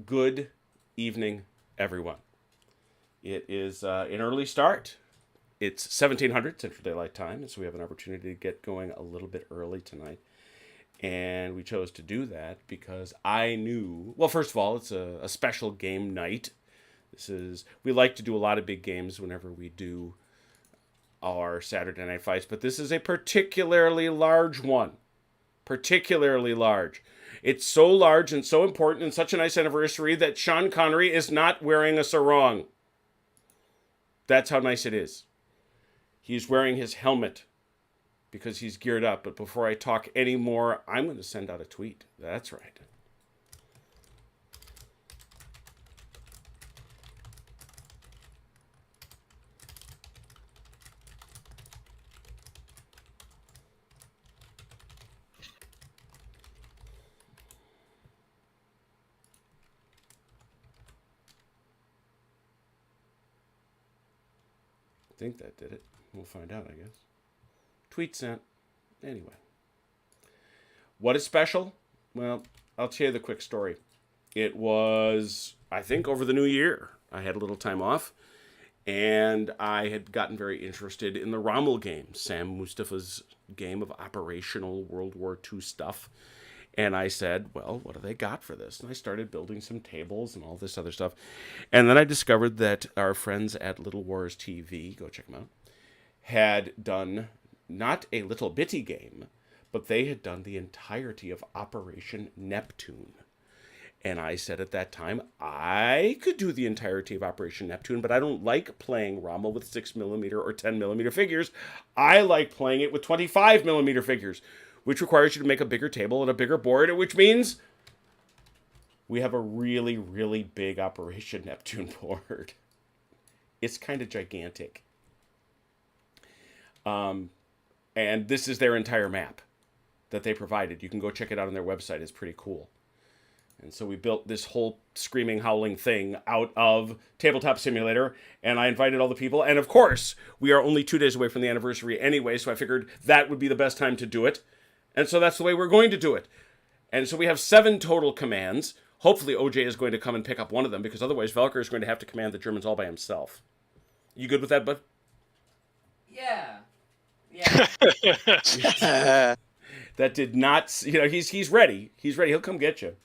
Good evening, everyone. It is an early start. It's 1700 Central Daylight Time, and so we have an opportunity to get going a little bit early tonight. And we chose to do that because I knew, well, first of all, it's a special game night. We like to do a lot of big games whenever we do our Saturday night fights, but this is a particularly large one. Particularly large. It's so large and so important and such a nice anniversary that Sean Connery is not wearing a sarong. That's how nice it is. He's wearing his helmet because he's geared up. But before I talk any more, I'm going to send out a tweet. That's right. I think that did it. We'll find out, I guess. Tweet sent. Anyway. What is special? Well, I'll tell you the quick story. It was, I think, over the new year. I had a little time off, and I had gotten very interested in the Rommel game, Sam Mustafa's game of operational World War II stuff. And I said, well, what do they got for this? And I started building some tables and all this other stuff. And then I discovered that our friends at Little Wars TV, go check them out, had done not a little bitty game, but they had done the entirety of Operation Neptune. And I said at that time, I could do the entirety of Operation Neptune, but I don't like playing Rommel with 6mm or 10mm figures. I like playing it with 25mm figures, which requires you to make a bigger table and a bigger board, which means we have a really, really big Operation Neptune board. It's kind of gigantic. And this is their entire map that they provided. You can go check it out on their website. It's pretty cool. And so we built this whole screaming, howling thing out of Tabletop Simulator, and I invited all the people. And of course, we are only 2 days away from the anniversary anyway, so I figured that would be the best time to do it. And so that's the way we're going to do it. And so we have 7 total commands. Hopefully OJ is going to come and pick up one of them, because otherwise Velker is going to have to command the Germans all by himself. You good with that, bud? Yeah. That did not, he's ready. He's ready. He'll come get you.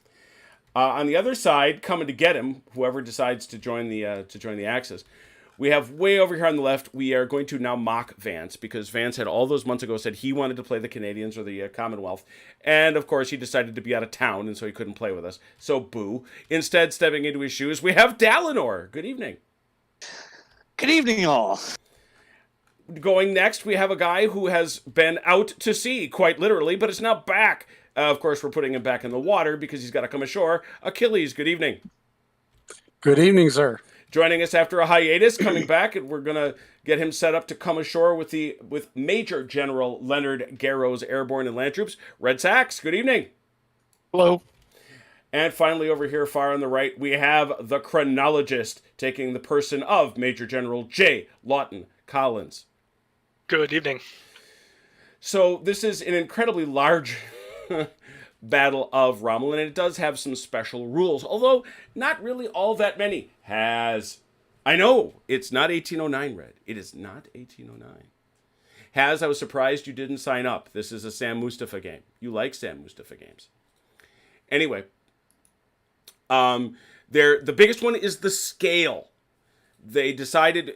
On the other side, coming to get him, whoever decides to join the Axis, we have way over here on the left, we are going to now mock Vance, because Vance had all those months ago said he wanted to play the Canadians or the Commonwealth. And, of course, he decided to be out of town, and so he couldn't play with us. So, boo. Instead, stepping into his shoes, we have Dalinor. Good evening. Good evening, all. Going next, we have a guy who has been out to sea, quite literally, but is now back. Of course, we're putting him back in the water because he's got to come ashore. Achilles, good evening. Good evening, sir. Joining us after a hiatus, coming back, and we're going to get him set up to come ashore with Major General Leonard Garrow's airborne and land troops. Red Sachs, good evening. Hello. And finally, over here, far on the right, we have the chronologist, taking the person of Major General J. Lawton Collins. Good evening. So this is an incredibly large Battle of Rommel, and it does have some special rules, although not really all that many. I know, it's not 1809, Red. It is not 1809. I was surprised you didn't sign up. This is a Sam Mustafa game. You like Sam Mustafa games. Anyway, the biggest one is the scale. They decided,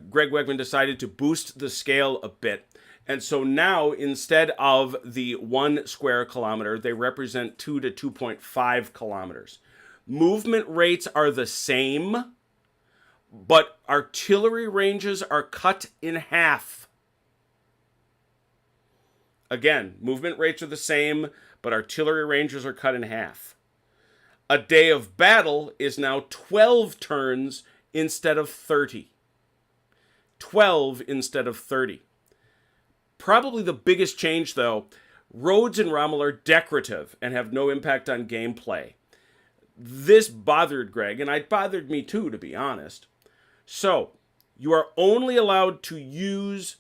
Greg Wegman decided to boost the scale a bit. And so now, instead of the 1 square kilometer, they represent 2 to 2.5 kilometers. Movement rates are the same, but artillery ranges are cut in half. Again, movement rates are the same, but artillery ranges are cut in half. A day of battle is now 12 turns instead of 30. 12 instead of 30. Probably the biggest change, though, roads in Rommel are decorative and have no impact on gameplay. This bothered Greg, and it bothered me too, to be honest. So, you are only allowed to use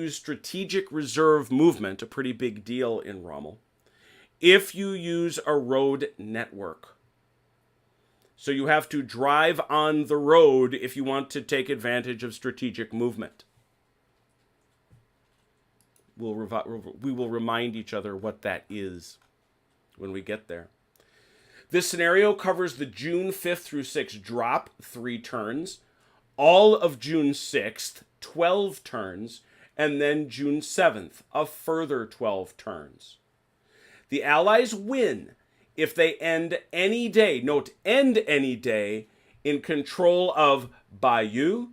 strategic reserve movement, a pretty big deal in Rommel, if you use a road network. So you have to drive on the road if you want to take advantage of strategic movement. We will remind each other what that is when we get there. This scenario covers the June 5th through 6th drop, 3 turns, all of June 6th, 12 turns, and then June 7th, a further 12 turns. The Allies win if they end any day, note end any day, in control of Bayeux,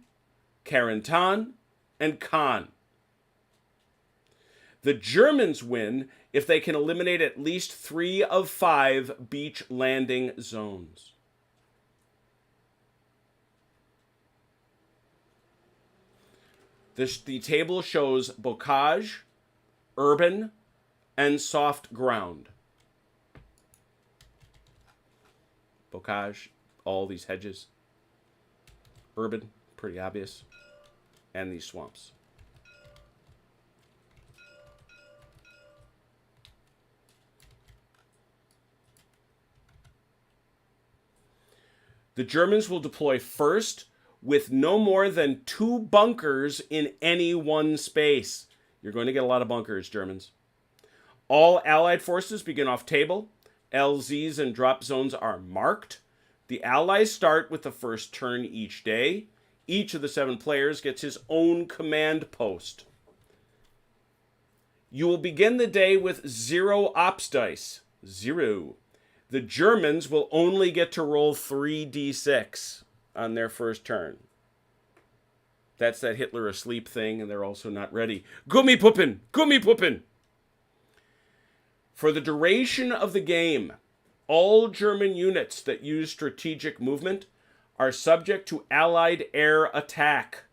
Carentan, and Caen. The Germans win if they can eliminate at least 3 of 5 beach landing zones. The table shows bocage, urban, and soft ground. Bocage, all these hedges. Urban, pretty obvious. And these swamps. The Germans will deploy first with no more than 2 bunkers in any one space. You're going to get a lot of bunkers, Germans. All Allied forces begin off table. LZs and drop zones are marked. The Allies start with the first turn each day. Each of the 7 players gets his own command post. You will begin the day with 0 ops dice. 0. The Germans will only get to roll 3d6 on their first turn. That's that Hitler asleep thing, and they're also not ready. Gummipuppen! Gummipuppen! For the duration of the game, all German units that use strategic movement are subject to Allied air attack.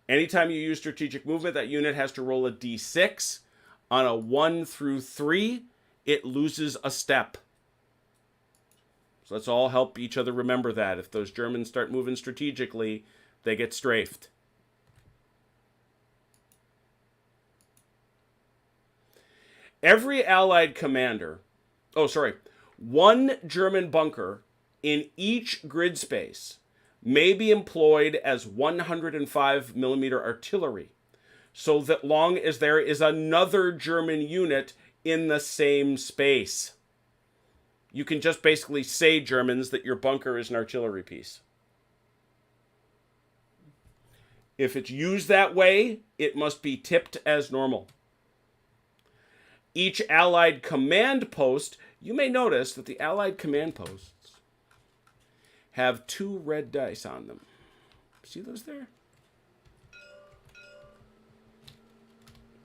Anytime you use strategic movement, that unit has to roll a d6. On a 1 through 3, it loses a step. So let's all help each other remember that. If those Germans start moving strategically, they get strafed. Every Allied commander, 1 German bunker in each grid space may be employed as 105mm artillery, so that long as there is another German unit in the same space. You can just basically say, Germans, that your bunker is an artillery piece. If it's used that way, it must be tipped as normal. Each Allied command post, you may notice that the Allied command posts have 2 red dice on them. See those there?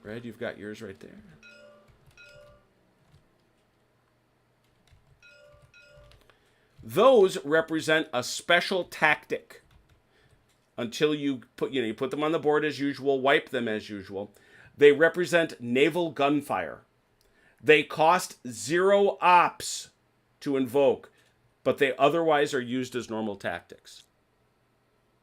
Red, you've got yours right there. Those represent a special tactic. Until you put them on the board as usual, wipe them as usual. They represent naval gunfire. They cost 0 ops to invoke, but they otherwise are used as normal tactics.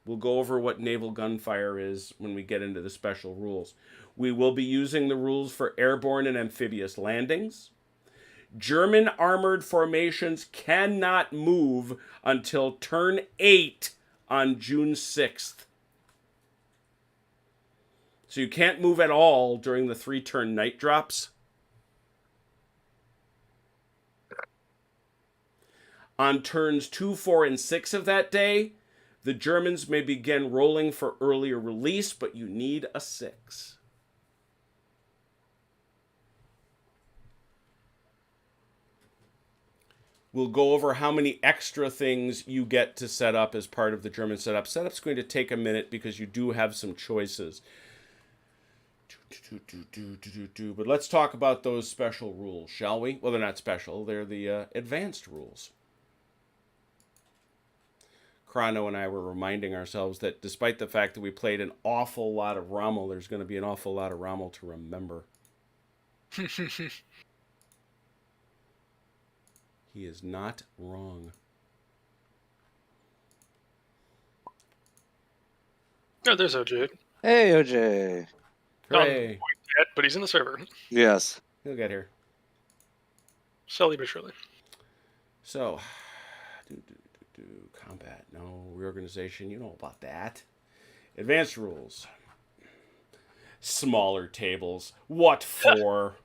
We'll go over what naval gunfire is when we get into the special rules. We will be using the rules for airborne and amphibious landings. German armored formations cannot move until turn 8 on June 6th. So you can't move at all during the 3-turn night drops. On turns 2, 4, and 6 of that day, the Germans may begin rolling for earlier release, but you need a 6. We'll go over how many extra things you get to set up as part of the German setup. Setup's going to take a minute because you do have some choices. But let's talk about those special rules, shall we? Well, they're not special. They're the advanced rules. Chrono and I were reminding ourselves that despite the fact that we played an awful lot of Rommel, there's going to be an awful lot of Rommel to remember. He is not wrong. Oh, there's OJ. Hey, OJ. Hooray. Not yet, but he's in the server. Yes. He'll get here. Slowly but surely. So, combat. No. Reorganization. You know about that. Advanced rules. Smaller tables. What for?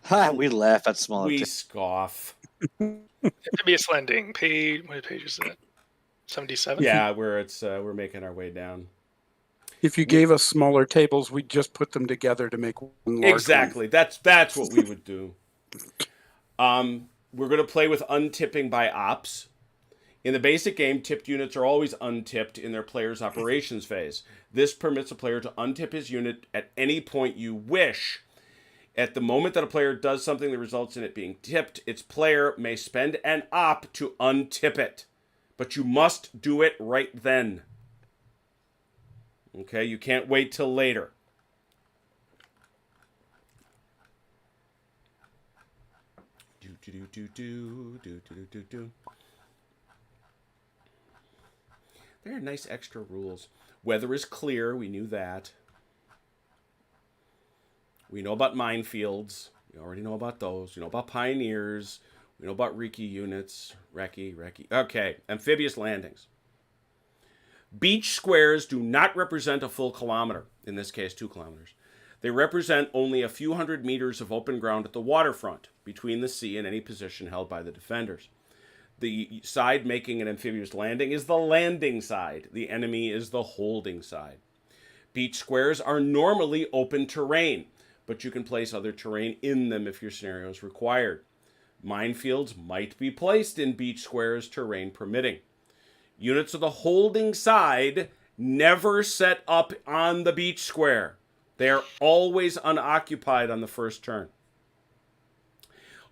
Ha, we laugh at smaller We tables. scoff. Amphibious Landing. Page. What page is that? 77? Yeah, we're making our way down. If you gave us smaller tables, we'd just put them together to make one large Exactly. That's what we would do. We're going to play with untipping by ops. In the basic game, tipped units are always untipped in their player's operations phase. This permits a player to untip his unit at any point you wish. At the moment that a player does something that results in it being tipped, its player may spend an op to untip it. But you must do it right then. Okay, you can't wait till later. There are nice extra rules. Weather is clear, we knew that. We know about minefields. We already know about those. We know about pioneers. We know about Recce units. Recce. Okay, amphibious landings. Beach squares do not represent a full kilometer, in this case 2 kilometers. They represent only a few hundred meters of open ground at the waterfront, between the sea and any position held by the defenders. The side making an amphibious landing is the landing side. The enemy is the holding side. Beach squares are normally open terrain, but you can place other terrain in them if your scenario is required. Minefields might be placed in beach squares, terrain permitting. Units of the holding side never set up on the beach square. They are always unoccupied on the first turn.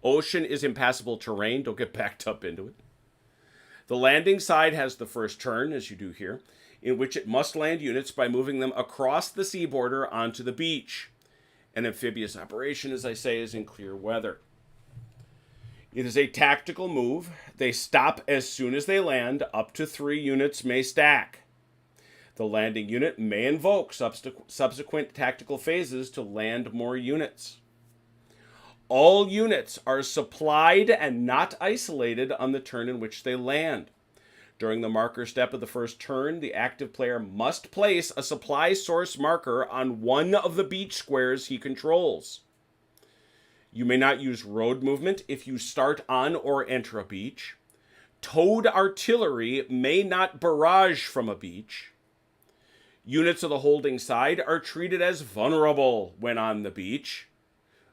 Ocean is impassable terrain. Don't get backed up into it. The landing side has the first turn, as you do here, in which it must land units by moving them across the sea border onto the beach. An amphibious operation, as I say, is in clear weather. It is a tactical move. They stop as soon as they land. Up to 3 units may stack. The landing unit may invoke subsequent tactical phases to land more units. All units are supplied and not isolated on the turn in which they land. During the marker step of the first turn, the active player must place a supply source marker on one of the beach squares he controls. You may not use road movement if you start on or enter a beach. Towed artillery may not barrage from a beach. Units of the holding side are treated as vulnerable when on the beach.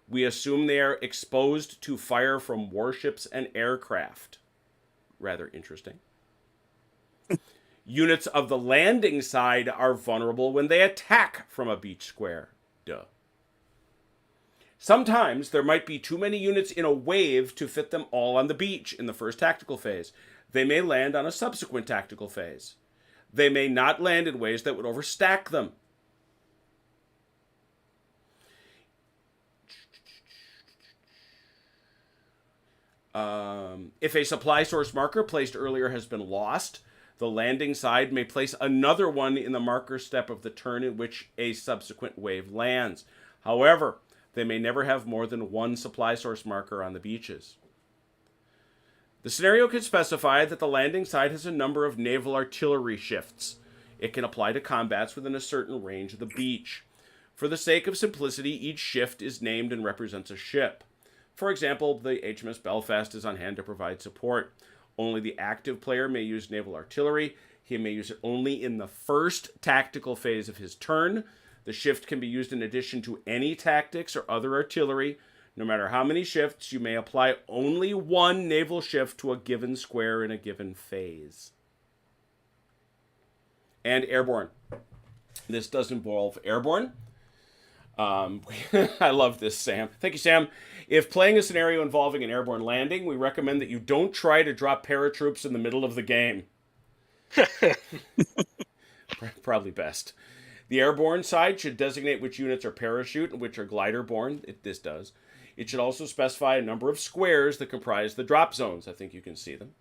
We assume they are exposed to fire from warships and aircraft. Rather interesting. Units of the landing side are vulnerable when they attack from a beach square. Duh. Sometimes there might be too many units in a wave to fit them all on the beach in the first tactical phase. They may land on a subsequent tactical phase. They may not land in ways that would overstack them. If a supply source marker placed earlier has been lost, the landing side may place another one in the marker step of the turn in which a subsequent wave lands. However, they may never have more than one supply source marker on the beaches. The scenario can specify that the landing side has a number of naval artillery shifts. It can apply to combats within a certain range of the beach. For the sake of simplicity, each shift is named and represents a ship. For example, the HMS Belfast is on hand to provide support. Only the active player may use naval artillery. He may use it only in the first tactical phase of his turn. The shift can be used in addition to any tactics or other artillery. No matter how many shifts, you may apply only one naval shift to a given square in a given phase. And airborne. This does involve airborne. I love this, Sam. Thank you, Sam. If playing a scenario involving an airborne landing, we recommend that you don't try to drop paratroops in the middle of the game. Probably best. The airborne side should designate which units are parachute and which are glider-borne. This does. It should also specify a number of squares that comprise the drop zones. I think you can see them.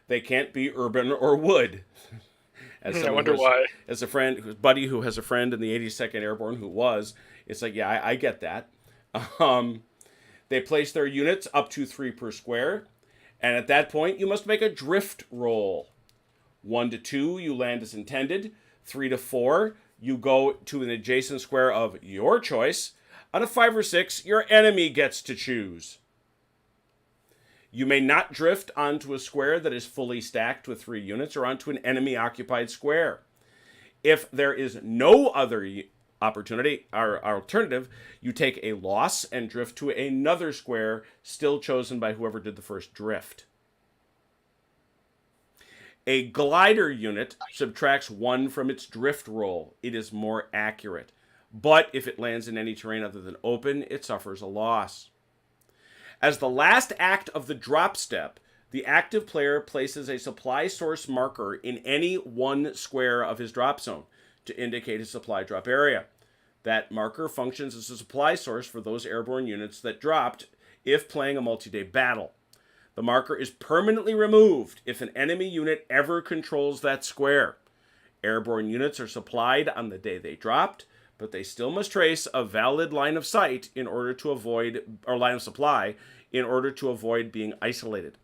They can't be urban or wood. I wonder why. As a friend, buddy who has a friend in the 82nd Airborne who was, it's like, yeah, I get that. They place their units up to 3 per square, and at that point, you must make a drift roll. 1 to 2, you land as intended. 3 to 4, you go to an adjacent square of your choice. On a 5 or 6, your enemy gets to choose. You may not drift onto a square that is fully stacked with 3 units or onto an enemy-occupied square. If there is no other opportunity or alternative, you take a loss and drift to another square, still chosen by whoever did the first drift. A glider unit subtracts 1 from its drift roll. It is more accurate. But if it lands in any terrain other than open, it suffers a loss. As the last act of the drop step, the active player places a supply source marker in any one square of his drop zone to indicate his supply drop area. That marker functions as a supply source for those airborne units that dropped if playing a multi-day battle. The marker is permanently removed if an enemy unit ever controls that square. Airborne units are supplied on the day they dropped, but they still must trace a valid line of sight in order to avoid, or line of supply, in order to avoid being isolated.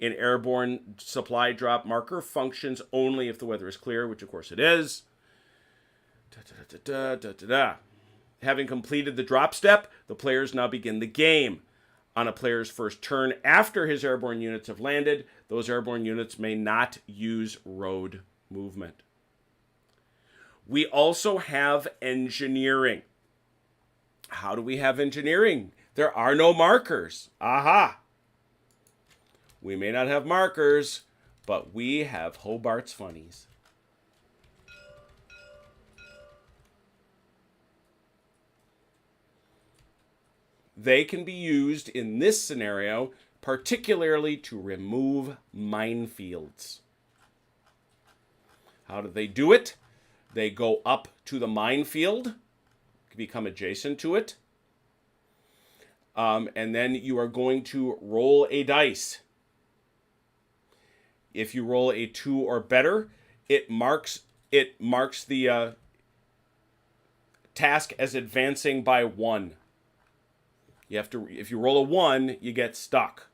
An airborne supply drop marker functions only if the weather is clear, which of course it is. Having completed the drop step, the players now begin the game. On a player's first turn after his airborne units have landed, those airborne units may not use road movement. We also have engineering. How do we have engineering? There are no markers. Aha! We may not have markers, but we have Hobart's funnies. They can be used in this scenario, particularly to remove minefields. How do they do it? They go up to the minefield, become adjacent to it, and then you are going to roll a dice. If you roll a 2 or better, it marks the task as advancing by 1. You have to, if you roll a 1, you get stuck.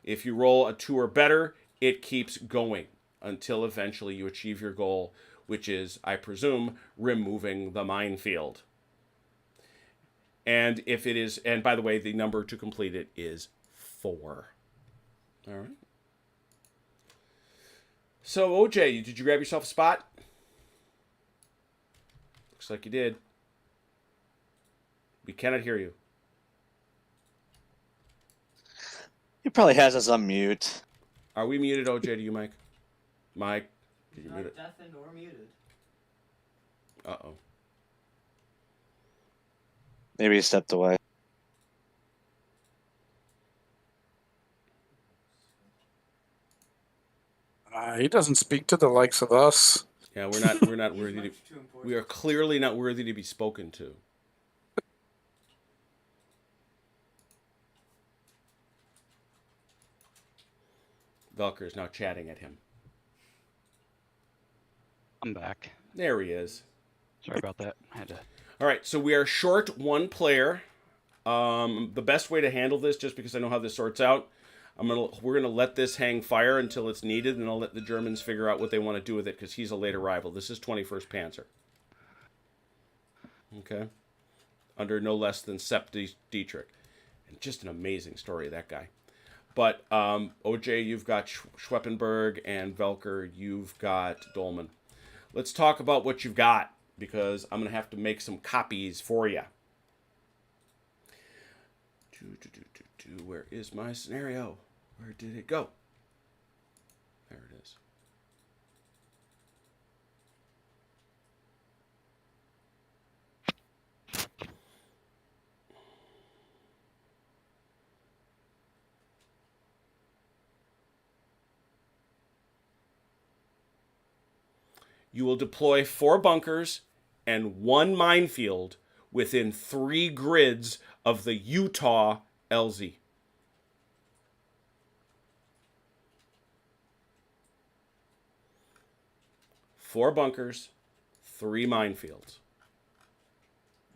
If you roll a 2 or better, it keeps going until eventually you achieve your goal, which is, I presume, removing the minefield. And if it is, and by the way, the number to complete it is 4. All right. So, OJ, did you grab yourself a spot? Looks like you did. We cannot hear you. He probably has us on mute. Are we muted, OJ, to you, Mike? Mike, did you Not mute it? deafened or muted. Uh-oh. Maybe he stepped away. He doesn't speak to the likes of us. Yeah, we're not worthy to, Much too important. we are clearly not worthy to be spoken to. Velker is now chatting at him. I'm back. There he is. Sorry about that. I had to. All right, so we are short 1 player. The best way to handle this, just because I know how this sorts out, we're gonna let this hang fire until it's needed, and I'll let the Germans figure out what they want to do with it, because he's a late arrival. This is 21st Panzer. Okay, under no less than Sepp Dietrich, and just an amazing story, that guy. But OJ, you've got Schweppenberg, and Velker, you've got Dolman. Let's talk about what you've got, because I'm gonna have to make some copies for you. Where is my scenario? Where did it go? There it is. You will deploy 4 bunkers and 1 minefield within 3 grids of the Utah LZ. Four bunkers, 3 minefields.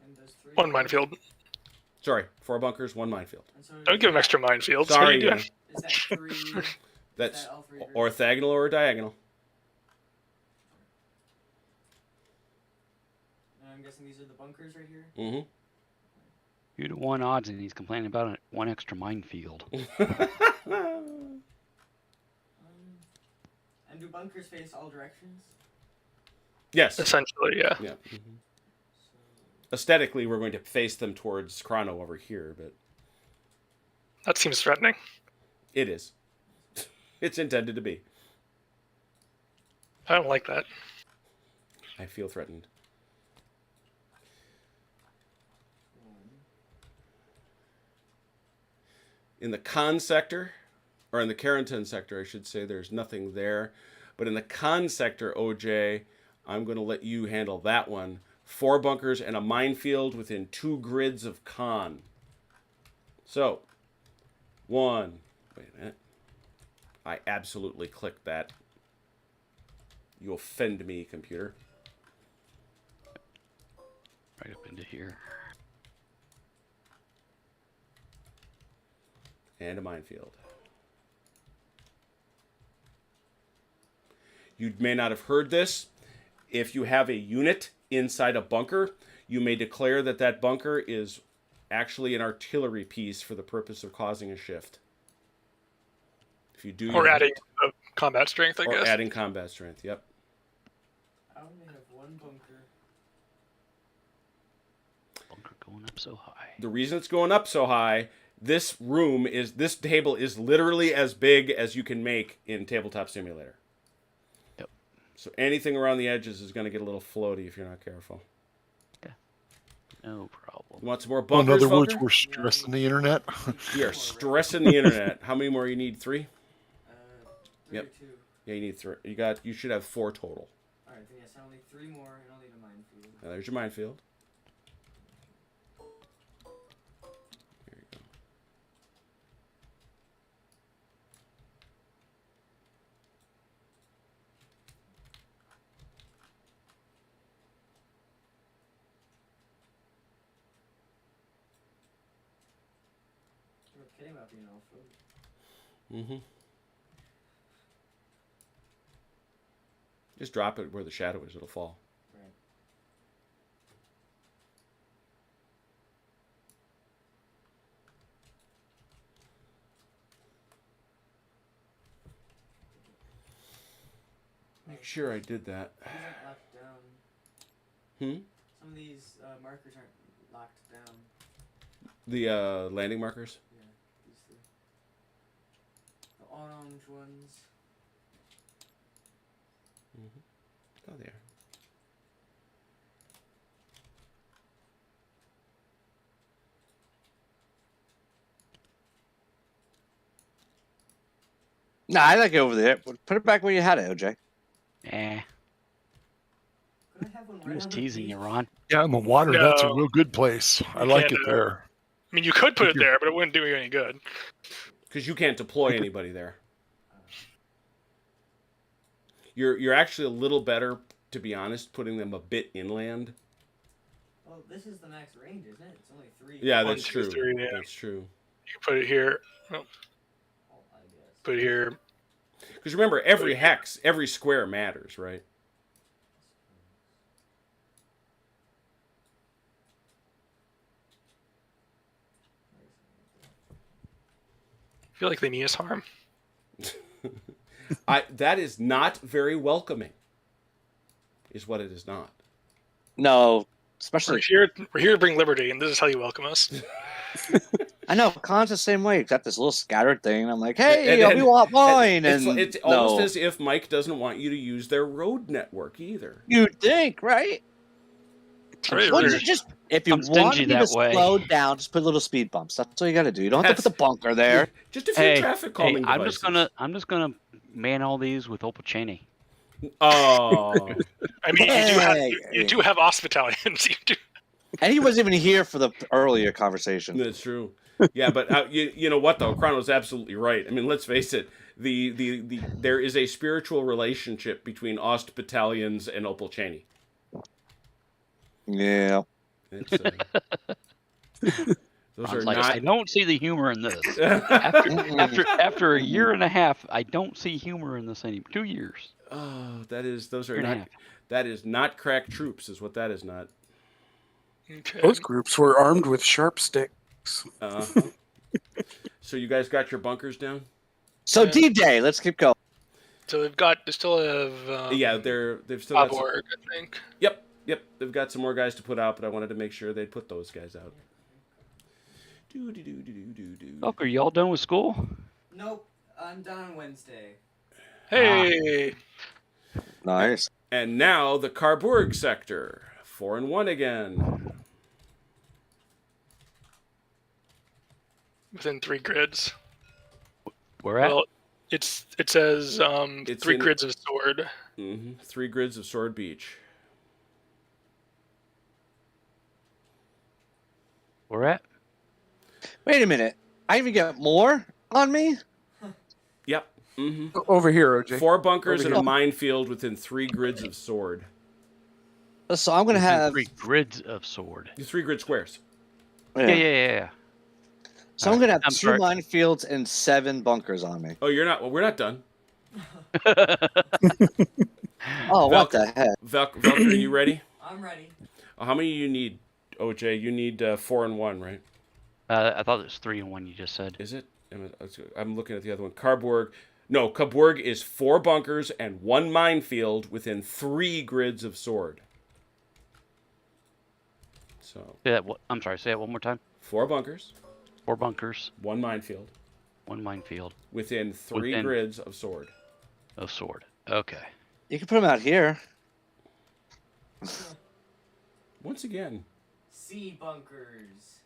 And there's 3 One minefield. Sorry, 4 bunkers, 1 minefield. And so Don't give him extra minefields. What are Sorry, you doing? Is that 3? that's all 3 grids? orthogonal or diagonal. And I'm guessing these are the bunkers right here. Mm-hmm. 2-to-1 odds, and he's complaining about 1 extra minefield. And do bunkers face all directions? Yes. Essentially, yeah. Yeah. Mm-hmm. Aesthetically, we're going to face them towards Chrono over here, but That seems threatening. it is. It's intended to be. I don't like that. I feel threatened. In the con sector, or in the Carrington sector, I should say, there's nothing there. But in the con sector, OJ, I'm going to let you handle that one. 4 bunkers and a minefield within 2 grids of con. So, 1. Wait a minute. I absolutely clicked that. You offend me, computer. Right up into here. And a minefield. You may not have heard this. If you have a unit inside a bunker, you may declare that that bunker is actually an artillery piece for the purpose of causing a shift. If you do, Or you adding combat strength, I or guess. adding combat strength. Yep. I only have 1 bunker. Bunker going up so high. The reason it's going up so high, this table is literally as big as you can make in Tabletop Simulator. Yep. So anything around the edges is going to get a little floaty if you're not careful. No problem. You want some more Well, in bunkers, other words, Volker? we're stressing the internet. We are stressing the internet. How many more you need? 3? 3 Yep. or 2. Yeah, you need 3. You should have 4 total. Alright, then yes, I only 3 more, and I'll need a minefield. Now, there's your minefield. There you go. You're kidding about being all food. Mm-hmm. Just drop it where the shadow is. It'll fall. Right. Make sure I did that. These aren't locked down. Hmm? Some of these markers aren't locked down. The landing markers? Yeah, these 3. The orange ones. Oh, there. Nah, I like it over there. Put it back where you had it, OJ. Eh, Could I have one he right was on the teasing page? you, Ron. Yeah, in the water, that's a No. real good place. I You like can't it do that. there. I mean, you could put If it you're- there, but it wouldn't do you any good. Because you can't deploy anybody there. You're actually a little better, to be honest, putting them a bit inland. Well, this is the max range, isn't it? It's only 3. Yeah, 1, that's 2, true. 3, yeah. That's true. You can put it here. Oh, I guess. put it here. Because remember, every hex, every square matters, right? I feel like they mean us harm. That is not very welcoming. Is what it is not. No, We're especially here to bring liberty, and this is how you welcome us. I know Con's the same way. Got this little scattered thing. I'm like, hey, And- we want mine, It's, and it's no. almost as if Mike doesn't want you to use their road network either. You'd think, right? It's very Wouldn't rude. you just if you I'm want stingy me to that way. slow down, just put little speed bumps. That's all you got to do. You don't have to put the bunker there. Just a few Hey, traffic hey, calming I'm devices. just gonna man all these with Opalchini. Oh, I mean, Hey, you do have OS battalions. You do. And he wasn't even here for the earlier conversation. that's true. Yeah, but you know what though? Chrono's absolutely right. I mean, let's face it. The there is a spiritual relationship between Ost battalions and Opal Cheney. Yeah. It's, Like, I not. don't see the humor in this. After Mm-mm. after a year and a half, I don't see humor in this anymore. 2 years. Oh, those are Year and a not. half. That is not crack troops, is what that is not. Okay. Both groups were armed with sharp sticks. Uh-huh. So you guys got your bunkers down? So Yeah. D-Day, let's keep going. So they still have. Yeah, they've still got. Bob I think. Yep. They've got some more guys to put out, but I wanted to make sure they'd put those guys out. Look, are y'all done with school? Nope, I'm done on Wednesday. Hey. Nice. And now the Carbourg sector. 4-1 again. Within 3 grids. Where at? Well, it says It's 3 in- grids of sword. 3 grids of Sword Beach. Where at? Wait a minute. I even get more on me? Yep. Over here, OJ. 4 bunkers Over and a here. minefield within 3 grids of sword. So I'm going to Within have... 3 grids of sword. 3 grid squares. Yeah. So I'm going to have I'm 2 sorry. minefields and 7 bunkers on me. Oh, you're not. Well, we're not done. Oh, what the heck? Velker, are you ready? I'm ready. How many you need, OJ? You need 4 and 1, right? I thought it was 3 and 1 you just said. Is it? I'm looking at the other one. Carbourg. No, Carbourg is 4 bunkers and 1 minefield within 3 grids of sword. So I'm sorry, say that one more time. 4 bunkers, 4 bunkers, 1 minefield 1 minefield within 3 grids of sword. of sword. Okay. You can put them out here. Once again, C bunkers.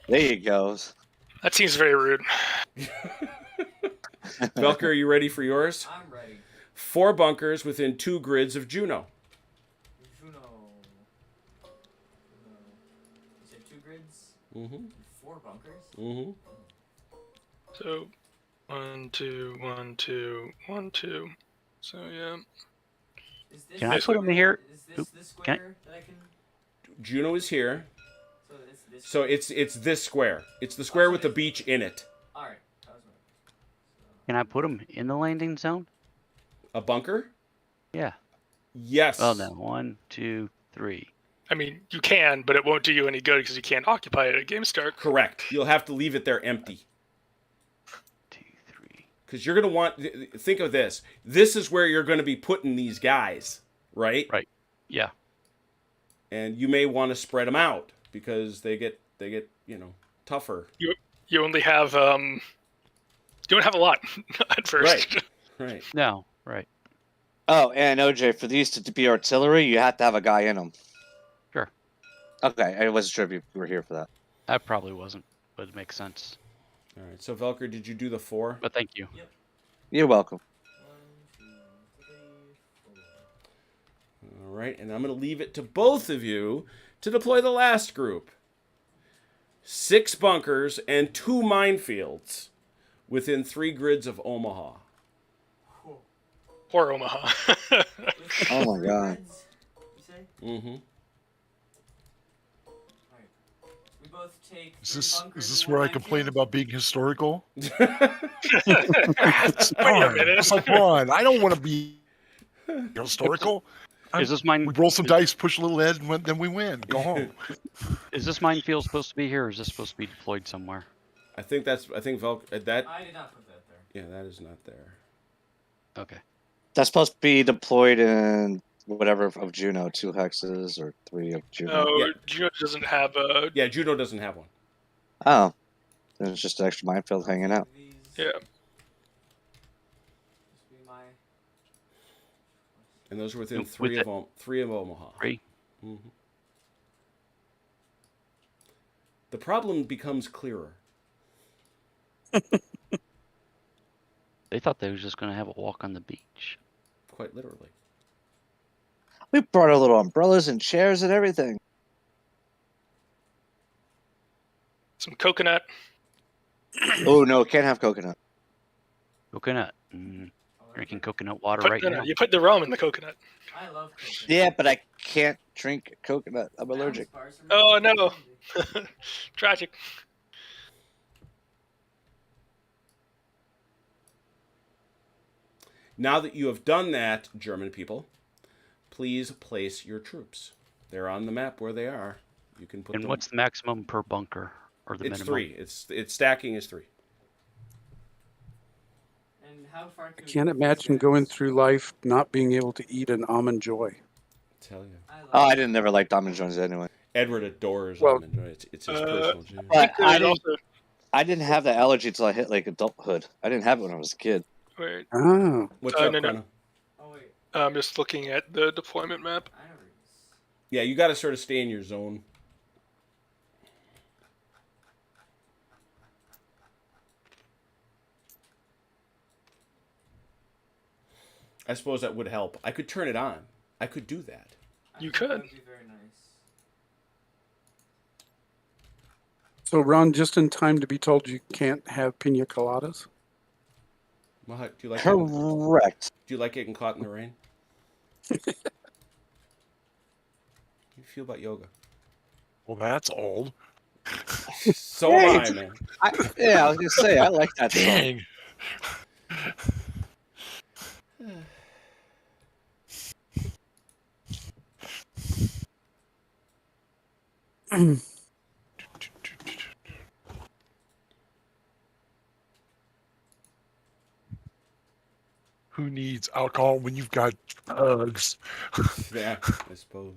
There you go. That seems very rude. Velker, are you ready for yours? I'm ready. 4 bunkers within 2 grids of Juno. Juno. You said 2 grids? Mm-hmm. 4 bunkers? Mm-hmm. So 1, 2, 1, 2, 1, 2. So yeah. Is this Can I the put 'em square- here? Is this Oop, the square that I can... Juno is here. So it's this... So it's this square. It's the square with the beach in it. Alright. That was my... Can I put them in the landing zone? A bunker? Yeah. Yes. Well, no. 1, 2, 3. I mean, you can, but it won't do you any good because you can't occupy it at game start. Correct. You'll have to leave it there empty. 2, 3. Because you're going to want... Think of this. This is where you're going to be putting these guys, right? Right. Yeah. And you may want to spread them out because they get tougher. You only have you don't have a lot at first. Right. No. Right. Oh, and OJ, for these to be artillery, you have to have a guy in them. Sure. Okay, I wasn't sure if you were here for that. I probably wasn't, but it makes sense. All right. So, Velker, did you do the 4? But thank you. You're welcome. 1, 2, 3, 4. All right. And I'm going to leave it to both of you to deploy the last group. 6 bunkers and 2 minefields within 3 grids of Omaha. Or Omaha. Oh my god. Grids, you say? Mm-hmm. Alright. We both take Is 3 this bunkers is this and where 1 I complain minefield? about being historical? Wait a minute. It's like, come on, I don't want to be historical. Is this mine? We roll some dice, push a little head, and then we win. Go home. Is this minefield supposed to be here, or is this supposed to be deployed somewhere? I think Velker... That... I did not put that there. Yeah, that is not there. Okay. That's supposed to be deployed in whatever of Juno, 2 hexes or 3 of Juno. No, Yeah. Juno doesn't have a. Yeah, Juno doesn't have one. Oh. Then it's just an extra minefield hanging out. These... Yeah. This will be my... And those are within With 3 it. of 3 of Omaha. 3. Mm-hmm. The problem becomes clearer. They thought they was just going to have a walk on the beach. Quite literally. We brought our little umbrellas and chairs and everything. Some coconut. Oh no, can't have coconut. Coconut. I Drinking coconut water Put right the- now. You put the rum in the coconut. love coconut. Yeah, but I can't drink coconut. I'm allergic. Oh no! Tragic. Now that you have done that, German people, please place your troops. They're on the map where they are. You can put And them. what's the maximum per bunker, or the It's minimum? 3. It's stacking is 3. And how far I can can't we put imagine these going guys? through life not being able to eat an almond joy. Tell you, I love Oh, I it. didn't never like Diamond Jones anyway. Edward adores Well- almond joy. It's his personal jam. I think But I there's didn't. also I didn't have that allergy until I hit like adulthood. I didn't have it when I was a kid. wait. Oh, What's up, no. Chrono? Oh wait, I'm just looking at the deployment map. I know where it is. Yeah, you got to sort of stay in your zone. I suppose that would help. I could turn it on. I could do that. I You think that could. would be very nice. so Ron, just in time to be told you can't have pina coladas? Well, do you like getting, Correct. do you like getting caught in the rain? How do you feel about yoga? Well, that's old. So am I, man. Yeah, I was gonna say I like that song. Dang. Who needs alcohol when you've got drugs? Yeah, I suppose.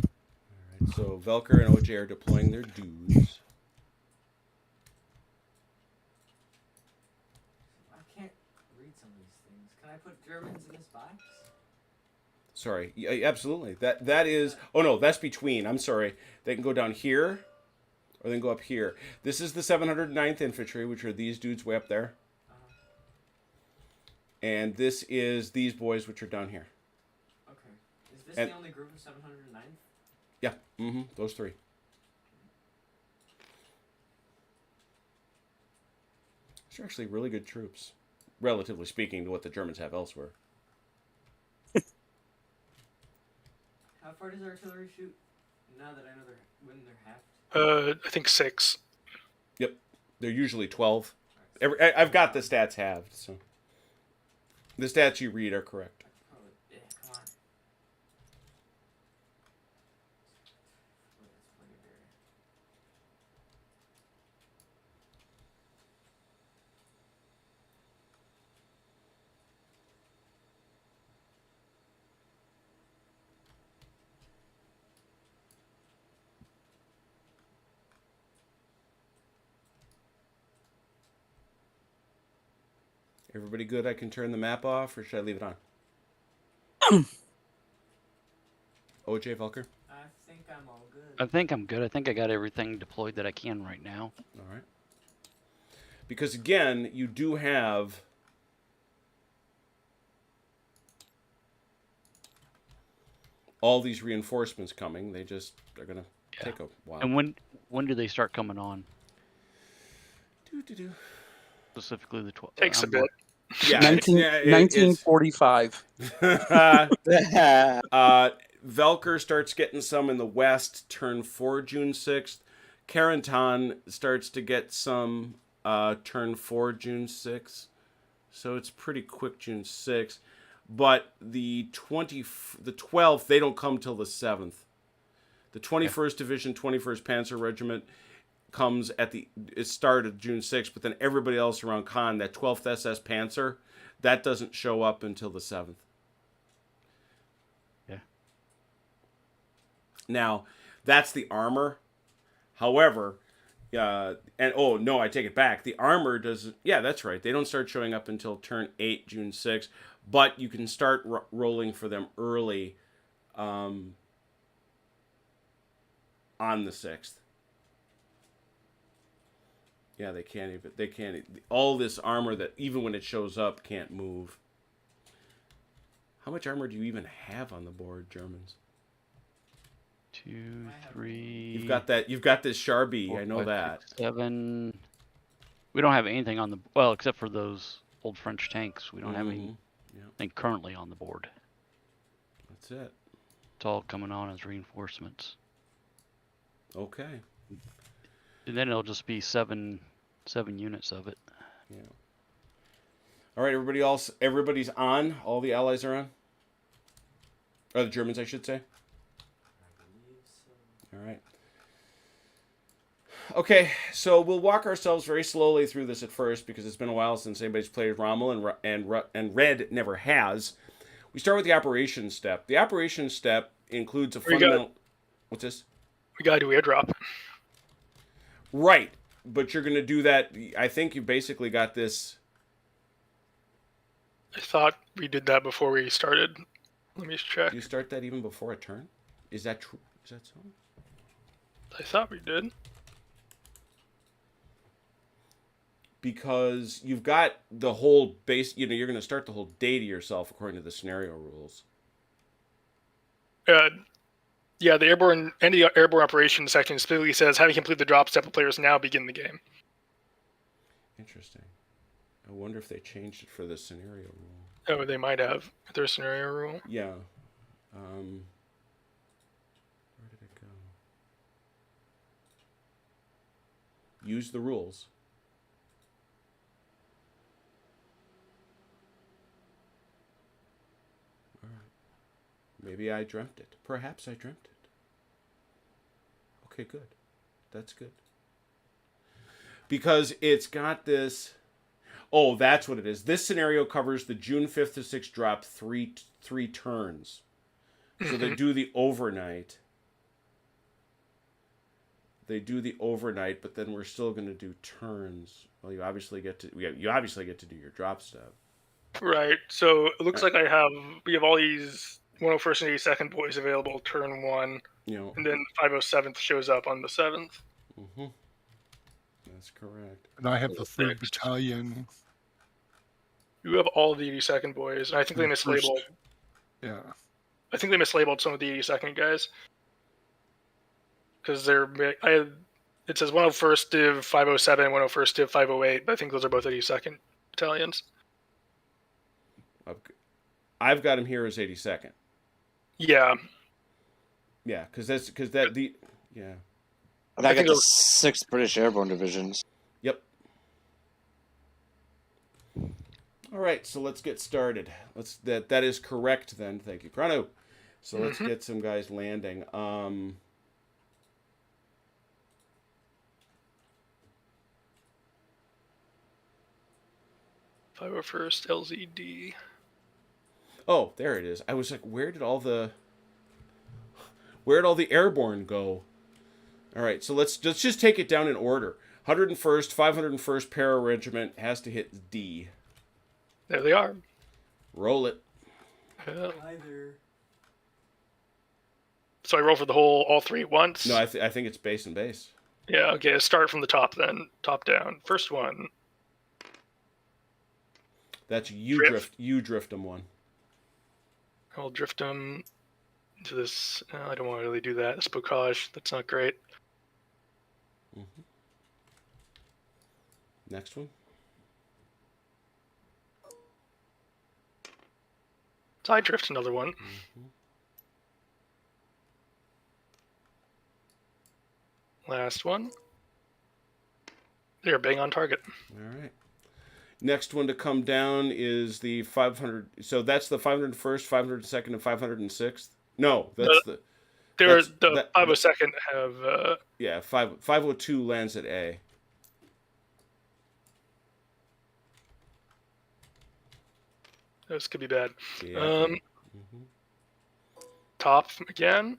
Alright, so Velker and OJ are deploying their dudes. I can't read some of these things. Can I put Germans in this box? Sorry. Yeah, absolutely. That is... Oh, no, that's between. I'm sorry. They can go down here, or they can go up here. This is the 709th Infantry, which are these dudes way up there. And this is these boys, which are down here. Okay. Is this And- the only group of 709? Yeah, those 3. These are actually really good troops, relatively speaking to what the Germans have elsewhere. How far does artillery shoot? Now that I know when they're halved. I think 6. Yep, they're usually 12. I've got the stats halved, so the stats you read are correct. Probably. Yeah, come on. Oh, that's plenty of area. Everybody good? I can turn the map off, or should I leave it on? OJ Velker? I think I'm all good. I think I'm good. I think I got everything deployed that I can right now. All right. Because again, you do have all these reinforcements coming. They're gonna take a while. And when do they start coming on? Do. Specifically the 12. Takes a bit. Yeah, 1945. Velker starts getting some in the west, turn 4 June 6th. Carentan starts to get some turn 4 June 6th. So it's pretty quick June 6th. But the 12th, they don't come till the 7th. The 21st Division, 21st Panzer Regiment comes at it started June 6th, but then everybody else around Con, that 12th SS Panzer, that doesn't show up until the 7th. Yeah. Now, that's the armor. However, I take it back. The armor doesn't. Yeah, that's right. They don't start showing up until turn 8, June 6th, but you can start rolling for them early on the 6th. Yeah, they can't all this armor that even when it shows up can't move. How much armor do you even have on the board, Germans? 2, 3. You've got this Sharby, 4, I know 5, that. 6, 7. We don't have anything on the except for those old French tanks. We don't have anything currently on the board. That's it. It's all coming on as reinforcements. Okay. And then it'll just be seven units of it. Yeah. All right, everybody's on. All the allies are on. Or the Germans, I should say. I believe so. All right. Okay, so we'll walk ourselves very slowly through this at first because it's been a while since anybody's played Rommel and Red never has. We start with the operations step. The operations step includes a fundamental. What's this? We gotta do airdrop. Right, but you're going to do that. I think you basically got this. I thought we did that before we started. Let me check. Do you start that even before a turn? Is that true? Is that so? I thought we did. Because you've got the whole base, you're going to start the whole day to yourself according to the scenario rules. Yeah, the airborne operations section specifically says, having completed the drop step, the players now begin the game. Interesting. I wonder if they changed it for the scenario rule. Oh, they might have their scenario rule. Yeah. Where did it go? Use the rules. All right. Maybe I dreamt it. Perhaps I dreamt it. Okay, good. That's good. Because it's got this. Oh, that's what it is. This scenario covers the June 5th to 6th drop three turns. So they do the overnight. But then we're still going to do turns. Well, you obviously get to do your drop step. Right. So it looks like we have all these 101st and 82nd boys available turn 1, and then 507th shows up on the 7th. Mm-hmm. That's correct. And I have the 3rd Battalion. You have all of the 82nd boys, and I think they mislabeled. Yeah. I think they mislabeled some of the 82nd guys because it says 101st Div 507, 101st Div 508, but I think those are both 82nd battalions. I've got him here as 82nd. Yeah. Yeah, because yeah. And I got the 6th British Airborne Divisions. Yep. All right, so let's get started. That is correct then. Thank you, Prano. So let's get some guys landing. 501st LZD. Oh, there it is. I was like, where'd all the airborne go? All right, so let's just take it down in order. 101st, 501st Para Regiment has to hit D. There they are. Roll it. Either. So I roll for all three at once? No, I think it's base and base. Yeah, okay, let's start from the top then. Top down. First one. That's you drift them one. I'll drift them into this. I don't want to really do that. This bocage, that's not great. Mm-hmm. Next one. Side drift, another one. Mm-hmm. Last one. They're bang on target. All right. Next one to come down is the 500. So that's the 501st, 502nd, and 506th. No, that's the 502nd have. Yeah, 502 lands at A. This could be bad. Yeah. Mm-hmm. Top again.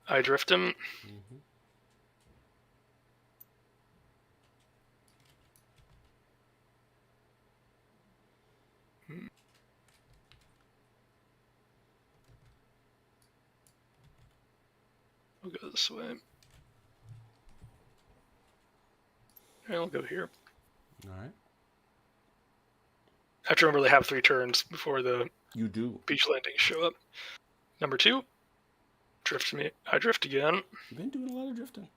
I drift him. Mm-hmm. We'll go this way. I'll go here. All right. I have to remember they have 3 turns before the You do. beach landings show up. Number 2. Drift me. I drift again. You've been doing a lot of drifting.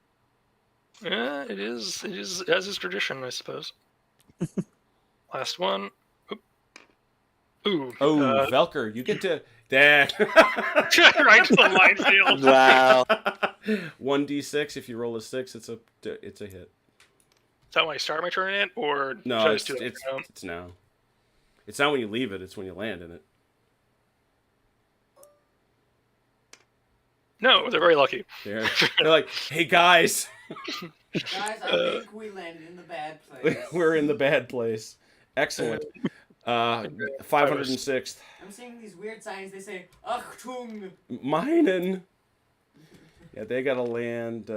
Yeah, it is as is tradition, I suppose. Last one. Ooh. Oh, Velker, you get to. There. Right to the minefield. Wow. 1d6. If you roll a 6, it's a hit. Is that when I start my turn in it, or No, should I it's just do that now? it's now. It's not when you leave it. It's when you land in it. No, they're very lucky. They're like, hey guys, Guys, I think we landed in the bad place. we're in the bad place. Excellent. 506th. I'm seeing these weird signs. They say Achtung. Minen. Yeah, they gotta land.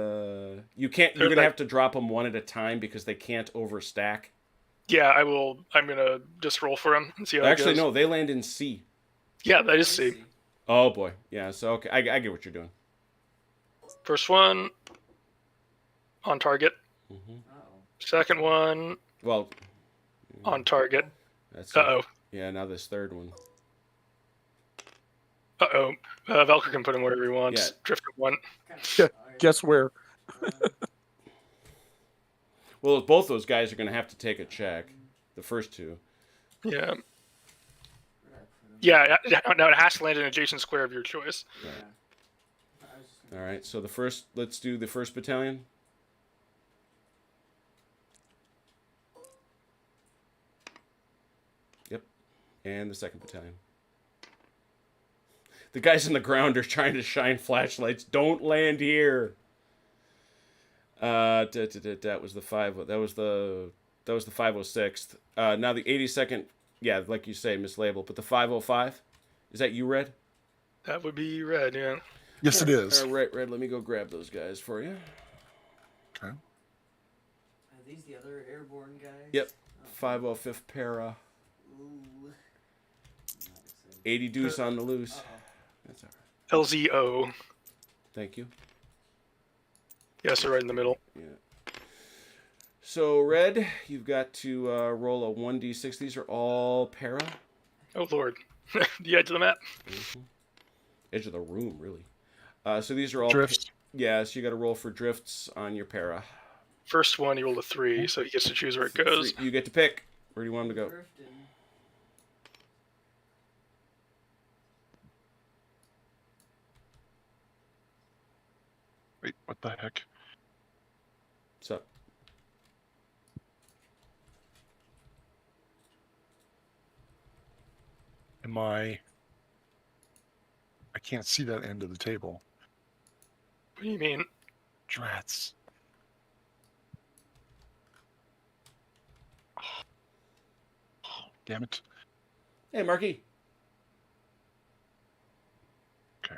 You can't. You're gonna have to drop them one at a time because they can't overstack. Yeah, I will. I'm gonna just roll for them and see how Actually, it goes. no, they land in C. Yeah, that is C. Oh boy, yeah. So okay, I get what you're doing. First one on target. Mm-hmm. Second one Well, on target. that's Uh-oh. Yeah, now this third one. Uh-oh. Valkyrie can put in wherever he wants. Yeah. Drift of one. Guess where? Well, both those guys are gonna have to take a check. The first two. Yeah. Yeah, no, it has to land in an adjacent square of your choice. All right. So the first. Let's do the first battalion. Yep. And the second battalion. The guys on the ground are trying to shine flashlights. Don't land here. That was the 506th. Now the 82nd. Yeah, like you say, mislabeled. But the 505. Is that you, Red? That would be red, yeah. Yes, it is. All right, Red. Let me go grab those guys for you. Okay. Are these the other airborne guys? Yep. 505th para. Ooh. 80 deuce on the loose. Uh-oh. That's all right. LZO. Thank you. Yes, they're right in the middle. Yeah. So, Red, you've got to roll a 1d6. These are all para. Oh, Lord. The edge of the map. Mm-hmm. Edge of the room, really. So these are all... Drifts. Yeah, so you got to roll for drifts on your para. First one, he rolled a 3, so he gets to choose where it goes. You get to pick. Where do you want them to go? Drifting. Wait, what the heck? What's up? Am I can't see that end of the table. What do you mean? Drats. Oh, damn it. Hey, Marky. Okay.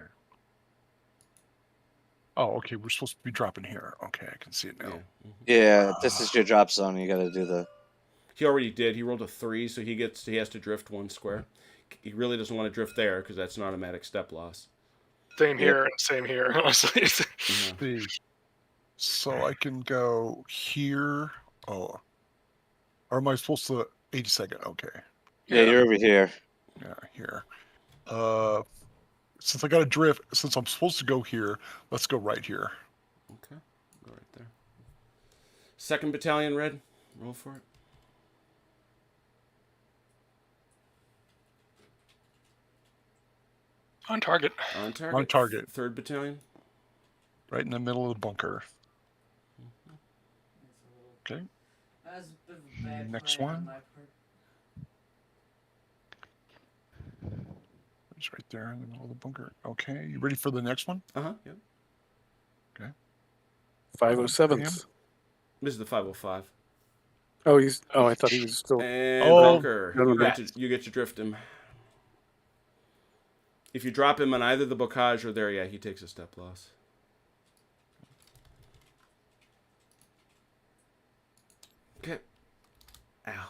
Oh, okay. We're supposed to be dropping here. Okay, I can see it now. Yeah. Mhm. Yeah, this is your drop zone. You gotta do the. He already did. He rolled a 3, so he has to drift one square. He really doesn't want to drift there because that's an automatic step loss. Same here and same here, honestly. Yeah. See. So I can go here. Oh. Or am I supposed to 82nd? Okay. Yeah, you're over here. Yeah, here. Since I got to drift, since I'm supposed to go here, let's go right here. Okay. Go right there. Second battalion, Red. Roll for it. On target. On target. On target. Third battalion. Right in the middle of the bunker. Okay. That was a bit of a bad Next plan one. on my part. It's right there in the middle of the bunker. Okay, you ready for the next one? Uh-huh. Yep. 507th. This is the 505. Oh, I thought he was still. And Oh, bunker. no, no, You get to drift him. If you drop him on either the bocage or there, yeah, he takes a step loss. Okay. Ow.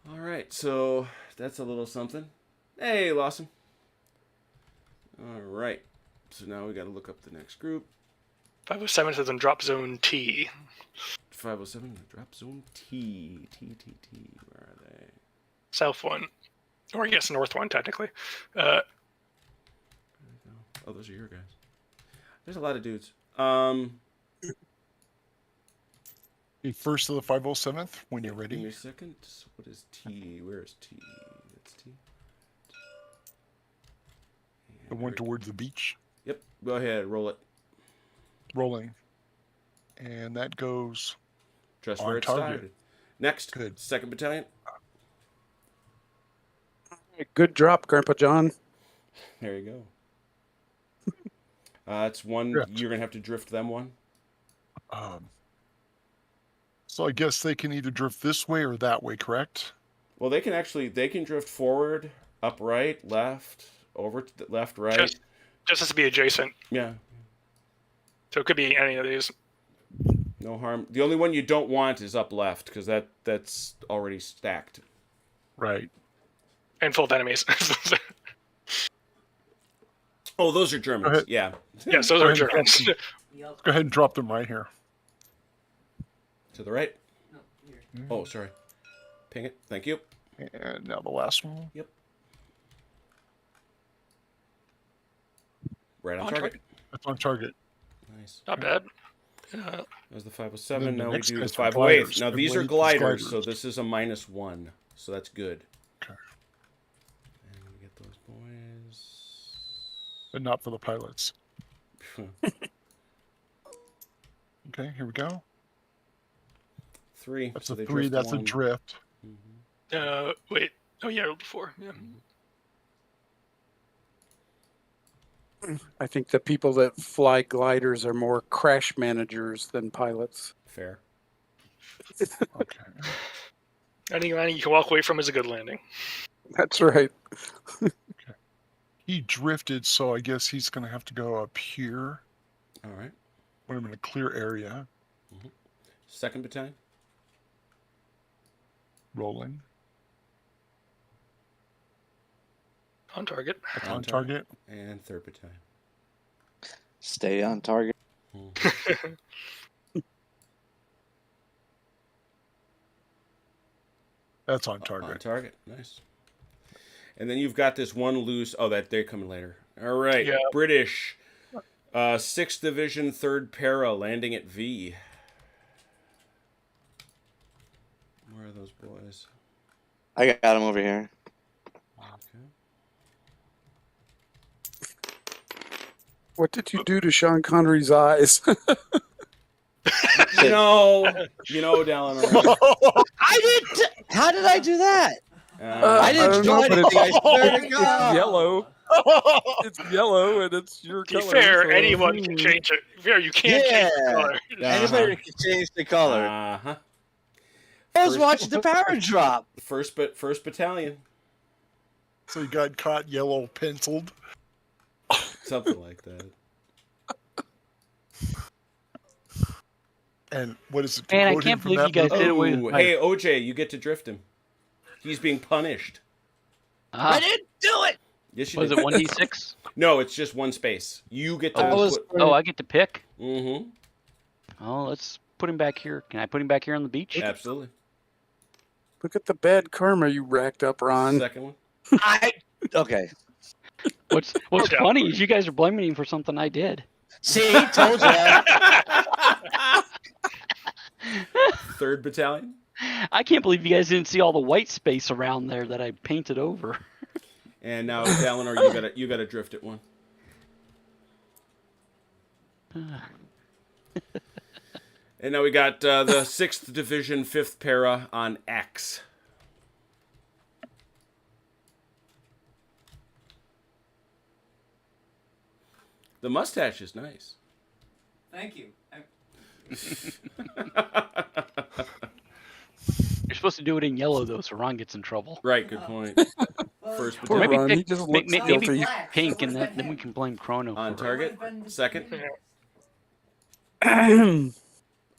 All right, so that's a little something. Hey, Lawson. All right. So now we got to look up the next group. 507 says in drop zone T. 507, drop zone T. Where are they? South one. Or yes, north one, technically. There we go. Oh, those are your guys. There's a lot of dudes. The first of the 507th, when you're Give me ready. a second. What is T? Where is T? That's T. The one towards the beach. Yep. Go ahead. Roll it. Rolling. And that goes Just on where it target. started. Next. Good. 2nd Battalion. Good drop, Grandpa John. There you go. It's one. Drift. You're going to have to drift them one. So I guess they can either drift this way or that way, correct? Well, they can drift forward, up, right, left, over to the left, right. Just has to be adjacent. Yeah. So it could be any of these. No harm. The only one you don't want is up left because that's already stacked. Right. And full of enemies. Oh, those are Germans. ahead. Yeah. Yes, those are Germans. Yep. Go ahead and drop them right here. To the right. No, here. Oh, sorry. Ping it. Thank you. And now the last one. Yep. Right on On target. That's on target. Nice. Not bad. That was the 507. And then the Now we next do the guy's for 508. gliders. Now these are 508 is gliders, so gliders. this is a -1. So that's good. Okay. And we get those boys. But not for the pilots. Okay, here we go. 3. That's so a they 3. drift That's a one. drift. Wait. Oh, yeah, before. Yeah. I think the people that fly gliders are more crash managers than pilots. Fair. Okay. Any landing you can walk away from is a good landing. That's right. He drifted, so I guess he's going to have to go up here All right. when I'm in a clear area. 2nd Battalion. Rolling. On target. That's On on target. And 3rd Battalion. Stay on target. That's on On target. target. Nice. And then you've got this one loose. Oh, they're coming later. All right. Yeah. British. 6th Division, 3rd Para, landing at V. Where are those boys? I got him over here. Okay. What did you do to Sean Connery's eyes? You know, Dallin. I didn't. How did I do that? I didn't don't do know, but anything. I swear to it's God. yellow. It's yellow, and it's your To be color. fair, so- anyone can change it. Fair, you can't change the Yeah. color. Anybody can change the color. Uh-huh. I was watching the power drop. First Battalion. So he got caught yellow penciled. Something like that. And what is it? to Man, I quote him can't from believe that you guys movie? did away Oh, with my... hey, OJ, you get to drift him. He's being punished. I didn't do it. Yes, you Was did. it 1d6? No, it's just one space. You get to I was. put... Oh, I get to pick? Mm-hmm. Oh, let's put him back here. Can I put him back here on the beach? Absolutely. Look at the bad karma you racked up, Ron. Second one. Okay. What's Okay. funny is you guys are blaming him for something I did. See, told you. 3rd Battalion. I can't believe you guys didn't see all the white space around there that I painted over. And now, Dallin, you gotta drift it one. And now we got the 6th Division, 5th Para on X. The mustache is nice. Thank you. You're supposed to do it in yellow though, so Ron gets in trouble. Right, good point. Well, First Poor Battalion. Maybe Ron, pick- he just Maybe, looks maybe guilty. pink, So and what's then we can blame Chrono. On for it. target. What would've been- 2nd.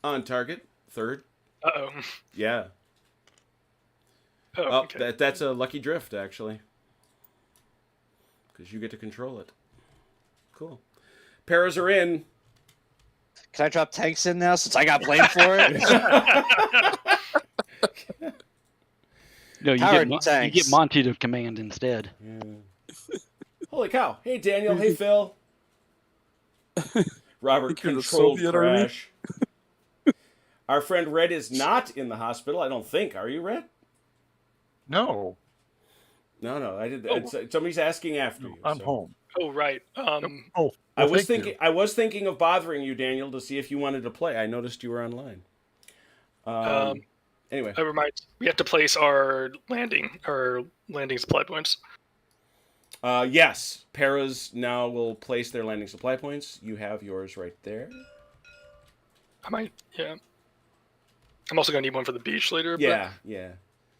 On target. 3rd. Uh-oh. Yeah. Oh, Oh, okay. that's a lucky drift, actually. Because you get to control it. Cool. Paras are in. Can I drop tanks in now since I got blamed for it? No, you Powered get, you tanks. get Monty to command instead. Yeah. Holy cow. Hey, Daniel. Hey, Phil. Robert Think you're the controlled Soviet Army? crash. Our friend Red is not in the hospital, I don't think. Are you, Red? No, No, I did. Oh. Somebody's asking after you. I'm so. home. Oh, right. Oh, I well, was thank thinking. I was thinking of bothering you, Daniel, to see if you wanted to play. I noticed you were online. Anyway, Never mind. We have to place our landing supply points. yes, Paras now will place their landing supply points. You have yours right there. Yeah. I'm also gonna need one for the beach later. Yeah.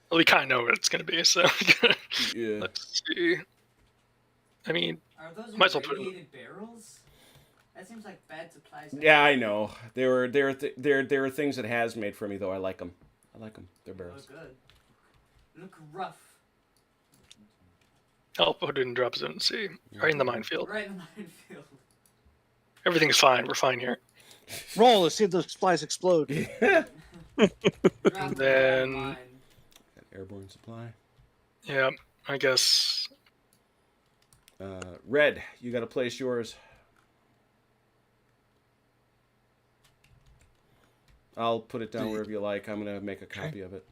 But we kind of know what it's gonna be, so Yeah. let's see. I mean, Are those might as well put irradiated barrels? That seems like bad supplies. Yeah, I know. There are things that has made for me though. I like them. They're barrels. Look good. Look rough. I'll put it in drop zone. See, right in the minefield. Right in the minefield. Everything's fine. We're fine here. Roll. Let's see if those supplies explode. Drop And then- mine. Airborne supply. Yeah, I guess. Red, you got to place yours. I'll put it down wherever you like. I'm gonna make a copy of it.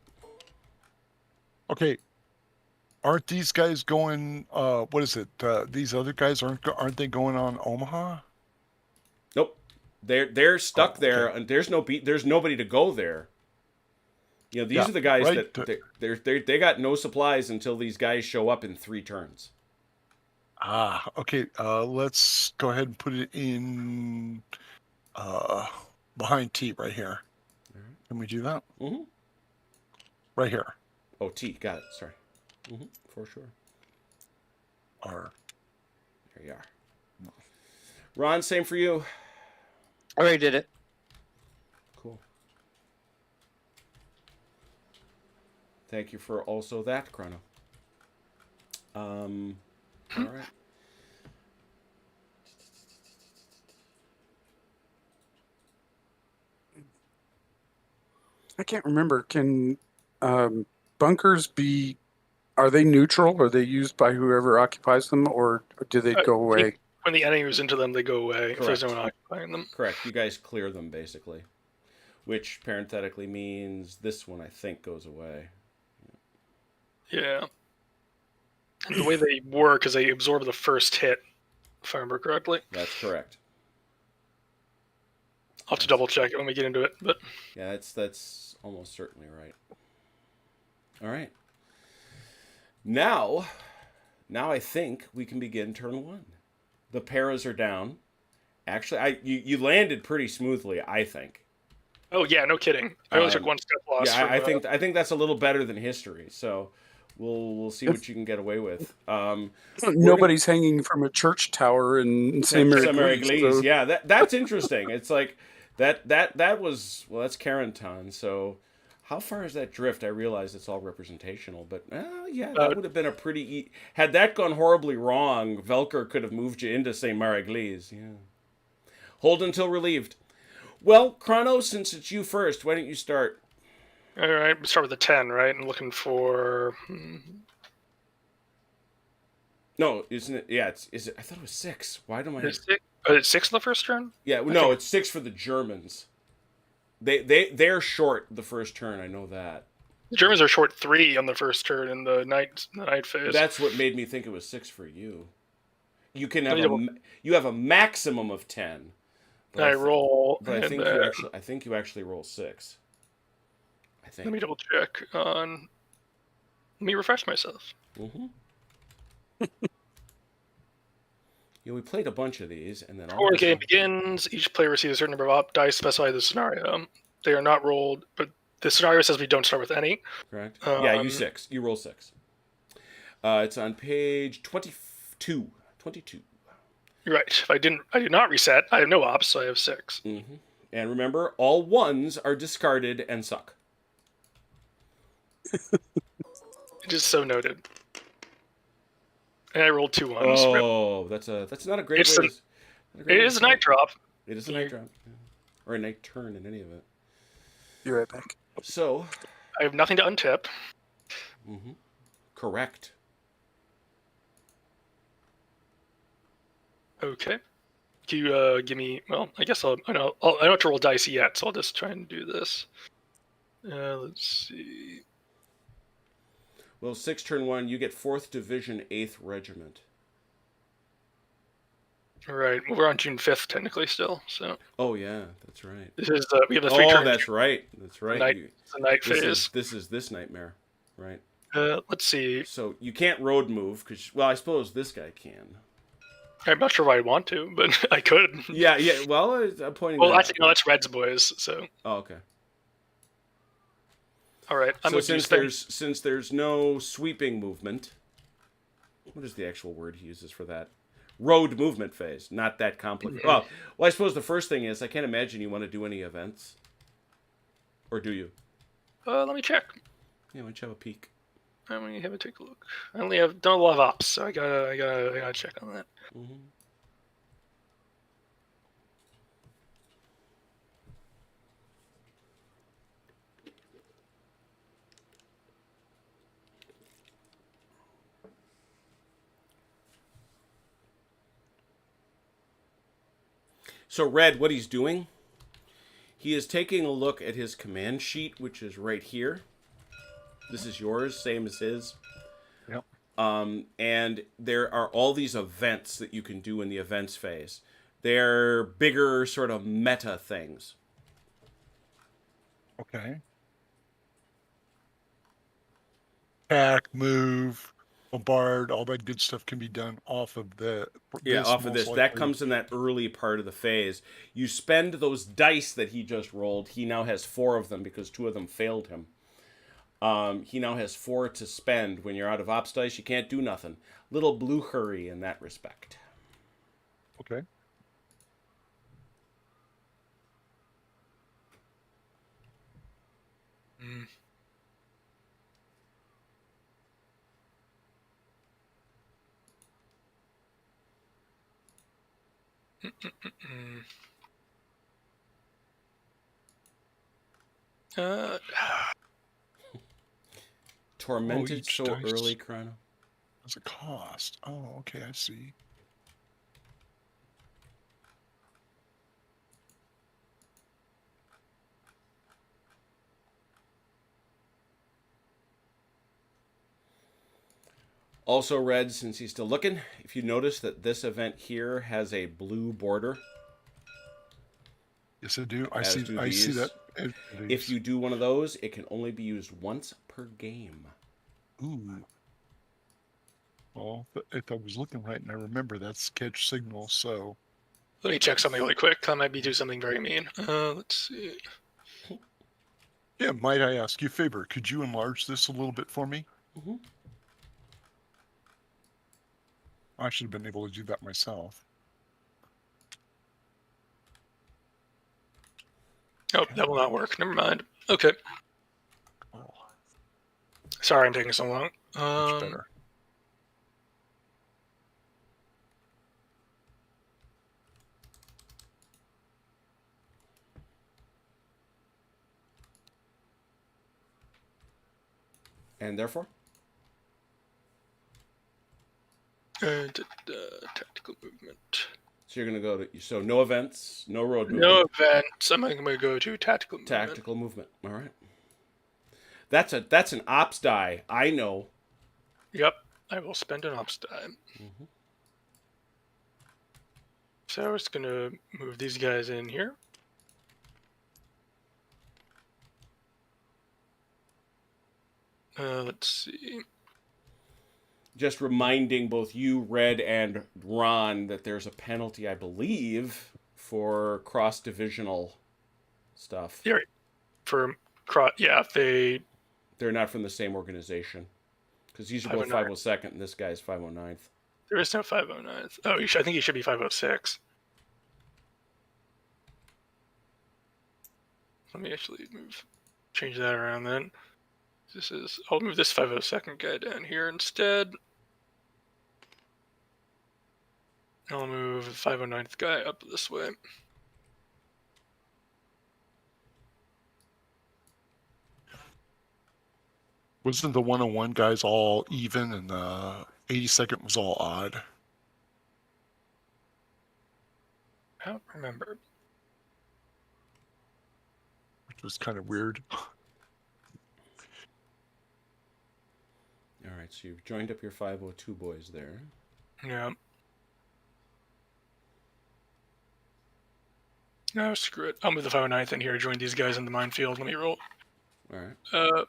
Okay. Aren't these guys going? What is it? These other guys aren't they going on Omaha? Nope. They're stuck there, okay. and there's nobody to go there. You know, these are the guys right. that they got no supplies until these guys show up in 3 turns. Okay. Let's go ahead and put it in behind T right here. Can we do that? Mm-hmm. Right here. Oh, T, got it. Sorry. Mm-hmm. For sure. R. There you are. Ron, same for you. I already did it. Cool. Thank you for also that, Chrono. All right. I can't remember. Can bunkers be? Are they neutral? Are they used by whoever occupies them, or do they go away? When the enemy moves into them, they go away. If there's no one Correct. occupying them. Correct. You guys clear them, basically. Which, parenthetically, means this one, I think, goes away. Yeah. And the way they work is they absorb the first hit, if I remember correctly. That's correct. I'll have to double check it when we get into it, but Yeah, that's almost certainly right. All right. Now I think we can begin turn 1. The paras are down. Actually, you landed pretty smoothly, I think. oh yeah, no kidding. I only took one step loss. Yeah, from, I think that's a little better than history. So we'll see what you can get away with. Nobody's hanging from a church tower in St. Mary Glees. So. Yeah, that's interesting. It's like that was that's Carentan. So how far is that drift? I realize it's all representational, but yeah, that would have been a pretty. Had that gone horribly wrong, Velker could have moved you into St. Mary Glees. Yeah. Hold until relieved. Well, Chrono, since it's you first, why don't you start? All right, we start with the 10, right? I'm looking for. No, isn't it? Yeah, is it? I thought it was 6. Why do I? Is it 6 in the first turn? Yeah, no, it's 6 for the Germans. They're short the first turn. I know that. The Germans are short 3 on the first turn in the night phase. That's what made me think it was 6 for you. You can have you have a maximum of 10. I roll. But I think you actually roll 6. I think. Let me double check on. Let me refresh myself. Mm-hmm. Yeah, we played a bunch of these, and then Before the game begins, each player receives a certain number of dice specified the scenario. They are not rolled, but the scenario says we don't start with any. Correct. Yeah, you roll 6. It's on page 22. 22. You're right. If I did not reset, I have no ops, so I have 6. Mm-hmm. And remember, all 1s are discarded and suck. It is so noted. And I rolled 2 1s. Oh, that's not a great way. It is a night drop. It is a night drop. Yeah. Or a night turn in any event. You're right back. So. I have nothing to untip. Mm-hmm. Correct. Okay. Can you give me? Well, I guess I don't have to roll dice yet, so I'll just try and do this. Let's see. Well, 6 turn 1, you get 4th Division, 8th Regiment. All right, well, we're on June 5th technically still. So. Oh yeah, that's right. This is we have the 3 Oh, turns. that's right. That's right. It's the night phase. This is this nightmare, right? Let's see. So you can't road move because, well, I suppose this guy can. I'm not sure why I want to, but I could. Yeah. Well, I'm pointing. Well, that actually, no, that's Red's boys. So. Oh, okay. All right. I'm so since there's no sweeping movement, what is the actual word he uses for that? Road movement phase. Not that complicated. Mm-hmm. Well, I suppose the first thing is I can't imagine you want to do any events, or do you? Let me check. Yeah, why don't you have a peek? Let me have a take a look. I only have done a lot of ops, so I gotta check on that. Mm-hmm. So Red, what he's doing, he is taking a look at his command sheet, which is right here. This is yours, same as his. Yep. And there are all these events that you can do in the events phase. They're bigger sort of meta things. Okay. Attack, move, bombard, all that good stuff can be done off of the. Yeah, off of this. That comes in that early part of the phase. You spend those dice that he just rolled. He now has 4 of them because 2 of them failed him. He now has 4 to spend. When you're out of ops dice, you can't do nothing. Little blue hurry in that respect. Okay. Mm. Tormented each so dice. early, Chrono. What's it cost? Oh, okay, I see. Also, Red, since he's still looking, if you notice that this event here has a blue border. Yes, I do. I As see. do I see these. that. If you do one of those, it can only be used once per game. Ooh. Well, if I was looking right, and I remember that's catch signal, so. Let me check something really quick. I might be doing something very mean. Let's see. Yeah, might I ask you a favor? Could you enlarge this a little bit for me? Mm-hmm. I should have been able to do that myself. Oh, that will not work. Never mind. Okay. Oh, Sorry, I'm taking so long. much better. And therefore? Tactical movement. So you're going to go to... So no events, no road movement. No events. I'm going to go to tactical movement. Tactical movement. All right. That's an ops die. I know. Yep. I will spend an ops die. Mm-hmm. So I was going to move these guys in here. Let's see. Just reminding both you, Red, and Ron that there's a penalty, I believe, for cross-divisional stuff. Yeah, for They're not from the same organization. Because these are both 502nd, and this guy is 509th. There is no 509th. Oh, I think he should be 506. Let me actually change that around then. I'll move this 502nd guy down here instead. I'll move the 509th guy up this way. Wasn't the 101 guys all even and the 82nd was all odd? I don't remember. Which was kind of weird. All right, so you've joined up your 502 boys there. Yeah. No, screw it. I'll move the 509th in here, join these guys in the minefield. Let me roll. All right.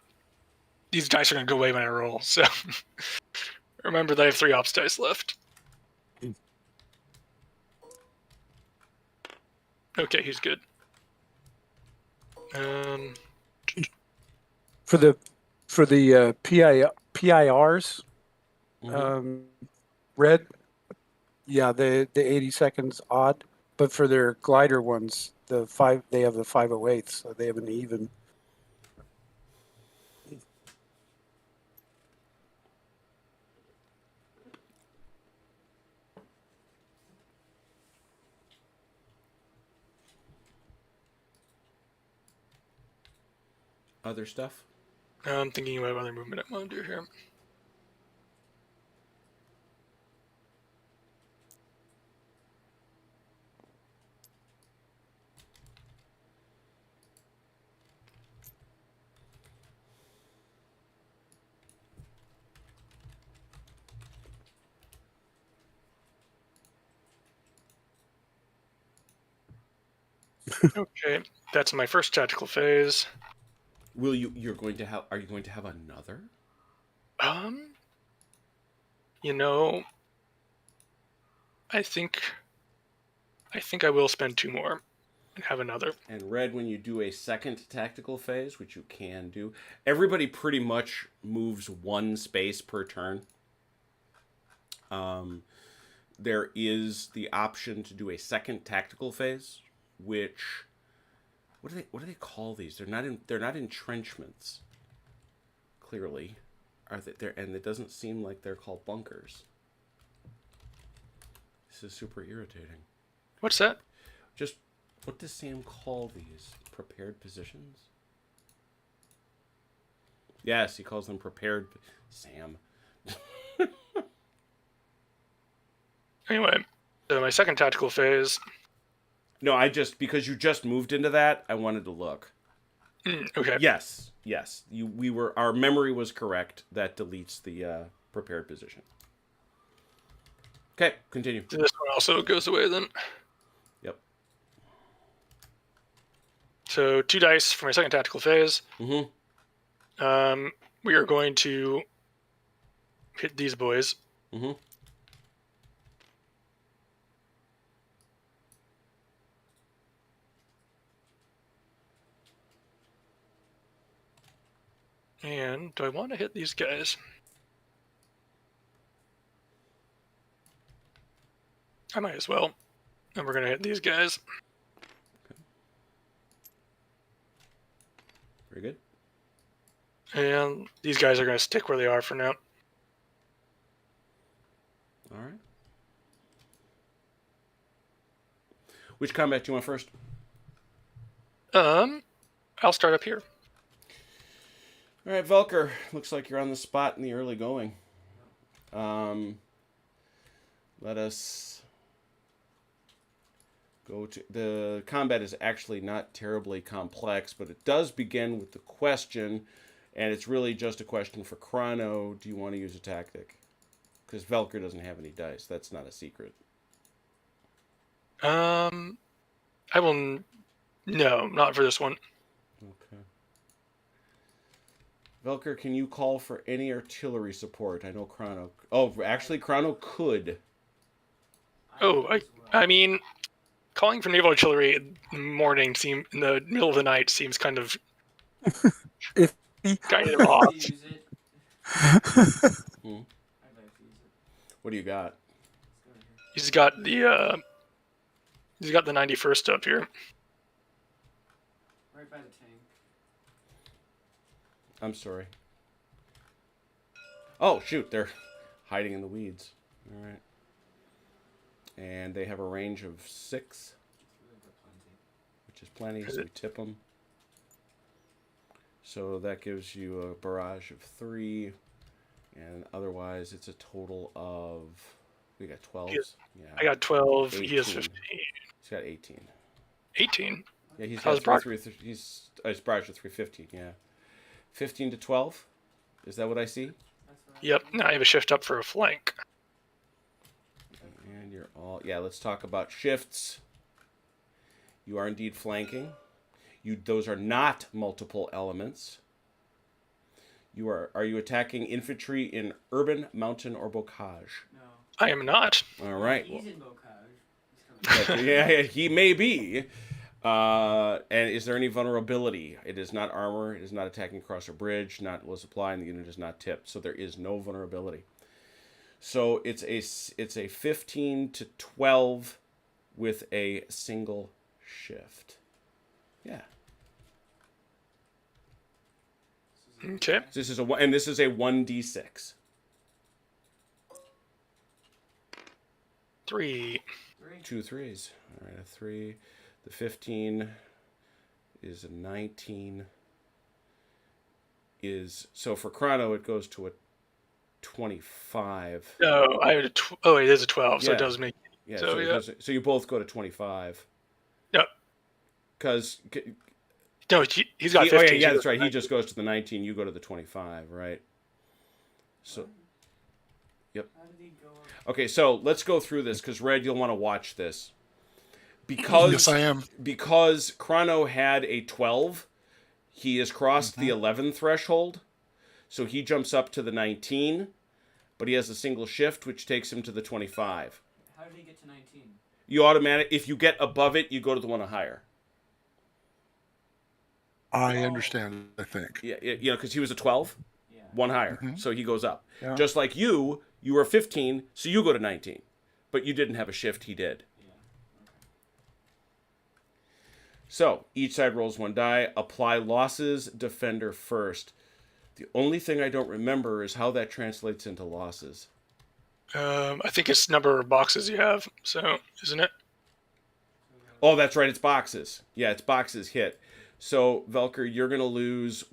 These dice are going to go away when I roll, so remember that I have 3 ops dice left. Okay, he's good. For the PIRs, Mhm. red, yeah, the 80 seconds odd, but for their glider ones, they have the 508, so they have an even. Other stuff? I'm thinking about other movement I want to do here. Okay, that's my first tactical phase. Are you going to have another? I think I will spend 2 more and have another. And red, when you do a second tactical phase, which you can do, everybody pretty much moves 1 space per turn. There is the option to do a second tactical phase, which what do they call these? They're not entrenchments. Clearly, are they? And it doesn't seem like they're called bunkers. This is super irritating. What's that? Just what does Sam call these? Prepared positions? Yes, he calls them prepared. Sam. Anyway, so my second tactical phase. No, because you just moved into that, I wanted to look. Okay. Yes. Our memory was correct. That deletes the prepared position. Okay, continue. This one also goes away then. Yep. So 2 dice for my second tactical phase. Mm-hmm. We are going to hit these boys. Mm-hmm. And do I want to hit these guys? I might as well. And we're going to hit these guys. Okay. Very good. And these guys are going to stick where they are for now. All right. Which combat do you want first? I'll start up here. All right, Velker. Looks like you're on the spot in the early going. Let us go to... The combat is actually not terribly complex, but it does begin with the question, and it's really just a question for Chrono. Do you want to use a tactic? Because Velker doesn't have any dice. That's not a secret. I will... No, not for this one. Okay. Velker, can you call for any artillery support? I know Chrono... Oh, actually, Chrono could. I mean, calling for naval artillery in the middle of the night seems kind of If odd. Use it. Hmm. I'd like to use it. What do you got? Let's go right here. He's got the 91st up here. Right by the tank. I'm sorry. Oh, shoot. They're hiding in the weeds. All right. And they have a range of 6, which is plenty, so we tip them. So that gives you a barrage of 3, and otherwise it's a total of... We got 12. Yeah. I got 12. 18. He has 15. So got 18. 18. Yeah, he's How's got Brock? he's Brock's at 315. Yeah, 15 to 12. Is that what I see? That's what I Yep. think. Now I have a shift up for a flank. And you're all let's talk about shifts. You are indeed flanking. Those are not multiple elements. Are you attacking infantry in urban, mountain, or bocage? No. I am not. All right. He's in Bocage. He's coming. Yeah, he may be. And is there any vulnerability? It is not armor. It is not attacking across a bridge. Not low supply, and the unit is not tipped. So there is no vulnerability. So it's a 15 to 12 with a single shift. Yeah. Okay. This is a 1d6. 3. 2 3s. All right, a 3. The 15 is a 19. So for Chrono it goes to a 25. No, I had it is a 12, so Yeah. it does make. Yeah. So, yeah. So you both go to 25. Yep. Because No, he's got 15. oh yeah, that's right. He just goes to the 19. You go to the 25, right? So. Yep. How did he go up? Okay, so let's go through this because Red, you'll want to watch this. Because Yes, I am. Because Chrono had a 12, he has crossed the 11 threshold, so he jumps up to the 19, but he has a single shift, which takes him to the 25. How did he get to 19? If you get above it, you go to the one higher. I understand, I think. Yeah, because he was a 12, Yeah. one higher, Mhm. so he goes up. Yeah. Just like you were 15, so you go to 19, but you didn't have a shift, he did. Yeah. Okay. So, each side rolls 1 die. Apply losses, defender first. The only thing I don't remember is how that translates into losses. I think it's number of boxes you have. So, isn't it? Oh, that's right, it's boxes. Yeah, it's boxes hit. So, Velker, you're going to lose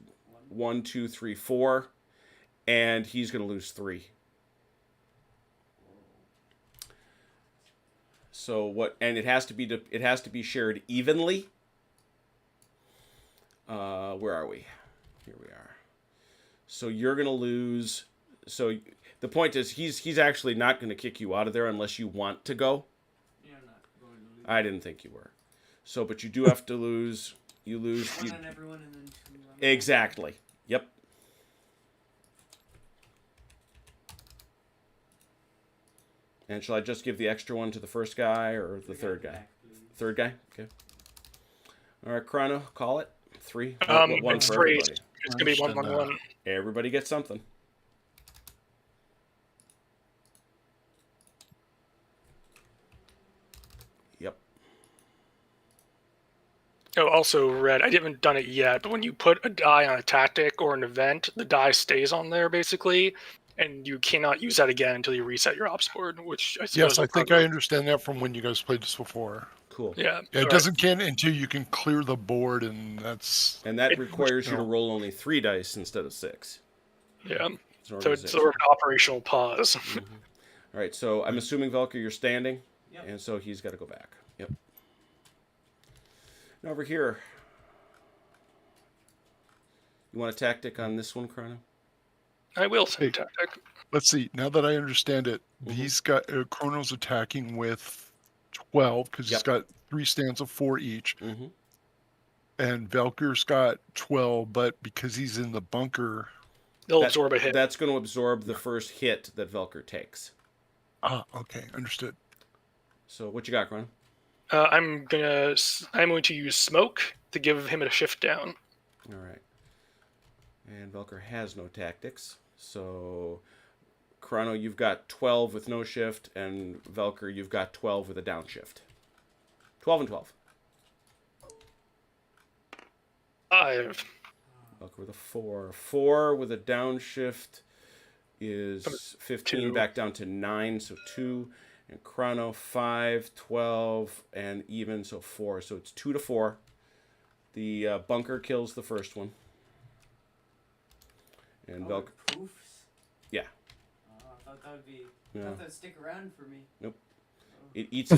1, 2, 3, 4, and he's going to lose 3. So what? And it has to be shared evenly. Where are we? Here we are. So you're gonna lose. So the point is, he's actually not gonna kick you out of there unless you want to go. Yeah, I'm not going to lose. I didn't think you were. So, but you do have to lose. You lose. One on everyone and then 2 on Exactly. Yep. And shall I just give the extra one to the first guy or the third guy? Back, please. Third guy? Okay. All right, Chrono, call it. 3. One It's for 3. everybody. It's gonna be 1 Understand 1 1. Everybody gets something. Yep. Oh, also, Red, I haven't done it yet, but when you put a die on a tactic or an event, the die stays on there, basically, and you cannot use that again until you reset your ops board, which I suppose... Yes, I will think probably- I understand that from when you guys played this before. Cool. Yeah. Yeah, it alright. doesn't can until you can clear the board, and that's And that It- requires you to roll only 3 dice instead of 6. Yeah. It's an So it's organization. sort of an operational pause. All right, so I'm assuming, Velker, you're standing, Yep. and so he's got to go back. Yep. Now over here. You want a tactic on this one, Chrono? I will say Hey. tactic. let's see. Now that I understand it, these guys, Chrono's attacking with 12 because he's Yep. got 3 stands of 4 each, Mm-hmm. and Velker's got 12, but because he's in the bunker. They'll absorb a hit. That's going to absorb the first hit that Velker takes. Ah, okay, understood. So what you got, Chrono? I'm going to use smoke to give him a shift down. All right. And Velker has no tactics. So, Chrono, you've got 12 with no shift, and Velker, you've got 12 with a downshift. 12 and 12. 5. Velker with a 4. 4 with a downshift is 15, 2. back down to 9, so 2. And Chrono, 5, 12, and even, so 4. So it's 2 to 4. The bunker kills the first one. And Oh, Velker... it poofs? Yeah. Oh, I thought that would be... I Yeah. thought that would stick around for me. Nope. Oh. It eats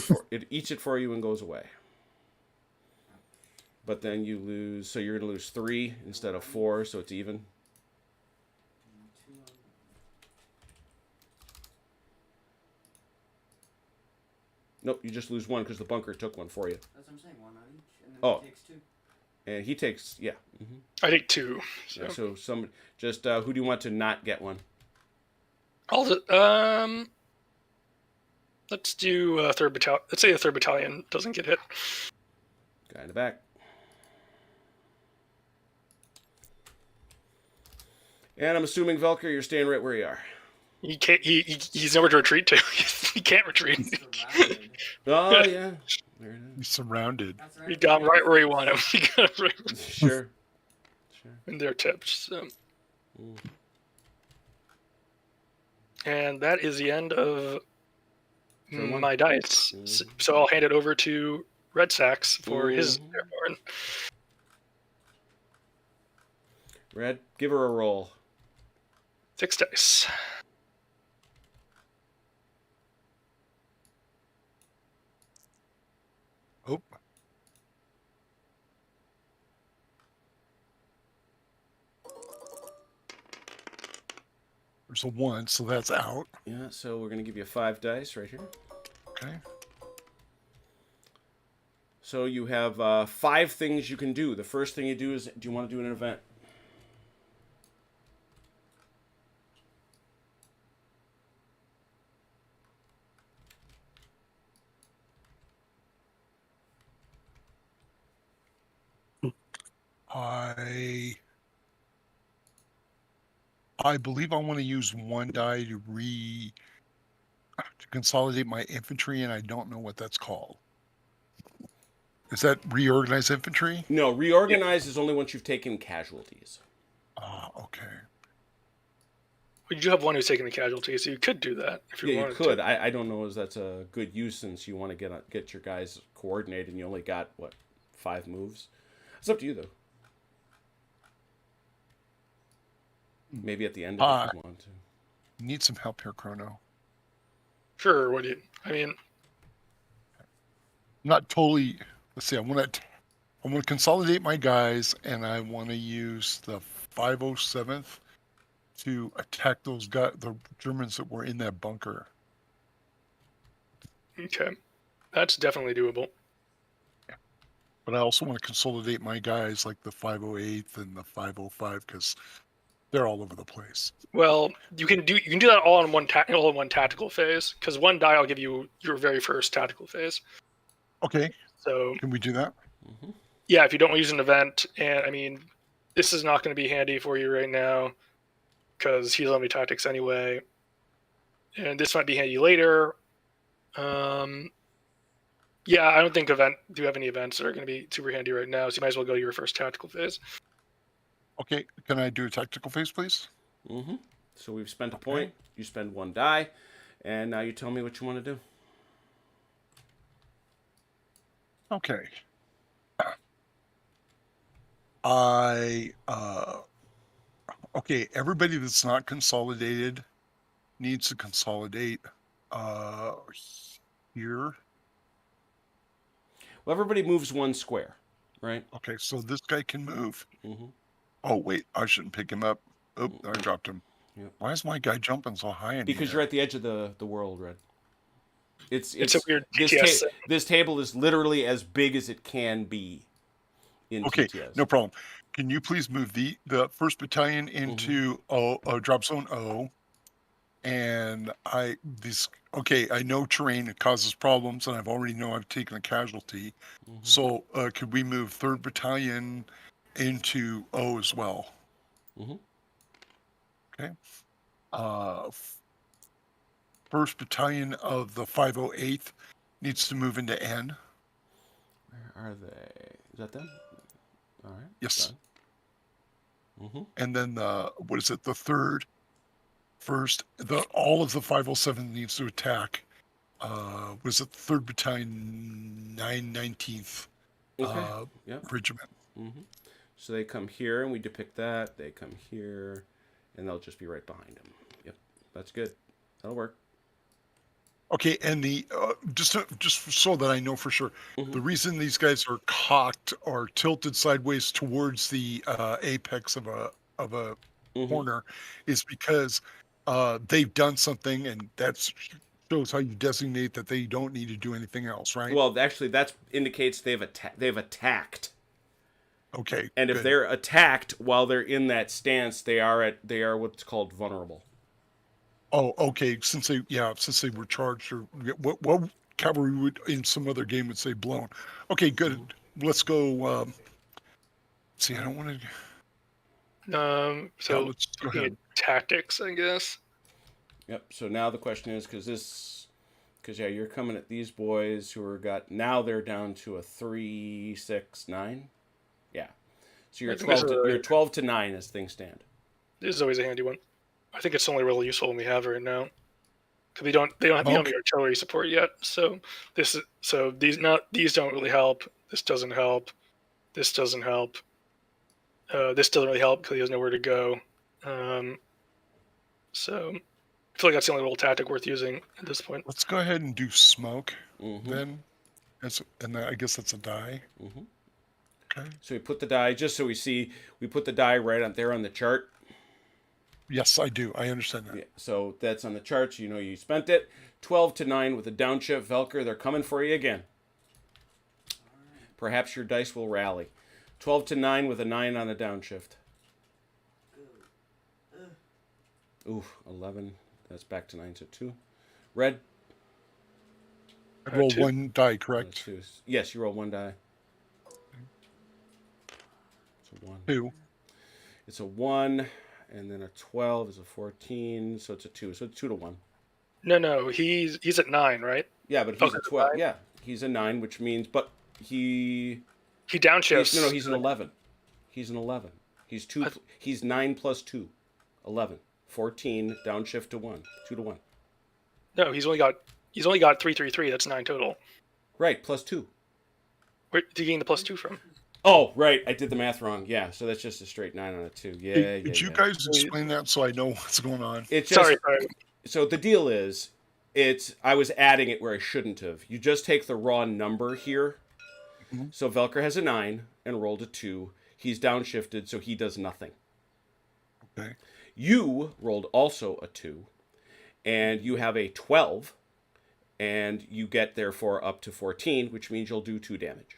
it for you and goes away. But then you lose, so you're gonna lose 3 instead of 4, so it's even. Two on- Nope, you just lose 1 because the bunker took 1 for you. That's what I'm saying. One on each, and then Oh. he takes 2. And he takes, yeah. Mm-hmm. I take 2. Yeah, so some, just who do you want to not get 1? All the let's do third battalion. Let's say the 3rd battalion doesn't get hit. Guy in the back. And I'm assuming, Velker, you're staying right where you are. He can't. He's nowhere to retreat to. He can't retreat. Surrounded. Oh, yeah. There it He's surrounded. That's He got him right where he wanted him. He got him right is. Sure. in their tips. So. Mm. And that is the end of Turn 1. my dice. Mhm. So I'll hand it over to Red Sacks for his Mhm. airborne. Red, give her a roll. 6 dice. Oh. There's a 1, so that's out. Yeah, so we're going to give you 5 dice right here. Okay. So you have 5 things you can do. The first thing you do is, do you want to do an event? I believe I want to use 1 die to consolidate my infantry, and I don't know what that's called. Is that reorganize infantry? No, reorganize is only once you've taken casualties. Okay. We do have one who's taking the casualty, so you could do that if you Yeah, you wanted could. to. I don't know if that's a good use since you want to get your guys coordinated and you only got, what, 5 moves? It's up to you, though. Maybe at the end of it if you want to. Need some help here, Chrono. Sure. What do you? I mean, Not totally. Let's see. I want to consolidate my guys, and I want to use the 507th to attack those guys, the Germans that were in that bunker. okay, that's definitely doable. But I also want to consolidate my guys, like the 508th and the 505, because they're all over the place. Well, you can do that all in one tactical phase, because 1 die will give you your very first tactical phase. Okay, So can we do that? Mm-hmm. yeah, if you don't use an event, and I mean, this is not going to be handy for you right now, because he's only tactics anyway, and this might be handy later. Yeah, I don't think do you have any events that are going to be super handy right now, so you might as well go to your first tactical phase. Okay, can I do a tactical phase, please? Mm-hmm. So we've spent a point. You spend 1 die. And now you tell me what you want to do. Okay. Okay, everybody that's not consolidated needs to consolidate here. Well, everybody moves 1 square, right? Okay, so this guy can move. Mm-hmm. Oh, wait, I shouldn't pick him up. Oh, I dropped him. Yep. Why is my guy jumping so high in Because here? you're at the edge of the world, Red. It's a weird this, TTS thing. this table is literally as big as it can be in Okay, TTS. no problem. Can you please move the 1st Battalion into drop zone O? And I know terrain causes problems, and I've taken a casualty. Mm-hmm. So could we move 3rd Battalion into O as well? Mm-hmm. Okay. 1st Battalion of the 508th needs to move into N. Where are they? Is that them? All right. Yes. Mm-hmm. And then the 3rd, 1st, all of the 507 needs to attack. Was it 3rd Battalion 919th Okay. Yep. Regiment. Mm-hmm. So they come here, and we depict that. They come here, and they'll just be right behind them. Yep. That's good. That'll work. Okay, and the just so that I know for sure, Mhm. the reason these guys are cocked or tilted sideways towards the apex of a Mhm. corner is because they've done something, and that shows how you designate that they don't need to do anything else, right? Well, actually, that indicates they've attacked. Okay, And if good. they're attacked while they're in that stance, they are what's called vulnerable. Oh, okay. Since they were charged, or what cavalry would in some other game would say blown. Okay, good. Let's go. See, I don't want to. So Let's go looking at ahead. tactics, I guess. Yep. So now the question is, because you're coming at these boys who now they're down to a 3, 6, 9. Yeah. So you're I think this 12 is you're 12 to 9 as things stand. This is always a handy one. I think it's the only really useful one we have right now. Because we don't have the artillery support yet. So these don't really help. This doesn't help. This doesn't help. This doesn't really help because he has nowhere to go. So I feel like that's the only little tactic worth using at this point. Let's go ahead and do smoke Mm-hmm. then, I guess that's a die. Mm-hmm. Okay. So we put the die, just so we put the die right up there on the chart. Yes, I do. I understand that. Yeah, so that's on the chart. So you know you spent it. 12 to 9 with a downshift. Velker, they're coming for you again. Perhaps your dice will rally. 12 to 9 with a 9 on a downshift. Ooh, 11. That's back to 9, so 2. Red. I roll 2. one die, correct? Yes, you roll 1 die. It's a 1. 2. It's a 1, and then a 12 is a 14, so it's a 2. So it's 2 to 1. No, he's at 9, right? Yeah, but he's a 12. Yeah, he's a 9, which means, but he downshifts. No, he's an 11. He's an 11. He's 2. He's 9 plus 2, 11. 14 downshift to 1, 2 to 1. No, he's only got 333. That's 9 total. Right, plus 2. Where did you gain the plus 2 from? Oh, right, I did the math wrong. Yeah, so that's just a straight 9 on a 2. Yeah, Could you guys explain that so I know what's going on? It's just, Sorry. So the deal is, I was adding it where I shouldn't have. You just take the raw number here. Mm-hmm. So Velker has a 9 and rolled a 2. He's downshifted, so he does nothing. Okay. You rolled also a 2, and you have a 12, and you get therefore up to 14, which means you'll do 2 damage.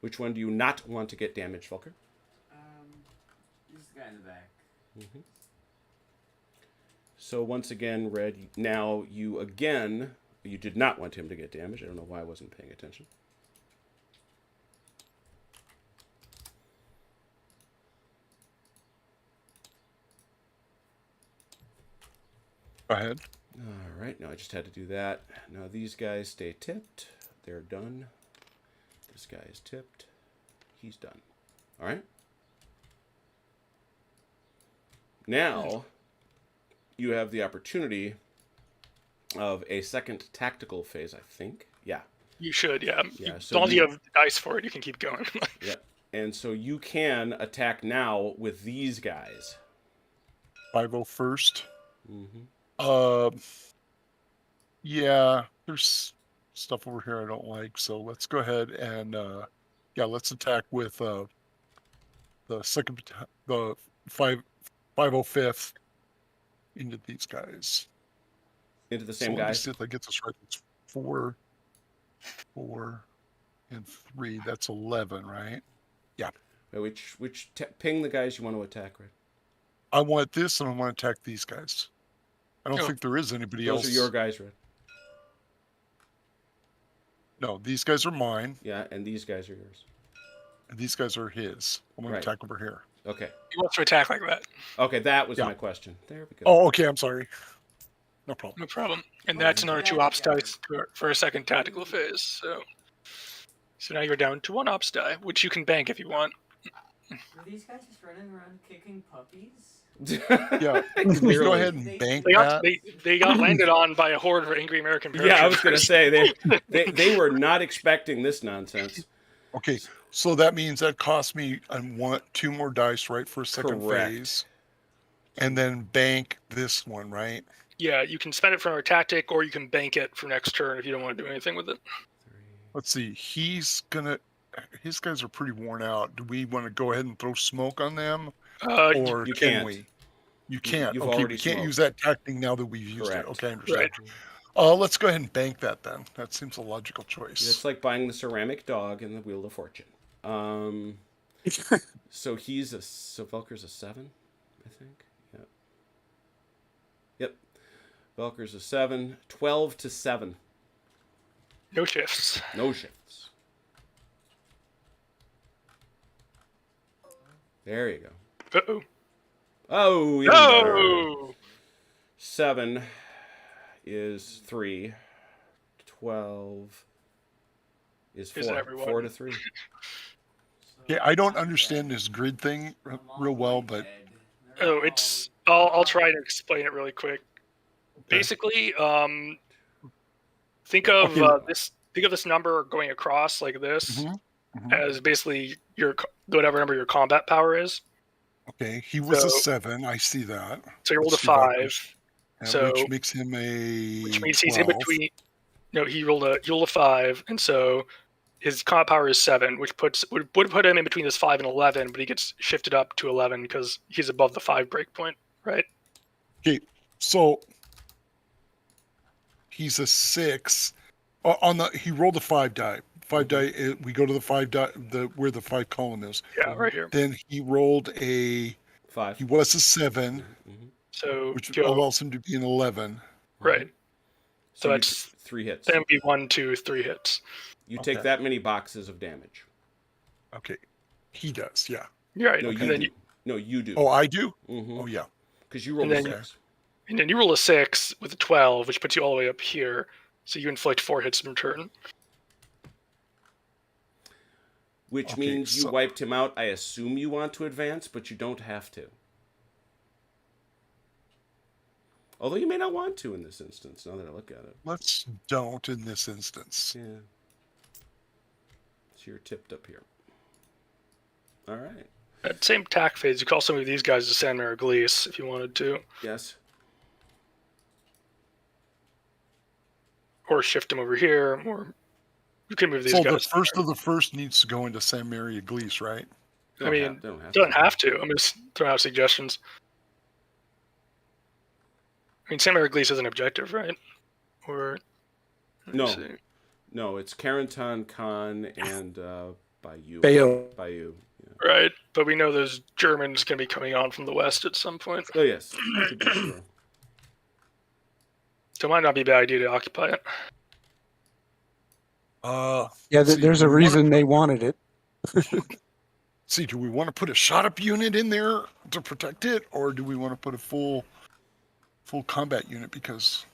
Which one do you not want to get damage, Velker? This guy in the back. Mm-hmm. So once again, Red, now you did not want him to get damage. I don't know why I wasn't paying attention. Go ahead. All right, now I just had to do that. Now these guys stay tipped. They're done. This guy is tipped. He's done. All right. Now you have the opportunity of a second tactical phase, I think. Yeah. You should, yeah. Yeah, As so long as you have dice for it, you can keep going. Yeah. And so you can attack now with these guys. 501st. Mm-hmm. Yeah, there's stuff over here I don't like, so let's go ahead and let's attack with the second, the 505th into these guys. Into the same Let me guys? see if I get this right. It's 4, and 3. That's 11, right? Yeah. Which ping the guys you want to attack, right? I want this, and I want to attack these guys. I don't Oh. think there is anybody Those else. are your guys, right? No, these guys are mine, Yeah, and these guys are yours. and these guys are his. I'm going Right. to attack over here. Okay. He wants to attack like that. Okay, that was Yeah. my question. There we go. Oh, okay. I'm sorry. No problem. No problem. And Well, that's another yeah, 2 ops yeah. dice for a second tactical phase. So now you're down to 1 ops die, which you can bank if you want. Were these guys just running around kicking puppies? Yeah. Can we go ahead and bank that? They got landed on by a horde of angry American paratroopers. Yeah, I was going to say, they were not expecting this nonsense. Okay. So that means that cost me 2 more dice, right, for a second Correct. phase. and then bank this one, right? Yeah, you can spend it for our tactic, or you can bank it for next turn if you don't want to do anything with it. Let's see. His guys are pretty worn out. Do we want to go ahead and throw smoke on them, or You can can't. we? You can't. You've Okay, already we can't use smoked. that tactic now that we've used Correct. it. Okay, I understand. Right. Let's go ahead and bank that then. That seems a logical choice. It's like buying the ceramic dog and the Wheel of Fortune. So Velker's a 7, I think. Yep. Yep. Velker's a 7. 12 to 7. No shifts. No shifts. There you go. Uh-oh. Oh, even better. No! 7 is 3. 12 is 4. Isn't everyone? 4 to 3. Yeah, I don't understand this grid thing real well, but Oh, it's. I'll try to explain it really quick. Basically, think of Okay. this number going across like this Mhm, mhm. as basically your whatever number your combat power is. Okay, he was a So- 7. I see that. So you rolled a Let's see if I can- 5, and so- which makes him a which means he's in 12. between. No, he rolled a 5, and so his combat power is 7, which would put him in between this 5 and 11, but he gets shifted up to 11 because he's above the 5 breakpoint, right? So he's a 6. He rolled a 5 die. 5 die. We go to the 5 die. Where the 5 column is. Yeah, right here. Then he rolled a. 5. He was a 7, Mm-hmm. So which go allows him to be an 11. right. So So you that's 3 hits. then be 1, 2, 3 hits. You Okay. take that many boxes of damage. Okay, he does. Yeah. You're right. No, and you then do. No, you do. Oh, I do. Mm-hmm. Oh, yeah. Because you rolled And a then- 6. and then you roll a 6 with a 12, which puts you all the way up here. So you inflict 4 hits in turn. Which Okay, means you so- wiped him out. I assume you want to advance, but you don't have to. Although you may not want to in this instance, now that I look at it. Let's don't in this instance. Yeah. So you're tipped up here. All right. At same tack phase, you call some of these guys to San Mariglis if you wanted to, Yes. or shift them over here, or you can move these So guys. the first of the first needs to go into San Maria Glees, right? They I don't mean, have, they don't have Doesn't have to. I'm just throwing out suggestions. I mean, San Mariglis is an objective, right? Or let me No. see. No, it's Carentan, Khan, and Bayou. Bayo. Bayou. Yeah. Right, but we know those Germans can be coming on from the west at some point, Oh, yes. To be sure. so it might not be a bad idea to occupy it. Yeah, see, there's do a we wanna reason they wanted it. See, do we want to put a shot up unit in there to protect it, or do we want to put a full combat unit? Because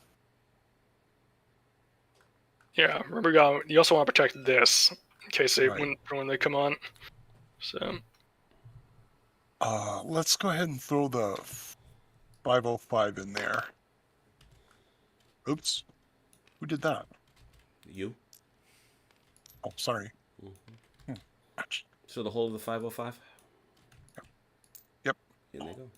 Yeah, remember, you also want to protect this in case they Right. when they come on. So let's go ahead and throw the 505 in there. Oops, who did that? You. Oh, sorry. Mm-hmm. Ouch. So the whole of the 505? Yep. In they go.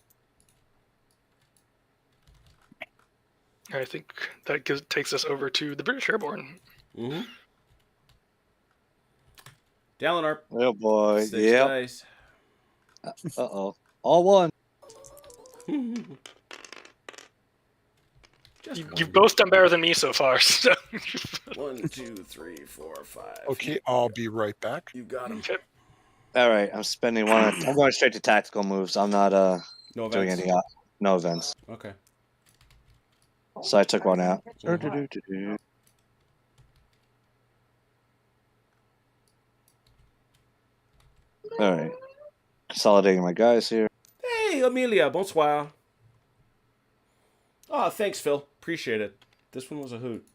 I think that takes us over to the British Airborne. Mm-hmm. Dalinar. Oh boy. 6 Yep. dice. Uh-oh. All one. Just You've both done better than me so far. So 1, 2, 3, 4, 5. Okay, I'll be right back. You got him. okay. All right. I'm spending one. I'm going straight to tactical moves. I'm not No doing events? anything. No events. Okay. So I took one out. Mhm. All right. Consolidating my guys here. Hey, Amelia. Bonsoir. Oh, thanks, Phil. Appreciate it. This one was a hoot.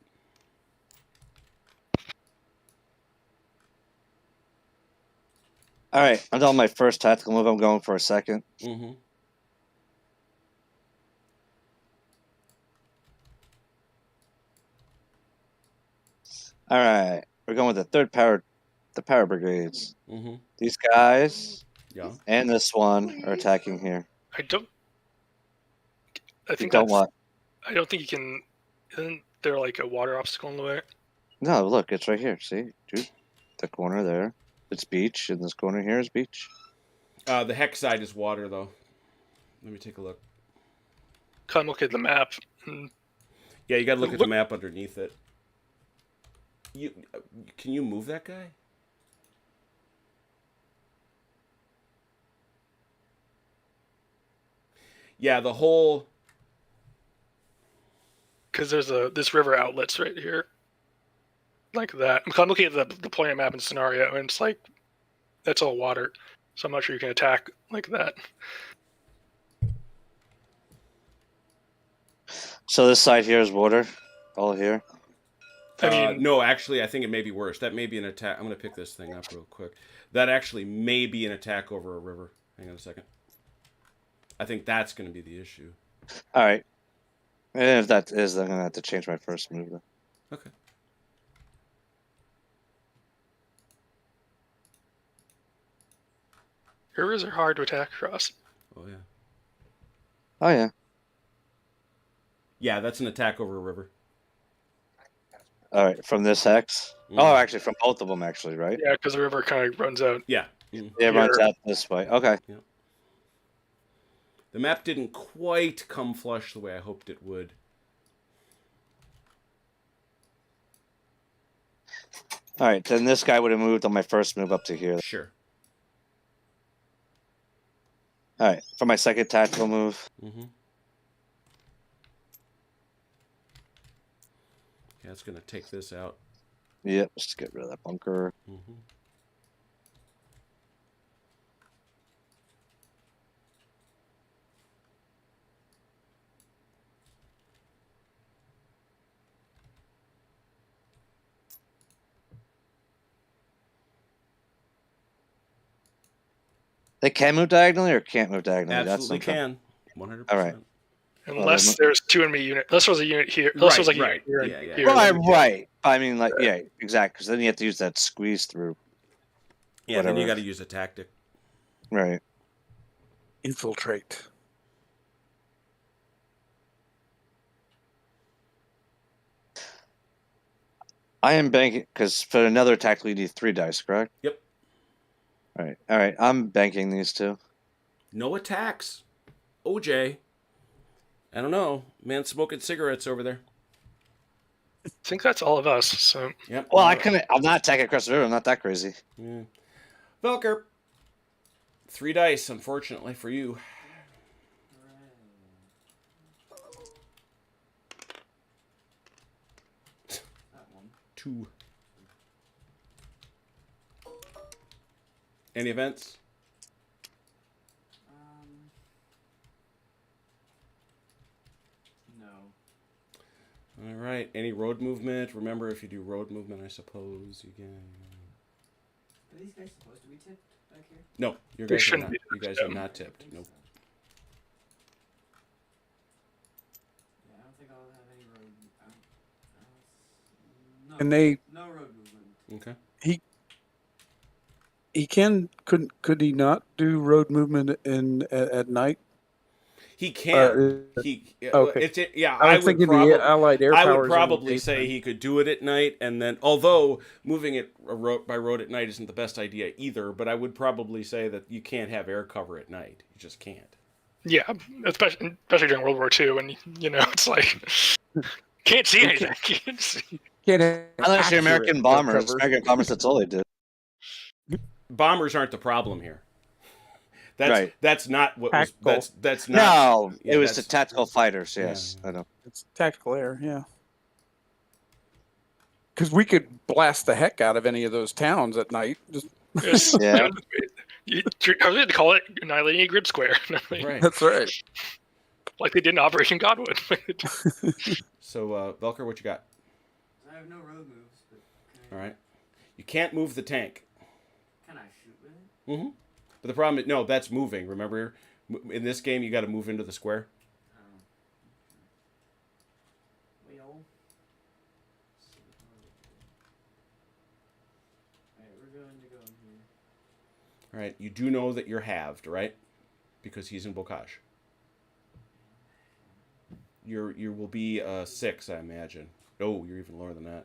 All right. I'm done my first tactical move. I'm going for a second. Mm-hmm. All right. We're going with the power brigades. Mm-hmm. These guys Yeah. and this one are attacking here. I don't. I think don't that's. want. I don't think you can. Isn't there like a water obstacle in the way? No, look, it's right here. See, dude, the corner there. It's beach, and this corner here is beach. The hex side is water, though. Let me take a look. Come look at the map. Yeah, you got to look at the map underneath it. Can you move that guy? Yeah, the whole. Because there's this river outlets right here, like that. I'm looking at the deployment map and scenario, and it's like that's all water. So I'm not sure you can attack like that. So this side here is water, all here. I mean, No, actually, I think it may be worse. That may be an attack. I'm going to pick this thing up real quick. That actually may be an attack over a river. Hang on a second. I think that's going to be the issue. All right. And if that is, then I'm gonna have to change my first move. Then. Okay. rivers are hard to attack across. Oh, yeah. Oh yeah. Yeah, that's an attack over a river. All right, from this hex. Oh, actually, from both of them, actually, right? Yeah, because the river kind of runs out. Yeah. It runs out this way. Okay. Yeah. The map didn't quite come flush the way I hoped it would. All right, then this guy would have moved on my first move up to here. Sure. All right, for my second tactical move. Mm-hmm. Yeah, it's going to take this out. Yep, just get rid of that bunker. Mm-hmm. They can move diagonally or can't move diagonally? Absolutely That's can. 100%. All right. Unless there's two enemy units. Unless there's a unit here. Unless there's like a unit here and Yeah. here. Right. I mean, like, yeah, exactly. Because then you have to use that squeeze through. Yeah, then you Whatever. got to use a tactic. Right. Infiltrate. I am banking because for another tactical you need 3 dice, correct? Yep. All right. I'm banking these two. No attacks. OJ. I don't know. Man smoking cigarettes over there. I think that's all of us. So Yep. Well, I couldn't. I'm not attacking across the river. I'm not that crazy. Yeah. Velker. 3 dice, unfortunately, for you. That one. 2. Any events? No. All right. Any road movement? Remember, if you do road movement, I suppose you can. Are these guys supposed to be tipped back here? No, you They guys are shouldn't not. be You guys tipped. are not tipped. Nope. Yeah, I don't think I'll have any road. No. And they No road movement. Okay. he could he not do road movement at night? He can. okay. Yeah, I was thinking the Allied air I powers would in the probably say daytime. he could do it at night, and then although moving it by road at night isn't the best idea either, but I would probably say that you can't have air cover at night. You just can't. yeah, especially during World War II, and it's like can't see anything. Can't see. Can't have Unless you're accurate American air bombers. cover. American bombers, that's all they did. Bombers aren't the problem here. That's Right. That's not what was. Tactical. That's not. No, Yeah, it was the that's- tactical fighters. Yes, Yeah. I know. It's tactical air, yeah. Because we could blast the heck out of any of those towns at night. Just It's, Yeah. I was going to call it annihilating a grid square, Right. that's right. like they did in Operation Godwood. So, Velker, what you got? I have no road moves, but can I, All right. You can't move the tank. Can I shoot with it? Mm-hmm. But the problem is, no, that's moving. Remember, in this game, you got to move into the square. Oh. Well. Alright, we're going to go in here. All right. You do know that you're halved, right? Because he's in Bocage. You will be 6, I imagine. Oh, you're even lower than that.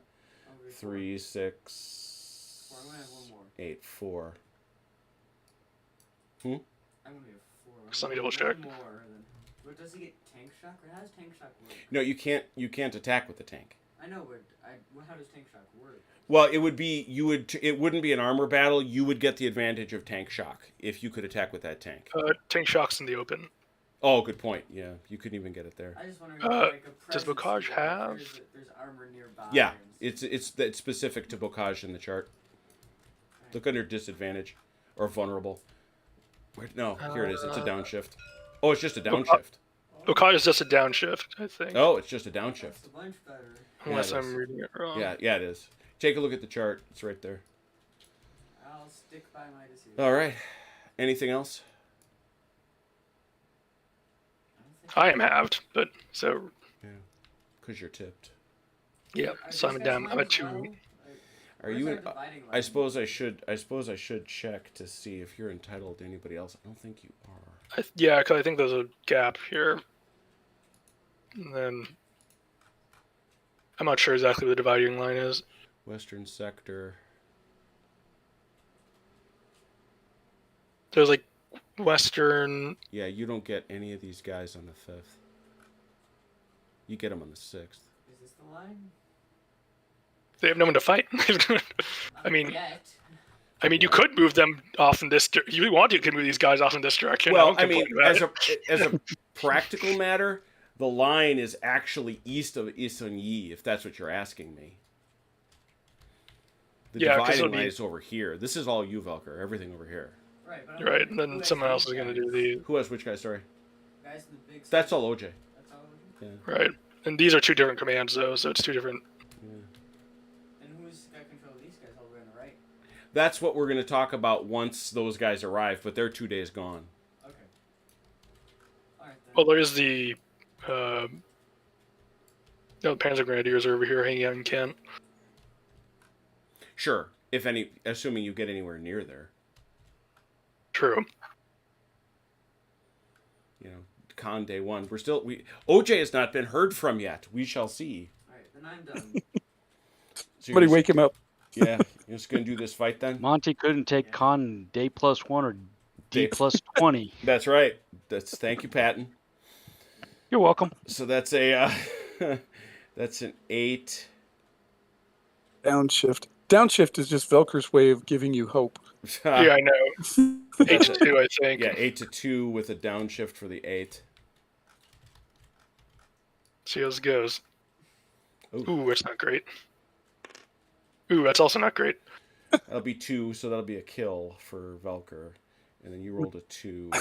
I'll be 3, 6, Four. I'm gonna have one more. 8, 4. I'm gonna be a 4. So let me double One check. more. Then. But does he get tank shock, or how does tank shock work? No, you can't. You can't attack with the tank. I know, but how does tank shock work? Well, it would be it wouldn't be an armor battle. You would get the advantage of tank shock if you could attack with that tank. Tank shock's in the open. Oh, good point. Yeah, you couldn't even get it there. I just wondering, Does does Bocage have? There's armor nearby. Yeah, and it's specific to Bocage in the chart. Look under disadvantage or vulnerable. No, here it is. It's a downshift. Oh, it's just a downshift. Bocage is just a downshift, I think. Oh, it's just a That's downshift. a bunch better. Unless Yeah, it I'm is. reading it wrong. Yeah, it is. Take a look at the chart. It's right there. I'll stick by my decision. All right. Anything else? I am halved, but so Yeah, because you're tipped. yeah. Are So these I'm guys down. mine I'm at as 2. well? Like, Are where's you? our In, dividing I line? suppose I should. I suppose I should check to see if you're entitled to anybody else. I don't think you are. Yeah, because I think there's a gap here. And then I'm not sure exactly what the dividing line is. Western sector. There's like Western. Yeah, you don't get any of these guys on the 5th. You get them on the 6th. Is this the line? They have no one to fight. I mean, Yet. you could move them off in this. If you want to, you can move these guys off in this direction. Well, don't I mean, complain about as it. a practical matter, the line is actually east of Isun-Yi, if that's what you're asking me. The Yeah, 'cause dividing it'll be- line is over here. This is all you, Velker. Everything over here. Right, but I'm Right, wondering and then who has someone else these is going to guys? do these. Who has which guy? Sorry. Guys in the big. That's city. all OJ. That's all. Yeah. Right, and these are 2 different commands though, so it's 2 different. And who's got control of these guys all the way on the right? That's what we're going to talk about once those guys arrive, but they're 2 days gone. Okay. All right then. Well, there is the. No, the Panzer Grenadiers are over here hanging out in Kent. Sure, if any, assuming you get anywhere near there. True. You know, con day 1. OJ has not been heard from yet. We shall see. All right, then I'm done. So Somebody you're wake him up. Yeah, you're just going to do this fight then? Monty couldn't take con day +1 or D Day- plus 20. That's right. Thank you, Patton. You're welcome. So that's a that's an 8. Downshift. Downshift is just Velker's way of giving you hope. Yeah, I know. 8 to 2, I think. Yeah, 8 to 2 with a downshift for the 8. See how this goes. Ooh. Ooh, that's not great. Ooh, that's also not great. That'll be 2, so that'll be a kill for Velker. And then you rolled a 2,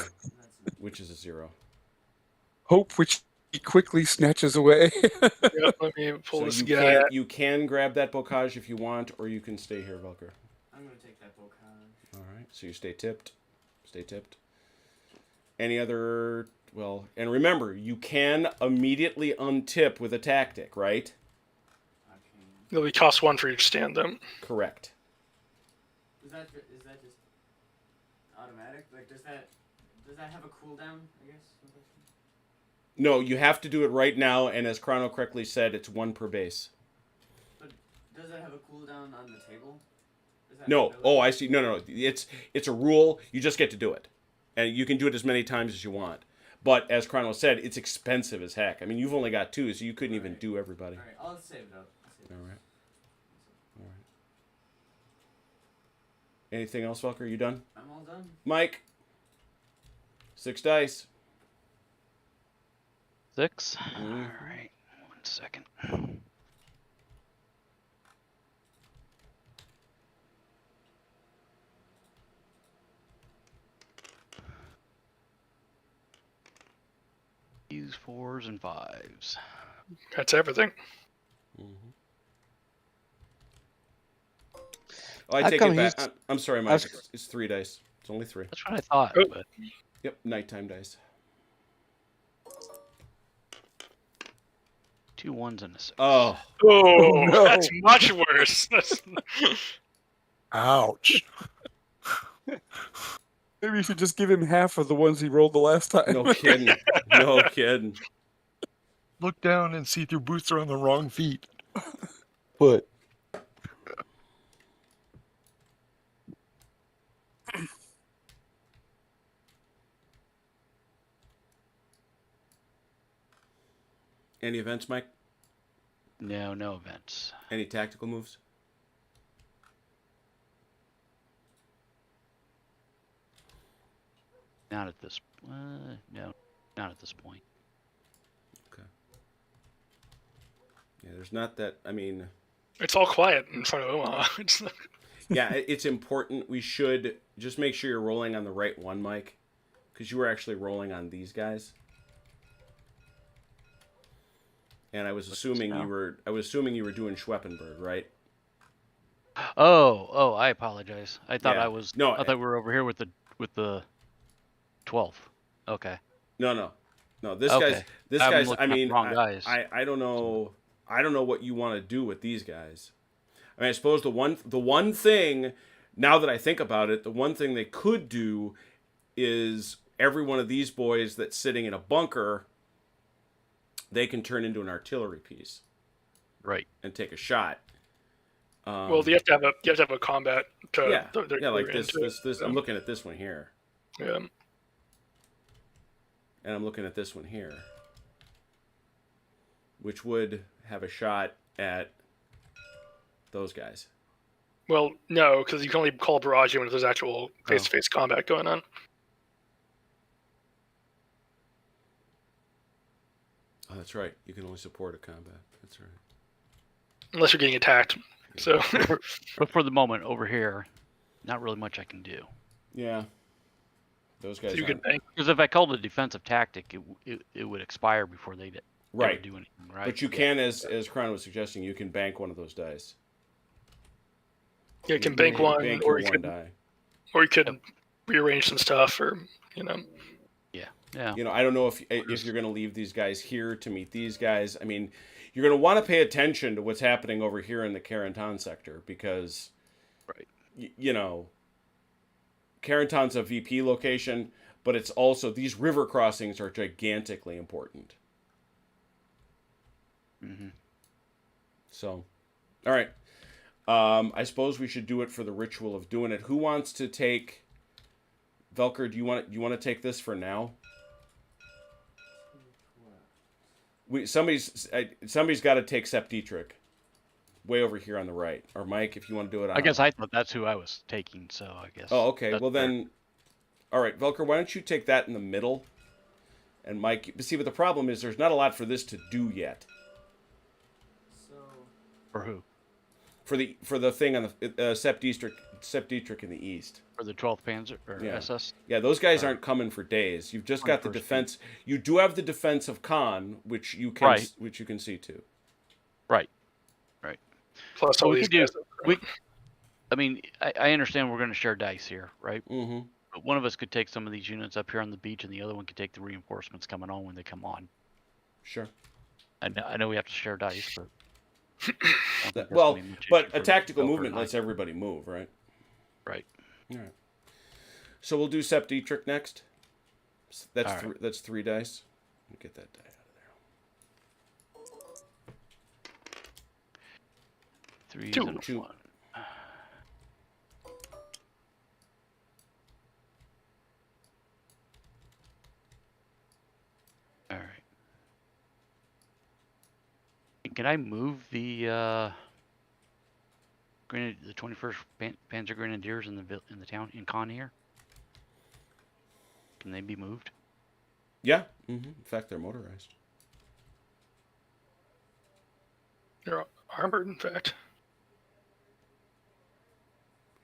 which is a 0. Hope, which he quickly snatches away. Yep, let me pull So this you guy. you can grab that Bocage if you want, or you can stay here, Velker. I'm gonna take that Bocage. All right, so you stay tipped. Stay tipped. Any other... Well, and remember, you can immediately untip with a tactic, right? Okay. It'll be cost 1 for each stand, though. Correct. Is that just automatic? Like, does that have a cooldown? I guess. No, you have to do it right now, and as Chrono correctly said, it's 1 per base. But does it have a cooldown on the table? Is that No. ability? Oh, I see. No. It's a rule. You just get to do it. And you can do it as many times as you want. But as Chrono said, it's expensive as heck. I mean, you've only got 2, so you couldn't even do everybody. All right, I'll save it up. All right. Anything else, Velker? You done? I'm all done. Mike? 6 dice. 6. Mhm. All right. 1 second. Use 4s and 5s. That's everything. Mm-hmm. Oh, I How take come it back. he's- I'm sorry, Mike. It's 3 dice. It's only 3. That's what I thought. Oh. But Yep, nighttime dice. 2 1s and a 6. Oh, Oh, no. that's much worse. That's... Ouch. Maybe you should just give him half of the ones he rolled the last time. no kidding. No kidding. look down and see if your boots are on the wrong feet. But any events, Mike? No, no events. Any tactical moves? Not at this. No, not at this point. Yeah, there's not that. I mean, It's all quiet in front of Omaha. It's not- yeah, it's important. We should just make sure you're rolling on the right one, Mike, because you were actually rolling on these guys. And I was assuming you were. I was assuming you were doing Schweppenberg, right? Oh, I apologize. I thought Yeah. I was. No, I thought we were over here with the 12th. Okay. No. This Okay. guy's. This I'm guy's. looking I at the mean, wrong guys. I don't know. I don't know what you want to do with these guys. I mean, I suppose the one thing, now that I think about it, the one thing they could do is every one of these boys that's sitting in a bunker, they can turn into an artillery piece Right. and take a shot. well, you have to have a combat. To Yeah, throw their yeah, like career this. into it. I'm looking at this one here, Yeah. and I'm looking at this one here, which would have a shot at those guys. Well, no, because you can only call barrage when there's actual face-to-face combat going on. Oh, that's right. You can only support a combat. That's right. Unless you're getting attacked. So But for the moment, over here, not really much I can do. Yeah. Those guys. you can aren't- bank. Because if I called a defensive tactic, it would expire before they ever Right. do anything, right? But you can, as Kron was suggesting, you can bank one of those dice. Yeah, you can bank one, Bank or your you one could, die. or you could rearrange some stuff, or Yeah. You know, I don't know if you're going to leave these guys here to meet these guys. I mean, you're going to want to pay attention to what's happening over here in the Carentan sector because, Right. you know, Carentan's a VP location, but it's also these river crossings are gigantically important. Mm-hmm. So, all right. I suppose we should do it for the ritual of doing it. Who wants to take? Velker, do you want to take this for now? Somebody's got to take Sept Dietrich, way over here on the right. Or Mike, if you want to do it. I guess I thought that's who I was taking, so I guess. Oh, okay. that's Well fair. then, all right, Velker, why don't you take that in the middle? And Mike, see, but the problem is there's not a lot for this to do yet. So, For who? For the thing on the Sept Dietrich in the east. For the 12th Panzer or Yeah. SS? Yeah, those guys aren't coming for days. You've just got the 21st defense. You do have the defense of Khan, which you can Right. see to. Right. plus So all we these could do. guys. I mean, I understand we're going to share dice here, right? Mm-hmm. But one of us could take some of these units up here on the beach, and the other one could take the reinforcements coming on when they come on. Sure. I know we have to share dice, but I don't think that's Well, gonna be much but issue a for tactical Velker movement and I. lets everybody move, right? Right. All right. So we'll do Sept Dietrich next. That's All right. that's 3 dice. Let me get that die out of there. 3 Two. and Two. 1. All right. Can I move the the 21st Panzer Grenadiers in the town in Con here? Can they be moved? Yeah. Mm-hmm. In fact, they're motorized. They're armored, in fact.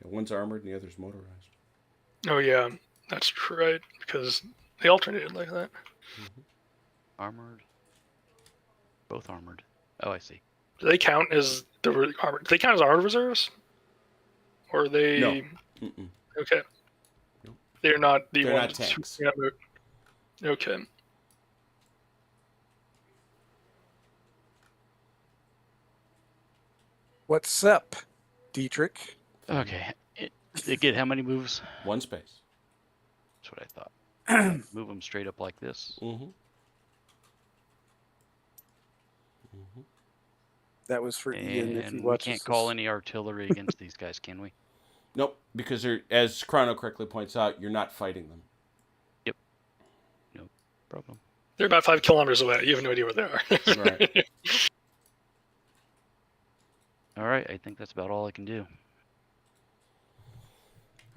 Yeah, one's armored and the other's motorized. Oh yeah, that's right, because they alternated like that. Armored. Both armored. Oh, I see. Do they count as armored? Do they count as armored reserves? Or are they? No. Mm-mm. Okay. Nope. They're not the They're not ones. tanks. They're not moved. Okay. What's up, Dietrich? Okay. They get how many moves? One space. That's what I thought. Move them straight up like this. Mm-hmm. That was for Ian. If he And we watches can't call this. any artillery against these guys, can we? Nope, because they're, as Chrono correctly points out, you're not fighting them. Yep. No problem. They're about 5 kilometers away. You have no idea where they are. Right. All right, I think that's about all I can do.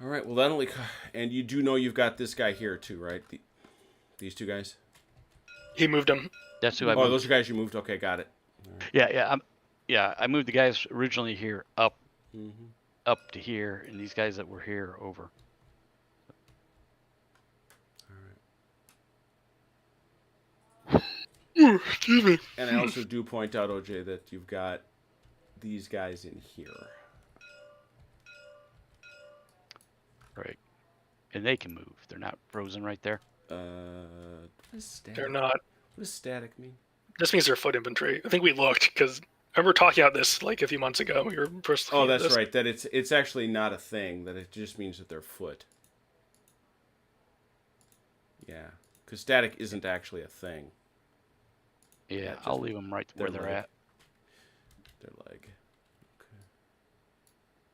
All right. Well, that only, and you do know you've got this guy here too, right? These two guys. He moved them. That's who I Oh, moved. those are guys you moved. Okay, got it. Yeah. I moved the guys originally here up to here, and these guys that were here over. Excuse me. And I also do point out, OJ, that you've got these guys in here. Right. And they can move. They're not frozen right there. What does static? They're not. What does static mean? This means they're foot infantry. I think we looked because I remember talking about this like a few months ago. We were first. Oh, looking at that's this. right. That it's actually not a thing. That it just means that they're foot. Yeah, because static isn't actually a thing. Yeah, just I'll leave them right where they're leg. at. Their leg. Okay.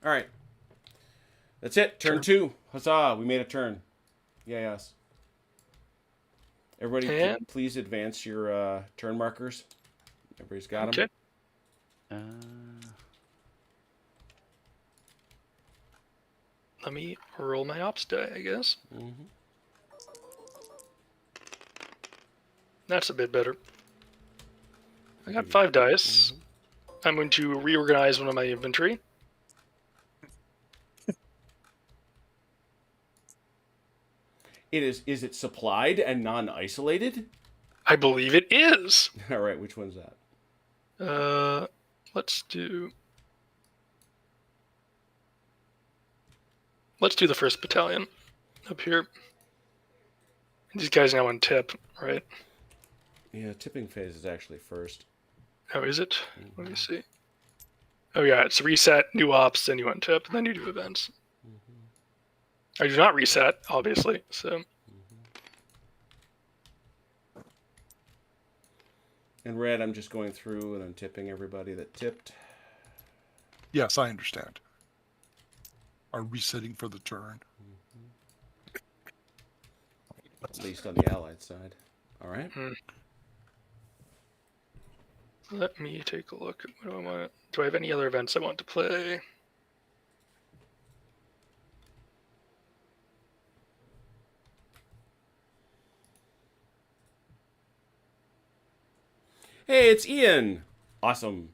All right. That's it. Turn 2. Huzzah! We made a turn. Yeah, yes. Everybody, And- please advance your turn markers. Everybody's got Okay. them. Let me roll my ops die, I guess. That's a bit better. I got 5 dice. I'm going to reorganize one of my infantry. Is it supplied and non-isolated? I believe it is. All right, which one's that? Let's do the 1st Battalion up here. These guys now on tip, right? Yeah, tipping phase is actually first. Oh, is it? Let me see. Oh yeah, it's reset, new ops, then you untip, and then you do events. I do not reset, obviously, so... And red, I'm just going through and untipping everybody that tipped. Yes, I understand. Are resetting for the turn. At least on the allied side. All right. Let me take a look at what do I want. Do I have any other events I want to play? Hey, it's Ian. Awesome.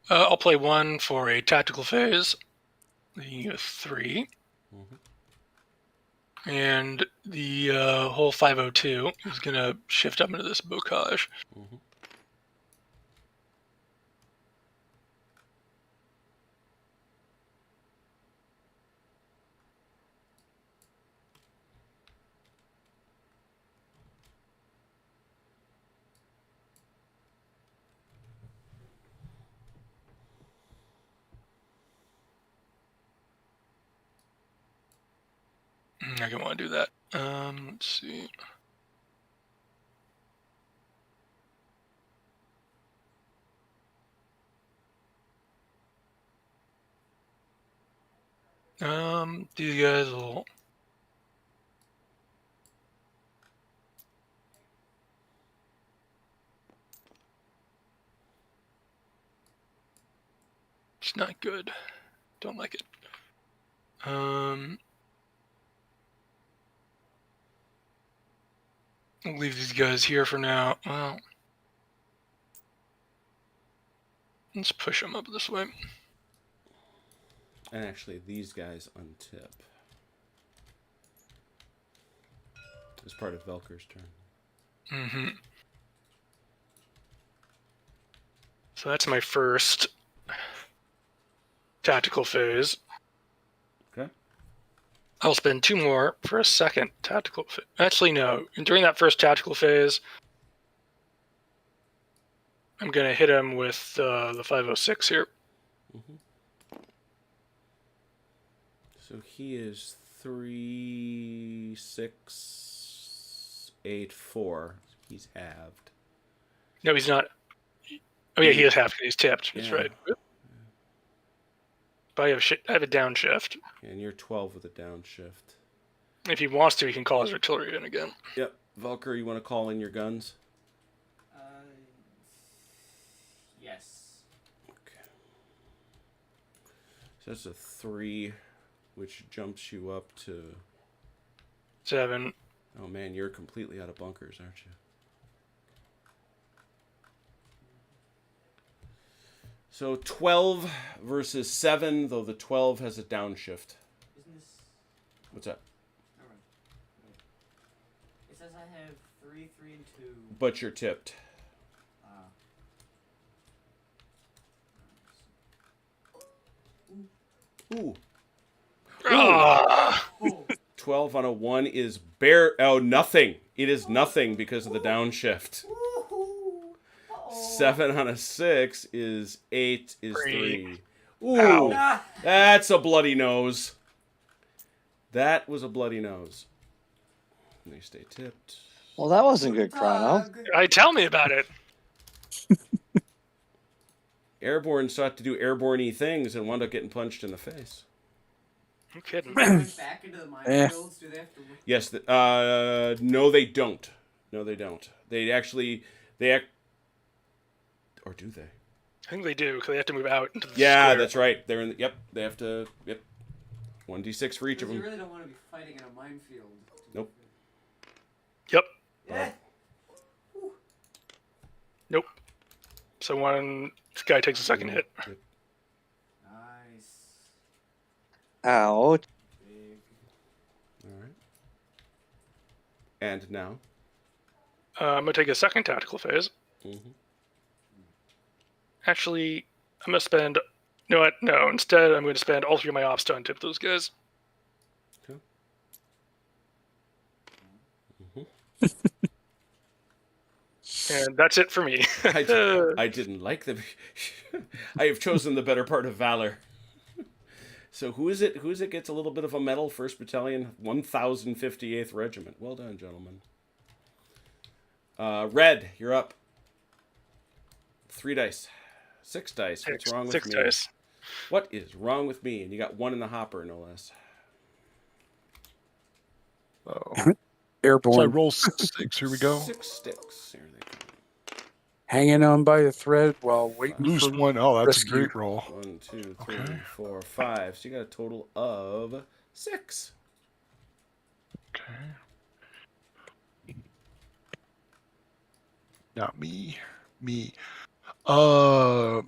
I'll play 1 for a tactical phase. The 3. And the whole 502 is going to shift up into this bocage. I don't want to do that. Let's see. These guys will... It's not good. Don't like it. I'll leave these guys here for now. Well, let's push them up this way. And actually, these guys untip. As part of Velker's turn. So that's my first tactical phase. Okay. I'll spend 2 more for a second tactical phase. Actually, no. During that first tactical phase, I'm going to hit him with the 506 here. So he is 3, 6, 8, 4. He's halved. No, he's not. Oh yeah, he is half. He's tipped. That's Yeah. right. But I have a downshift. And you're 12 with a downshift. If he wants to, he can call his artillery in again. Yep. Velker, you want to call in your guns? Yes. Okay. So that's a 3, which jumps you up to... 7. Oh man, you're completely out of bunkers, aren't you? So 12 versus 7, though the 12 has a downshift. Isn't this? What's that? Never mind. Wait. It says I have 3, 3, and 2. But you're tipped. Ooh. Ah! Oh. 12 on a 1 is nothing. It is nothing because of the downshift. 7 on a 6 is 8 is 3. Ooh. Ow. That's a bloody nose. That was a bloody nose. They stay tipped. Well, that wasn't good, Chrono. Tell me about it. Airborne sought to do airborne-y things and wound up getting punched in the face. I'm kidding. Going back into the minefields, do they have to? Yes. No, they don't. No, they don't. Or do they? I think they do because they have to move out into the Yeah, square. that's right. They're in. Yep. They have to. Yep. 1d6 for each of You them. really don't want to be fighting in a minefield. Nope. Yep. Yeah. Nope. So one guy takes a second hit. Yep. Nice. Ouch. Big. All right. And now. I'm going to take a second tactical phase. Mm-hmm. Actually, I'm going to spend... You know what? No, instead I'm going to spend all 3 of my ops to untip those guys. Okay. And that's it for me. I didn't like them. I have chosen the better part of valor. So who is it? Who is it gets a little bit of a medal? 1st Battalion, 1058th Regiment. Well done, gentlemen. Red, you're up. 3 dice. 6 dice. What's wrong with 6 me? dice. What is wrong with me? And you got 1 in the hopper, no less. So I Airborne, roll 6 sticks. Here we go. 6 sticks. Here they come. hanging on by a thread while waiting Lose for 1. Oh, that's rescue. a great roll. 1, 2, 3, Okay. 4, 5. So you got a total of 6. Okay. Not me. Me. Already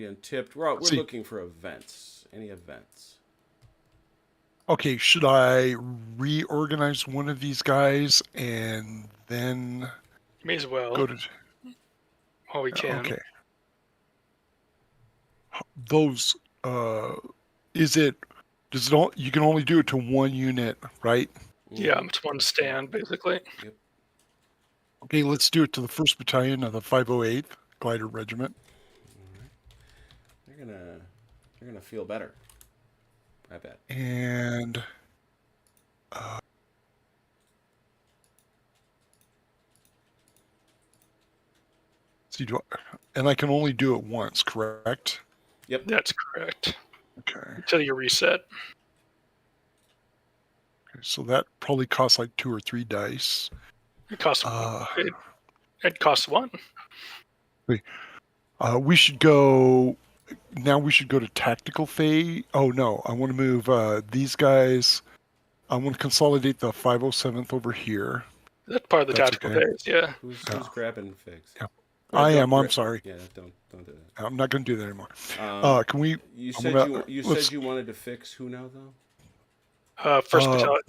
untipped. We're See. looking for events. Any events? Okay, should I reorganize one of these guys and then May as well. go to... While we can. Okay. Those, is it... Does it all... You can only do it to 1 unit, right? Yeah, it's 1 stand, basically. Yep. Okay, let's do it to the 1st Battalion of the 508th Glider Regiment. They're gonna feel better. I bet. And see, and I can only do it once, correct? Yep. That's correct. Okay. Until you reset. Okay, so that probably costs like 2 or 3 dice. It costs it costs 1. We should go. Now we should go to tactical phase. Oh no, I want to move these guys. I want to consolidate the 507th over here. That's part of the That's tactical okay. phase, yeah. Who's grabbing figs? Yeah. Or I don't am. I'm grab- sorry. Yeah, don't do that. I'm not going to do that anymore. Can we? You I'm said gonna- you let's- said you wanted to fix who now though? First battalion.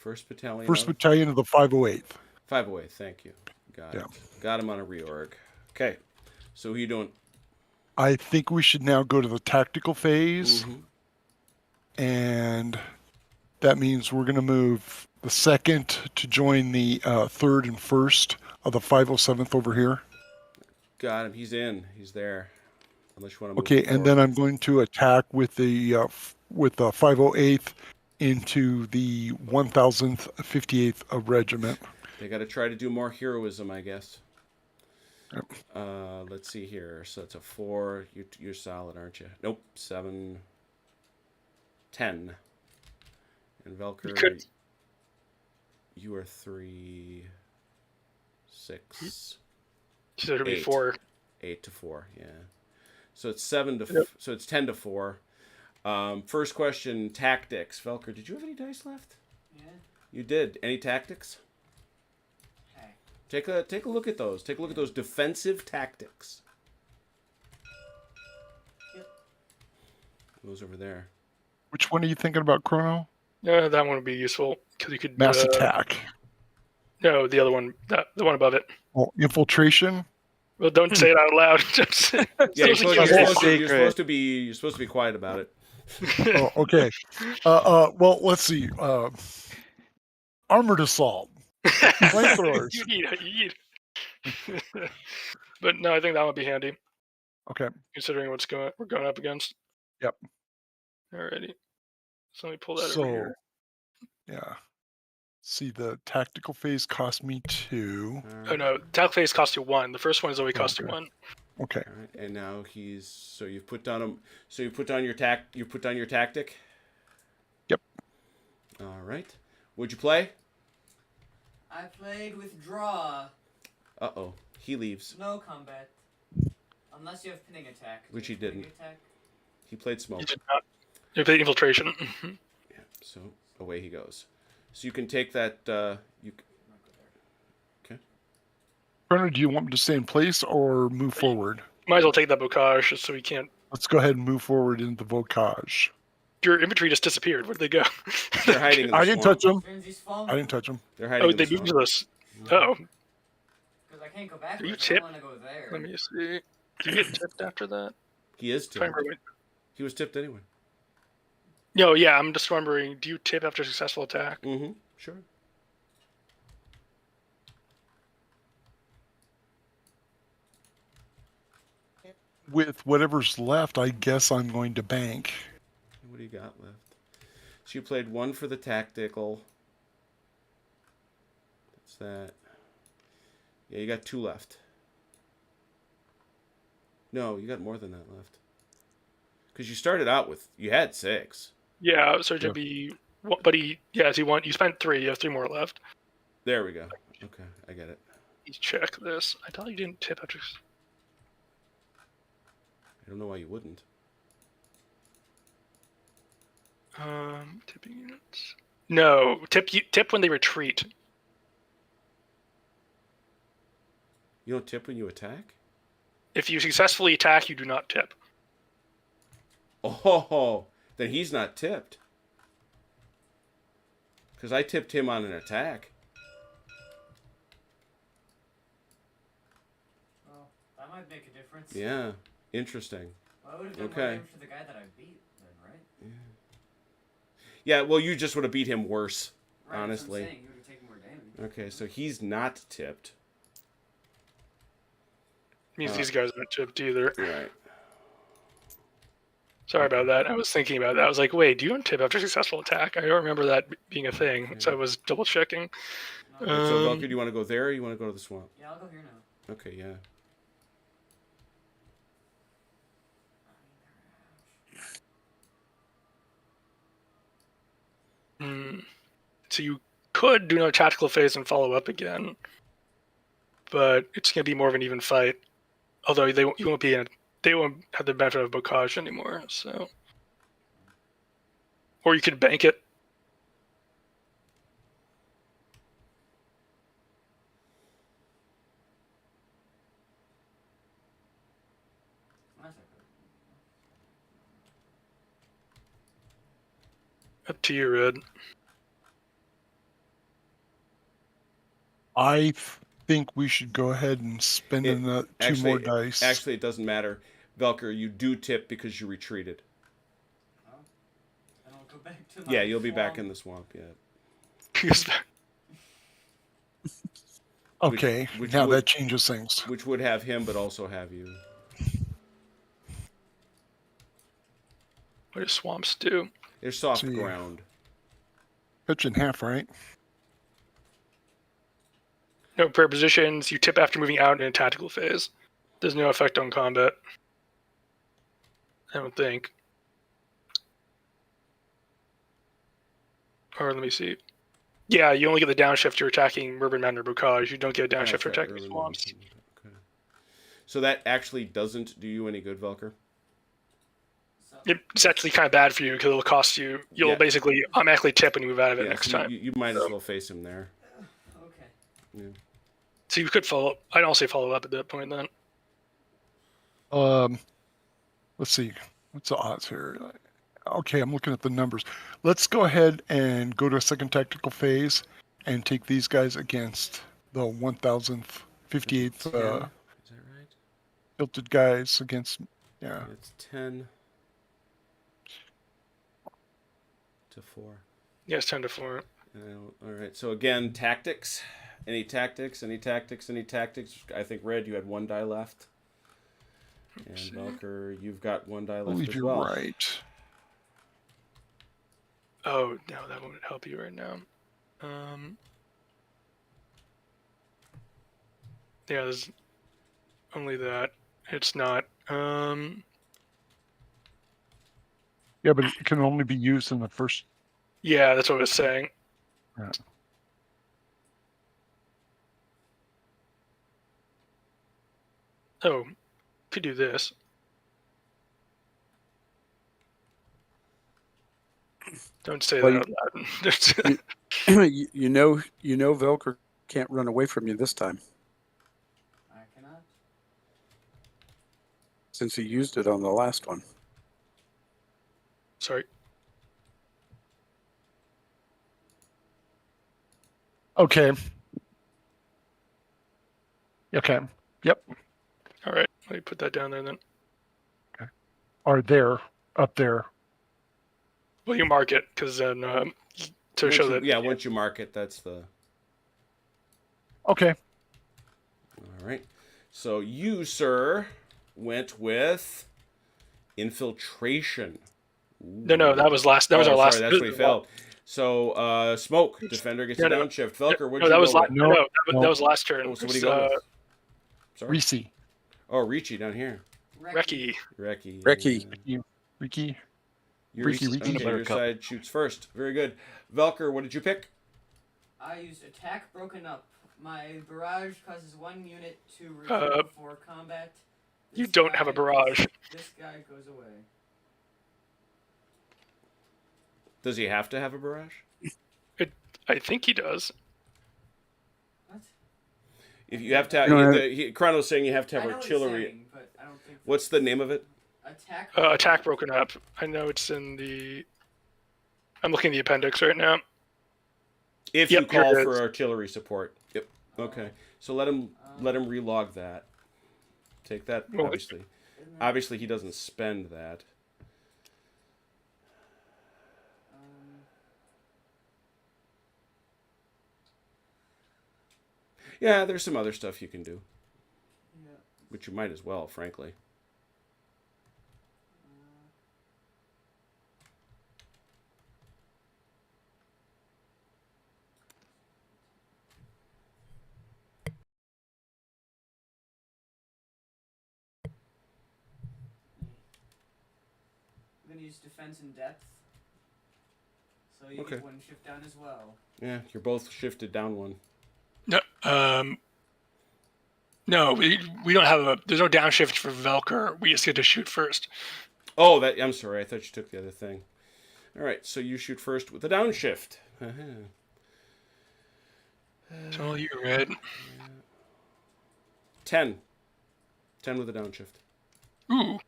1st Battalion. 1st of? Battalion of the 508th. 508. Thank you. Got it. Got him on a reorg. Okay. So who you doing? I think we should now go to the tactical phase, Mhm. and that means we're going to move the 2nd to join the 3rd and 1st of the 507th over here. Got him. He's in. He's there. Unless you want to move Okay, and forward. then I'm going to attack with the 508th into the 1058th Regiment. They got to try to do more heroism, I guess. Yep. Let's see here. So it's a 4. You're solid, aren't you? Nope. 7, 10. And Velker, you are 3, 6. So it'll be 8. 4. 8 to 4. Yeah. So it's 7 to. Yep. So it's 10 to 4. First question: tactics. Velker, did you have any dice left? Yeah. You did. Any tactics? Hey. Take a look at those. Take a look at those defensive tactics. Yep. Those over there. Which one are you thinking about, Chrono? Yeah, that one would be useful because you could Mass attack. No, the other one, the one above it. Oh, infiltration. Well, don't say it out loud. Yeah, you're supposed to be quiet about it. Oh, okay. Well, let's see. Armored assault. Flamethrowers. you need. But no, I think that would be handy. Okay. Considering we're going up against. Yep. Alrighty. So let me pull that over So, here. yeah. See, the tactical phase cost me 2. Oh no, tactical phase costs you 1. The first one is always cost you Okay. 1. Okay. All right, and now you've put down him. So you put down your tactic. Yep. All right. Would you play? I played withdraw. Uh-oh. He leaves. No combat. Unless you have pinning attack. Which Do you he have pinning didn't. Attack? He played smoke. You did not. You played infiltration. Yeah. So away he goes. So you can take that. Okay. Chrono, do you want me to stay in place or move forward? Might as well take that bocage so we can't. Let's go ahead and move forward into the bocage. Your infantry just disappeared. Where did they go? They're hiding in the I didn't swamp. touch them. Frenzy's falling. I didn't touch them. They're hiding Oh, in the they moved swamp. to this. Oh, Because I can't go back. Are you I tipped? want to go there. let me see. Do you get tipped after that? He is If I tipped. remember right. He was tipped anyway. No, yeah, I'm just remembering. Do you tip after successful attack? Mm-hmm. Sure. With whatever's left, I guess I'm going to bank. What do you got left? So you played 1 for the tactical. That's that. Yeah, you got 2 left. No, you got more than that left. Because you started out with, you had 6. Yeah, so it Yeah. should be. But you spent 3. You have 3 more left. There we go. Okay, I get it. Let's check this. I thought you didn't tip after. I don't know why you wouldn't. Tipping units. No, tip when they retreat. You don't tip when you attack? If you successfully attack, you do not tip. Oh, then he's not tipped. Because I tipped him on an attack. Well, that might make a difference. Yeah, interesting. Well, I would have done Okay. more damage to the guy that I beat then, right? Yeah, well, you just would have beat him worse, Right, that's what I'm honestly. saying. You would have taken more damage. Okay, so he's not tipped. Means these guys aren't tipped either. Right. Sorry about that. I was thinking about that. I was like, wait, do you untip after successful attack? I don't remember that being a thing, so I was double checking. No, So, Velker, do you want to go there or you want to go to the swamp? yeah, I'll go here now. Okay, yeah. So you could do another tactical phase and follow up again, but it's going to be more of an even fight. Although you won't they won't have the benefit of bocage anymore. So, or you could bank it. Unless I could. Up to you, Red. I think we should go ahead and spend two more dice. Actually, it doesn't matter. Velker, you do tip because you retreated. Oh. Then I'll go back to my Yeah, you'll be back swamp. in the swamp, yeah. Okay, which now would- that changes things. Which would have him, but also have you. What do swamps do? They're soft See. ground. Pitch in half, right? No prepositions. You tip after moving out in a tactical phase. There's no effect on combat. I don't think. Or let me see. Yeah, you only get the downshift you're attacking Urban Mountain or Bocage. You don't get a Oh, downshift that's for right, attacking urban swamps. mountain. Okay. So that actually doesn't do you any good, Velker? So, It's actually kind of bad for you because it'll cost you. You'll Yeah. basically automatically tip when you move out of it Yeah, next so time. you might as well face him there. okay. So you could follow up. I'd also follow up at that point then. Let's see. What's the odds here? Okay, I'm looking at the numbers. Let's go ahead and go to a second tactical phase and take these guys against the 1000th, 58th 10, is that right? tilted guys against, yeah. It's 10 to 4. Yeah, it's 10-4. All right. So again, tactics. Any tactics? Any tactics? Any tactics? I think Red, you had 1 die left. And Velker, you've got 1 die I left believe as you're well. right. Oh no, that won't help you right now. Yeah, there's only that. It's not. Yeah, but it can only be used in the first. Yeah, that's what I was saying. Yeah. Oh, could do this. Don't say Well, that out loud. you know Velker can't run away from you this time I cannot. since he used it on the last one. Sorry. Okay. Okay. Yep. All right, let me put that down there then. Are there up there? Well, you mark it because then to Once show you- that. Yeah, once you mark it, that's the. Okay. All right. So you, sir, went with infiltration. No, that was last. That was our last. Sorry, that's what he failed. So smoke defender gets a No. downshift. Velker, what'd No, you that was go last. with? No, that was last turn. Oh, somebody It's, go with. Sorry. Reese. Oh, Ricci down here. Reki. Reki. Reki. Ricky. Your, Ricky. okay, your Buttercup. side shoots first. Very good. Velker, what did you pick? I used attack broken up. My barrage causes 1 unit to retreat before combat. You This don't have a guy- barrage. This guy goes away. Does he have to have a barrage? I think he does. What? If you have to, You know, Chrono's saying you have to have I know what he's artillery. saying, but I don't think. What's the name of it? Attack. Attack broken up. I know it's in the. I'm looking at the appendix right now. If Yep, you call here it for is. artillery support. Yep. Okay. So let him relog that. Take that. Well, Obviously, he doesn't spend that. Yeah, there's some other stuff you can do, Yeah. which you might as well, frankly. I'm gonna use defense in depth. So you Okay. get 1 shift down as well. Yeah, you're both shifted down 1. No, no, we don't have a. There's no downshift for Velker. We just get to shoot first. Oh, I'm sorry. I thought you took the other thing. All right, so you shoot first with the downshift. It's all you, Red. 10. 10 with a downshift. Ooh,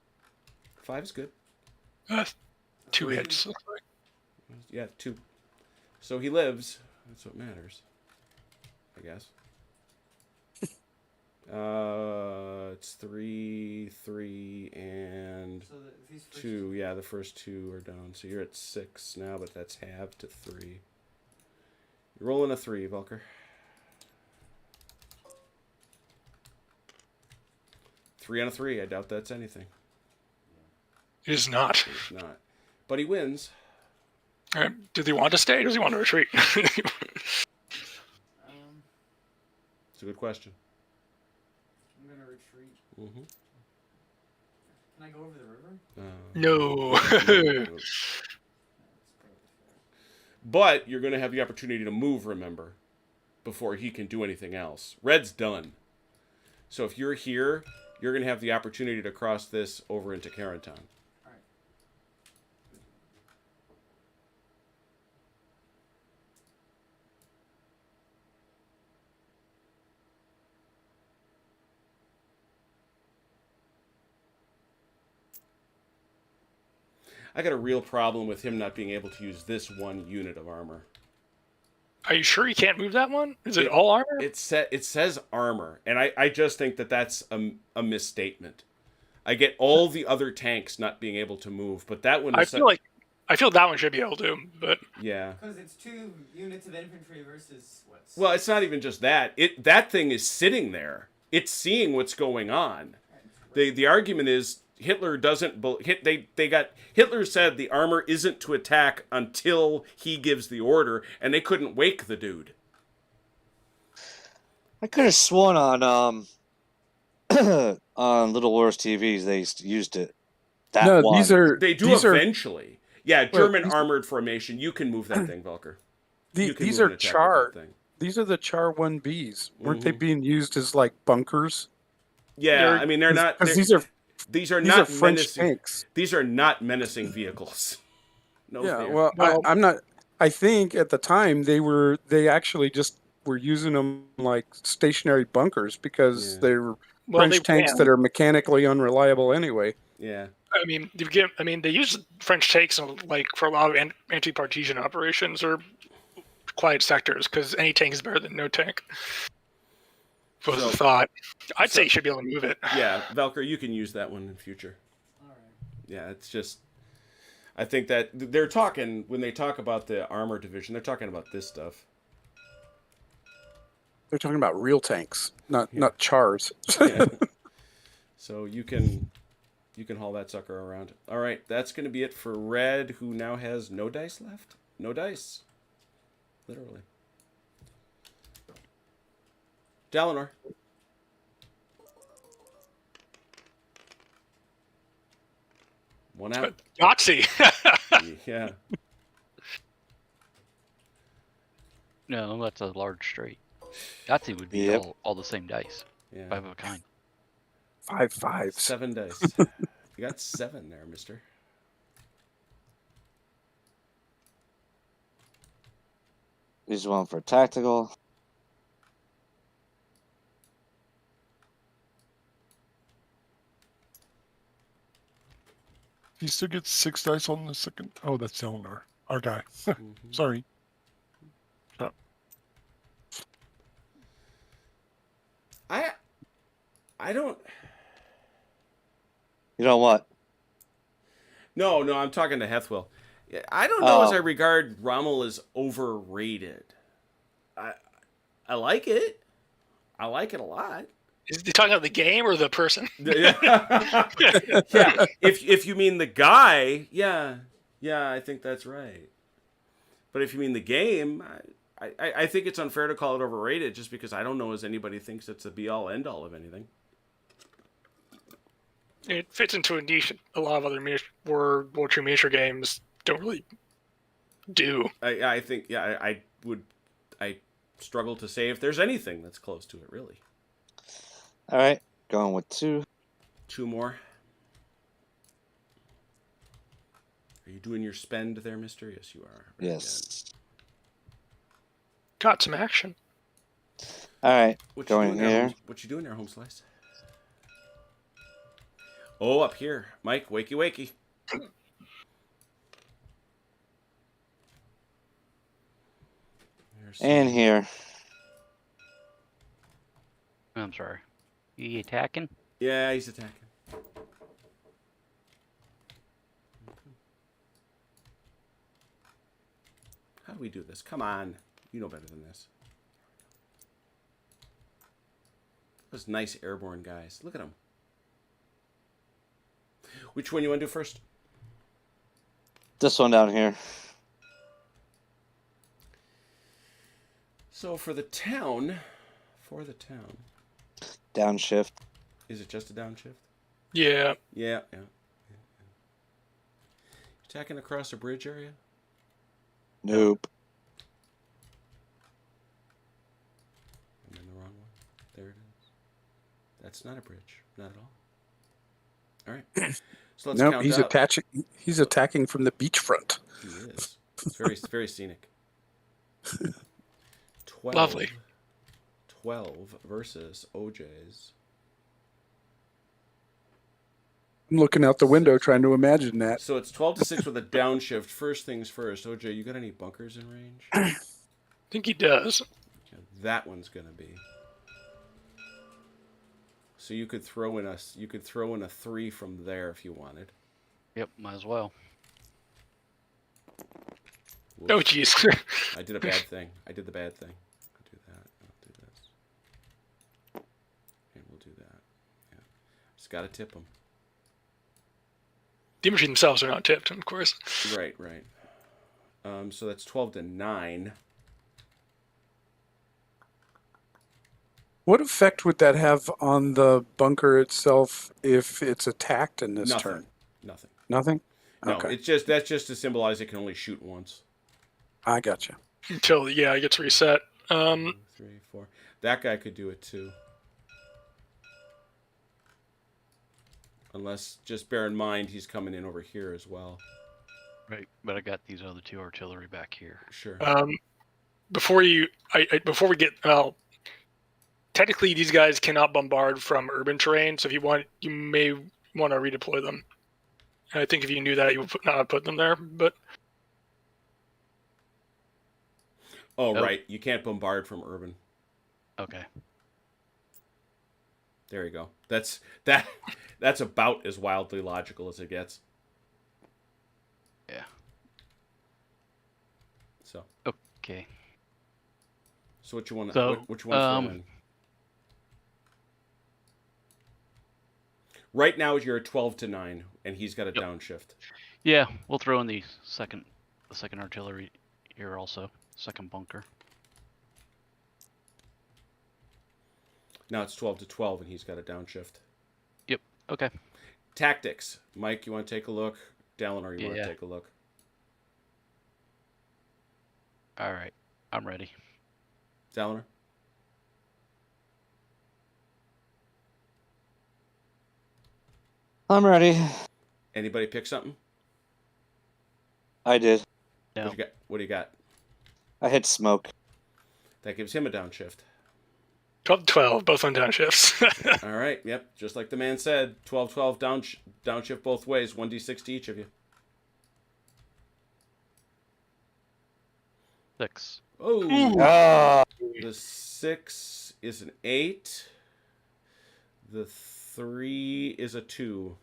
5 is good. 2 hits. Looks like. Yeah, 2. So he lives. That's what matters, I guess. It's 3, 3, and So these first 2. Yeah, the first 2 are down. So you're at 6 now, but that's halved to 3. You're rolling a 3, Velker. 3 on a 3. I doubt that's anything. It is not. It's not. but he wins. All right. Does he want to stay or does he want to retreat? It's a good question. I'm gonna retreat. Mm-hmm. Can I go over the river? No. That's probably fair. But you're going to have the opportunity to move, remember, before he can do anything else. Red's done. So if you're here, you're going to have the opportunity to cross this over into Carentan. Alright. I got a real problem with him not being able to use this one unit of armor. Are you sure you can't move that one? Is it all armor? It says armor, and I just think that that's a misstatement. I get all the other tanks not being able to move, but that one. I feel that one should be able to, but yeah. Because it's 2 units of infantry versus what? Well, it's not even just that. That thing is sitting there. It's seeing what's going on. The argument is Hitler doesn't. Hitler said the armor isn't to attack until he gives the order, and they couldn't wake the dude. I could have sworn on on Little Wars TVs they used it. No, these are They do these eventually. Yeah, German these- armored formation. You can move that thing, Velker. You can these move are and attack with char. that thing. These are the Char 1Bs. Weren't they being used as like bunkers? Yeah, I mean they're not. Because These are these not are French menacing. tanks. These are not menacing vehicles. No Yeah, fear. well, I'm not. I think at the time they actually just were using them like stationary bunkers because Yeah. they're well, French tanks can. that are mechanically unreliable anyway. Yeah. I mean, they use French tanks like for a lot of anti-partisan operations or quiet sectors because any tank is better than no tank. Was the thought? I'd say you should be able to move it. Yeah, Velker, you can use that one in future. Alright. Yeah, it's just. I think that they're talking when they talk about the armor division. They're talking about this stuff. They're talking about real tanks, not Chars. Yeah. So you can haul that sucker around. All right, that's going to be it for Red, who now has no dice left. No dice. Literally. Dalinar. One out. Yahtzee. Yeah. No, that's a large straight. Yahtzee would be Yep. all the same dice. Yeah. 5 of a kind. 5 5s. 7 dice. You got 7 there, mister. Use one for tactical. He still gets 6 dice on the second. Oh, that's Eleanor, our guy. Sorry. I don't. You know what? No, I'm talking to Hethwell. I don't know as Oh. I regard Rommel as overrated. I like it. I like it a lot. Is he talking about the game or the person? Yeah. Yeah. If you mean the guy, yeah, I think that's right. But if you mean the game, I think it's unfair to call it overrated just because I don't know as anybody thinks it's the be all end all of anything. It fits into a niche a lot of other World War II miniature games don't really do. I think I struggle to say if there's anything that's close to it really. All right, going with 2. 2 more. Are you doing your spend there, mister? Yes, you are. Very Yes. Got some action. All right, good. What going you doing here. What you doing there, Home Slice? Oh, up here. Mike, wakey wakey. And here. I'm sorry. You attacking? Yeah, he's attacking. How do we do this? Come on. You know better than this. Those nice airborne guys. Look at them. Which one you want to do first? This one down here. So for the town, Downshift. is it just a downshift? Yeah. Yeah. Attacking across a bridge area? Nope. I'm in the wrong one. There it is. That's not a bridge. Not at all. All right. So let's Nope, count he's out. attaching. He's attacking from the beachfront. He is. It's very scenic. 12. Lovely. 12 versus OJ's. I'm looking out the window trying to imagine that. So it's 12-6 with a downshift. First things first. OJ, you got any bunkers in range? I think he does. Yeah, that one's gonna be. So you could throw in a 3 from there if you wanted. Yep, might as well. Whoops. Oh, jeez. I did a bad thing. I did the bad thing. I'll do that. I'll do this. And we'll do that. Yeah. Just gotta tip them. The infantry themselves are not tipped, of course. Right. So that's 12-9. What effect would that have on the bunker itself if it's attacked in this Nothing. turn? Nothing. Nothing? No, Okay. that's just to symbolize it can only shoot once. I gotcha. Until, it gets reset. 2, 3, 4. That guy could do it too. Unless, just bear in mind, he's coming in over here as well. Right, but I got these other 2 artillery back here. Sure. Before we get, technically these guys cannot bombard from urban terrain, so if you may want to redeploy them. And I think if you knew that, you would not put them there, but... Oh, right. You can't bombard from urban. Okay. There you go. That's about as wildly logical as it gets. Yeah. So. Okay. So what you want? So, Which one? Throw in? Right now you're at 12-9, and he's got a downshift. Yeah, we'll throw in the second artillery here also. Second bunker. Now it's 12-12, and he's got a downshift. Yep. Okay. Tactics. Mike, you want to take a look? Dalinar, you want to take a look? All right. I'm ready. Dalinar? I'm ready. Anybody pick something? I did. No. What do you got? I hit smoke. That gives him a downshift. 12-12, both on downshift. All right. Yep. Just like the man said, 12-12 downshift both ways. 1d6 to each of you. 6. Oh. Ah, The 6 is an 8. The 3 is a 2.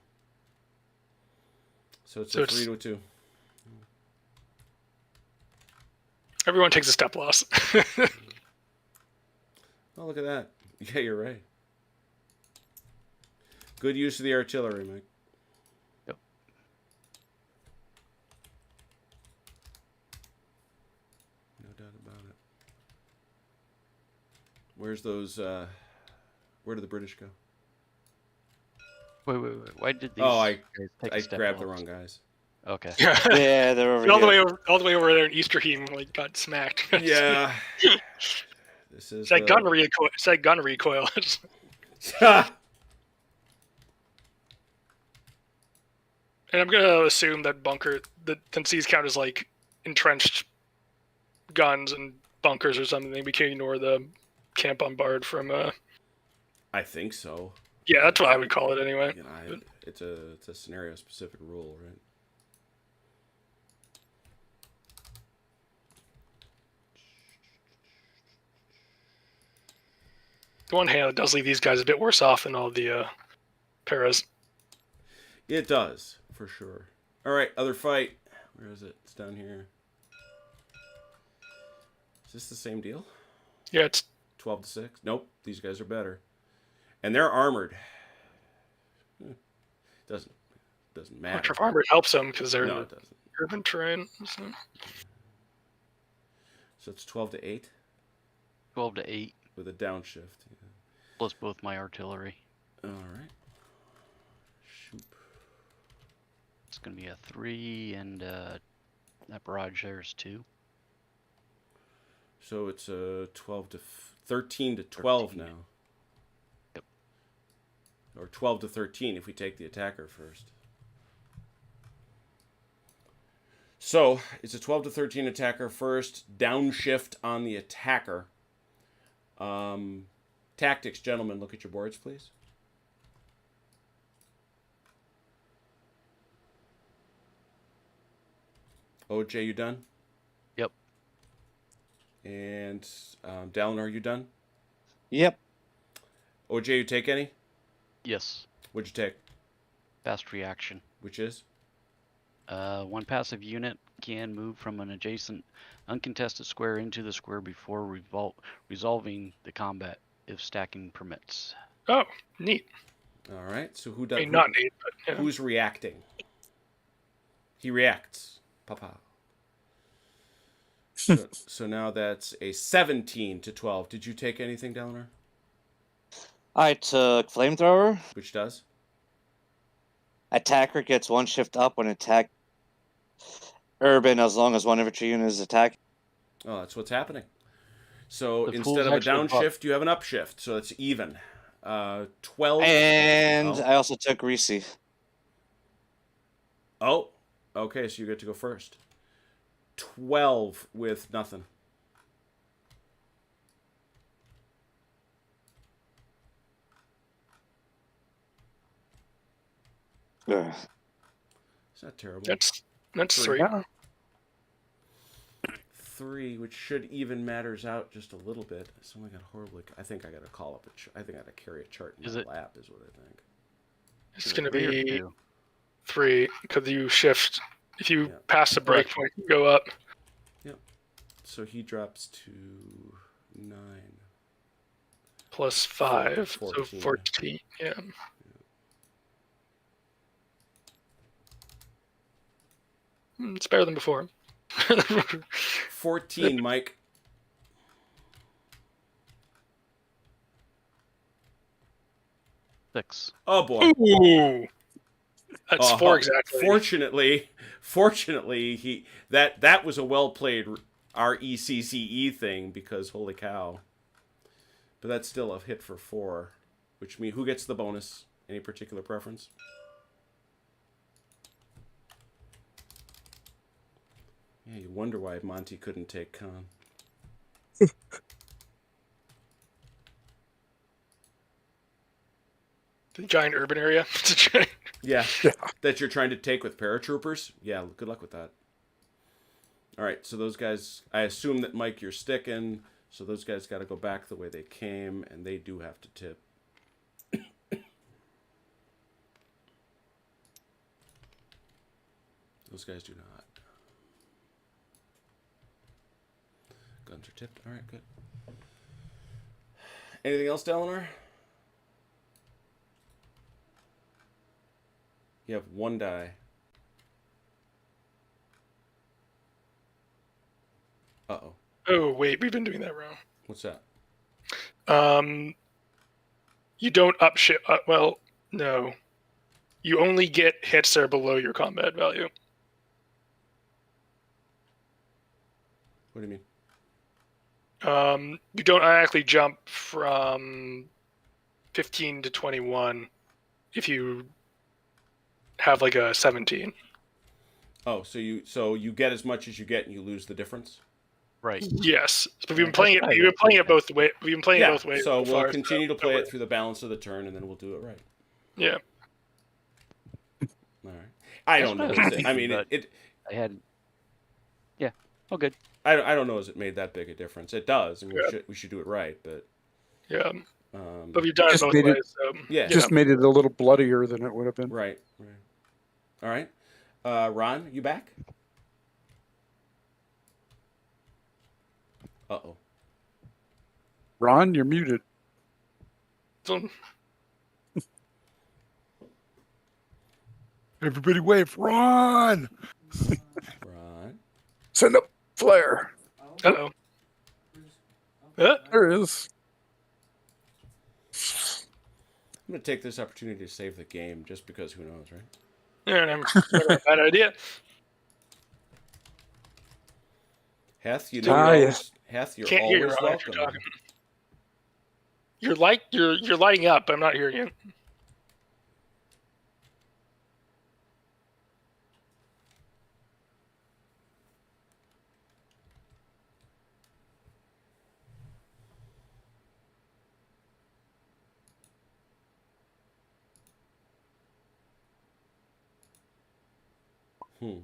So it's a 3 to a 2. Everyone takes a step loss. Oh, look at that. Yeah, you're right. Good use of the artillery, Mike. Yep. No doubt about it. Where's those, where did the British go? Wait. Why did these Oh, guys take a I step grabbed the loss? wrong guys. Okay. yeah, they're over all the here. way over, all the way over there in Easterheim, like got smacked. Yeah. This is It's like gun recoil. It's like gun recoil. And I'm gonna assume that since these count as like entrenched guns and bunkers or something, we can ignore the camp bombard from. I think so. Yeah, that's what I would call it anyway. You know, it's a scenario specific rule, right? On one hand, it does leave these guys a bit worse off than all the paras. It does, for sure. All right, other fight. Where is it? It's down here. Is this the same deal? Yeah, it's 12-6. Nope, these guys are better, and they're armored. Doesn't matter. Archer Farmer helps them because they're No, it doesn't. urban terrain. So. So it's 12 to 8 12 to 8 with a downshift. Yeah. plus both my artillery. All right. Shoop. It's going to be a 3, and that barrage there is 2. So it's 13 to 12 13. now. Yep. Or 12 to 13 if we take the attacker first. So it's a 12 to 13 attacker first. Downshift on the attacker. Tactics, gentlemen, look at your boards, please. OJ, you done? Yep. And Dallin, are you done? Yep. OJ, you take any? Yes. What'd you take? Fast reaction. Which is? One passive unit can move from an adjacent uncontested square into the square before resolving the combat if stacking permits. Oh, neat. All right. So who does? I mean, not neat, but yeah. Who's reacting? He reacts. Papa. So now that's a 17 to 12. Did you take anything, Dalliner? I took flamethrower. Which does? Attacker gets 1 shift up when attack urban as long as 1 infantry unit is attacked. Oh, that's what's happening. So The instead fool's of a actually buff. downshift, you have an upshift. So it's even. 12. And Oh. I also took greasy. Oh, okay. So you get to go first. 12 with nothing. Ugh. It's not terrible. That's 3. Yeah. 3, which should even matters out just a little bit. It's only got horribly. I think I got to call up I think I got to carry a chart in Is my it- lap, is what I think. It's going to 3 or be 2? 3 because you shift. If you Yeah. pass the break point, you go up. So he drops to 9. Plus 5, 14. so 14. Yeah. It's better than before. 14, Mike. Six. Oh boy. Ooh, that's 4 exactly. Fortunately, he that was a well played RECCE thing because holy cow. But that's still a hit for 4, which means who gets the bonus? Any particular preference? Yeah, you wonder why Monty couldn't take Khan. The giant urban area. It's a giant. Yeah, that you're trying to take with paratroopers. Yeah, good luck with that. All right, so those guys, I assume that Mike, you're sticking. So those guys got to go back the way they came, and they do have to tip. Those guys do not. Guns are tipped. All right, good. Anything else, Dalliner? You have 1 die. Uh-oh. Oh wait, we've been doing that wrong. What's that? You don't upshift. Well, no. You only get hits that are below your combat value. What do you mean? You don't automatically jump from 15 to 21 if you have like a 17. Oh, so you get as much as you get and you lose the difference? Right. Yes, but we've been That's playing it. right. We've been playing it both ways. We've been playing it both ways. So we'll far, continue to so play no it through the balance of the turn, and then we'll do it right. Yeah. All right. I don't know. That's what I was I mean, thinking, it. I had. Yeah. Oh, good. I don't know. Has it made that big a difference? It does, and Yeah. we should do it right. But Yeah. But we've done it Just both made it- ways. So, yeah. Just made it a little bloodier than it would have been. Right. All right. Ron, you back? Uh-oh. Ron, you're muted. So, Everybody wave, run! Send up flare. Oh. Uh-oh. Where's- There There it is. I'm going to take this opportunity to save the game just because who knows, right? Yeah, never a bad idea. Heth, you know Ah, you're yeah. always, Heth, you're Can't hear you, always Rommel, if welcome. you're talking. You're lighting up. But I'm not hearing you. Hmm.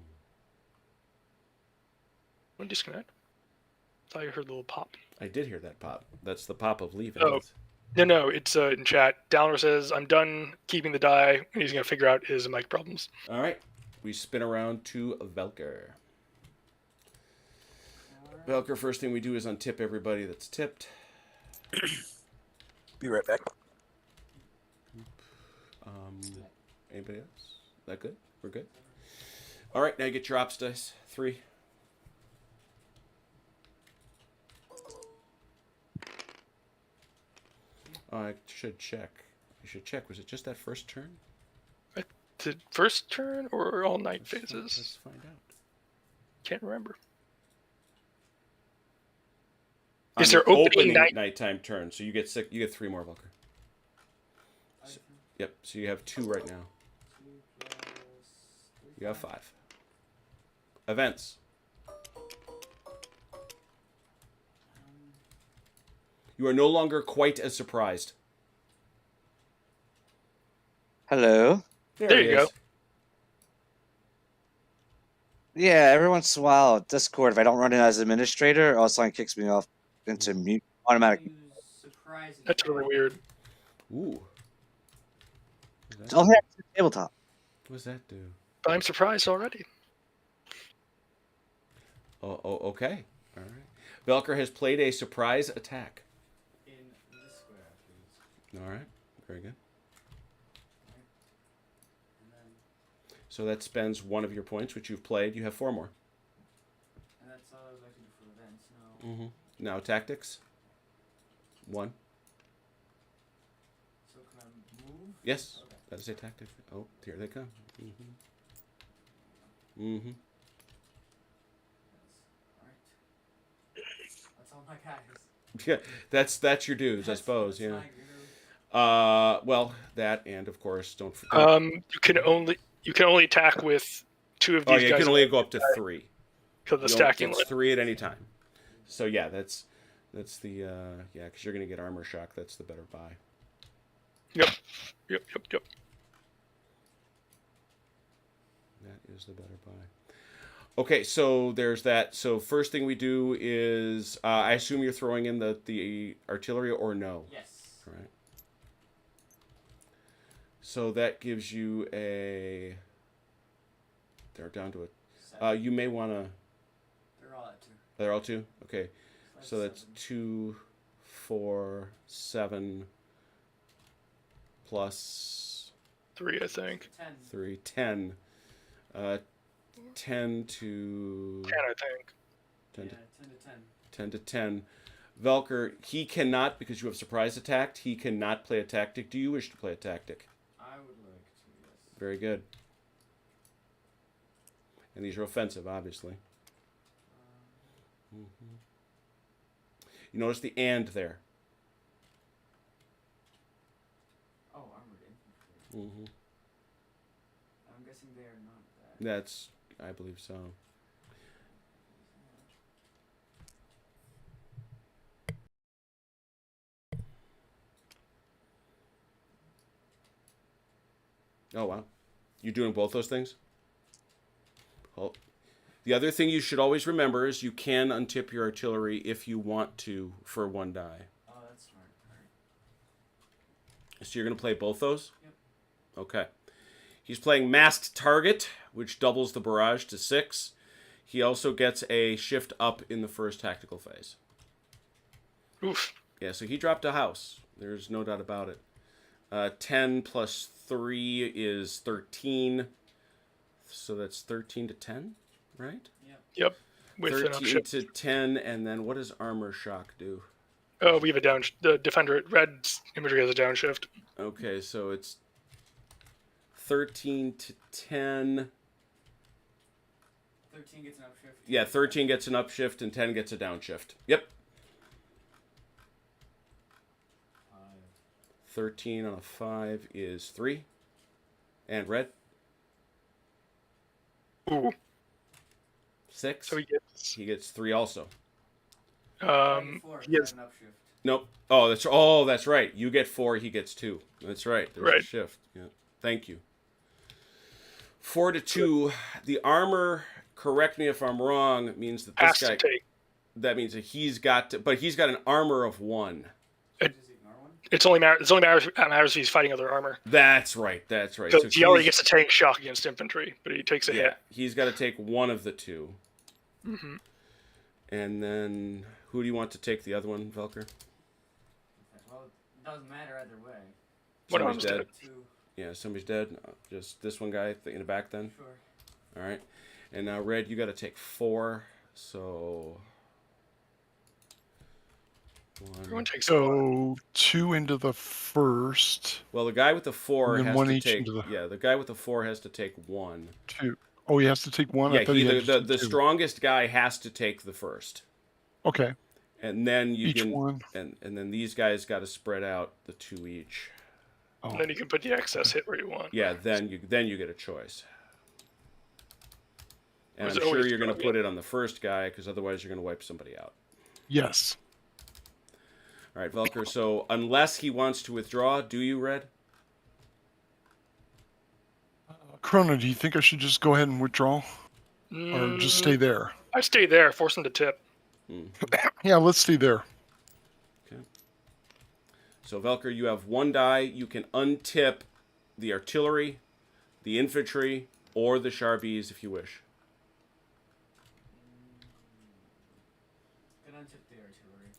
One disconnect. Thought you heard a little pop. I did hear that pop. That's the pop of leaving. Oh. No, it's in chat. Downer says, I'm done keeping the die. And he's going to figure out his mic problems. All right. We spin around to Velker. Velker, first thing we do is untip everybody that's tipped. Be right back. Anybody else? That good? We're good? All right, now you get your ops dice. 3. I should check. You should check. Was it just that first turn? The first turn or all night Let's phases? find out. Can't remember. On Is there the opening night? nighttime turn? So you get 6. You get 3 more, Velker. So, yep. So you have 2 right now. You have 5. Events. You are no longer quite as surprised. Hello. There he you go. is. Yeah, every once in a while, Discord, if I don't run it as administrator, all of a sudden it kicks me off into mute automatic. Use surprise That's attack. really weird. Ooh. Don't hit the tabletop. What does that do? But I'm surprised already. Oh, okay. All right. Velker has played a surprise attack. In this square, please. All right. Very good. And then, So that spends 1 of your points, which you've played. You have 4 more. and that's all I would like to do for events. No. Now tactics. 1. So can I move? Yes. Okay. That is a tactic. Oh, here they come. That's all my guys. Yeah, that's your dues, I suppose. That's Yeah. my group. Well, that and of course, don't forget. You can only attack with 2 of these Oh yeah, you guys can only go up to 3. because the You stacking it's limit. 3 at any time. So yeah, that's the yeah, because you're gonna get armor shock. That's the better buy. Yep. That is the better buy. Okay, so there's that. So first thing we do is I assume you're throwing in the artillery or no? Yes. All right. So that gives you a. They're down to a. 7. You may want to. They're all at 2. They're all 2. Okay, so that's 7. 2, 4, 7 plus 3, I think. 10. 3, 10. 10 to 10, I think. 10 Yeah, to 10 to 10. 10 to 10. Velker, he cannot, because you have surprise attacked, he cannot play a tactic. Do you wish to play a tactic? I would like to, yes. Very good. And these are offensive, obviously. You notice the and there. Oh, armored infantry. I'm guessing they are not that. That's, I believe so. Oh, wow. You're doing both those things? Well, the other thing you should always remember is you can untip your artillery if you want to for 1 die. Oh, that's smart. Alright. So you're going to play both those? Yep. Okay. He's playing Masked Target, which doubles the barrage to 6. He also gets a shift up in the first tactical phase. Oof. Yeah, so he dropped a house. There's no doubt about it. 10 plus 3 is 13. So that's 13 to 10, right? Yep. Yep. with an 13 upshift. to 10, and then what does armor shock do? Oh, we have the defender red imagery has a downshift. Okay, so it's 13 to 10. 13 gets an upshift. Yeah, 13 gets an upshift and 10 gets a downshift. Yep. 13 on a 5 is 3. And red? Ooh. 6. So He gets 3 also. he He has an upshift. Nope. That's right. You get 4, he gets 2. That's right. There's a Right. shift. Yeah. Thank you. 4 to 2. The armor, correct me if I'm wrong, means that has this guy to take. that means that he's got an armor of 1. Does he ignore one? It's only matters if he's fighting other armor. That's right. So So he already gets a tank shock against infantry, but he takes a yeah, hit. he's got to take one of the 2. Mm-hmm. And then who do you want to take the other one, Velker? Well, it doesn't matter either way. One Somebody's arm's dead. Two. Yeah, somebody's dead. Just this one guy in the back then. Sure. All right. And now red, you got to take 4. So Everyone takes one. So 2 into the first, well, the guy with the 4 And then has one to each take. into the- Yeah, the guy with the 4 has to take 1. 2. Oh, he has to take 1? Yeah, I thought he had to take the 2. strongest guy has to take the first, Okay, and then you each can one. and then these guys got to spread out the 2 each. Oh, And then you can put the excess hit where you want. Yeah, then you get a choice. And Was I'm it sure always you're going to strong, put it on the first guy because otherwise you're going to wipe somebody out. yes. All right, Velker. So unless he wants to withdraw, do you, Red? Chrono, do you think I should just go ahead and withdraw? Or just stay there? I stay there, force him to tip. Yeah, let's stay there. So Velker, you have 1 die. You can untip the artillery, the infantry, or the Sharbies if you wish. Gonna untip the artillery.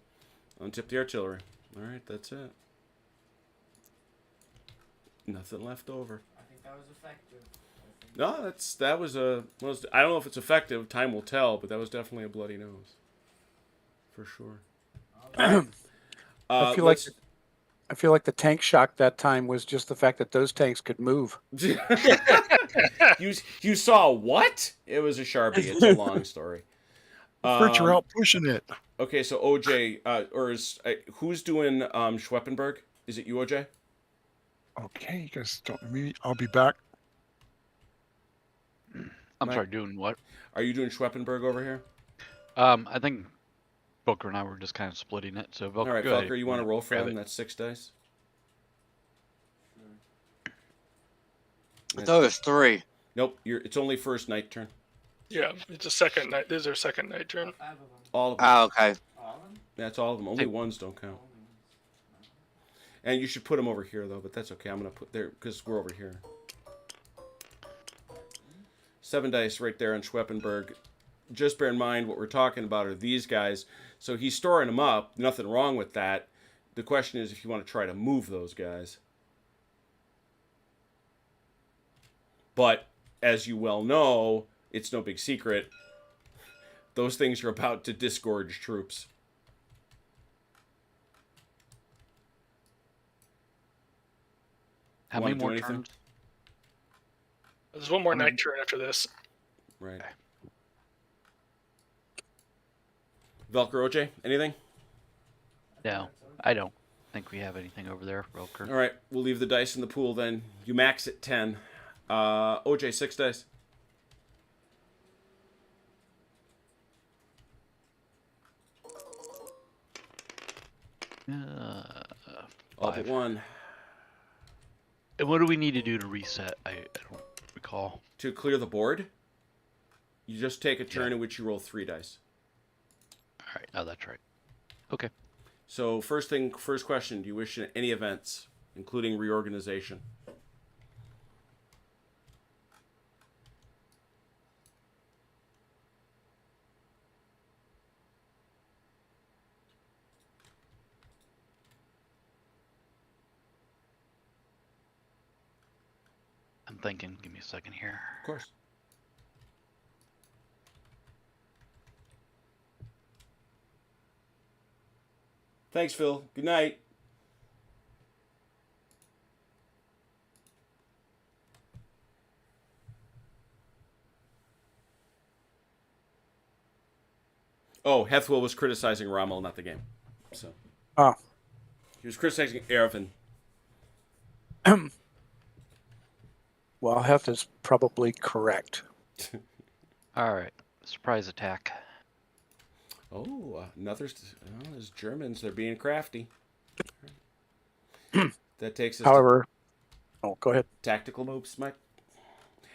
Untip the artillery. All right, that's it. Nothing left over. I think that was effective. No, I don't know if it's effective. Time will tell, but that was definitely a bloody nose, for sure. I feel like the tank shock that time was just the fact that those tanks could move. you saw what? It was a Sharpie. It's a long story. Fritz, you're out pushing it. Okay, so OJ, who's doing Schweppenberg? Is it you, OJ? Okay, you guys don't me. I'll be back. I'm Mike? sorry, doing what? Are you doing Schweppenberg over here? I think Booker and I were just kind of splitting it. So Velker, All right, go ahead. Velker, you want to roll for Grab him? it. That's 6 dice. I thought it was 3. Nope, it's only first night turn. Yeah, it's a second night. This is our second night turn. 5 of them. All of them. Oh, okay. All of them? That's all of them. Only Hey. ones don't count. Only ones. And you should put them over here, though, but that's okay. I'm going to put there because we're over here. 7 dice right there on Schweppenberg. Just bear in mind what we're talking about are these guys. So he's storing them up. Nothing wrong with that. The question is if you want to try to move those guys. But as you well know, it's no big secret. Those things are about to disgorge troops. How Wanna many do more anything? turns? There's one more night turn after this. Right. Velcro OJ, anything? No, I don't think we have anything over there, Velker. All right, we'll leave the dice in the pool then. You max at 10. OJ, 6 dice. All but 5. 1. And what do we need to do to reset? I don't recall. To clear the board, you just take a turn in which you roll 3 dice. All right, oh, that's right. Okay. So first question, do you wish any events, including reorganization? I'm thinking. Give me a second here. Of course. Thanks, Phil. Good night. Oh, Hethwell was criticizing Rommel, not the game. So Oh. he was criticizing Ervin. Well, Hef is probably correct. All right. Surprise attack. Oh, another. Oh, there's Germans. They're being crafty. That takes us However, oh, go ahead. to tactical moves, Mike.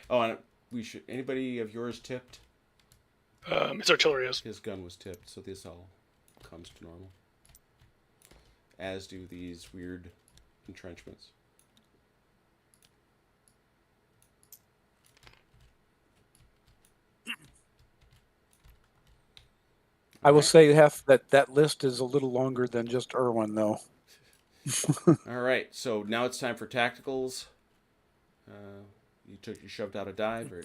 Oh, and we should. Anybody of yours tipped? It's artillery. Is. His gun was tipped, so this all comes to normal. As do these weird entrenchments. I will say, Hef, that list is a little longer than just Irwin, though. All right, so now it's time for tacticals. You shoved out a dive, or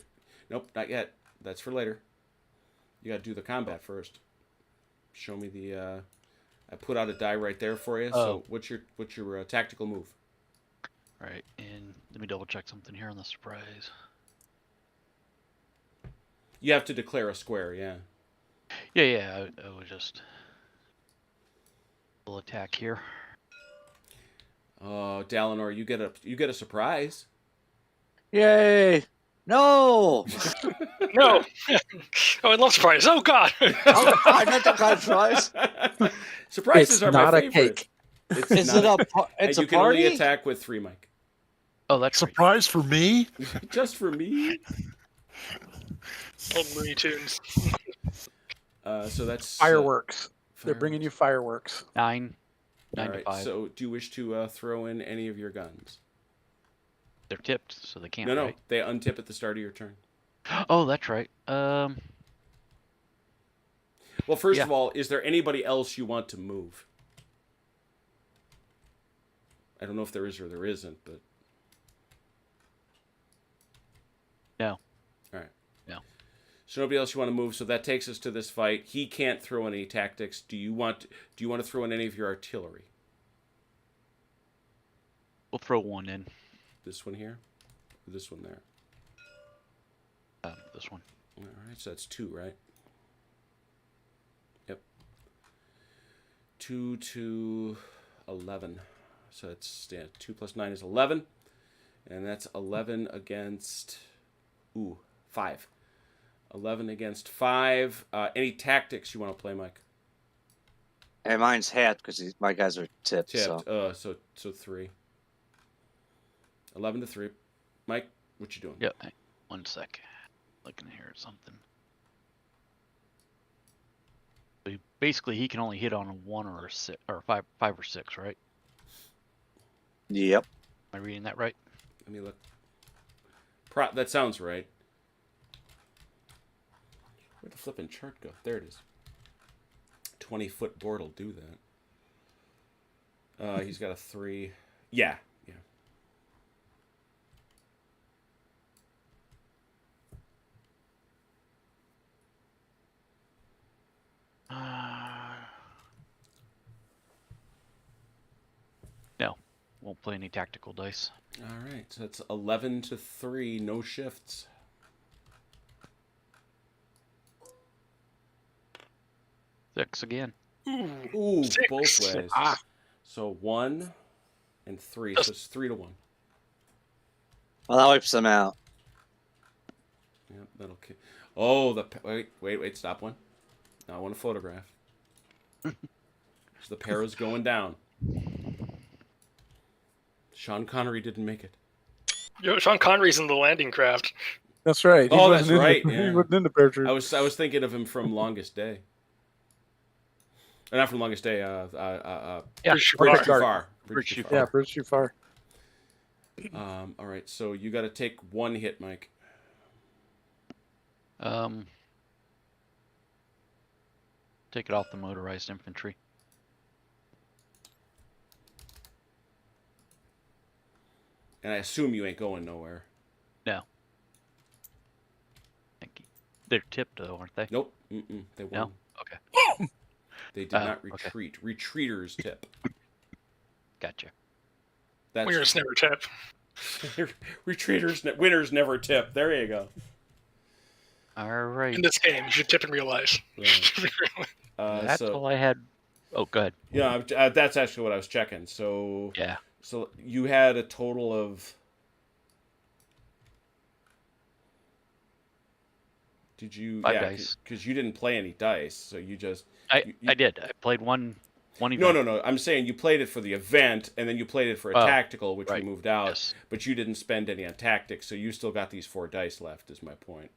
nope, not yet. That's for later. You got to do the combat first. Show me the. I put out a die right there for you. So what's your tactical move? All right, and let me double check something here on the surprise. You have to declare a square, yeah. Yeah. I was just. We'll attack here. Oh, Dalinor, you get a surprise. Yay! No! No. Oh, I love surprise. Oh God. Oh, I meant the kind of prize. Surprises It's are not my a favorite. cake. It's Is not it a? and It's you a can only party. attack with 3, Mike. Oh, that's right. Surprise for me? Just for me. Old Looney Tunes. So that's Fireworks. They're bringing you fireworks. 9 All to right. 5. So do you wish to throw in any of your guns? They're tipped, so they can't. No, Right? they untip at the start of your turn. Oh, that's right. Well, first Yeah. of all, is there anybody else you want to move? I don't know if there is or there isn't, but No. All right. No. So nobody else you want to move. So that takes us to this fight. He can't throw any tactics. Do you want to throw in any of your artillery? We'll throw one in. This one here, or this one there. This one. All right. So that's 2, right? Yep. 2 to 11. So that's 2 plus 9 is 11, and that's 11 against 5. 11 against 5. Any tactics you want to play, Mike? And mine's hat because my guys are tipped. Tipped. So So 3. 11 to 3. Mike, what you doing? Yep. Hang 1 sec. Looking here at something. So basically, he can only hit on a 1 or a 6 or 5 or 6, right? yep. Am I reading that right? Let me look. That sounds right. Where'd the flipping chart go? There it is. 20-foot board will do that. He's got a 3. Yeah. No. Won't play any tactical dice. All right. So that's 11 to 3. No shifts. Six again. Ooh, 6. both ways. Ah. So 1 and 3. So it's 3 to 1. Well, that wipes them out. Yep, that'll kill. Oh, wait, stop one. Now I want a photograph. So the para's going down. Sean Connery didn't make it. Yo, Sean Connery's in the landing craft. That's right. Oh, wasn't that's right, He yeah. wasn't in the parachute. I was thinking of him from Longest Day. Not from Longest Day. Yeah. Bridge too Bridge far. Too Far. Bridge Too Yeah, bridge too far. All right, so you got to take 1 hit, Mike. Take it off the motorized infantry. And I assume you ain't going nowhere. No. Thank you. They're tipped though, aren't they? Nope. Mm-mm. They won. No? Okay. They did Oh, not okay. retreat. Retreaters tip. Gotcha. That's Winners never tip. retreaters. Winners never tip. There you go. All right. In this game, you should tip in real life. Right. That's So, all I had. Oh, go ahead. yeah, that's actually what I was checking. So, Yeah. so you had a total of. Did you? 5 yeah, dice. because you didn't play any dice, so you just. I did. I played one event. No. I'm saying you played it for the event, and then you played it for a Oh, tactical, which right. you moved out. Yes. But you didn't spend any on tactics, so you still got these 4 dice left. Is my point.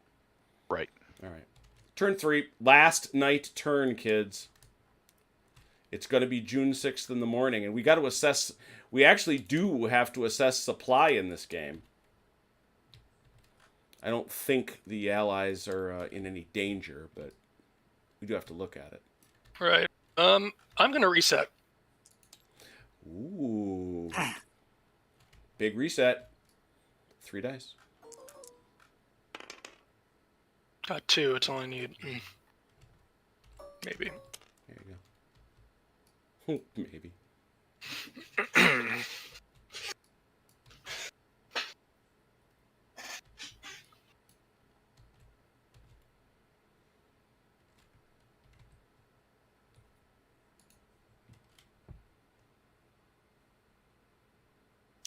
Right. All right. Turn 3, last night turn, kids. It's going to be June 6th in the morning, and we got to assess. We actually do have to assess supply in this game. I don't think the Allies are in any danger, but we do have to look at it. Right. I'm gonna reset. Ooh. Big reset. 3 dice. Got 2. It's all I need. Maybe. There you go. Maybe.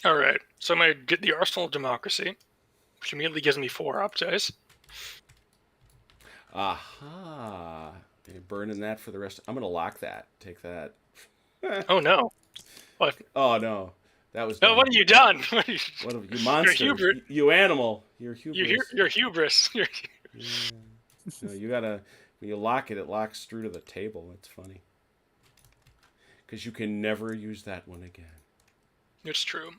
All right. So I'm gonna get the Arsenal of Democracy, which immediately gives me 4 op dice. Aha. You're burning that for the rest. I'm going to lock that. Take that. Oh no! What? Oh, no. That was. No, dumb. what have you done? What have What have you monster? hubris. You animal. You're hubris. You're hubris. Yeah. No, you gotta. When you lock it, it locks through to the table. It's funny. Because you can never use that one again. It's true.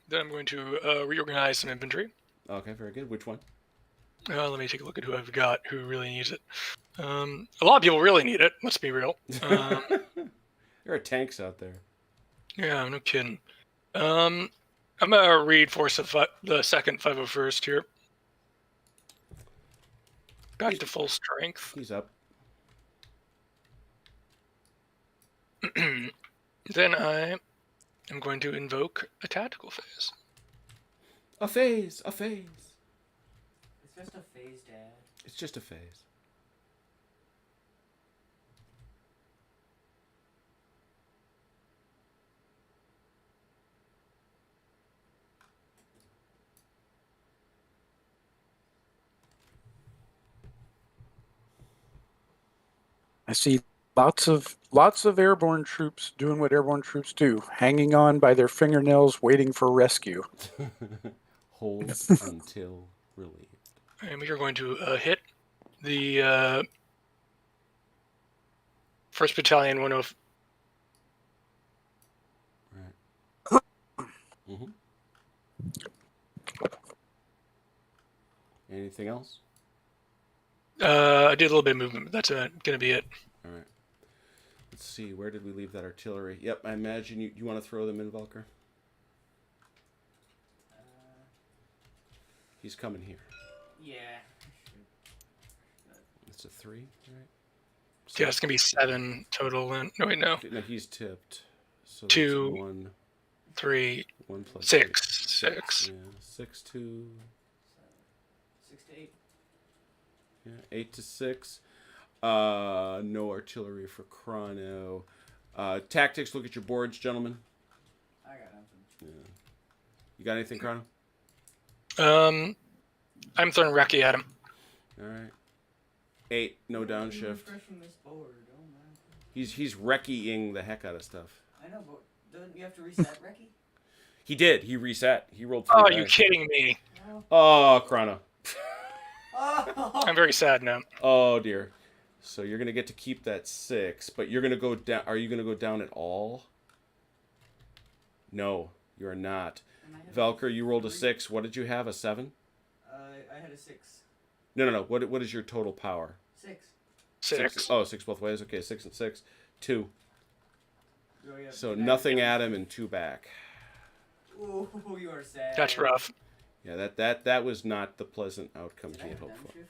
Then I'm going to reorganize some inventory. Okay, very good. Which one? Let me take a look at who I've got who really needs it. A lot of people really need it. Let's be real. There are tanks out there. Yeah, no kidding. I'm gonna reinforce the second 501st here. Back to full strength. He's up. Then I am going to invoke a tactical phase. A phase. A phase. It's just a phase, Dad. It's just a phase. I see lots of airborne troops doing what airborne troops do, hanging on by their fingernails, waiting for rescue. Hold until relieved. And we are going to hit the 1st Battalion 105. Right. Mm-hmm. Anything else? I did a little bit of movement, but that's going to be it. All right. Let's see. Where did we leave that artillery? Yep, I imagine you want to throw them in, Volker? He's coming here. Yeah. It's a 3, right? Yeah, it's going to be 7 total. No, wait, no. No, he's tipped. So 2, that's 1, 3, 1 plus 6. 6. Yeah, 6 to 6 to 8. yeah, 8 to 6. No artillery for Chrono. Tactics. Look at your boards, gentlemen. I got nothing. Yeah. You got anything, Chrono? I'm throwing Reki at him. All right. 8. No downshift. Refreshing this board. Oh my. He's Reki-ing the heck out of stuff. I know, but don't you have to reset Reki? He did. He reset. He rolled 3 Oh, dice. you kidding me? No. Oh, Chrono. Oh. I'm very sad now. Oh dear. So you're gonna get to keep that 6, but you're gonna go down. Are you gonna go down at all? No, you are not. Velker, you rolled a 6. What did you have? A 7? I had a 6. No. What is your total power? 6. 6. Oh, 6 both ways. Okay, 6 and 6. 2. Oh, yeah, So back nothing down. at him and 2 back. Ooh, you are sad. That's rough. Yeah, that was not the pleasant outcome Did I he had have hoped for. downshift?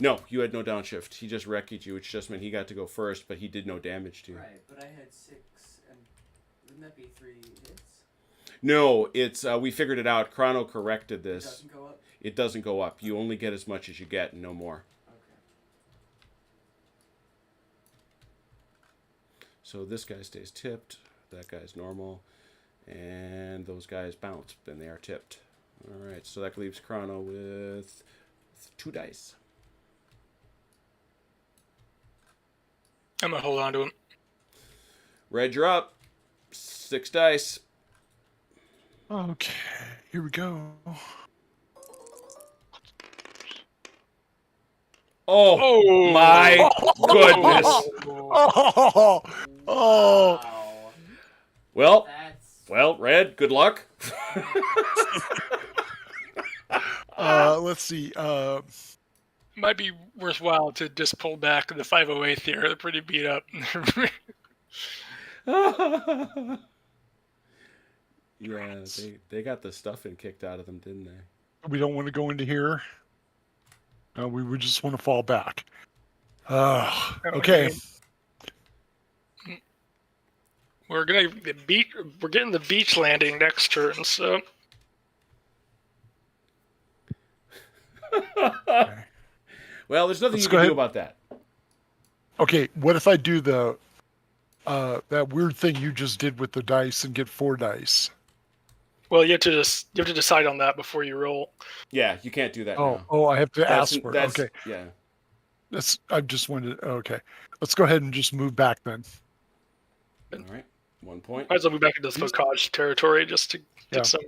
No, you had no downshift. He just wrecked you, which just meant he got to go first, but he did no damage to you. Right, but I had 6, and wouldn't that be 3 hits? No, it's we figured it out. Chrono corrected It this. doesn't go up? It doesn't go up. You only get as much as you get, and no more. Okay. So this guy stays tipped. That guy's normal. And those guys bounce, and they are tipped. All right, so that leaves Chrono with 2 dice. I'm gonna hold on to him. Red, you're up. 6 dice. Okay, here we go. Oh, my goodness. Oh, oh. Wow. That's... Well, Red, good luck. Let's see. Might be worthwhile to just pull back the 508 here. They're pretty beat up. Yeah, they got the stuffing kicked out of them, didn't they? We don't want to go into here. We would just want to fall back. Okay. We're getting the beach landing next turn, so Okay. Well, there's nothing Let's you go can do ahead. about that. Okay, what if I do the that weird thing you just did with the dice and get 4 dice? well, you have to decide on that before you roll. Yeah, you can't do that now. Oh, I have to That's- ask for it. that's- Okay, Yeah. I just wanted. Okay, let's go ahead and just move back then. All right. 1 point. Might as well move back into the Focage territory just to get Yeah. some.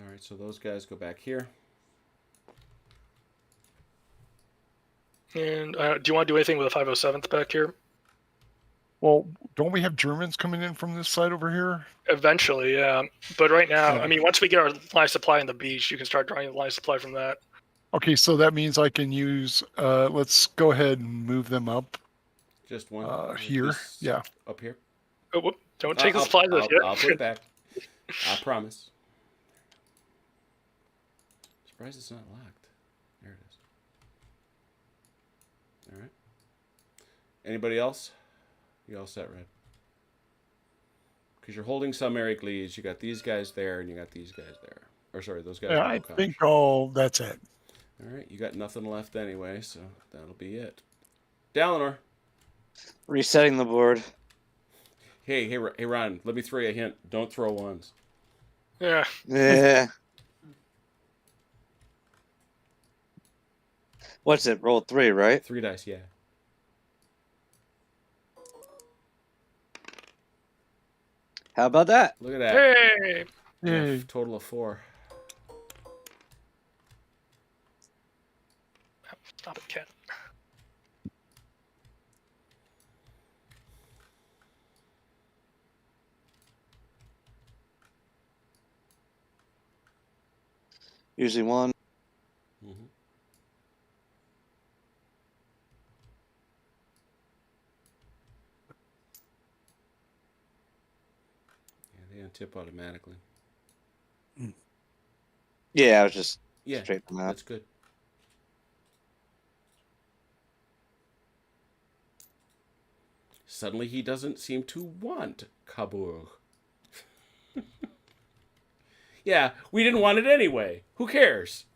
All right, so those guys go back here. And do you want to do anything with the 507th back here? Well, don't we have Germans coming in from this side over here? Eventually, yeah. But right now, Yeah. I mean, once we get our line of supply on the beach, you can start drawing the line of supply from that. Okay, so that means I can use. Let's go ahead and move them up. Just one. Here. This Yeah. Up here. Oh, whoop, don't take the I'll- supplies with you. I'll put it back. I promise. Surprised it's not locked. There it is. All right. Anybody else? You all set, Red? Because you're holding some Eric Lees. You got these guys there, and you got these guys there. Or sorry, those guys. Yeah, are I Bocage. think. Oh, that's it. All right, you got nothing left anyway, so that'll be it. Dalinor. Resetting the board. Hey, Ron. Let me throw you a hint. Don't throw ones. Yeah. Yeah. What's it? Roll 3, right? 3 dice, yeah. How about that? Look at that. Hey! Yeah, Yay. total of 4. Stop it, Ken. Usually 1. Mm-hmm. Yeah, they untip automatically. Yeah, I was just Yeah, straight from that. that's good. Suddenly he doesn't seem to want Kabur. Yeah, we didn't want it anyway. Who cares?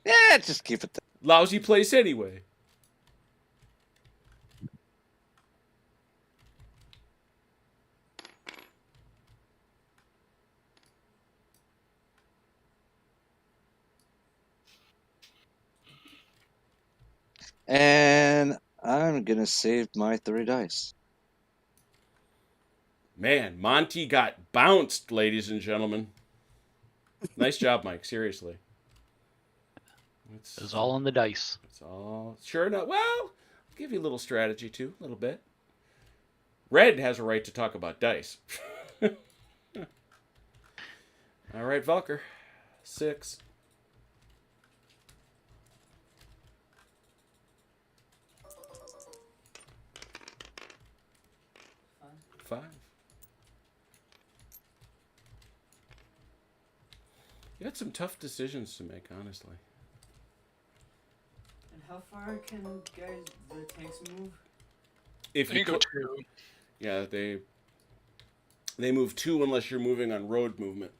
Yeah, just keep it there. Lousy place anyway. And I'm going to save my 3 dice. Man, Monty got bounced, ladies and gentlemen. Nice job, Mike. Seriously. It was all on the dice. It's all sure enough. Well, I'll give you a little strategy too, a little bit. Red has a right to talk about dice. All right, Valker. 6. Five. You had some tough decisions to make, honestly. And how far can the tanks move? If You you go put, 2. yeah, they move 2 unless you're moving on road movement.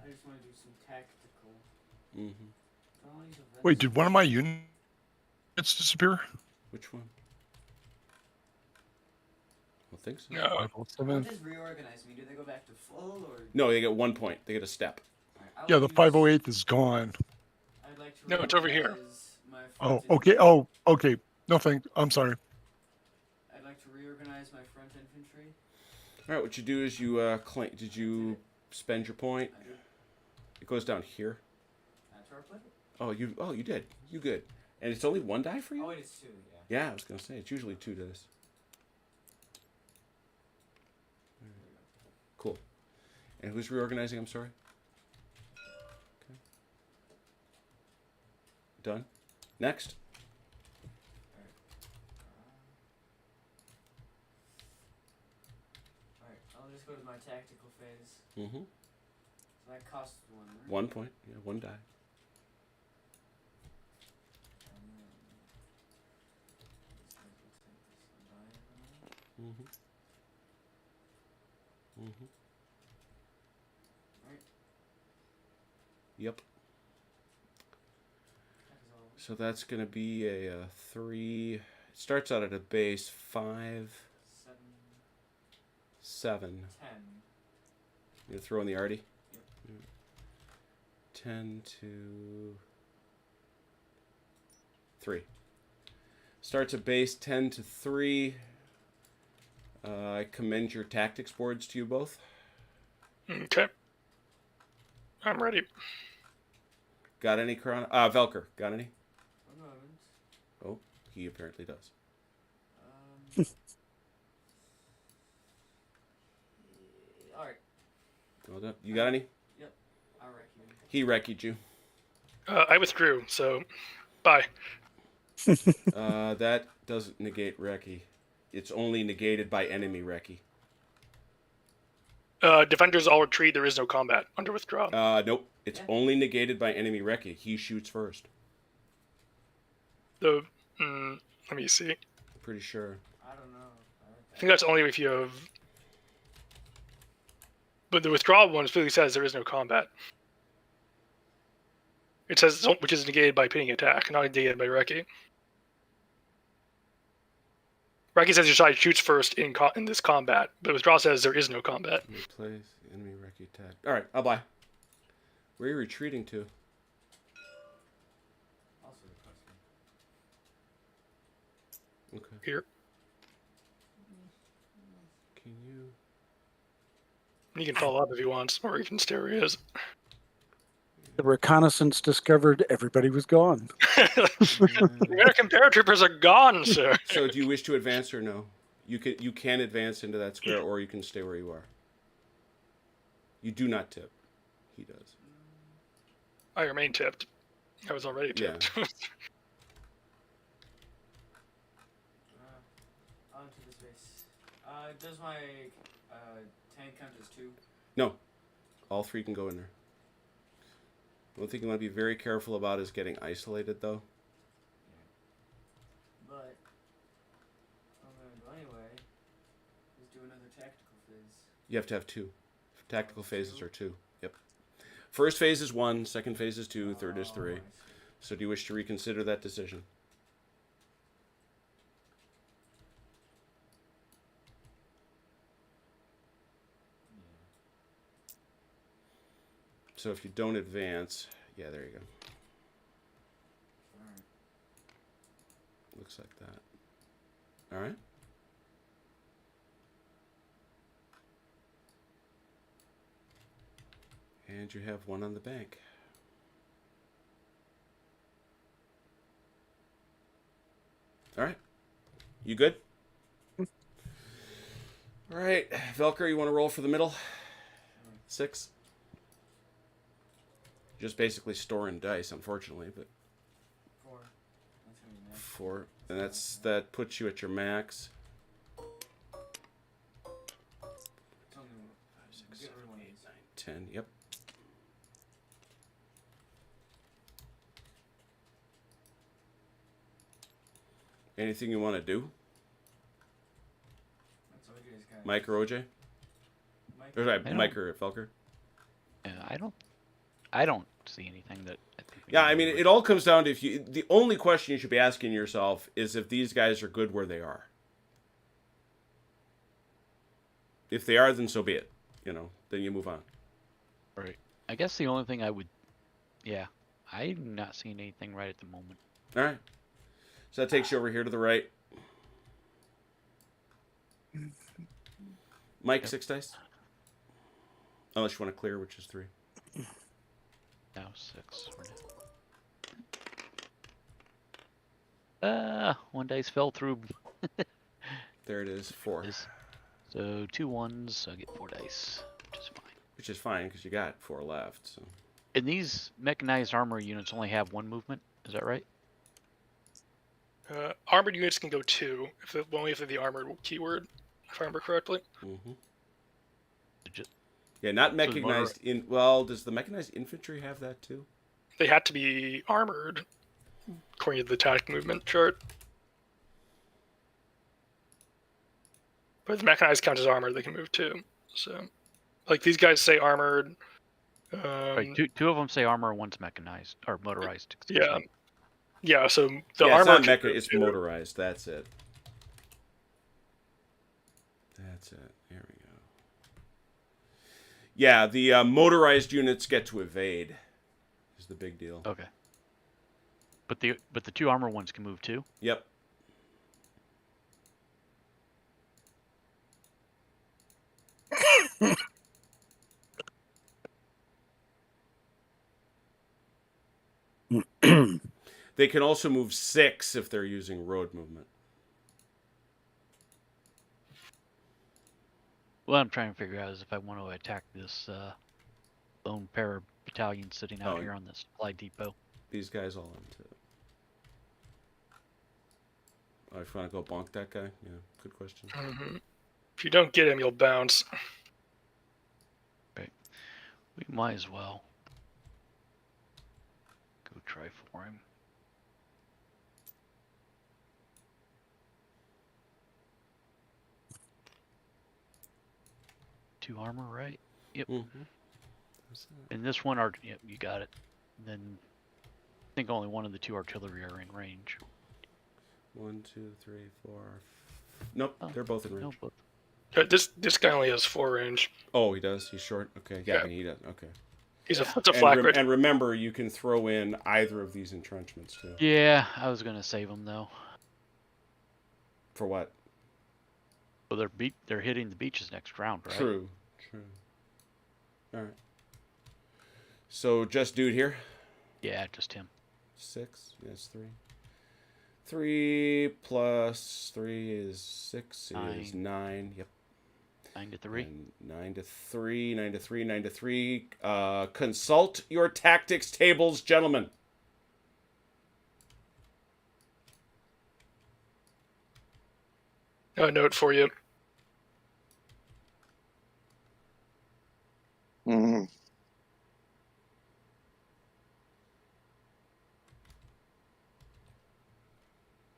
I just want to do some tactical. Mm-hmm. Don't use a Wait, did one of my units disappear? Which one? I think so. No. How 507. does reorganize me? Do they go back to full or? No, they get 1 point. They get a step. Alright, I Yeah, will the use- 508 is gone. I'd like to No, it's over here. reorganize my Oh, front okay. Oh, okay. No, I'm sorry. I'd like to reorganize my front infantry. All right, what you do is you claim. Did you spend your point? I did. It goes down here. That's where I put it. Oh, you did. You good. And it's only 1 die for you? Oh wait, it's 2. Yeah. Yeah, I was going to say. It's usually 2 to this. Cool. And who's reorganizing? I'm sorry? Okay. Done. Next. Alright, I'll just go to my tactical phase. Mm-hmm. So that costs 1, right? 1 point. Yeah, 1 die. Mm-hmm. Mm-hmm. Right. Yep. That is all. So that's going to be a 3. It starts out at a base 5, 7, 7. 10. You gonna throw in the arty? Yep. Yeah. 10 to 3. Starts at base 10 to 3. I commend your tactics boards to you both. Okay. I'm ready. Got any, Velker? Got any? One moment. Oh, he apparently does. Alright. Well done. You got any? Yep. I'll wreck you. He wrecked you. I withdrew, so bye. That doesn't negate Reki. It's only negated by enemy Reki. Defenders all retreat. There is no combat under withdrawal. Nope. It's only negated by enemy Reki. He shoots first. Let me see. Pretty sure. I don't know. I think that's only if you have. But the withdrawal one specifically says there is no combat. It says which is negated by pinning attack, not negated by Reki. Reki says your side shoots first in this combat, but withdrawal says there is no combat. Replace enemy Reki attack. All right, I'll buy. Where are you retreating to? Also request me. Okay. Here. Can you? You can follow up if you want, or you can stay where he is. The reconnaissance discovered everybody was gone. The American paratroopers are gone, sir. So, do you wish to advance or no? You can advance into that square, or you can stay where you are. You do not tip. He does. I remain tipped. I was already tipped. Onto the space. Does my tank count as 2? No. All 3 can go in there. One thing you want to be very careful about is getting isolated, though. But I'm gonna go anyway. Let's do another tactical phase. You have to have 2. Tactical phases are 2. Yep. First phase is 1, second phase is 2, third is 3. I see. So do you wish to reconsider that decision? So if you don't advance, yeah, there you go. Alright. Looks like that. All right. And you have 1 on the bank. All right. You good? All right. Velker, you want to roll for the middle? 6. Just basically storing dice, unfortunately, but 4. That's gonna be max. 4. And that puts you at your max. It's only 5, 6, get 7, rid of one of 8, these. 9, 10. 10. Yep. Anything you want to do, That's OJ's guy. Mike or OJ? Mike. Or sorry, I Mike or Felker? Yeah, I don't see anything that. I think we Yeah, need I to mean, do. it all comes down to if you. The only question you should be asking yourself is if these guys are good where they are. If they are, then so be it. You know, then you move on. Right. I guess the only thing I would. Yeah, I'm not seeing anything right at the moment. All right. So that takes you over here to the right. Mike, Yep. 6 dice. Unless you want to clear, which is 3. Now 6. We're 1 dice fell through. There it is, 4. So 2 1s, so I get 4 dice, which is fine. Which is fine because you got 4 left. So. And these mechanized armor units only have 1 movement. Is that right? Armored units can go 2, only if they're the armored keyword, if I remember correctly. Mm-hmm. Ju- Yeah, not So the motor- mechanized. Well, does the mechanized infantry have that too? They had to be armored, according to the tactic movement chart. But if the mechanized count as armored, they can move too. So, like these guys say armored. Right, two of them say armor, one's mechanized or motorized. excuse Yeah. me. Yeah, so the Yeah, it's armor not can mecha. move It's too. motorized. That's it. That's it. There we go. Yeah, the motorized units get to evade. Is the big deal. Okay. But the 2 armor ones can move too. Yep. They can also move 6 if they're using road movement. What I'm trying to figure out is if I want to attack this lone pair battalion sitting out Oh. here on the supply depot. These guys all into it. Oh, if you want to go bonk that guy? Yeah, good question. Mhm. If you don't get him, you'll bounce. We might as well go try for him. Two armor, right? Yep. Mm-hmm. And this one, yep, you got it. And then I think only one of the 2 artillery are in range. 1, 2, 3, 4. Nope, Oh, they're both in range. No, but This guy only has 4 range. Oh, he does. He's short. Okay, yeah, Yeah. I mean, he does. Okay. It's a And, flak rich. and remember, you can throw in either of these entrenchments too. yeah, I was gonna save them though. For what? Well, they're hitting the beaches next round, right? True. All right. So just dude here. Yeah, just him. 6. Yes, 3. 3 plus 3 is 6 is 9. Yep. 9 to 3. And 9 to 3. 9 to 3. 9 to 3. Consult your tactics tables, gentlemen. A note for you. Mm-hmm.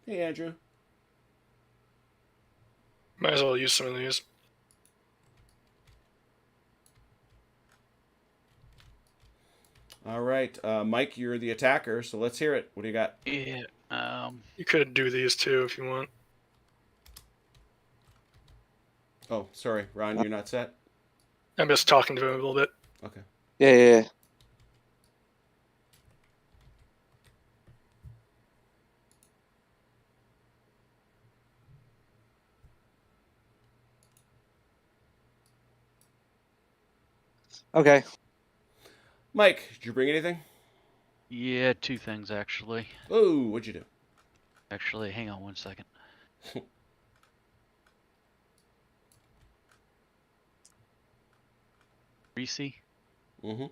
Hey, Andrew. Might as well use some of these. All right, Mike, you're the attacker, so let's hear it. What do you got? Yeah. You could do these too if you want. Oh, sorry, Ron, you're not set? I'm just talking to him a little bit. Okay. Yeah. Okay. Mike, did you bring anything? Yeah, 2 things actually. Oh, what'd you do? Actually, hang on 1 second. Reese Mm-hmm.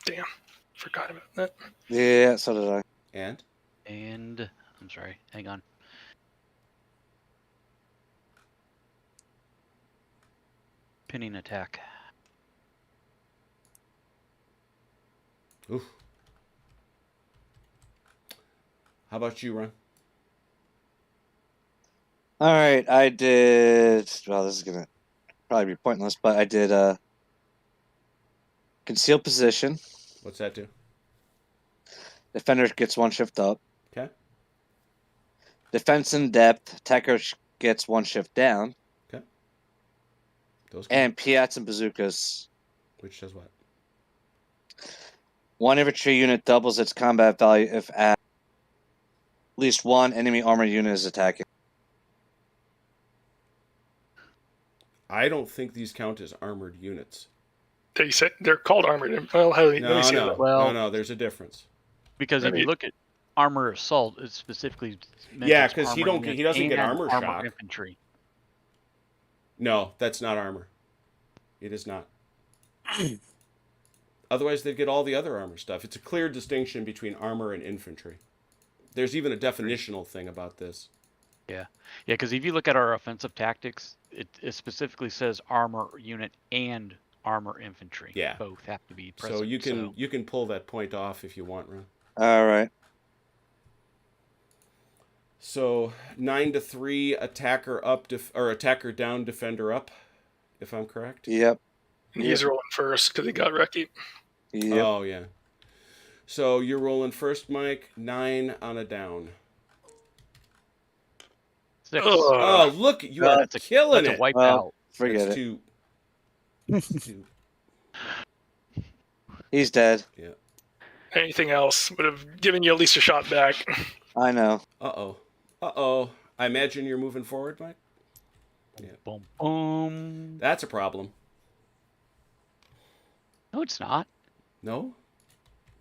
Damn, forgot about that. Yeah, so did I. And? and I'm sorry, hang on. Pinning attack. Oof. How about you, Ron? All right, I did. Well, this is gonna probably be pointless, but I did concealed position. What's that do? Defender gets 1 shift up. Okay. Defense in depth. Attacker gets 1 shift down. Okay. Those And Piats and bazookas. which does what? 1 infantry unit doubles its combat value if at least 1 enemy armored unit is attacking. I don't think these count as armored units. They say they're called armored. Well, let me see that. Well- there's a difference. Because if you look at armor assault, it specifically Yeah, mentions 'cause he armor don't- he units doesn't get and armor shock. infantry. No, that's not armor. It is not. Otherwise, they'd get all the other armor stuff. It's a clear distinction between armor and infantry. There's even a definitional thing about this. Yeah, because if you look at our offensive tactics, it specifically says armor unit and armor infantry. Yeah. Both have to be present. So you can pull that point off if you want, Ron. All right. So 9-3, attacker up, or attacker down, defender up, if I'm correct. Yep. He's rolling first because he got Reki. Yep. Oh yeah. So you're rolling first, Mike. 9 on a down. 6. Oh, look, you are That's killing a it. wipeout. Well, forget That's it. two. He's dead. Yeah. Anything else would have given you at least a shot back. I know. Uh-oh. I imagine you're moving forward, Mike? Yeah. Boom, boom. That's a problem. No, it's not. No?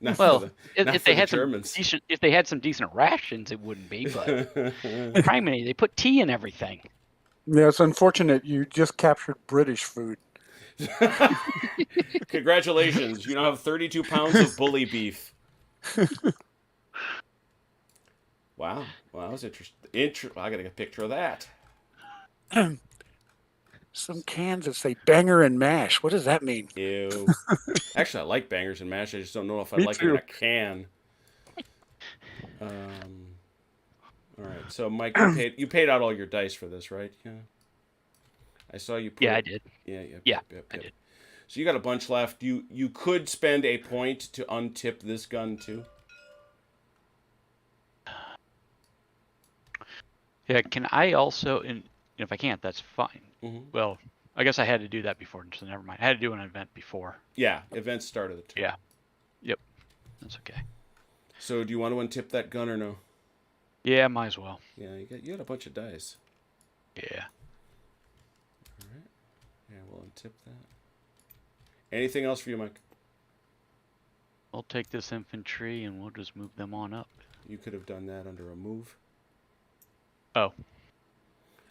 Not Well, for the, not if for they the had some Germans. decent, if they had some decent rations, it wouldn't be. But criminy, they put tea in everything. Yeah, it's unfortunate you just captured British food. Congratulations. You now have 32 pounds of bully beef. Wow. Well, that was interesting. I got to get a picture of that. Some cans that say banger and mash. What does that mean? Ew. Actually, I like bangers and mash. I just don't know if I Me like it in too. a can. All right. So, Mike, you paid out all your dice for this, right? Yeah. I saw you. Yeah, I did. Yeah. I did. So you got a bunch left. You could spend a point to untip this gun too. Yeah, can I also? And if I can't, that's fine. Mm-hmm. Well, I guess I had to do that before, so never mind. I had to do an event before. Yeah, events start at the turn. Yeah. Yep. That's okay. So do you want to untip that gun or no? Yeah, might as well. Yeah, you got a bunch of dice. Yeah. All right. Yeah, we'll untip that. Anything else for you, Mike? I'll take this infantry and we'll just move them on up. You could have done that under a move. Oh.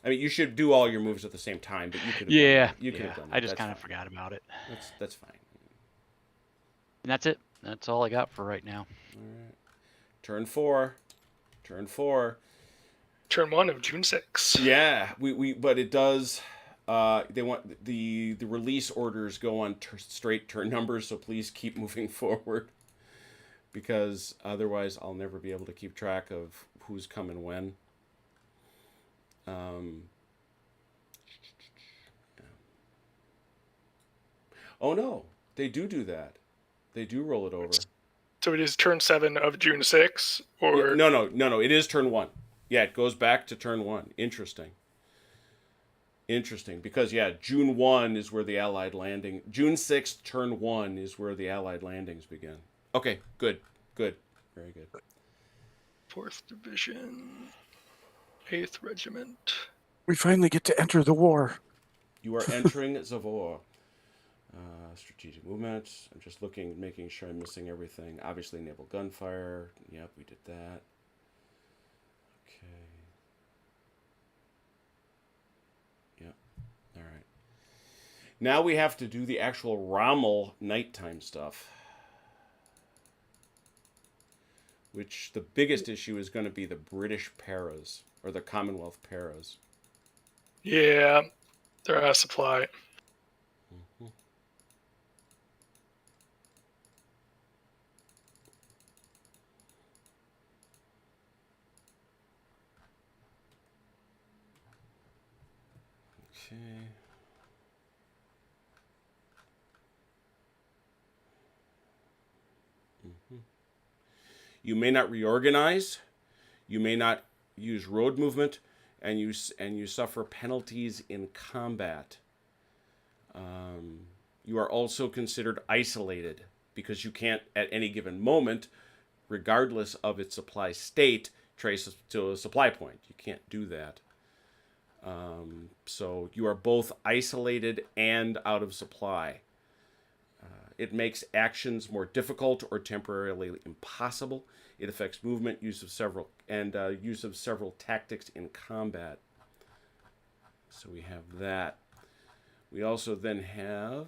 I mean, you should do all your moves at the same time, but you could have Yeah. done that. You could have done that. I just That's kind of fine. forgot about it. That's fine. And that's it. That's all I got for right now. All right. Turn 4. Turn 4. Turn 1 of June 6. Yeah, but it does. They want the release orders go on straight turn numbers, so please keep moving forward, because otherwise I'll never be able to keep track of who's coming when. Oh no, they do that. They do roll it over. So it is turn 7 of June 6, or Yeah, no. It is turn 1. Yeah, it goes back to turn 1. Interesting, because June 1 is where the Allied landing. June 6th, turn 1 is where the Allied landings begin. Okay, good, very good. 4th Division, 8th Regiment. We finally get to enter the war. You are entering Zavor. Strategic movements. I'm just making sure I'm missing everything. Obviously, Naval Gunfire. Yep, we did that. Okay. Yep. All right. Now we have to do the actual Rommel nighttime stuff. Which the biggest issue is going to be the British paras, or the Commonwealth paras. Yeah, they're out of supply. Mm-hmm. Okay. You may not reorganize. You may not use road movement, and you suffer penalties in combat. You are also considered isolated because you can't, at any given moment, regardless of its supply state, trace to a supply point. You can't do that. So you are both isolated and out of supply. It makes actions more difficult or temporarily impossible. It affects movement, use of several tactics in combat. So we have that. We also then have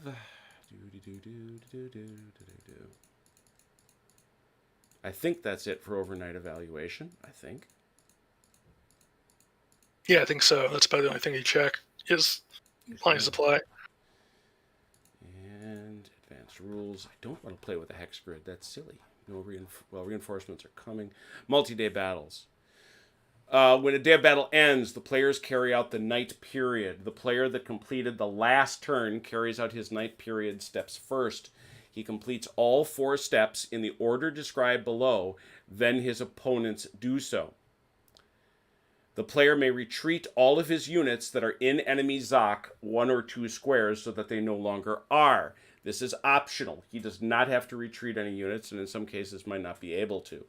I think that's it for overnight evaluation. I think. Yeah, I think so. That's about the only thing you check is line of supply. And advanced rules. I don't want to play with a hex grid. That's silly. No reinforcements are coming. Multi-day battles. When a day of battle ends, the players carry out the night period. The player that completed the last turn carries out his night period steps first. He completes all 4 steps in the order described below, then his opponents do so. The player may retreat all of his units that are in enemy Zoc 1 or 2 squares so that they no longer are. This is optional. He does not have to retreat any units, and in some cases might not be able to.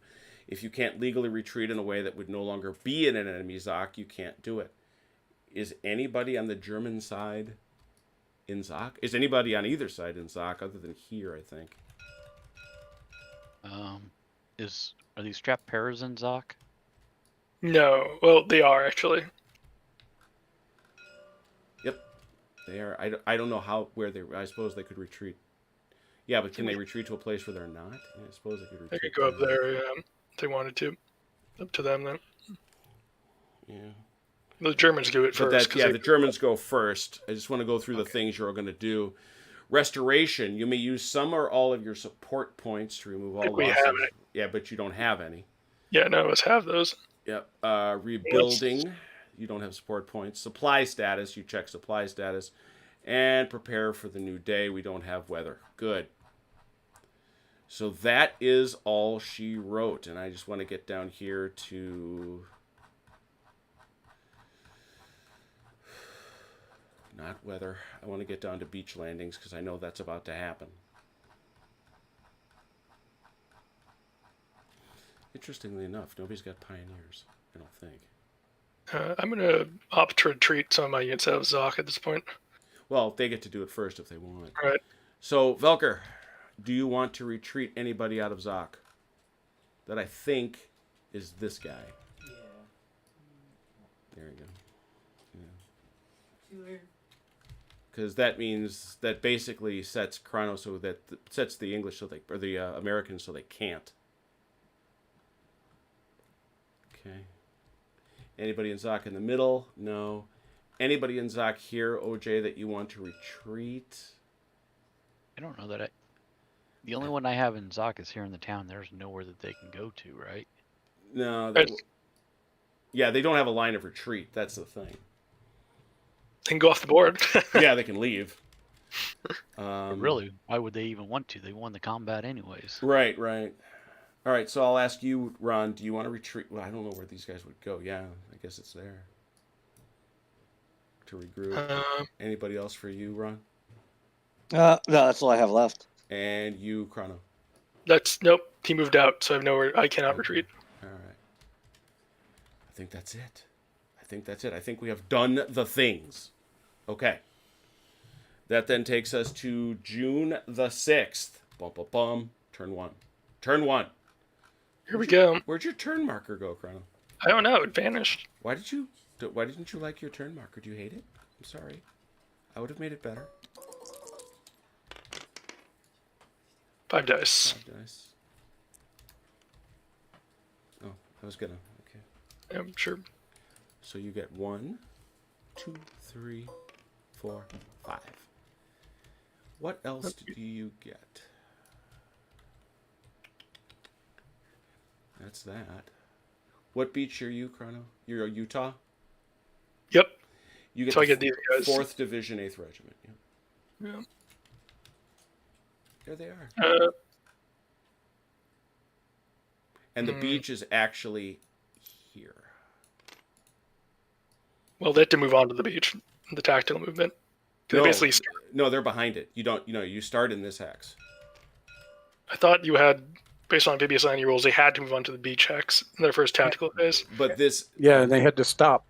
If you can't legally retreat in a way that would no longer be in an enemy Zoc, you can't do it. Is anybody on the German side in Zoc? Is anybody on either side in Zoc other than here, I think? Are these strapped pairs in Zoc? No, well, they are actually. Yep, they are. I don't know where they. I suppose they could retreat. Yeah, but can they retreat to a place where they're not? I suppose they could retreat. They could go up there, if they wanted to. Up to them then. Yeah. The Germans do it first. The Germans go first. I just want to go through the things you're going to do. Restoration. You may use some or all of your support points to remove all losses. Have it. Yeah, but you don't have any. Yeah, none of us have those. Yep. Rebuilding. You don't have support points. Supply status. You check supply status. And prepare for the new day. We don't have weather. Good. So that is all she wrote. And I just want to get down here to... Not weather. I want to get down to beach landings because I know that's about to happen. Interestingly enough, nobody's got pioneers, I don't think. I'm going to opt to retreat some of my units out of Zoc at this point. Well, they get to do it first if they want. All right. So, Velker, do you want to retreat anybody out of Zoc? That I think is this guy. Yeah. There you go. Yeah. Because that means that basically sets Chrono so that sets the English so or the Americans so they can't. Okay. Anybody in Zoc in the middle? No. Anybody in Zoc here, OJ, that you want to retreat? I don't know that the only one I have in Zoc is here in the town. There's nowhere that they can go to, right? No. Yeah, they don't have a line of retreat. That's the thing. They can go off the board. Yeah, they can leave. Really, why would they even want to? They won the combat anyways. Right. All right, so I'll ask you, Ron, do you want to retreat? Well, I don't know where these guys would go. Yeah, I guess it's there. To regroup. Anybody else for you, Ron? No, that's all I have left. And you, Chrono? Nope. He moved out, so I have nowhere. I cannot retreat. All right. I think that's it. I think we have done the things. Okay. That then takes us to June the 6th. Bum, bum, bum. Turn 1. Here we go. Where'd your turn marker go, Chrono? I don't know. It vanished. Why didn't you like your turn marker? Do you hate it? I'm sorry. I would have made it better. 5 dice. 5 dice. Oh, I was gonna. Okay. Yeah, sure. So you get 1, 2, 3, 4, 5. What else do you get? That's that. What beach are you, Chrono? You're a Utah? Yep. You get So the I get these guys. 4th Division, 8th Regiment. Yeah. Yeah. There they are. And the beach is actually here. Well, they have to move on to the beach, the tactical movement. They basically no, they're behind it. You don't. You start in this hex. I thought you had, based on amphibious landing rules, they had to move on to the beach hex in their first tactical phase. But this. Yeah, and they had to stop.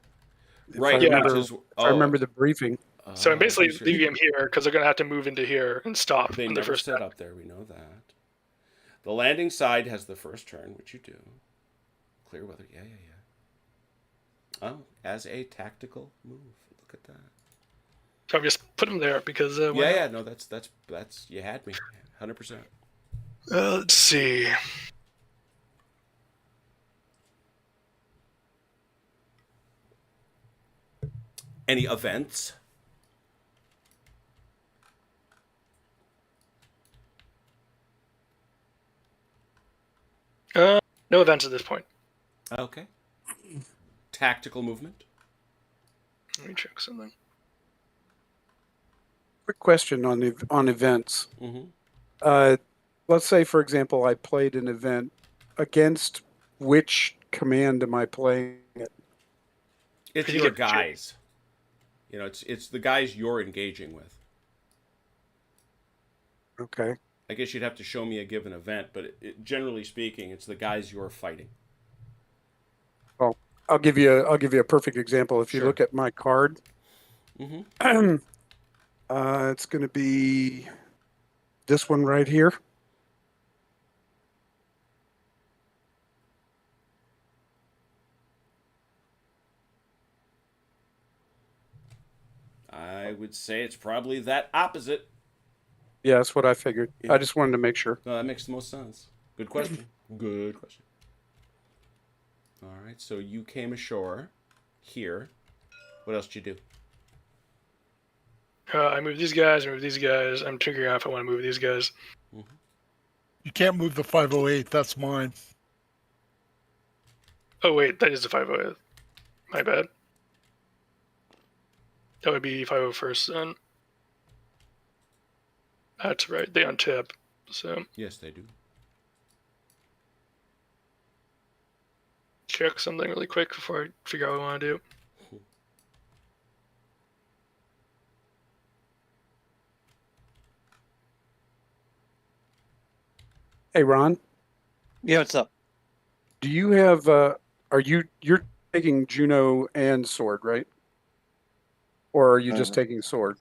Right. If I I remember the briefing. So I'm basically leaving them here because they're going to have to move into here and stop. They in their never first set up there. We know that. The landing side has the first turn, which you do. Clear weather. Yeah. Oh, as a tactical move. Look at that. So I've just put them there because. Yeah. No, that's you had me, 100%. Let's see. Any events? No events at this point. Okay. Tactical movement. Let me check something. Quick question on events. Mm-hmm. Let's say, for example, I played an event against which command am I playing it? It's your guys. It's the guys you're engaging with. Okay. I guess you'd have to show me a given event, but generally speaking, it's the guys you're fighting. Well, I'll give you a perfect example. If you Sure. look at my card, Mm-hmm. it's going to be this one right here. I would say it's probably that opposite. Yeah, that's what I figured. Yeah. I just wanted to make sure. No, that makes the most sense. Good question. Good question. All right, so you came ashore here. What else did you do? I move these guys, I'm figuring out if I want to move these guys. You can't move the 508. That's mine. Oh, wait, that is the 508. My bad. That would be 501st then. That's right, they untip. So Yes, they do. check something really quick before I figure out what I want to do. Hey, Ron, Yeah, what's up? do you have? You're taking Juno and Sword, right? Or are you just taking Sword?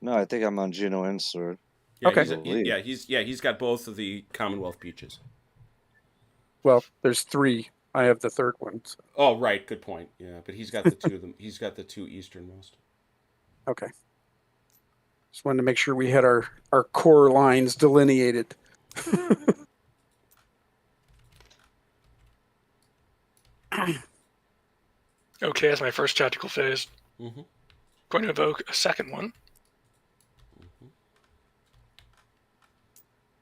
No, I think I'm on Juno and Sword. Yeah, Okay. he's got both of the Commonwealth beaches. Well, there's 3. I have the third one. So. Oh, right, good point. Yeah, but he's got the two of them. He's got the 2 easternmost. Okay. Just wanted to make sure we had our core lines delineated. Okay, that's my first tactical phase. Mm-hmm. Going to evoke a second one.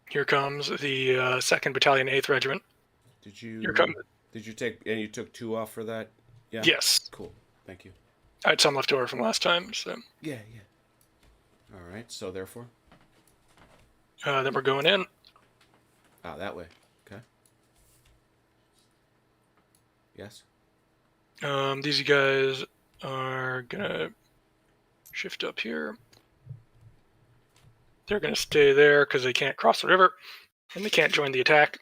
Here comes the 2nd Battalion, 8th Regiment. Did you? Here comes. Did you take? And you took 2 off for that? Yeah. Yes. Cool. Thank you. I had some left over from last time, so. Yeah. All right. So therefore. Then we're going in. Ah, that way. Okay. Yes. These guys are gonna shift up here. They're gonna stay there because they can't cross the river, and they can't join the attack.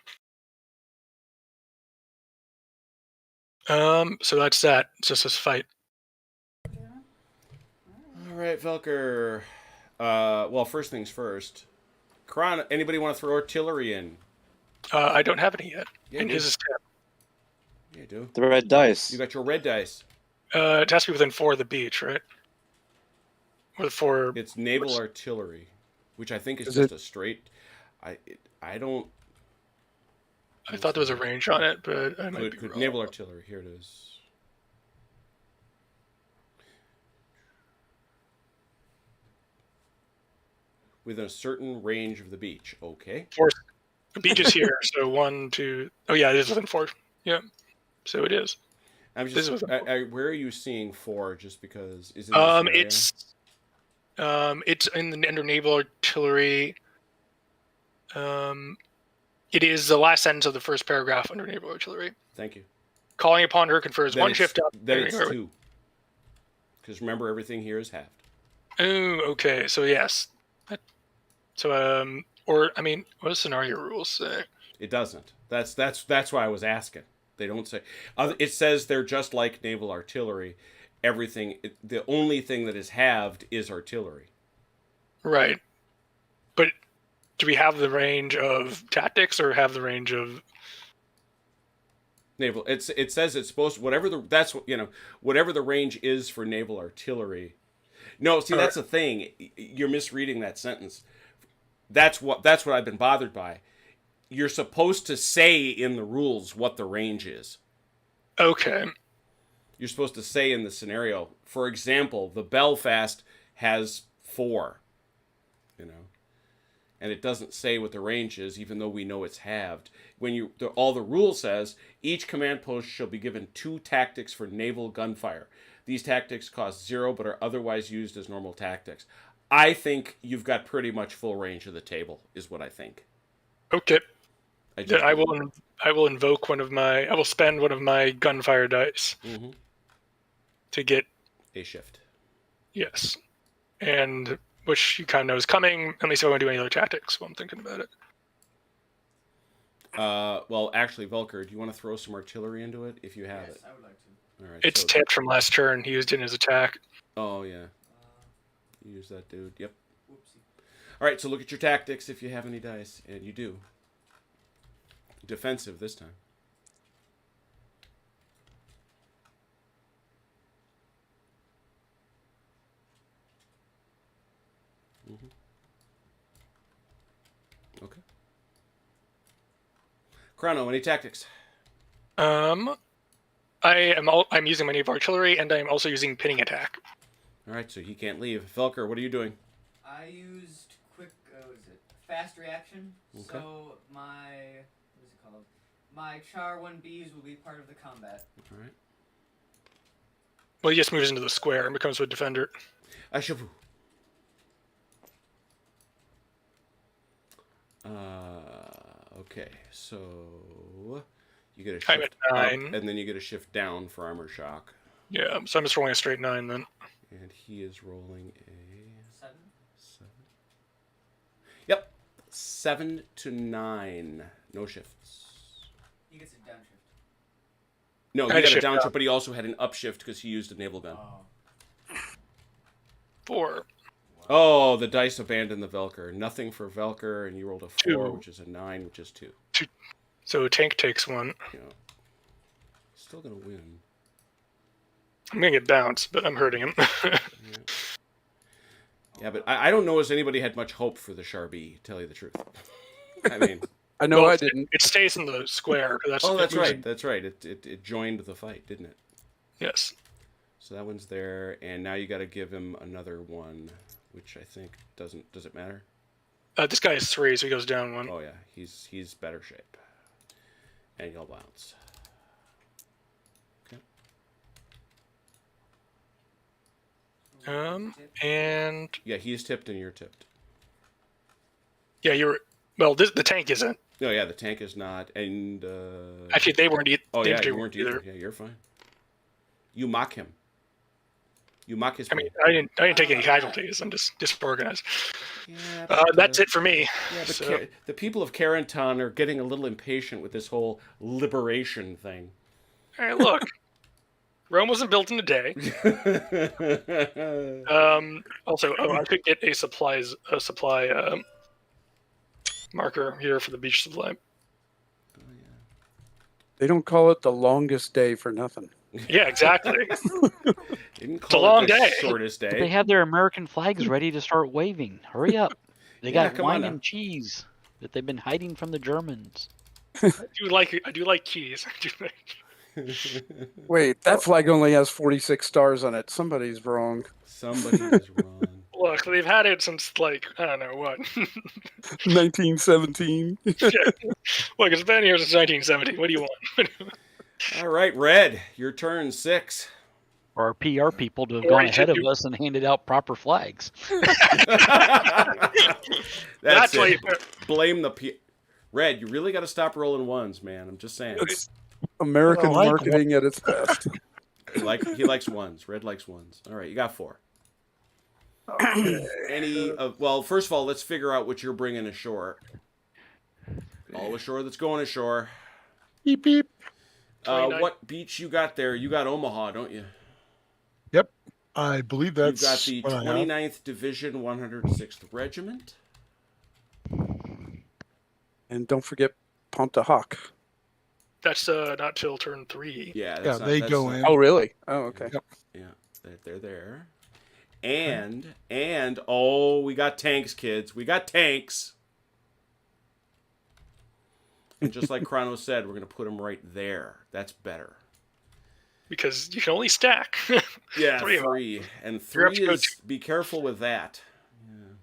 So that's that. It's just this fight. All right, Velker. Well, first things first. Kron, anybody want to throw artillery in? I don't have any yet. Yeah, And you his is 10. Yeah, you do. The red dice. You got your red dice. It has to be within 4 of the beach, right? Or the 4. It's naval artillery, which I think is Is just it- a straight. I don't. I thought there was a range on it, but I might be Good wrong. naval artillery. Here it is. Within a certain range of the beach. Okay. 4. The beach is here, so 1, 2. Oh yeah, it is within 4. Yeah, so it is. I'm This just. was- Where are you seeing 4? Just because is in this area? It's under naval artillery. It is the last sentence of the first paragraph under naval artillery. Thank you. Calling upon her confers Then one it's- shift up. Then it's 2. Because remember, everything here is halved. Oh, okay. So yes. So or I mean, what does scenario rules say? It doesn't. That's why I was asking. They don't say. It says they're just like naval artillery. Everything. The only thing that is halved is artillery. Right. But do we have the range of tactics or have the range of Naval. It says it's supposed whatever the range is for naval artillery. No, see that's the thing. You're misreading that sentence. That's what I've been bothered by. You're supposed to say in the rules what the range is. Okay. You're supposed to say in the scenario. For example, the Belfast has 4. And it doesn't say what the range is, even though we know it's halved. All the rule says, each command post shall be given 2 tactics for naval gunfire. These tactics cost 0, but are otherwise used as normal tactics. I think you've got pretty much full range of the table, is what I think. Okay. I will invoke I will spend one of my gunfire dice to get a shift. Yes. And which you kind of know is coming. Let me see if I want to do any other tactics while I'm thinking about it. Well, actually, Velker, do you want to throw some artillery into it if you have it? Yes, I would like to. All right. It's tipped from last turn. He used it in his attack. Oh, yeah. Use that, dude. Yep. Whoopsie. All right, so look at your tactics if you have any dice, and you do. Defensive this time. Okay. Chrono, any tactics? I'm using my naval artillery, and I'm also using pinning attack. All right, so he can't leave. Velker, what are you doing? I used fast reaction. Okay. So what is it called? My Char 1Bs will be part of the combat. All right. Well, he just moves into the square and becomes a defender. Ashavu. Okay, so you get a I'm shift at up, 9. and then you get a shift down for armor shock. Yeah, so I'm just rolling a straight 9 then. And he is rolling a 7. 7. Yep, 7 to 9. No shifts. He gets a downshift. No, he I got a shift downshift, up. but he also had an upshift because he used a naval gun. Oh. 4. Oh, the dice abandoned the Velker. Nothing for Velker, and you rolled a 4, 2. which is a 9, which is 2. So tank takes 1. Yeah. Still gonna win. I'm gonna get bounced, but I'm hurting him. Yeah, but I don't know as anybody had much hope for the Charbie, to tell you the truth. I mean... I know Well, I didn't. It stays in the square. That's right. That's right. It joined the fight, didn't it? Yes. So that one's there, and now you got to give him another one, which I think does it matter? This guy is 3, so he goes down 1. Oh yeah, he's better shape, and he'll bounce. Okay. And Yeah, he's tipped and you're tipped. yeah, the tank isn't. No, yeah, the tank is not, and Actually, they weren't either. oh yeah, you weren't either. Yeah, you're fine. You mock him. You mock his. I mean, I didn't take any casualties. I'm just disorganized. Yeah, That's it for me. Yeah, but So- the people of Carenton are getting a little impatient with this whole liberation thing. Hey, look, Rome wasn't built in a day. Also, I could get a supply marker here for the beach supply. They don't call it the longest day for nothing. Yeah, exactly. Didn't a call long it the day. shortest day. They have their American flags ready to start waving. Hurry up. They Yeah, got come on wine now. and cheese that they've been hiding from the Germans. I do like keys. Wait, that flag only has 46 stars on it. Somebody's wrong. Somebody is wrong. Look, they've had it since I don't know what. 1917. Look, it's been here since 1970. What do you want? All right, Red, your turn. 6. For our PR people to have Or gone you ahead should of us and handed out proper flags. That's why it. you Blame the Red. You really got to stop rolling ones, man. I'm just saying. It's American like marketing at its best. He likes ones. Red likes ones. All right, you got 4. Any? Well, first of all, let's figure out what you're bringing ashore. All ashore that's going ashore. Beep beep. 29. What beach you got there? You got Omaha, don't you? Yep. I believe that's You've got the what I have. 29th Division, 106th Regiment. And don't forget Ponta Hawk. That's not till turn 3. Yeah, Yeah, they go in. Oh, really? Oh, okay. Yep. Yeah, they're there. And oh, we got tanks, kids. We got tanks. And just like Chrono said, we're gonna put them right there. That's better. Because you can only stack. Yeah, 3 of them. 3. And You're 3 up to go is be careful with that. Yeah.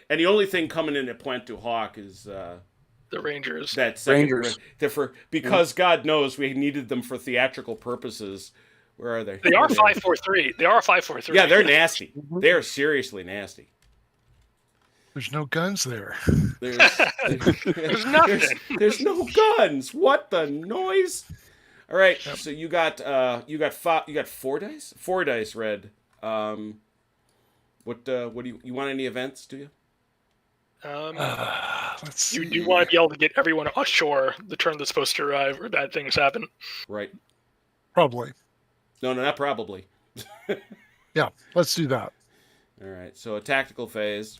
And the only thing coming in at Puente Hawk is The Rangers. that second Rangers. because God knows we needed them for theatrical purposes. Where are they? They are 5-4-3. They are 5-4-3. Yeah, they're nasty. They're seriously nasty. There's no guns there. There's There's nothing. there's no guns. What the noise? All right, so you got 4 dice. 4 dice, Red. What do you want any events? Do you? Let's see. You do want to be able to get everyone ashore the turn that's supposed to arrive, or bad things happen. Right. Probably. No, not probably. Yeah, let's do that. All right. So a tactical phase.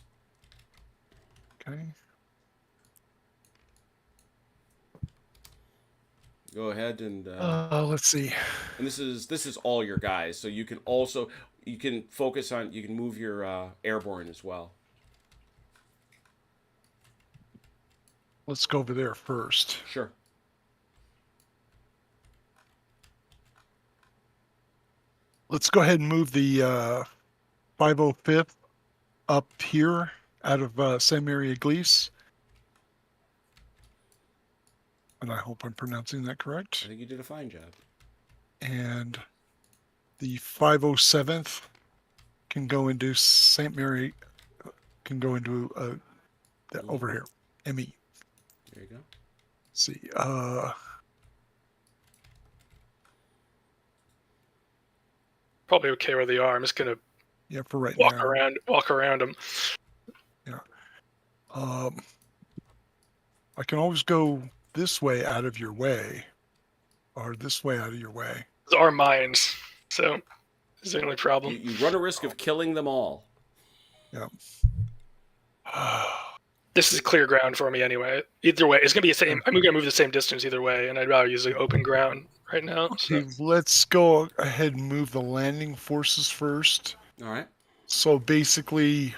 Okay. Go ahead and Let's see. and this is all your guys. So you can focus on you can move your airborne as well. Let's go over there first. Sure. Let's go ahead and move the 505th up here out of San Maria Glise. And I hope I'm pronouncing that I correct. think you did a fine job. And the 507th can go into St. Mary, can go into over here, ME. There you go. Let's see. Probably okay where they are. I'm just gonna Yeah, for right walk now. around them. Yeah. I can always go this way out of your way, or this way out of your way. Those are mines, so is the only problem. You run a risk of killing them all. Yeah. This is clear ground for me anyway. Either way, it's gonna be the same. I'm gonna move the same distance either way, and I'd rather use the open ground right now. So. Okay, let's go ahead and move the landing forces first. All right. So basically,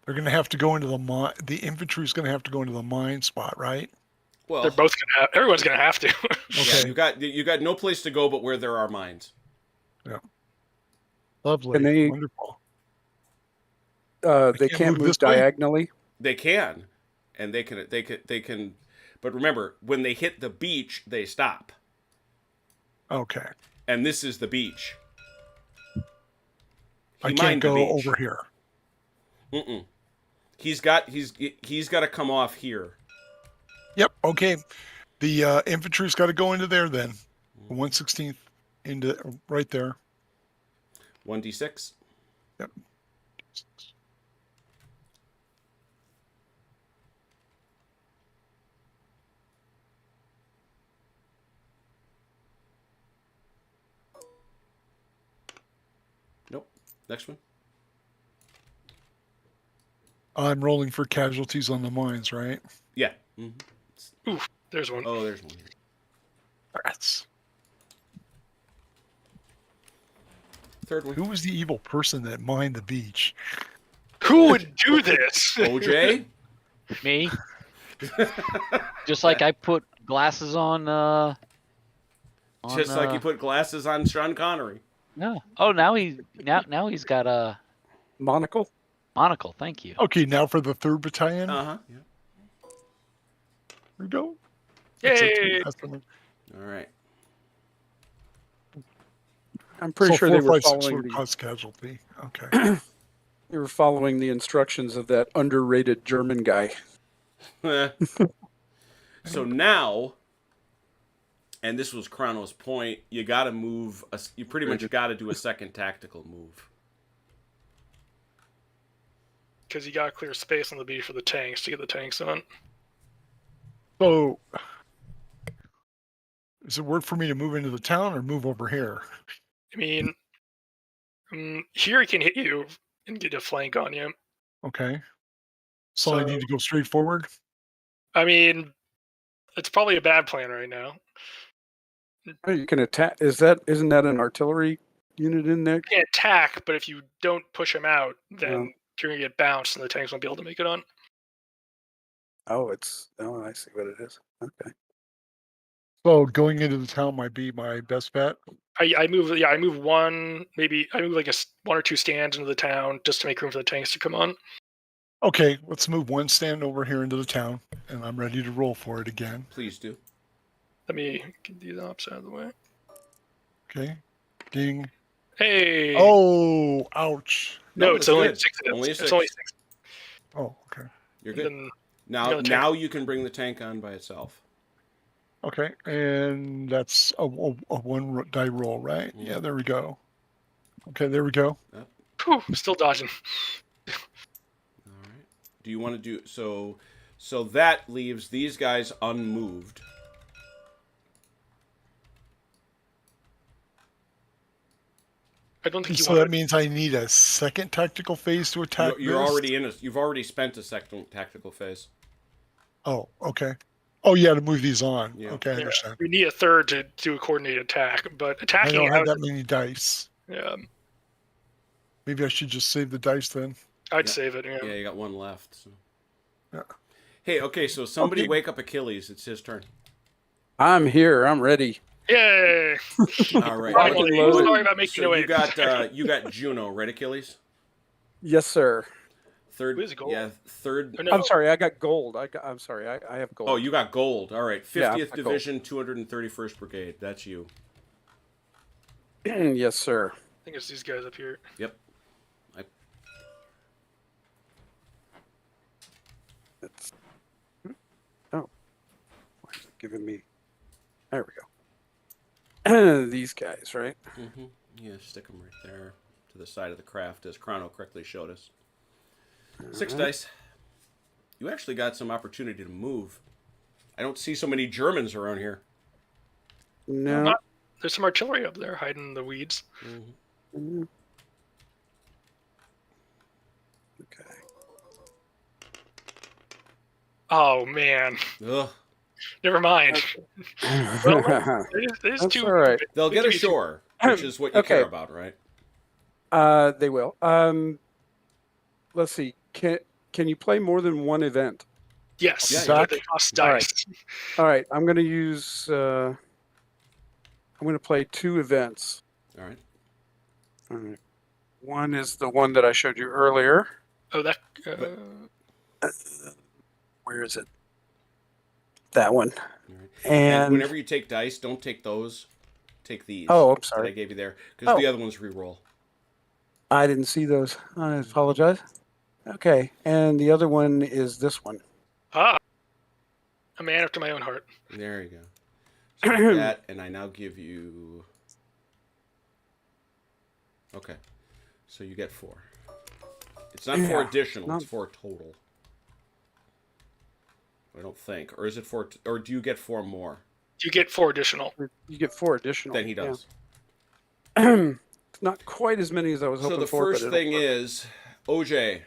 they're going to have to go into the mine. The infantry is going to have to go into the mine spot, right? Well, They're both gonna. Everyone's gonna have to. yeah, you got no place to go but where there are mines. Lovely. Can they- Wonderful. They can't can't move move this way? diagonally. They can, and they can. But remember, when they hit the beach, they stop. Okay. And this is the beach. I He can't mined the go beach. over here. Mm-mm. He's got to come off here. Yep. Okay. The infantry's got to go into there then. 1/16th into right there. 1d6. Yep. Nope. Next one. I'm rolling for casualties on the mines, right? Yeah. Mm-hmm. There's one. Oh, there's one here. Rats. Third one. Who was the evil person that mined the beach? Who would do this? OJ. Me. Just like I put glasses on. Just like you put glasses on Sean Connery. No. Oh, now he's got a Monocle. monocle. Thank you. Okay, now for the 3rd Battalion. Uh huh. Yeah. Here we go. Yay! All right. I'm pretty So sure 4, they were 5, 6 following would the cause casualty. Okay. they were following the instructions of that underrated German guy. So now, and this was Chrono's point, you got to move. You pretty much got to do a second tactical move. Because you gotta clear space on the beach for the tanks to get the tanks on. So, does it work for me to move into the town or move over here? I mean, here he can hit you and get a flank on you. Okay. So I need to go straight forward? I mean, it's probably a bad plan right now. Oh, you can attack. Isn't that an artillery unit in there? You can't attack, but if you don't push him out, then you're gonna get bounced and the tanks won't be able to make it on. Oh, I see what it is. Okay. So going into the town might be my best bet? I move one, maybe I move like one or two stands into the town just to make room for the tanks to come on. Okay, let's move one stand over here into the town, and I'm ready to roll for it again. Please do. Let me get the opposite out of the way. Okay. Ding. Hey! Oh, ouch. No, it's it's only good. 6 hits. Only a It's 6. only 6. Oh, okay. You're And good. then Now you can bring the tank on by itself. Okay, and that's a one die roll, right? Yeah, there we go. Okay, there we go. Whew, still dodging. All right. Do you want to do so? So that leaves these guys unmoved. I don't think you So want that means I need a second tactical phase to attack. You're this? already in. You've already spent a second tactical phase. Oh, okay. Oh, yeah, to move these on. Yeah. Okay, I Yeah, understand. we need a third to do a coordinated attack, but I attacking don't have out, that many dice. yeah, Maybe I should just save the dice then. I'd Yeah. save it. Yeah. Yeah, you got one left. So. Yeah. Hey, okay, so somebody Okay. wake up Achilles. It's his turn. I'm here. I'm ready. Yay! All right. Finally, loaded. sorry about making So you you wait. you got Juno, right, Achilles? Yes, sir. Third. Who's gold? Yeah, third. Oh, no. I'm sorry. I got gold. I'm sorry. I have gold. Oh, you got gold. All right. Yeah, 50th I got Division, 231st Brigade. That's you. Yes, sir. I think it's these guys up here. Yep. It's, oh, why is it giving me? There we go. These guys, right? Mm-hmm. Yeah, stick them right there to the side of the craft, as Chrono correctly showed us. 6 dice. You actually got some opportunity to move. I don't see so many Germans around here. No. There's some artillery up there hiding in the weeds. Mm-hmm. Okay. Oh man, Ugh. never mind. There's That's two. all right. They'll get ashore, which is what you Okay. care about, right? They will. Let's see. Can you play more than one event? Yes, Yeah, but they cost All right. dice. All right. I'm going to use. I'm going to play 2 events. All right. All right. One is the one that I showed you earlier. Oh, that. Where is it? That one. All right. And whenever you take dice, don't take those. Take these. Oh, I'm that sorry. I gave you there, because the other ones re-roll. I didn't see those. I apologize. Okay. And the other one is this one. a man after my own heart. There you go. So that, and I now give you. Okay, so you get 4. It's not 4 Yeah, additional; not- it's 4 total. I don't think, or is it 4? Or do you get 4 more? You get 4 additional. You get 4 additional. Then he does. Yeah. Not quite as many as I was hoping So the for. first but thing it'll work. is, OJ.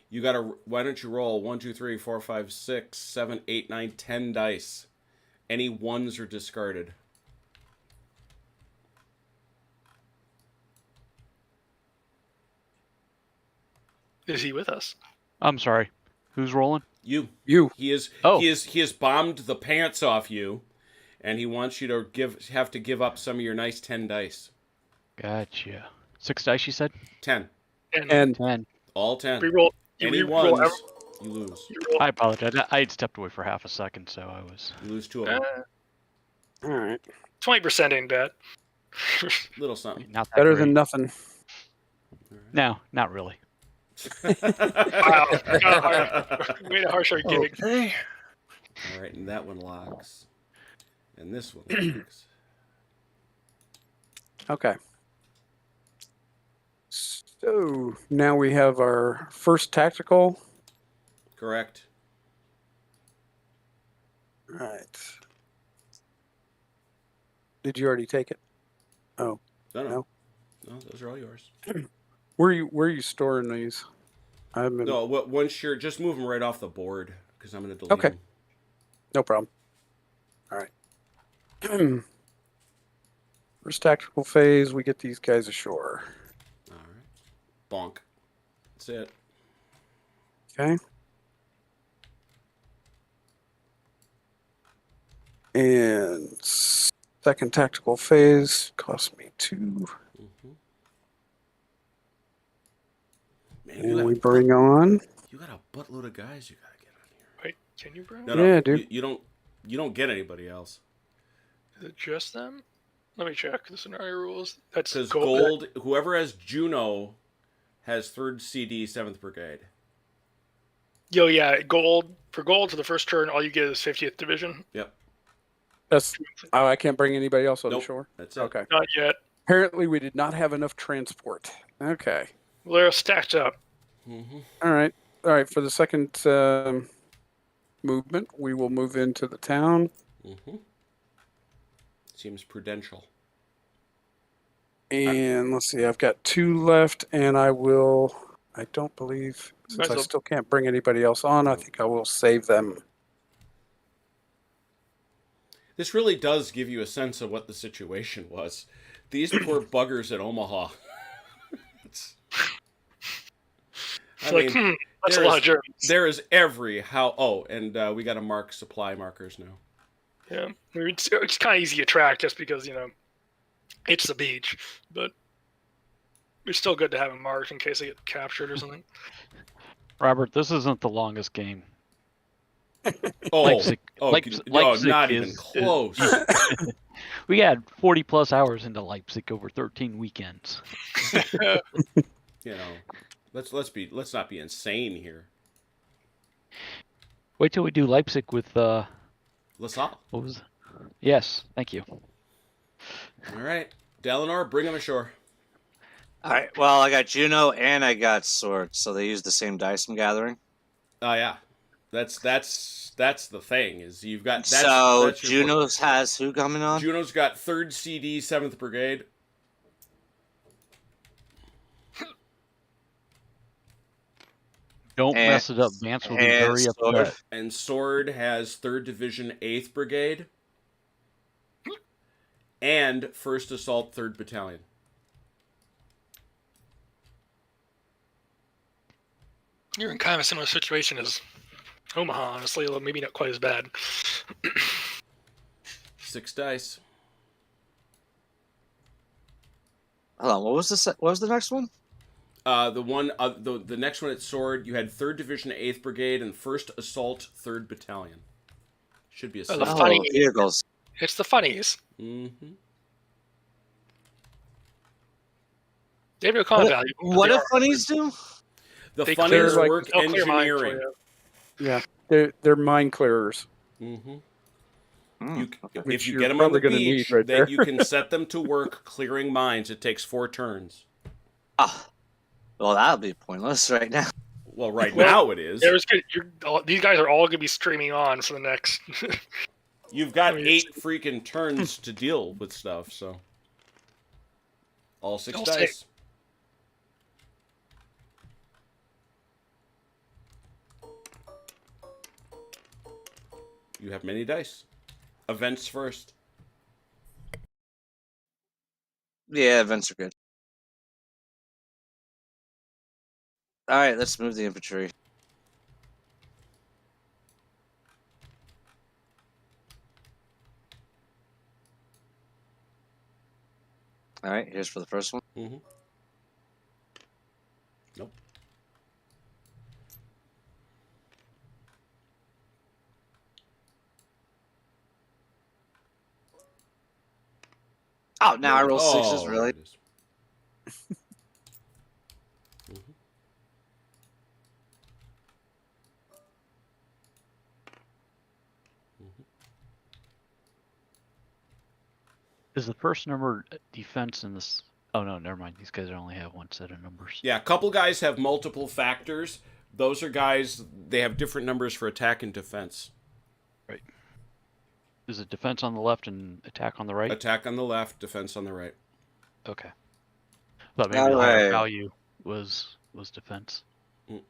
You gotta. Why don't you roll 1, 2, 3, 4, 5, 6, 7, 8, 9, 10 dice? Any ones are discarded. Is he with us? I'm sorry. Who's rolling? You. You. He is. Oh. He has bombed the pants off you, and he wants you to have to give up some of your nice 10 dice. Gotcha. 6 dice, you said? 10. And And 10. All 10. we roll. Any we roll ones You lose. You roll. I apologize. I had stepped away for half a second, so I was. You lose 2 of them. All right. 20% ain't bad. Little something. Not that Better great. than nothing. No, not really. Wow. Made a harsher gig. Okay. All right, and that one locks. And this one locks. Okay. So now we have our first tactical. Correct. All right. Did you already take it? Oh, No, no. No. No, those are all yours. where are you storing these? I haven't been. No, once you're just move them right off the board because I'm going to delete Okay. them. No problem. All right. First tactical phase, we get these guys ashore. All right. Bonk. That's it. Okay. And second tactical phase cost me 2. Mm-hmm. Man, And we bring on. You got a buttload of guys you got to get on here. Wait, can you bring? No, Yeah, dude. You don't get anybody else. Is it just them? Let me check the scenario rules. That's Because gold. whoever has Juno has 3rd CD, 7th Brigade. Yo, yeah, gold. For gold to the first turn, all you get is 50th Division. Yep. That's. Oh, I can't bring anybody else on Nope. the shore. That's it. Okay. Not yet. Apparently, we did not have enough transport. Okay. Well, they're stacked up. Mm-hmm. All right. For the second movement, we will move into the town. Mm-hmm. Seems prudential. And let's see, I've got 2 left, and I don't believe, since Might as I well- still can't bring anybody else on, I think I will save them. This really does give you a sense of what the situation was. These poor buggers at Omaha. It's like, that's a lot of Germans. There is every how. Oh, and we got to mark supply markers now. Yeah, I mean, it's kind of easy to track just because, it's the beach, but it's still good to have them marked in case they get captured or something. Robert, this isn't the longest game. Oh, Leipzig, no, Leipzig not even is- close. We had 40 plus hours into Leipzig over 13 weekends. Let's not be insane here. Wait till we do Leipzig with LaSalle. what was? Yes, thank you. All right, Delanor, bring him ashore. All right. Well, I got Juno and I got Sword, so they use the same dice I'm gathering. Oh yeah, that's the thing is you've got So that's your Juno has who coming on? Juno's got 3rd CD, 7th Brigade. Don't And- mess it up. Vance will be and very Sword. upset. And Sword has 3rd Division, 8th Brigade. And 1st Assault, 3rd Battalion. You're in kind of a similar situation as Omaha, honestly, although maybe not quite as bad. 6 dice. Hold on. What was the next one? The next one at Sword, you had 3rd Division, 8th Brigade, and 1st Assault, 3rd Battalion. Should be a Oh, the 6. funny- vehicles. It's the funnies. Mm-hmm. They have no combat value. but What they do are- funnies do? The They funnies clear, like, work they'll clear mine for engineering. you. Yeah, they're mine clearers. Mm-hmm. Hmm. If Which you you're get them on the probably gonna beach, need right then there. you can set them to work clearing mines. It takes 4 turns. Ah, well, that'll be pointless right now. Well, right Well, now it is. These guys are all going to be streaming on for the next. You've got I mean, 8 freaking turns to deal with stuff, so. All 6 I'll dice. You have many dice. Events first. Yeah, events are good. All right, let's move the infantry. All right, here's for the first one. Oh, now I roll sixes, Oh, really? there it is. Mhm. Is the first number defense in this? Oh no, never mind. These guys only have one set of numbers. Yeah, a couple guys have multiple factors. Those are guys, they have different numbers for attack and defense. Right. Is it defense on the left and attack on the right? Attack on the left, defense on the right. Okay. Thought maybe All the higher right. value was defense. Mm-mm.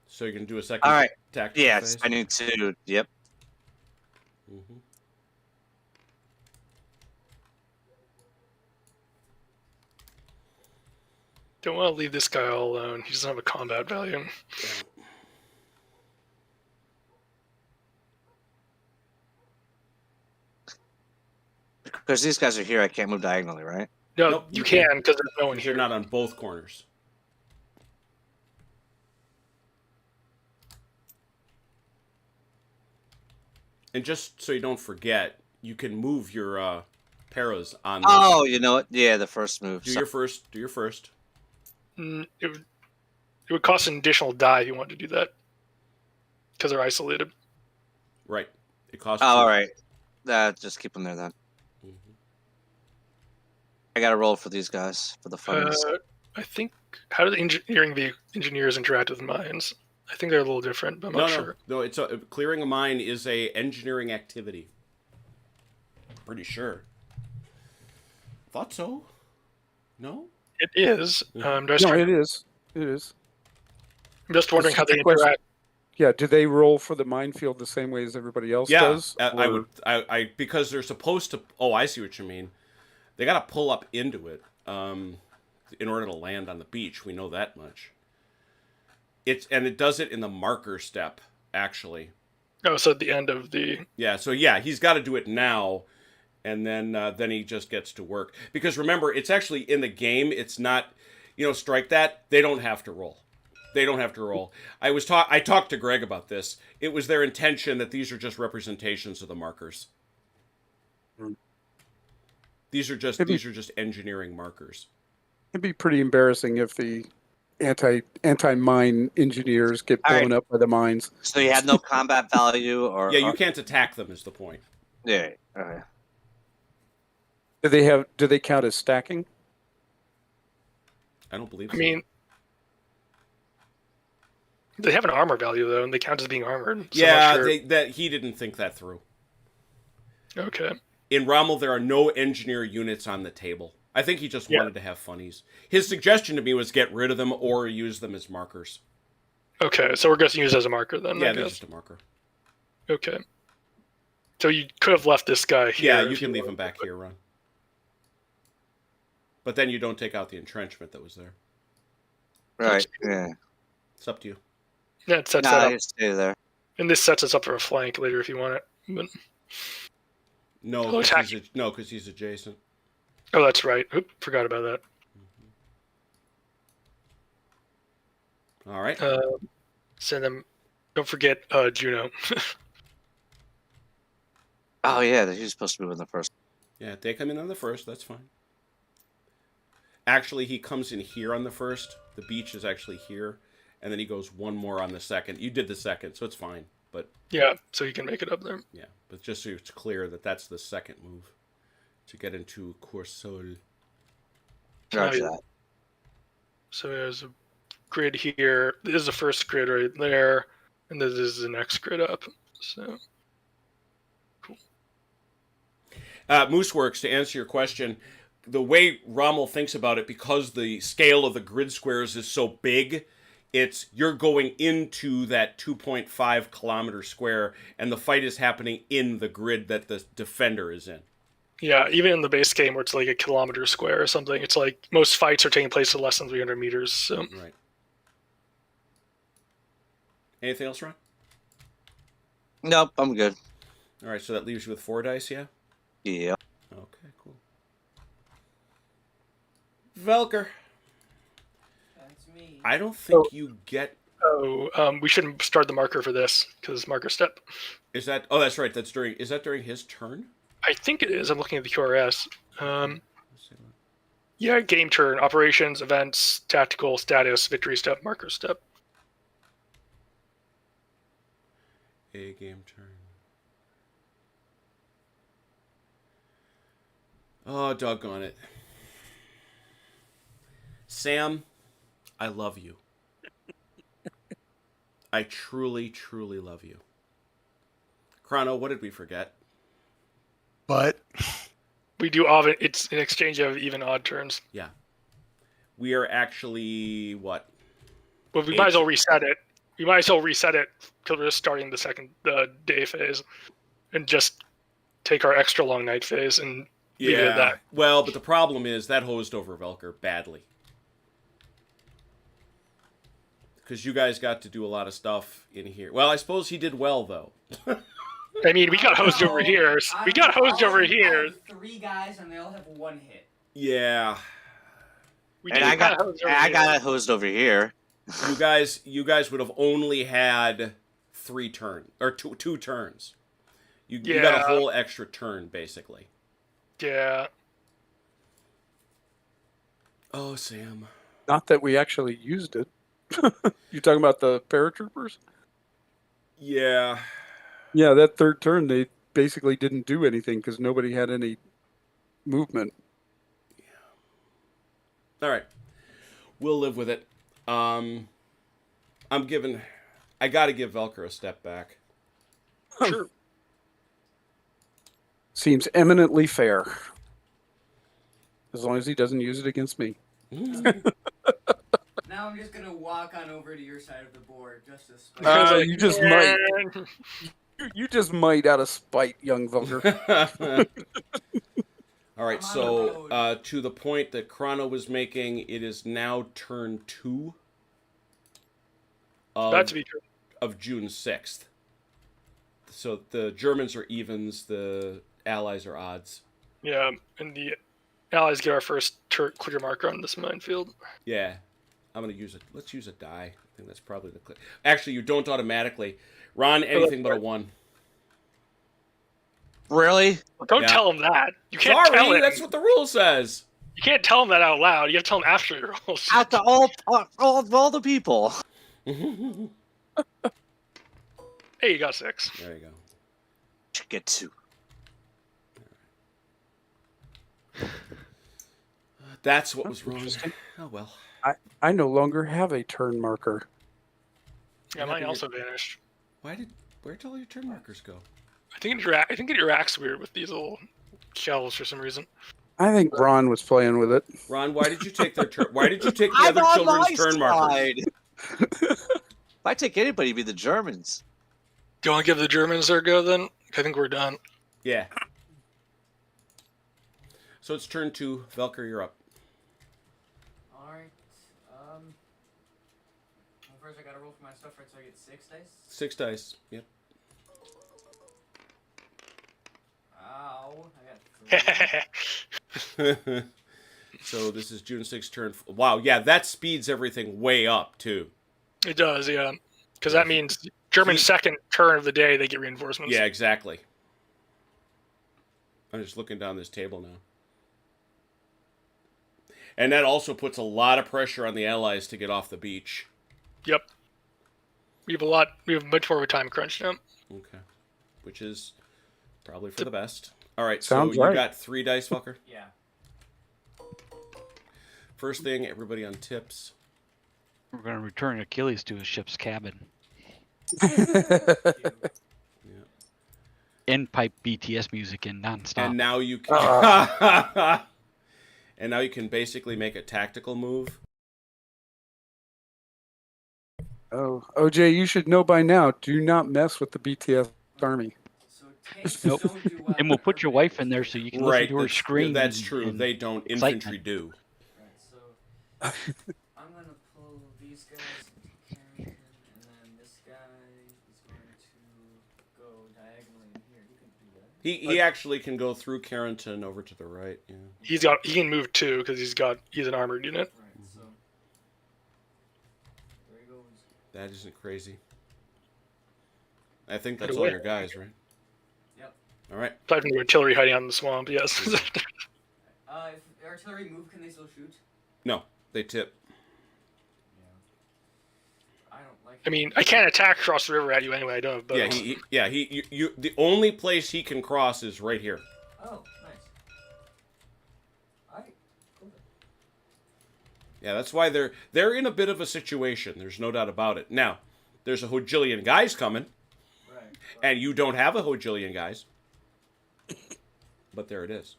So you're going to do a second All right. tactical Yeah, phase? I need to. Yep. Mm-hmm. Don't want to leave this guy all alone. He doesn't have a combat value. Because these guys are here, I can't move diagonally, right? No, Nope, you you can can't. because there's no one Because you're here. not on both corners. And just so you don't forget, you can move your paras on this. Oh, you know what? Yeah, the first move. Do your first. Do your first. It would cost an additional die if you wanted to do that because they're isolated. Right. It costs Oh, two. all right. Just keep them there then. Mhm. I got to roll for these guys for the funnies. I think how do the engineers interact with mines? I think they're a little different, but I'm not sure. No. It's clearing a mine is a engineering activity. Pretty sure. Thought so. No. It is. Mhm. Just No, it is. It is. I'm just wondering It's how just they a question. interact. Yeah, do they roll for the minefield the same way as everybody else Yeah, does? I Or- would. I because they're supposed to. Oh, I see what you mean. They got to pull up into it in order to land on the beach. We know that much. It does it in the marker step actually. Oh, so at the end of the Yeah. So yeah, he's got to do it now, and then he just gets to work. Because remember, it's actually in the game. It's not, strike that. They don't have to roll. They don't have to roll. I talked to Greg about this. It was their intention that these are just representations of the markers. These are just engineering markers. It'd be pretty embarrassing if the anti-mine engineers get All blown up by the mines. So you have no combat value, or Yeah, you can't attack them is the point. Yeah. Okay. Do they count as stacking? I don't believe I so. mean, they have an armor value though, and they count as being armored. So Yeah, I'm not sure. he didn't think that through. Okay. In Rommel, there are no engineer units on the table. I think he just Yeah. wanted to have funnies. His suggestion to me was get rid of them or use them as markers. Okay, so we're going to use it as a marker then. Yeah, I they're guess. just a marker. Okay. So you could have left this guy here. Yeah, you if can leave wanted, him back but- here, Ron. But then you don't take out the entrenchment that was there. Right. Yeah. It's up to you. Yeah, it sets Nah, that I up, just stay there. and this sets us up for a flank later if you want it. But, No, Oh, because he's adjacent. oh, that's right. Oop, forgot about that. All right. Send them. Don't forget Juno. Oh yeah, he's supposed to move in the first. Yeah, they come in on the first. That's fine. Actually, he comes in here on the first. The beach is actually here. And then he goes one more on the second. You did the second, so it's fine. But Yeah, so you can make it up there. yeah, but just so it's clear that that's the second move to get into Corsol. Roger yeah. that. So there's a grid here. This is the first grid right there, and this is the next grid up. So Mooseworks, to answer your question, the way Rommel thinks about it, because the scale of the grid squares is so big, you're going into that 2.5 kilometer square, and the fight is happening in the grid that the defender is in. yeah, even in the base game where it's like a kilometer square or something, it's like most fights are taking place at less than 300 meters. So Right. Anything else, Ron? Nope, I'm good. All right, so that leaves you with 4 dice, yeah? Yeah. Okay, cool. Velker, That's me. I don't think you get we shouldn't start the marker for this because it's marker step. Is that? Oh, that's right. That's during. Is that during his turn? I think it is. I'm looking at the QRS. Let's see what- Yeah, game turn, operations, events, tactical, status, victory step, marker step. A game turn. Oh, doggone it. Sam, I love you. I truly, truly love you. Chrono, what did we forget? But We do all of it. It's an exchange of even odd turns. Yeah. We are actually, what? Well, we might as well reset it. We might as well reset it because we're just starting the day phase, and just take our extra long night phase and leave it at that. Well, but the problem is that hosed over Velker badly. Because you guys got to do a lot of stuff in here. Well, I suppose he did well, though. I mean, we got hosed over here. We got hosed over here. I have 3 guys and they all have 1 hit. Yeah. And I got it hosed over here. You guys would have only had 3 turns or two turns. You got a whole extra turn basically. Yeah. Oh, Sam. Not that we actually used it. You talking about the paratroopers? Yeah. Yeah, that third turn they basically didn't do anything because nobody had any movement. All right. We'll live with it. I got to give Velker a step back. Sure. Seems eminently fair. As long as he doesn't use it against me. Now I'm just gonna walk on over to your side of the board just to spite. You just might. You just might out of spite, young Velker. All right, so to the point that Chrono was making, it is now turn 2 That to be true. of June 6th. So the Germans are evens, the Allies are odds. Yeah, and the Allies get our first clear marker on this minefield. Yeah, I'm going to use it. Let's use a die. I think that's probably the click. Actually, you don't automatically. Ron, anything but a 1. Really? Well, don't tell him that. You can't tell him. That's what the rule says. You can't tell him that out loud. You have to tell him after your rolls. Out to all the people. There Hey, you got 6. you go. Get 2. That's what was wrong. Interesting. Oh, well. I no longer have a turn marker. Yeah, mine also vanished. Where'd all your turn markers go? I think it interacts weird with these little shells for some reason. I think Ron was playing with it. Ron, why did you take their turn? Why did you take the other children's turn markers? If I take anybody, it'd be the Germans. Do you want to give the Germans their go then? I think we're done. Yeah. So it's turn 2. Velker, you're up. Alright. Well, first I gotta roll for my stuff, right? So I get 6 dice. 6 dice. Yep. Ow. I got 3. So this is June 6th turn. Wow, yeah, that speeds everything way up, too. It does, yeah. Because that means German's second turn of the day, they get reinforcements. Yeah, exactly. I'm just looking down this table now. And that also puts a lot of pressure on the Allies to get off the beach. Yep. We have much more of a time crunch now. Okay. Which is probably for the best. All right, Sounds so you right. got 3 dice, Velker? Yeah. First thing, everybody on tips. We're going to return Achilles to his ship's cabin. And pipe BTS music in nonstop. And now you can and now you can basically make a tactical move. Oh, OJ, you should know by now. Do not mess with the BTS army. So tanks Nope. don't do well. And we'll put your wife in there so you can listen to her scream. That's true. and They don't. excitement. Infantry do. Right, so I'm gonna pull these guys into Carrington, and then this guy is going to go diagonally in here. You can do that. He actually can go through Carrington over to the right. Yeah. He can move 2 because he's an armored unit. Right, so there he goes. That isn't crazy. I think that's Good all way. your guys, right? Yep. All right. Aside from the artillery hiding out in the swamp, yes. If artillery move, can they still shoot? No, they tip. Yeah. I don't like. I mean, I can't attack across the river at you anyway. I don't have bows. Yeah, you. The only place he can cross is right here. Oh, nice. Alright. Cool. Yeah, that's why they're in a bit of a situation. There's no doubt about it. Now, there's a hojillion guys coming, Right. and you don't have a hojillion guys. But there it is.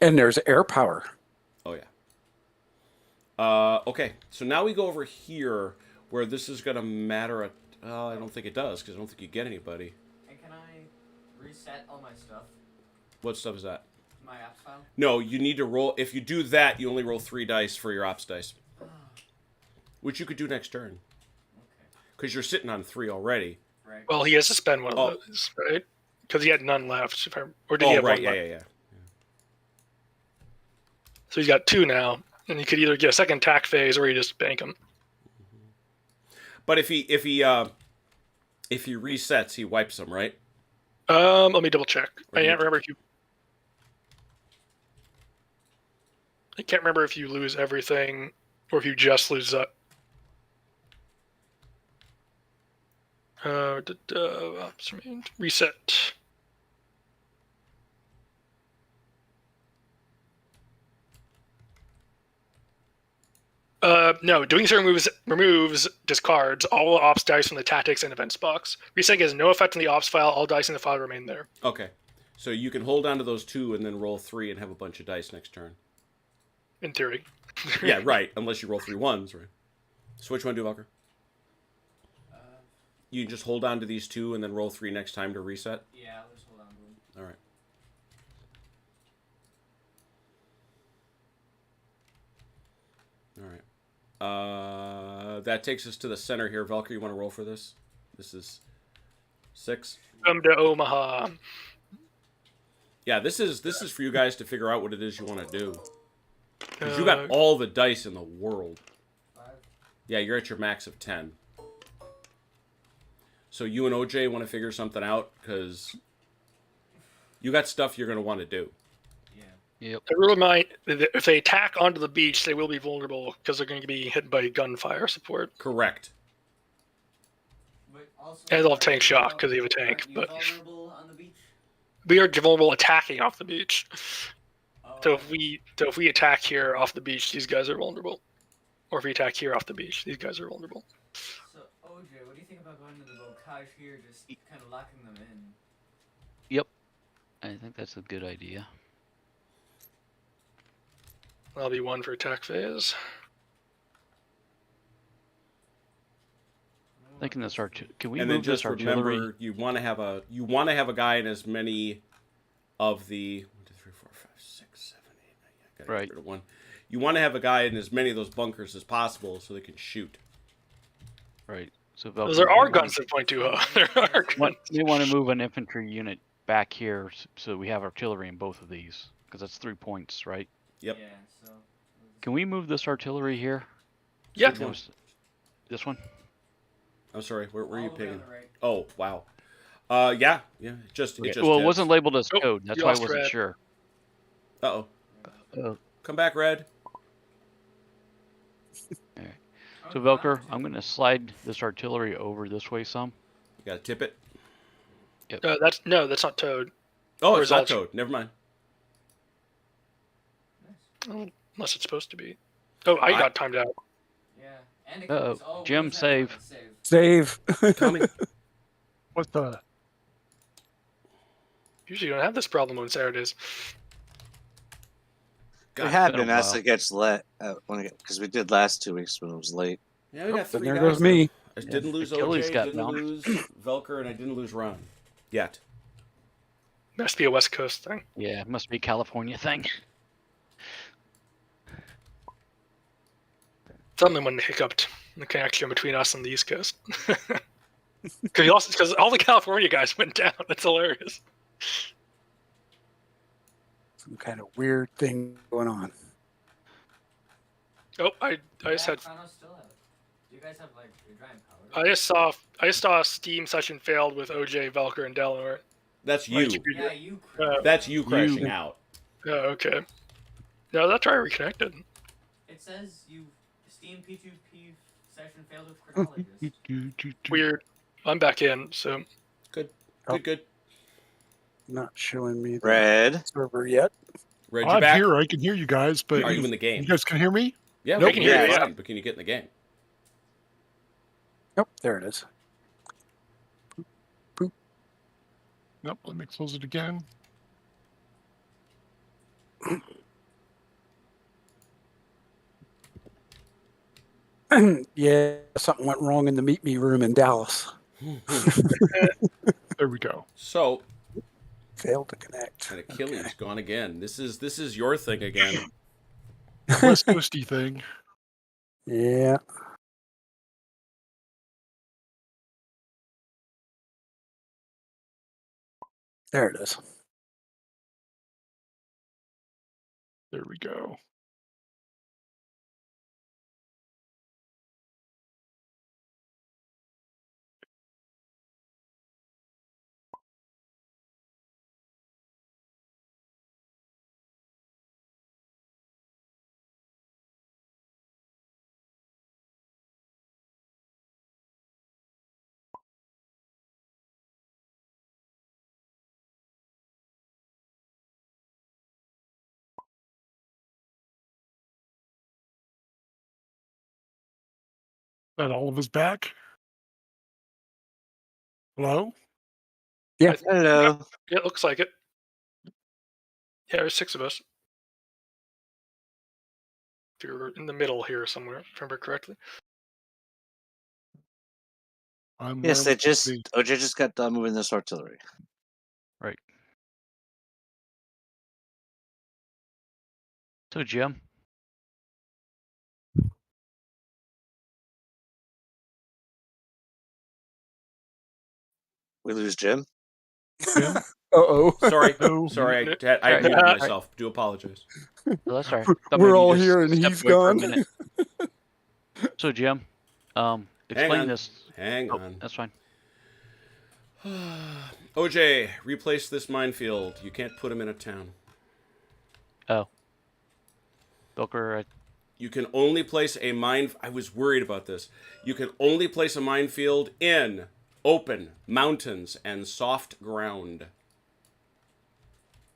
And there's air power. Oh yeah. Okay, so now we go over here where this is gonna matter. I don't think it does because I don't think you get anybody. And can I reset all my stuff? What stuff is that? My apps file? No, you need to roll. If you do that, you only roll 3 dice for your ops dice, which you could do next turn Okay. because you're sitting on 3 already. Right. Well, he has to spend one Oh. of those, right? Because he had none left. Or did he Oh have right, one yeah, left? yeah. So he's got 2 now, and he could either get a second attack phase or he just bank him. But if he resets, he wipes them, right? Let me double check. Or I do can't you- remember if you lose everything or if you just lose that. Reset. No, doing so removes discards all ops dice from the tactics and events box. Resetting has no effect on the ops file. All dice in the file remain there. Okay, so you can hold on to those 2 and then roll 3 and have a bunch of dice next turn. In theory. Yeah, right. Unless you roll 3 ones, right? So which one do, Valker? You can just hold on to these 2 and then roll 3 next time to reset. Yeah, I'll just hold on to them. All right. All right. That takes us to the center here. Valkyrie, you want to roll for this? This is 6. Come to Omaha. Yeah, this is for you guys to figure out what it is you want to do. Because you got all the dice in the world. 5. Yeah, you're at your max of 10. So you and OJ want to figure something out because you got stuff you're going to want to do. Yeah. Yep. I will remind that if they attack onto the beach, they will be vulnerable because they're going to be hit by gunfire support. Correct. But also, And they'll have tank shock because they have a tank. aren't you But vulnerable on the beach? we are vulnerable attacking off the beach. Oh, So if we attack here off the beach, these guys are vulnerable. Or if we attack here off the beach, these guys are vulnerable. So, OJ, what do you think about going to the bocage here, just kind of locking them in? Yep. I think that's a good idea. That'll be 1 for attack phase. Thinking this can we And then move this just artillery? remember, you want to have a guy in as many of the 1, 2, 3, 4, 5, 6, 7, 8, 9. Right. Get rid of 1. You want to have a guy in as many of those bunkers as possible so they can shoot. Right. So Those are our guns that point to They're our guns. We want to move an infantry unit back here so we have artillery in both of these because that's 3 points, right? Yep. Yeah, so. Can we move this artillery here? Yeah. Which one? This one? I'm sorry. Where are you all the way on picking? the right. Oh wow. Yeah. It just Well, it hits. wasn't labeled as Oh, code. That's you why I lost wasn't red. sure. Uh-oh. Oh. Come back, Red. So Velker, I'm going to slide this artillery over this way some. You gotta tip it. That's not Toad. Oh, Or it's not is it- Toad. Never mind. Unless it's supposed to be. Oh, I got timed out. Yeah. And it Uh-oh. goes, oh, Jim, what's that save. one? Save. Save. Coming. What the? Usually you don't have this problem on Saturdays. God, We have been a been as while. it gets late, because we did last 2 weeks when it was late. Yeah, we got Then 3 there guys. goes me. I didn't lose Achilles OJ, got didn't down. lose Velker, and I didn't lose Ron. Yet. Must be a West Coast thing. Yeah, it must be a California thing. Something when they hiccuped the connection between us and the East Coast. Because all the California guys went down. That's hilarious. Some kind of weird thing going on. Oh, I just had. Chronos still have it. Do you guys have, like, your giant I just saw a Steam session failed with OJ, Valkyr, and Delaware. That's My you. computer- Yeah, you. That's you crashing You. out. Oh, okay. No, that's already reconnected. It says you Steam P2P session failed with chronologist. Weird. I'm back in, so Good. Oh. Good. Not showing me the Red. server yet. Reg, you I'm back? here. I can hear you guys, but Are you in the game? you guys can hear me? Yeah, Nope. we can hear you Yeah. fine, but can you get in the game? Nope, there it is. Nope. Let me close it again. Yeah, something went wrong in the Meet Me room in Dallas. There we go. So, Failed to connect. and Achilles gone again. This is your thing again. West Coasty thing. Yeah. There it is. There we go. That all of us back? Hello? Yeah. Hello. yeah, it looks like it. Yeah, there's 6 of us. If you're in the middle here somewhere, if I remember correctly. I'm Yes, where they I'm supposed just to be. OJ just got done moving this artillery. Right. So, Jim, We lose Jim. Jim? Uh-oh. Sorry. No. Sorry, I Sorry. muted myself. Do apologize. well, that's all right. Thought We're maybe you all just here and stepped he's away for a gone. minute. So, Jim, Hang explain on. this. Hang Oh, on. that's fine. OJ, replace this minefield. You can't put him in a town. Oh. Bilker, You can only place a mine. I was worried about this. You can only place a minefield in open mountains and soft ground.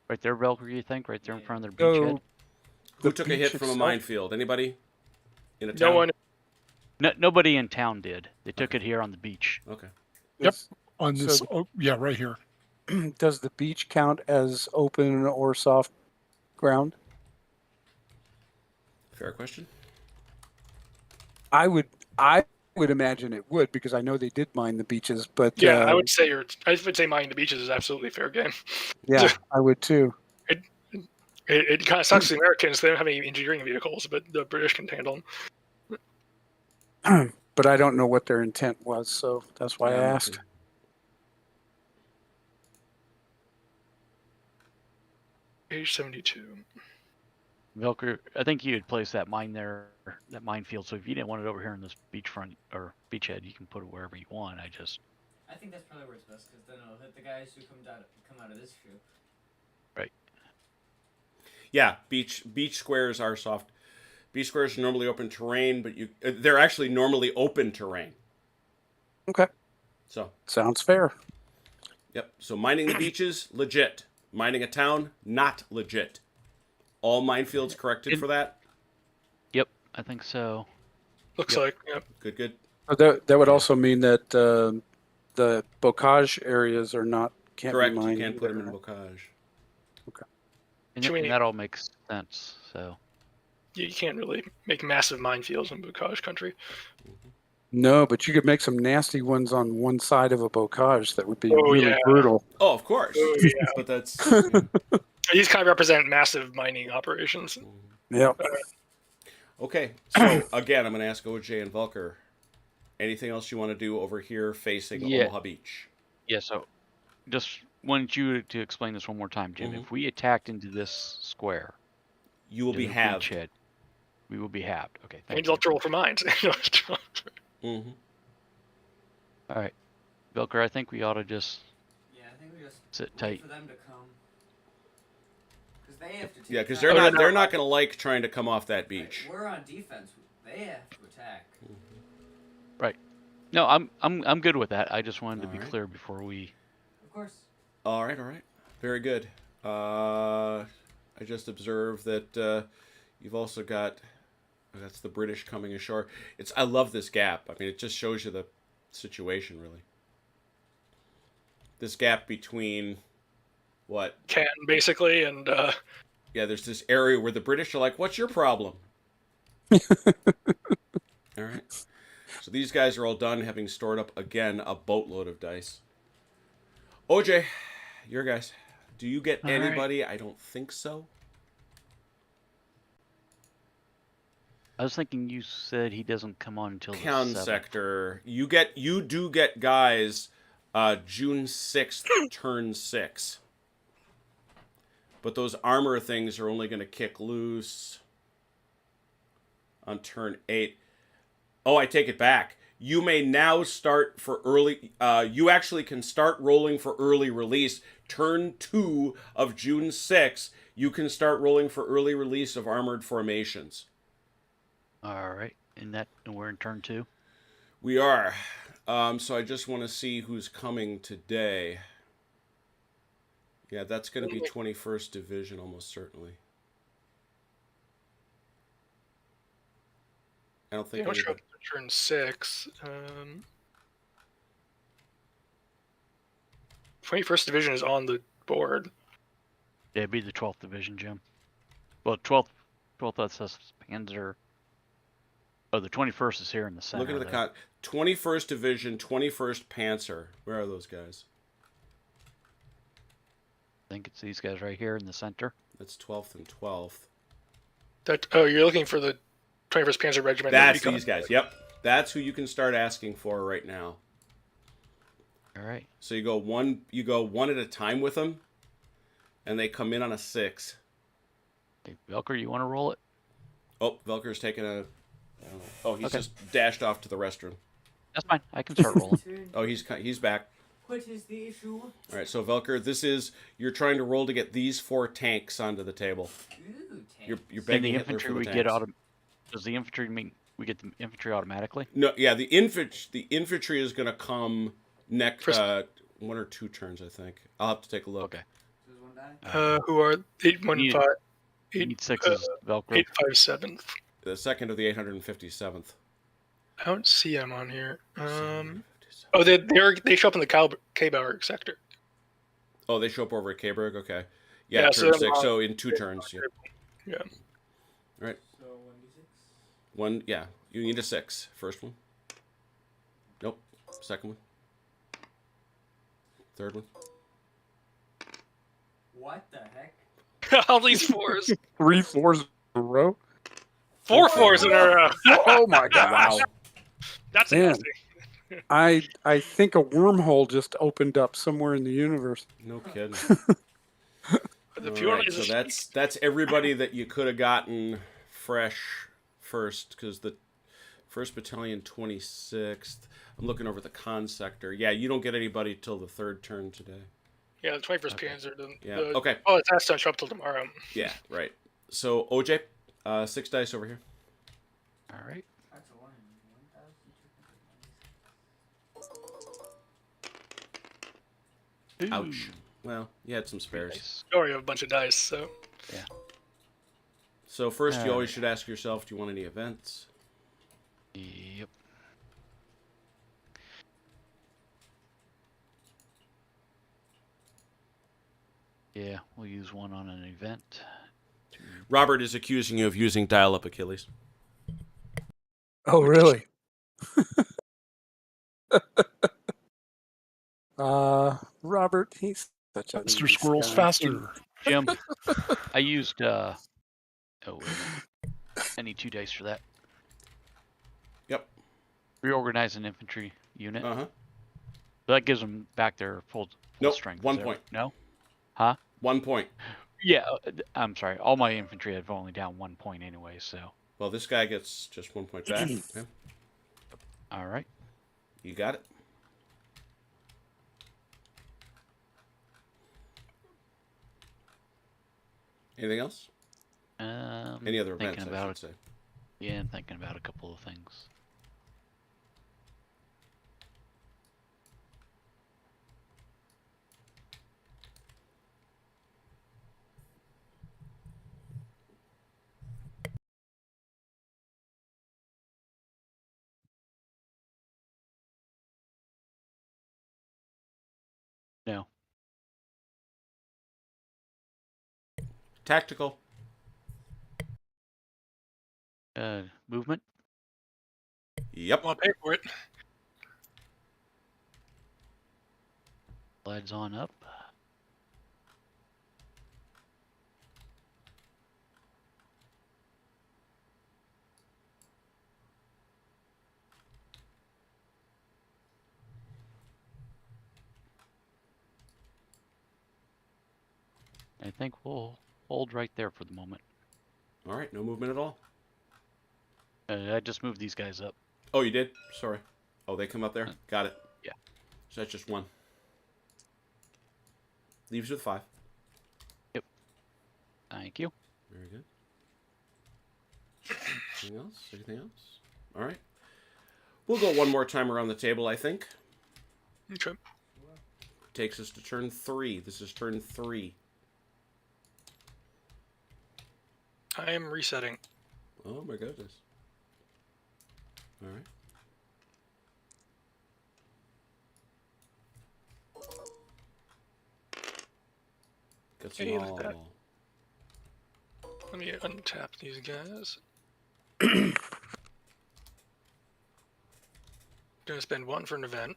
right there, Bilker, you think? Right there in front of their So, beachhead? Who the took a hit beach from a itself- minefield? Anybody? In a town? No one. No, nobody in town did. They took it here on the beach. Okay. Yep. Does, On this. So- Oh, yeah, right here. does the beach count as open or soft ground? Fair question. I would imagine it would, because I know they did mine the beaches, but Yeah, I would say mining the beaches is absolutely fair game. yeah, I would too. It kind of sucks the Americans. They don't have any engineering vehicles, but the British can handle them. But I don't know what their intent was, so that's why I Yeah, I'm asked. looking. Page 72. Bilker, I think you had placed that mine there, that minefield. So if you didn't want it over here in this beachfront or beachhead, you can put it wherever you want. I think that's probably where it's best because then it'll hit the guys who come out of this ship. Yeah, beach squares are soft. Beach squares are normally open terrain, but they're actually normally open terrain. Okay, So, sounds fair. yep. So mining the beaches, legit. Mining a town, not legit. All minefields corrected for that? Yep, I think so. Looks Yep. like. Yep. Good. That would also mean that the bocage areas are not can't Correct. be You mined. can't put them in either. bocage. And, Too many- and that all makes sense. So You can't really make massive minefields in Bocage country. No, but you could make some nasty ones on one side of a bocage that would be Oh, really yeah. brutal. Oh, of course. Oh, yeah. But that's... yeah. These kind of represent massive mining operations. Yeah. Okay. So, again, I'm going to ask OJ and Vulker. Anything else you want to do over here facing Yeah. Omaha Beach? yeah, so just wanted you to explain this one more time, Jim. Mhm. If we attacked into this square, You will in be the halved. beachhead, we will be halved. Okay, thank And you. you'll have to roll for mines. Mm-hmm. All right, Velker, I think we ought to just Yeah, I think we just sit wait tight. for them to come. Because they have to take Yeah, because time. they're not going to like trying to come off that beach. We're on defense. They have to attack. Right. No, I'm good with that. I just wanted to be All right. clear before we. Of course. All right. Very good. I just observed that you've also got, that's the British coming ashore. I love this gap. I mean, it just shows you the situation, really. This gap between what? Canton, basically, and Yeah, there's this area where the British are like, what's your problem? All right. So these guys are all done, having stored up, again, a boatload of dice. OJ, your guys. Do you get All right. anybody? I don't think so. I was thinking you said he doesn't come on until the Town 7th. sector. You do get guys June 6th, turn 6. But those armor things are only going to kick loose on turn 8. Oh, I take it back. You may now start for early... you actually can start rolling for early release. Turn 2 of June 6th, you can start rolling for early release of armored formations. All right, and we're in turn 2. We are. So I just want to see who's coming today. Yeah, that's going to be 21st Division almost certainly. I don't think show up turn 6. 21st Division is on the board. Yeah, it'd be the 12th Division, Jim. Well, 12th SS Panzer. Oh, the 21st is here in the center. Look at the 21st Division, 21st Panzer. Where are those guys? I think it's these guys right here in the center. That's 12th and 12th. You're looking for the 21st Panzer Regiment. That's these guys. Yep. That's who you can start asking for right now. All right. So you go one at a time with them, and they come in on a 6. Hey, Velker, you want to roll it? Oh, Velker's taking a... I don't know. Oh, he's just dashed off to the restroom. That's fine. I can start rolling. Oh, he's back. What is the issue? All right, so Velker, you're trying to roll to get these 4 tanks onto the table. Ooh, You're And begging the Hitler infantry for the we tanks. get does the infantry mean we get the infantry automatically? No, yeah, the infantry is going to come next First- 1 or 2 turns, I think. I'll have to take a look. Okay. Does one die? Who are 815? You need 6s, Velcro. 857th. The second of the 857th. I don't see them on here. Oh, they show up in the K-Bauer sector. Oh, they show up over at Kayberg? Okay. Yeah, Yeah, turn so 6, so in 2 turns. Yeah. Yeah. All right. So 1d6. One, yeah. You need a 6. First one. Nope. Second one. Third one. What the heck? All these 4s. 3 4s in a row. 4 4s in a row. Oh my gosh! Wow. That's Man. nasty. I think a wormhole just opened up somewhere in the universe. No kidding. The All fuel right, is so that's everybody that you could have gotten fresh first, because the 1st Battalion 26th. I'm looking over the con sector. Yeah, you don't get anybody till the 3rd turn today. Yeah, the 21st Panzer. Yeah, okay. Oh, it's not show up till tomorrow. Yeah, right. So OJ, 6 dice over here. All right. That's a 1. 1,296. Ouch. Well, you had some spares. Nice. You already have a bunch of dice, so. So first, you All always right. should ask yourself, do you want any events? Yep. Yeah, we'll use one on an event. Robert is accusing you of using dial-up Achilles. Oh, really? Robert, he's such a Mr. nice Squirrel's guy. faster. Jim, I used oh wait a minute. I need 2 dice for that. Yep. Reorganize an infantry unit. Uh-huh. So that gives them back their full Nope, strength. 1 is that point. right? No? Huh? 1 point. Yeah, I'm sorry. All my infantry have only down 1 point anyway, so. Well, this guy gets just 1 point back. Okay. All right. You got it. Anything else? Any other events, Thinking I about should say. Yeah, I'm thinking about a couple of things. No. Tactical. Movement. Yep. I'll pay for it. Slides on up. I think we'll hold right there for the moment. All right. No movement at all. I just moved these guys up. Oh, you did? Sorry. Oh, they come up there? Got it. Yeah. So that's just one. Leaves with 5. Yep. Thank you. Very good. Anything else? Anything else? All right. We'll go one more time around the table, I think. Okay. Takes us to turn 3. This is turn 3. I am resetting. Oh, my goodness. All right. Got some Hey, look at that. all. Let me untap these guys. Gonna spend 1 for an event.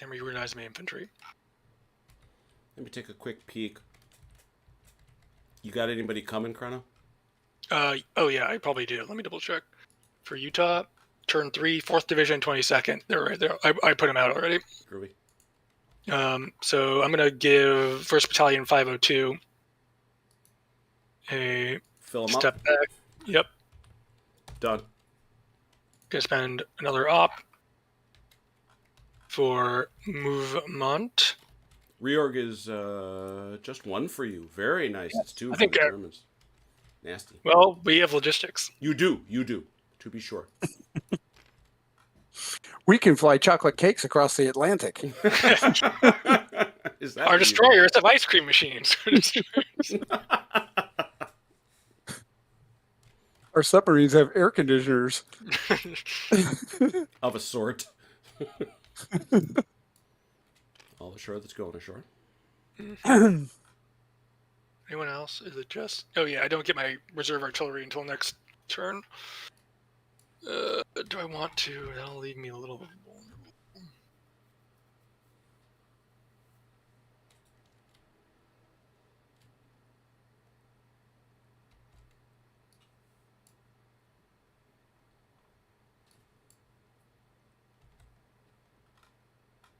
And reorganize my infantry. Let me take a quick peek. You got anybody coming, Chrono? Oh yeah, I probably do. Let me double check. For Utah, turn 3, 4th Division, 22nd. They're right there. I put them out already. Groovy. So I'm gonna give 1st Battalion 502 a Fill them step up. back. Yep. Done. Gonna spend another op for movement. Reorg is just 1 for you. Very nice. It's 2 I for think, the Germans. Nasty. Well, we have logistics. You do. You do. To be sure. We can fly chocolate cakes across the Atlantic. Is that Our what you destroyers have ice cream machines. Our submarines have air conditioners. Of a sort. All ashore that's going ashore. Anyone else? Is it just... Oh yeah, I don't get my reserve artillery until next turn. Do I want to? That'll leave me a little vulnerable.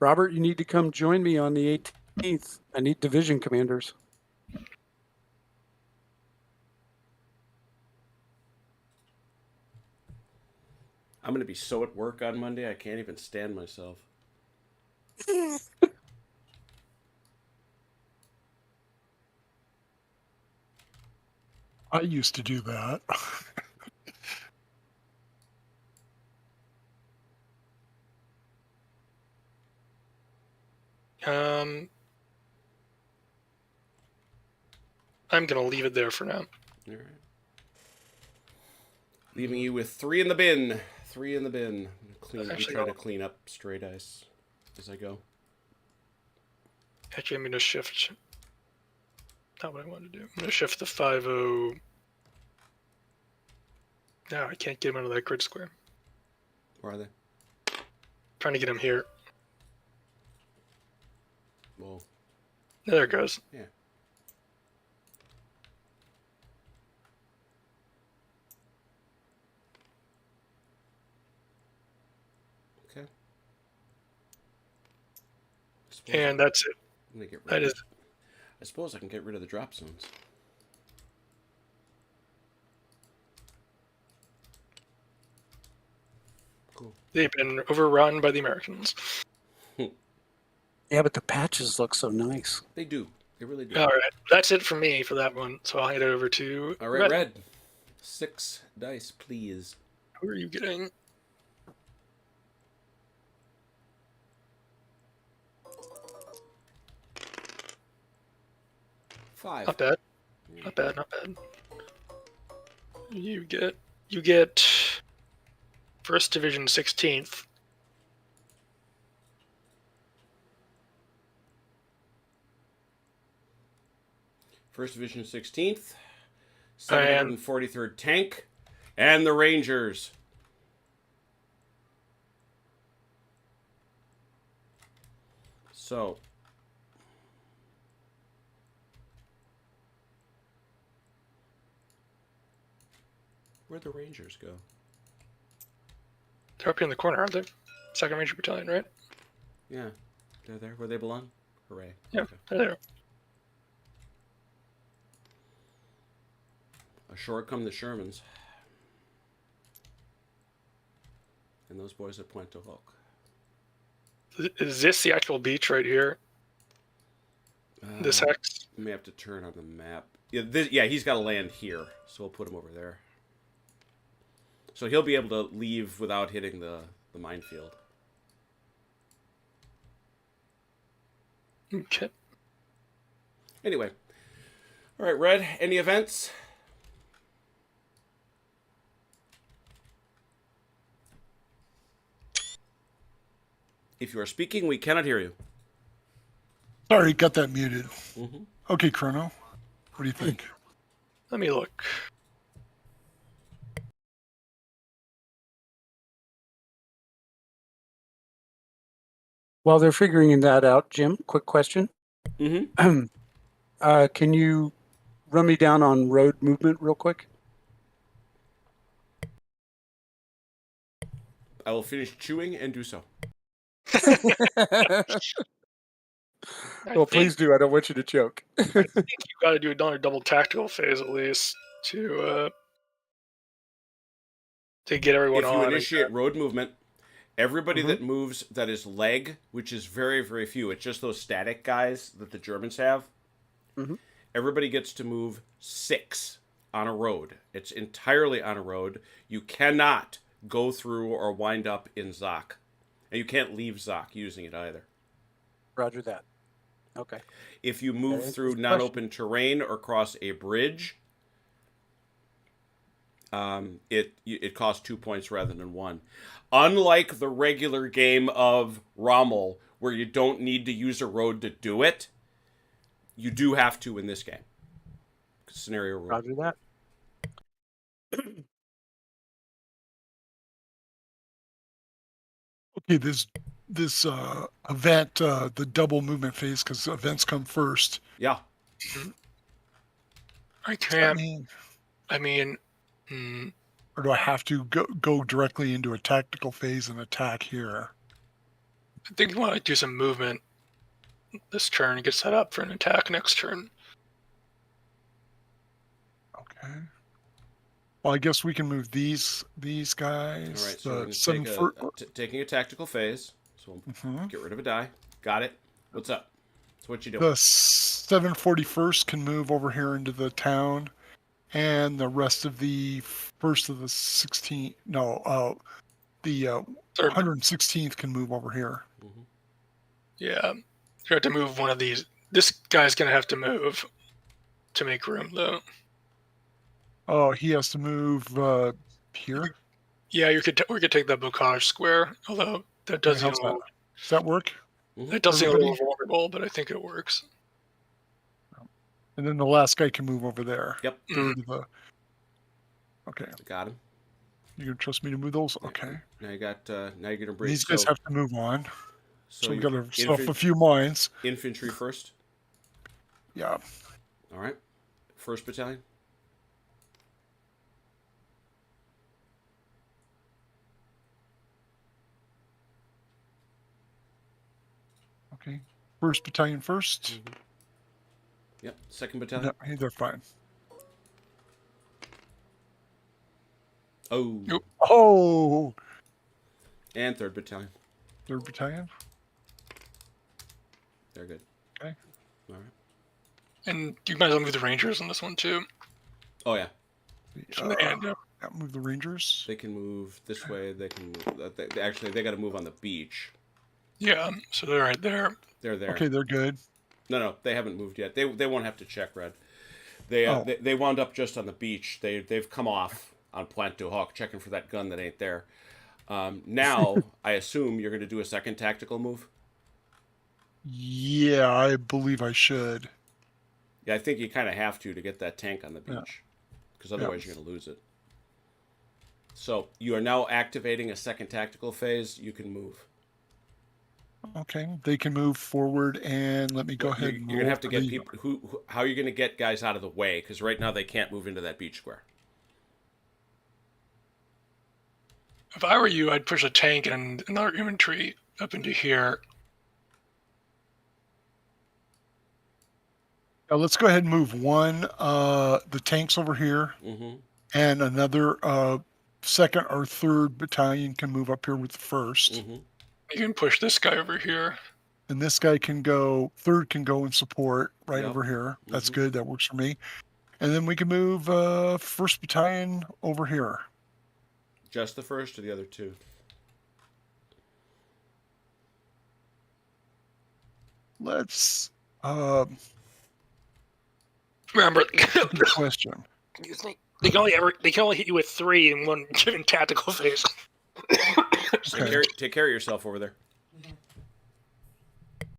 Robert, you need to come join me on the 18th. I need division commanders. I'm going to be so at work on Monday, I can't even stand myself. I used to do that. I'm gonna leave it there for now. All right. Leaving you with 3 in the bin. 3 in the bin. I'm trying to clean up straight ice as I go. Actually, I'm gonna shift. Not what I wanted to do. I'm gonna shift the 5-0. No, I can't get him out of that grid square. Where are they? Trying to get him here. Whoa. There it goes. Yeah. Okay. And that's it. I'm gonna get rid That of is. it. I suppose I can get rid of the drop zones. Cool. They've been overrun by the Americans. Yeah, but the patches look so nice. They do. They really do. All right, that's it for me for that one. So I'll hand it over to All right, Red. 6 dice, please. Who are you getting? Five. Not bad. Not bad. Not bad. You get 1st Division 16th. First Division 16th, 743rd Tank, and the Rangers. So, where'd the Rangers go? They're up here in the corner, aren't they? 2nd Ranger Battalion, right? Yeah, they're there where they belong. Hooray. Yeah, Okay. they're there. Ashore come the Shermans. And those boys at Puente Hook. Is this the actual beach right here? This hex? You may have to turn on the map. Yeah, he's got to land here, so we'll put him over there. So he'll be able to leave without hitting the minefield. Okay. Anyway. All right, Red, any events? If you are speaking, we cannot hear you. Sorry, got that muted. Mm-hmm. Okay, Chrono. What do you think? Let me look. While they're figuring that out, Jim, quick question. Mm-hmm. Can you run me down on road movement real quick? I will finish chewing and do so. Well, please do. I don't want you to choke. I think you got to do another double tactical phase at least to get everyone If on. you initiate road movement, everybody Mhm. that moves that is leg, which is very, very few, it's just those static guys that the Germans have, Mhm. everybody gets to move 6 on a road. It's entirely on a road. You cannot go through or wind up in Zach. And you can't leave Zach using it either. Roger that. Okay. If you move answers through the non-open terrain or cross a bridge, it costs 2 points rather than 1. Unlike the regular game of Rommel, where you don't need to use a road to do it, you do have to in this game. Scenario rule. Roger that. Okay, this event, the double movement phase, because events come first. Yeah. I Does that can't. mean, I mean, or do I have to go directly into a tactical phase and attack here? I think you want to do some movement this turn and get set up for an attack next turn. Okay. Well, I guess we can move these guys. All right, so we're going seven to taking a tactical phase. So we'll Mhm. get rid of a die. Got it. What's up? So what you doing? The 741st can move over here into the town, and the rest of the first of the 16. No, the 116th can move over here. Mm-hmm. Yeah, you have to move one of these. This guy's gonna have to move to make room, though. Oh, he has to move here. Yeah, we could take that Bocage square, although that does seem How's a little, Does that work? that does seem a little Everybody? vulnerable, but I think it works. And then the last guy can move over there. Yep. Third of the. Okay, Got him. you gonna trust me to move those? Okay. Now you got. Now you're going to bridge. These guys have to move on, so we you- got to stuff a few mines. Infantry first. Yeah. All right. 1st Battalion. Okay. 1st Battalion first. Yep. 2nd Battalion. No, hey, they're fine. Oh. Nope. Oh, And 3rd Battalion. 3rd Battalion. They're good. Okay. All right. And you might as well move the Rangers on this one too. Oh yeah, And, Move the Rangers. they can move this way. They can move. Actually, they got to move on the beach. yeah, so they're right there. They're there. Okay, they're good. No, they haven't moved yet. They won't have to check, Red. They wound up just on the beach. They've come off on Pointe du Hoc, checking for that gun that ain't there. Now, I assume you're going to do a second tactical move. Yeah, I believe I should. Yeah, I think you kind of have to get that tank on the beach, because otherwise you're going to lose it. So you are now activating a second tactical phase. You can move. Okay, they can move forward, and let me go ahead. You're going to have to get people. How are you going to get guys out of the way? Because right now they can't move into that beach square. If I were you, I'd push a tank and another infantry up into here. Now let's go ahead and move one. The tanks over here, and another second or third battalion can move up here with the first. You can push this guy over here. And this guy can go, third can go and support right Yep. over here. That's good. That works for me. And then we can move first battalion over here. Just the first or the other two? Let's Remember, good question. they can only hit you with 3 in one given tactical phase. Take care of yourself over there.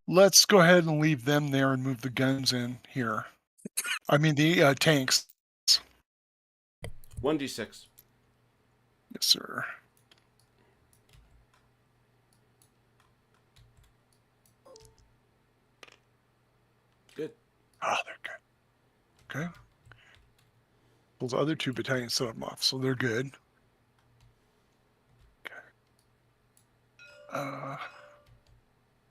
Let's go ahead and leave them there and move the guns in here. I mean the tanks. 1d6. Yes, sir. Good. Ah, they're good. Okay. Those other 2 battalions set them off, so they're good. Okay.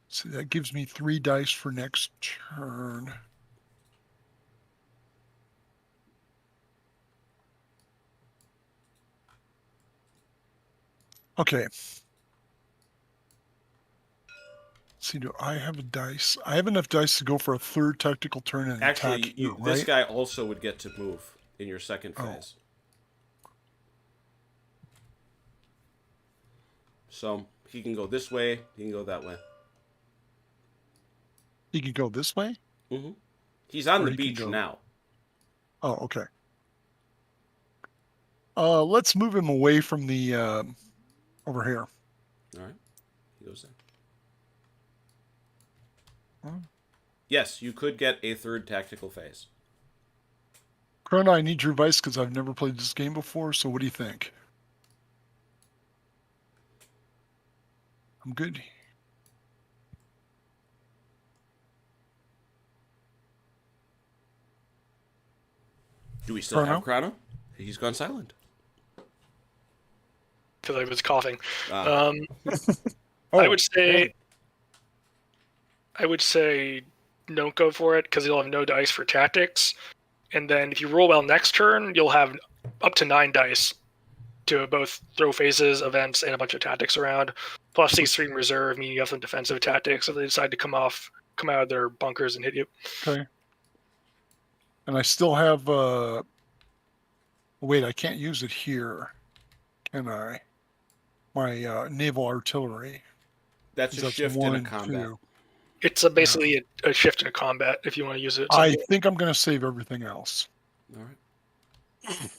So that gives me 3 dice for next turn. Okay. See, do I have a dice? I have enough dice to go for a third tactical turn and Actually, attack. this guy also would get to move in your second phase. So he can go this way. He can go that way. He can go this way? He's on Or the he can beach go- now. Oh, okay. Let's move him away from the over here. All right. He goes there. Hmm. Yes, you could get a third tactical phase. Chrono, I need your advice because I've never played this game before, so what do you think? I'm good. Do we still have Chrono? He's gone silent. Because I was coughing. Ah. I would say don't go for it because you'll have no dice for tactics. And then if you roll well next turn, you'll have up to 9 dice to both throw phases, events, and a bunch of tactics around. Plus these 3 in reserve, meaning you have some defensive tactics if they decide to come out of their bunkers and hit you. Okay. And I still have wait, I can't use it here, can I? My naval artillery. That's a shift in a combat. 2. It's basically a shift in a combat if you want to use it. I think I'm going to save everything else. All right.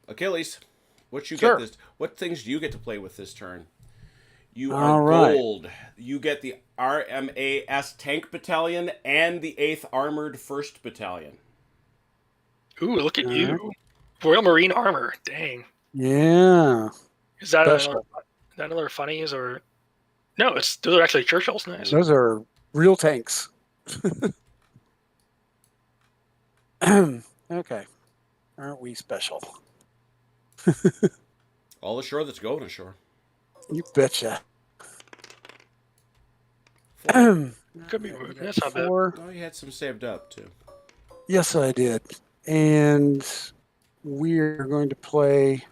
Achilles, what Sure. get this? What things do you get to play with this turn? You All are right. gold. You get the RMAS Tank Battalion and the 8th Armored 1st Battalion. Ooh, look at you. Royal Marine Armor. Dang. Yeah. Is that Special. another funnies or no, those are actually Churchills. Nice. Those are real tanks. Okay. Aren't we special? All ashore that's going ashore. You betcha. Could be moving. That's not bad. 4. Oh, you had some saved up too. Yes, I did. And we're going to play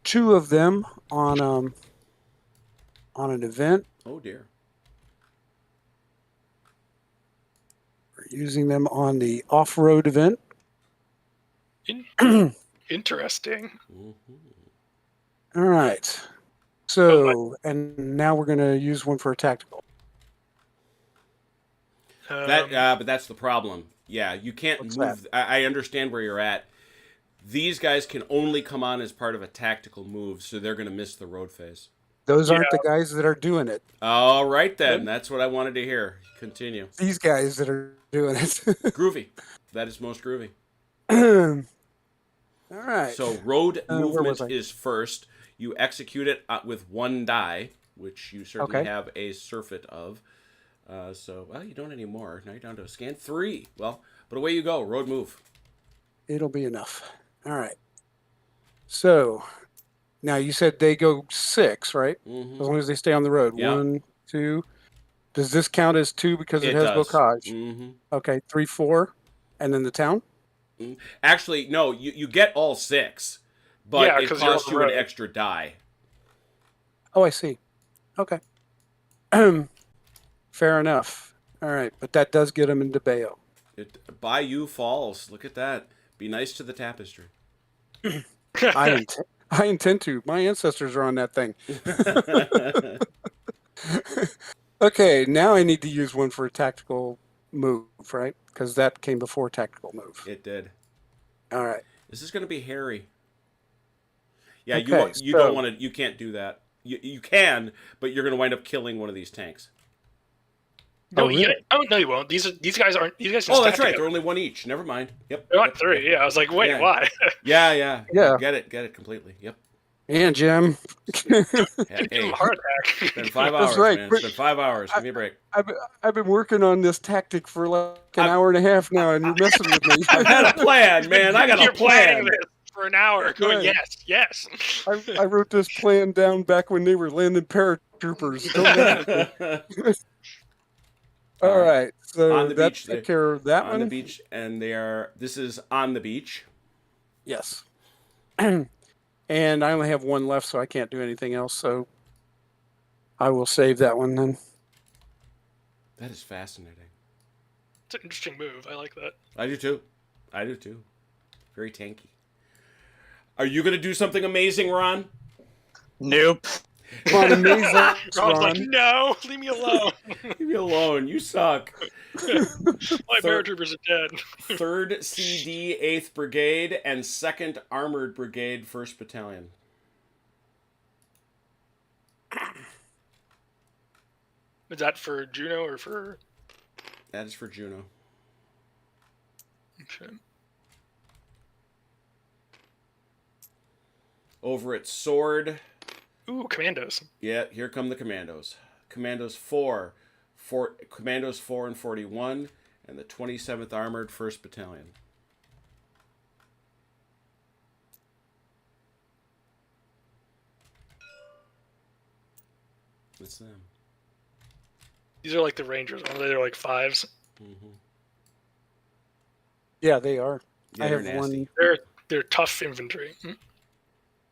2 of them on an event. Oh dear. Using them on the off-road event. Interesting. All right. So, and now we're going to use one for a tactical. But that's the problem. Yeah, you can't What's move. I understand where you're at. These guys can only come on as part of a tactical move, so they're going to miss the road phase. Those aren't the guys that are doing it. All right, then. That's what I wanted to hear. Continue. These guys that are doing it. Groovy. That is most groovy. All right. So road where movement was I? is first. You execute it with one die, which you certainly Okay. have a surfeit of. Well, you don't anymore. Now you're down to a scan 3. Well, but away you go. Road move. It'll be enough. All right. So now you said they go 6, right? Mm-hmm. As long as they stay on the road. Yeah. 1, 2. Does this count as 2 because it, It has does. bocage? Mm-hmm. Okay, 3, 4, and then the town. Actually, no. You get all 6, but Yeah, it 'cause you're costs on you the an road. extra die. Oh, I see. Okay. Fair enough. All right, but that does get them into Bayo. Bayou Falls. Look at that. Be nice to the tapestry. I intend to. My ancestors are on that thing. Okay, now I need to use one for a tactical move, right? Because that came before tactical move. It did. All right. This is going to be hairy. Yeah, Okay, you so- don't want to. You can't do that. You can, but you're going to wind up killing one of these tanks. No, Oh, really? no, you won't. These guys aren't. These guys. Oh, that's stack right. together. They're only one each. Never mind. Yep. They're not Yep, 3. yep. Yeah, I was like, wait, Yeah. why? Yeah. Yeah. Get it completely. Yep. And Jim. Hey, Give them a heart attack. it's been 5 That's hours, right. man. It's been 5 hours. Give me a break. I've been working on this tactic for like an hour and a half now, and you're messing with me. I've had a plan, man. I got You're a plan. planning this for an hour. Going, Right. yes. I wrote this plan down back when they were landing paratroopers. Don't mess with me. All right, so On the that beach, took care of that on one. the beach, and this is on the beach. Yes. And I only have one left, so I can't do anything else. So I will save that one then. That is fascinating. It's an interesting move. I like that. I do too. Very tanky. Are you going to do something amazing, Ron? Nope. Come on, amazing, Ron's like, Ron. no, leave me alone. Leave me alone. You suck. My paratroopers are dead. 3rd CD, 8th Brigade, and 2nd Armored Brigade, 1st Battalion. Is that for Juno or for? That is for Juno. Okay. Over at Sword. Ooh, commandos. Yeah, here come the commandos. Commandos 4 and 41, and the 27th Armored 1st Battalion. It's them. These are like the Rangers. They're like 5s. Mm-hmm. Yeah, they are. Yeah, I they're have nasty. one. They're tough infantry.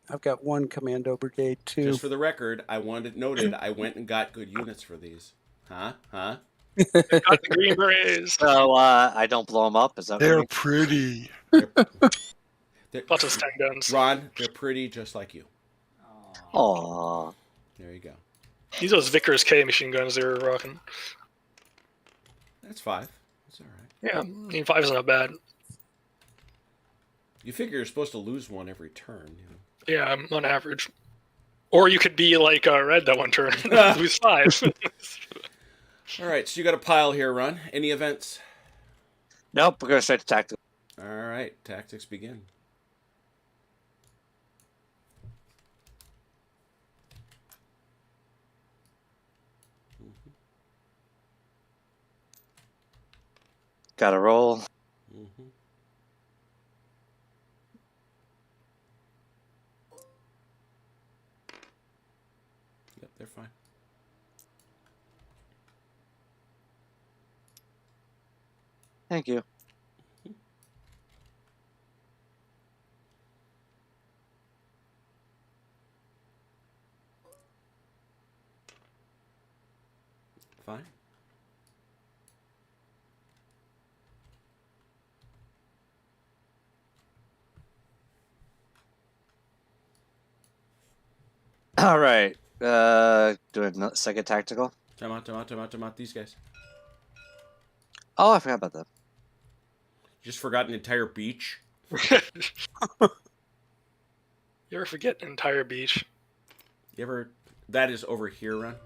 I've got one commando brigade too. Just for the record, I wanted noted I went and got good units for these. Huh? Got the Green Berets. So I don't blow them up. Is that what you They're mean? pretty. They're, Lots of stun guns. Ron, they're pretty just like you. Aw. There you go. These are those Vickers K machine guns they were rocking. That's 5. That's all right. Yeah, I mean 5 is not bad. You figure you're supposed to lose one every turn. You know? Yeah, I'm on average. Or you could be like Red that one turn, lose 5. All right, so you got a pile here, Ron. Any events? Nope, we're going straight to tactical. All right, tactics begin. Got to roll. Mm-hmm. Yep, they're fine. Thank you. Fine. All right. Doing second tactical. Time out. These guys. Oh, I forgot about that. You just forgot an entire beach. You ever forget an entire beach? You ever? That is over here, Ron.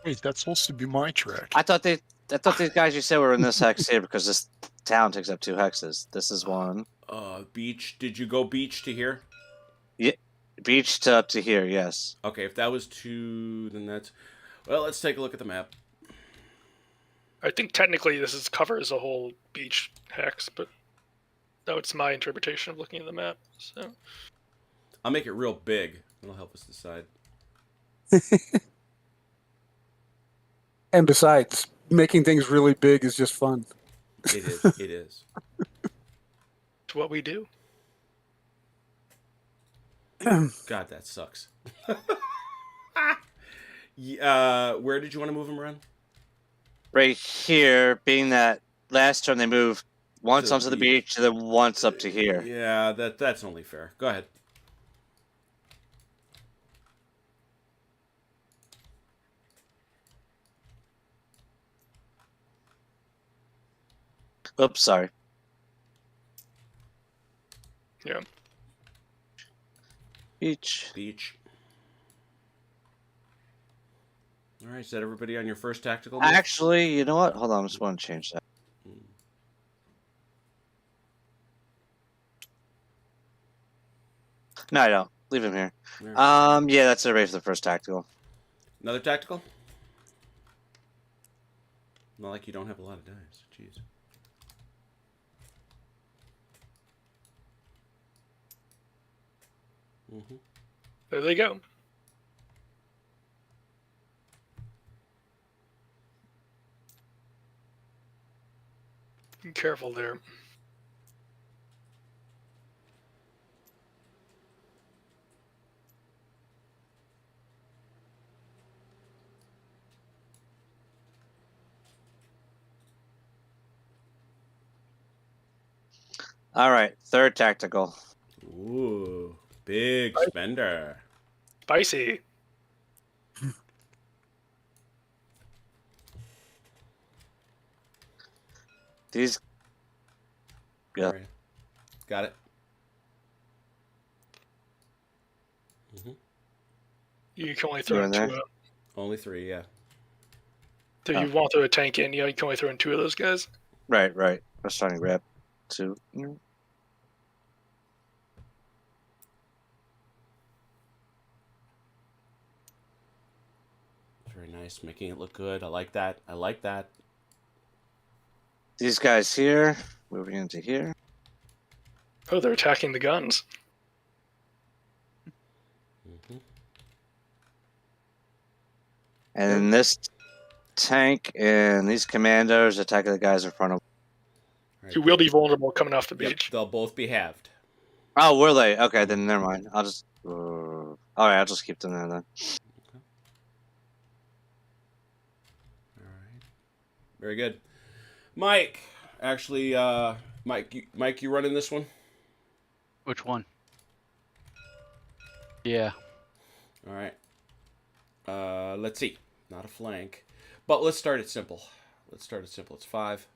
Wait, that's supposed to be my track. I thought these guys you said were in this hex here because this town takes up 2 hexes. This is one. Beach. Did you go beach to here? Yeah, beach to up to here. Yes. Okay, if that was 2, then that's... Well, let's take a look at the map. I think technically this covers a whole beach hex, but that's my interpretation of looking at the map. So I'll make it real big. It'll help us decide. And besides, making things really big is just fun. It is. It is. it's what we do. God, that sucks. Where did you want to move him around? Right here, being that last turn they move once To the onto the beach, and then once up to here. Yeah, that's only fair. Go ahead. Oops, sorry. Yeah. Beach. All right, is that everybody on your first tactical move? Actually, you know what? Hold on, I just want to change that. No, I don't. Leave him here. There. Yeah, that's everybody for the first tactical. Another tactical? Not like you don't have a lot of dice. Jeez. Mm-hmm. There they go. Be careful there. All right, third tactical. Ooh, big spender. Spicy. These. Yeah. All right. Got it. You can only throw You're in in 2 there? Only 3, yeah. So you want to throw a tank in, you can only throw in 2 of those guys. Right. I was trying to grab 2. Very nice, making it look good. I like that. These guys here, moving into here. Oh, they're attacking the guns. Mm-hmm. And then this tank and these commandos attacking the guys in front of. Right, You will be vulnerable coming off the Yep, beach. they'll both be halved. Oh, were they? Okay, then never mind. I'll just. All right, I'll just keep them there then. All right. Very good. Mike, actually, Mike, you running this one? Which one? Yeah. All right. Let's see. Not a flank, but let's start it simple. It's 5.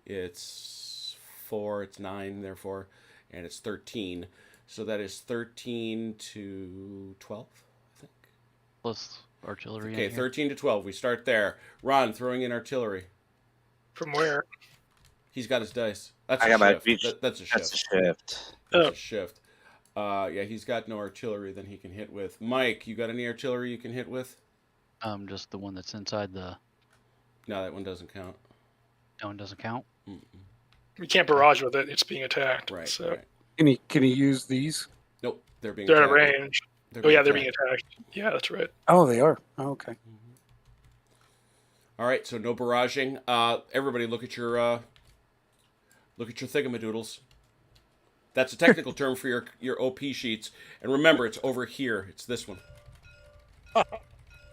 It's 4. It's 9. Therefore, and it's 13. So that is 13 to 12, I think. Plus artillery. Okay, in here. 13 to 12. We start there. Ron throwing in artillery. From where? He's got his dice. That's I a got my shift. beach. That's a shift. That's a shift. That's Oh. a shift. Yeah, he's got no artillery then he can hit with. Mike, you got any artillery you can hit with? Just the one that's inside the. No, that one doesn't count. That one doesn't count. Mm-mm. You can't barrage with it. It's being attacked. Right, So right. Can he use these? Nope, they're being they're out of attacked. range. They're being attacked. Yeah, that's right. Oh, they are. Oh, okay. All right, so no barraging. Everybody, look at your thingamadoodles. That's a technical term for your OP sheets. And remember, it's over here. It's this one. Oh,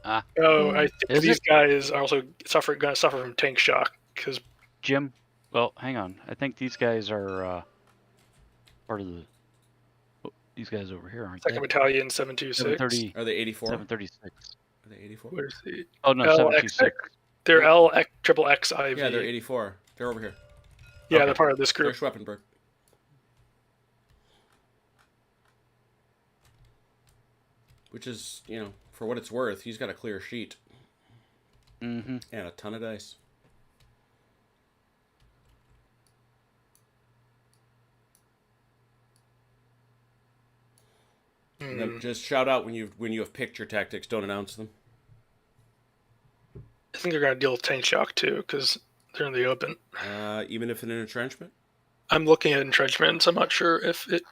I think Is these it? guys are also going to suffer from tank shock because Jim. Well, hang on. I think these guys are part of the. these guys over here, aren't Second they? Battalion 726. 730, Are they 84? 736. Are they 84? Where's the Oh no, LX? 726. They're LXXIV. Yeah, they're 84. They're over here. Yeah, Okay. they're part of this They're group. Schweppenberg. Which is, you know, for what it's worth, he's got a clear sheet. Mm-hmm. And a ton of dice. And then just shout out when you have picked your tactics. Don't announce them. I think they're going to deal with tank shock too, because they're in the open. Even if in an entrenchment? I'm looking at entrenchments. I'm not sure if it.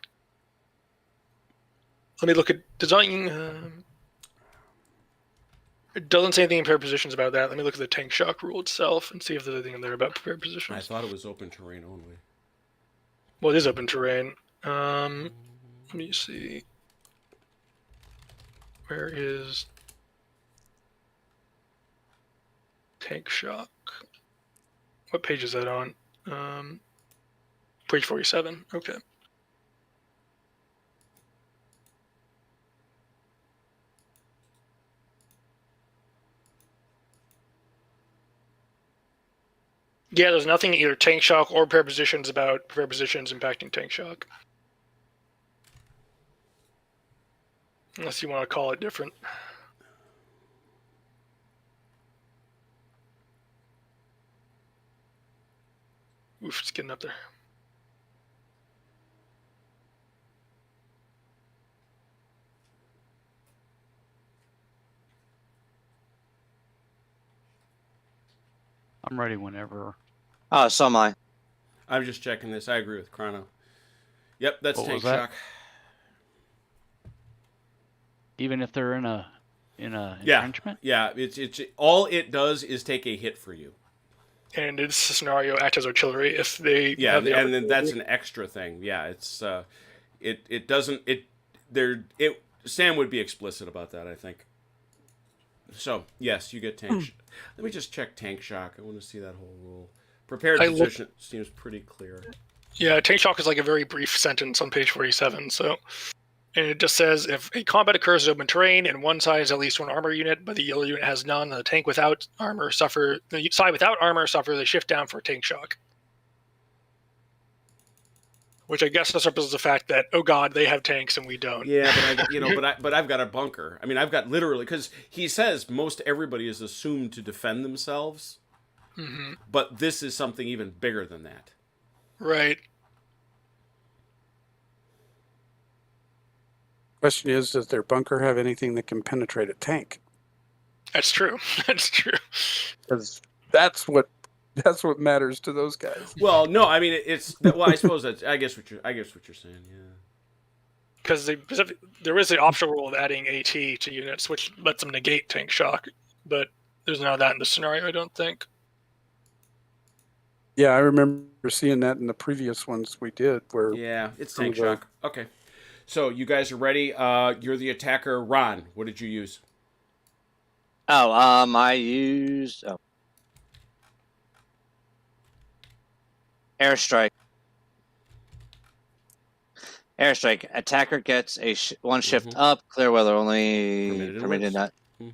Let me look at designing. It doesn't say anything in prepared positions about that. Let me look at the tank shock rule itself and see if there's anything in there about prepared positions. I thought it was open terrain only. Well, it is open terrain. Let me see. Where is tank shock? What page is that on? Page 47. Okay. Yeah, there's nothing either tank shock or prepared positions about prepared positions impacting tank shock. Unless you want to call it different. Oof, it's getting up there. I'm ready whenever. Oh, so am I. I'm just checking this. I agree with Chrono. Yep, that's What tank was that? shock. Even if they're in a Yeah, entrenchment? yeah. It's all it does is take a hit for you. And it's a scenario act as artillery if they Yeah, have the and then that's opportunity. an extra thing. Yeah, it's it doesn't Sam would be explicit about that, I think. So yes, you get tank. Let me just check tank shock. I want to see that whole rule. Prepared I look- position seems pretty clear. Yeah, tank shock is like a very brief sentence on page 47. So, and it just says if a combat occurs in open terrain and one side has at least one armor unit, but the other unit has none, the side without armor suffer the shift down for tank shock. Which I guess represents the fact that, oh god, they have tanks and we don't. Yeah, but I've got a bunker. I mean, I've got literally, because he says most everybody is assumed to defend themselves, but this is something even bigger than that. Right. Question is, does their bunker have anything that can penetrate a tank? That's true. That's true. Because that's what matters to those guys. Well, no, I mean I suppose that's I guess what you're saying. Yeah. Because there is the optional rule of adding AT to units, which lets them negate tank shock, but there's none of that in this scenario, I don't think. Yeah, I remember seeing that in the previous ones we did. Where Yeah, it's tank shock. Okay, so you guys are ready. You're the attacker, Ron. What did you use? Oh, I used airstrike. Airstrike. Attacker gets a one shift up. Clear weather only. Permitted not. Yep.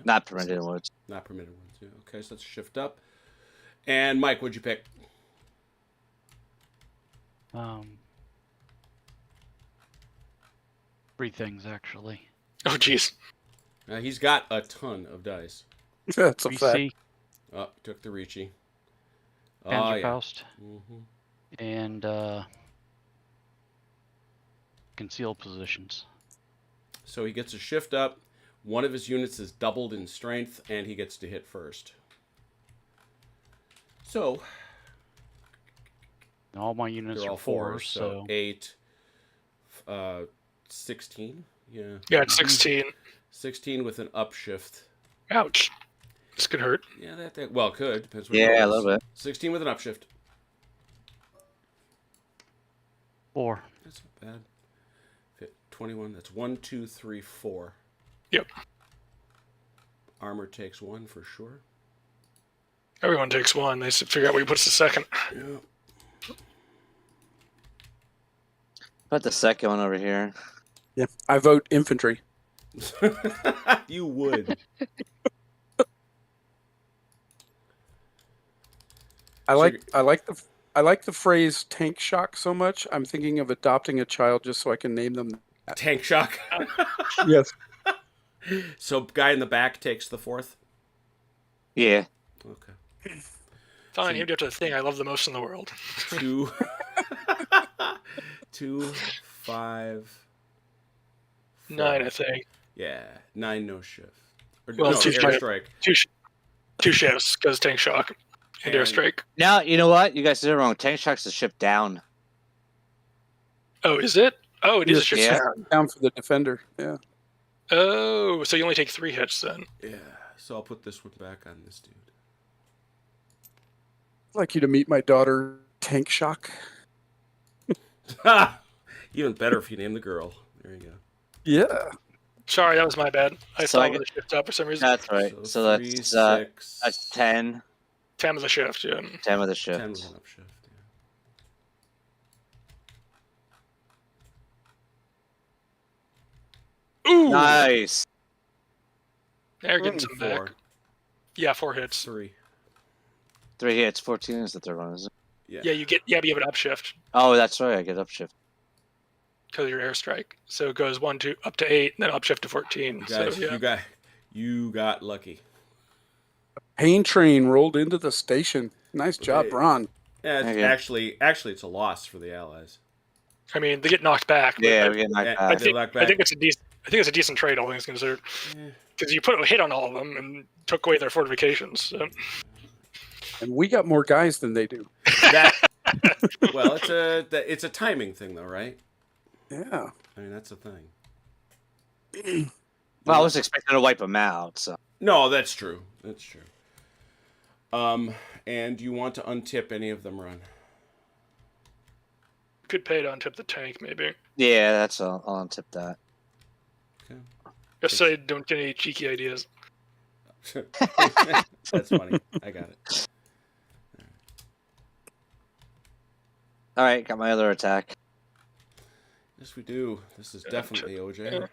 Not permitted in woods. Not permitted ones. Yeah. Okay, so let's shift up. And Mike, what'd you pick? Three things actually. Oh, jeez. He's got a ton of dice. that's a fact. BC, Oh, took the Ricci. Panzerfaust, and concealed positions. So he gets a shift up. One of his units is doubled in strength, and he gets to hit first. So All my units they're are all fours, so 8, 16. Yeah. Yeah, it's 16. 16 with an upshift. Ouch. This could hurt. Yeah, that well, could. Depends what it Yeah, a rolls. little bit. 16 with an upshift. 4. That's not bad. 21. That's 1, 2, 3, 4. Yep. Armor takes 1 for sure. Everyone takes one. They figure out where he puts the second. Yeah. Put the second one over here. Yeah, I vote infantry. You would. I So like the phrase tank shock so much. I'm thinking of adopting a child just so I can name them. Tank shock. Yes. So guy in the back takes the 4th. Yeah. Okay. Fine, you do to the thing I love the most in the world. 2, 2, 5, 4. 9, I think. Yeah, 9 no shift. Or, Well, no, 2 airstrike. Two shifts because tank shock and And- airstrike. Now, you know what? You guys did it wrong. Tank shock's the ship down. Oh, is it? Oh, it is a ship. Yeah. Down for the defender. Yeah. Oh, so you only take 3 hits then. Yeah, so I'll put this one back on this dude. I'd like you to meet my daughter, Tank Shock. Even better if you name the girl. There you go. Yeah. Sorry, that was my bad. I So thought I of get- the shift up for some reason. That's right. So 3, that's 10. 10 with the shift, yeah. 10 with a 10 shift. with an upshift. Yeah. Ooh! Nice. Now you're getting some 4, back. Yeah, 4 hits. 3. 3 hits. 14 is the third one, isn't it? Yeah. Yeah, but you have an upshift Oh, that's right. I get upshift. because of your airstrike. So it goes 1 to up to 8, and then upshift to 14. Guys, So yeah. you got lucky. Pain train rolled into the station. Nice job, Hey. Ron. Yeah, it's Okay. actually it's a loss for the Allies. I mean, they get knocked back. But Yeah, I, we get knocked Yeah, back. they knock back. I think it's a decent trade, all things considered. Yeah. Because you put a hit on all of them and took away their fortifications. So. And we got more guys than they do. That well, it's a timing thing though, right? Yeah. I mean, that's a thing. Well, I was expecting to wipe them out, so. No, that's true. That's true. And you want to untip any of them, Ron? Could pay to untip the tank, maybe. Yeah, that's all. I'll untip that. Okay. Just so you don't get any cheeky ideas. That's funny. I got it. All right, got my other attack. Yes, we do. This is definitely OJ.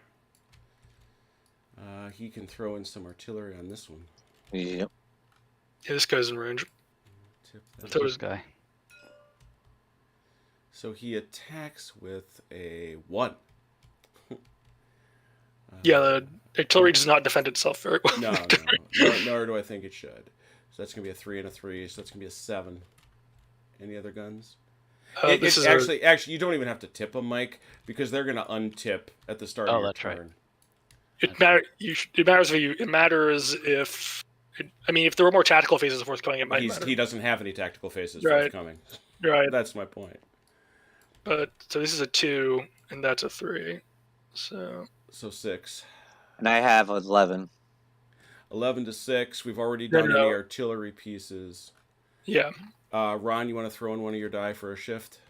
He can throw in some artillery on this one. Yep. Yeah, this guy's in range. Tip that. So This guy. So he attacks with a 1. Yeah, the artillery does not defend itself very well. No, nor do I think it should. So that's gonna be a 3 and a 3. So that's gonna be a 7. Any other guns? This It's is actually you don't even have to tip them, Mike, because they're gonna untip at the start of your that's right. turn. it matters if you. It matters if. If there were more tactical phases forthcoming, it might matter. He doesn't have any tactical phases Right. forthcoming. Right, That's my point. but so this is a 2, and that's a 3. So 6. And I have 11. 11 to 6. We've already No, done no. any artillery pieces. yeah, Ron, you want to throw in one of your die for a shift?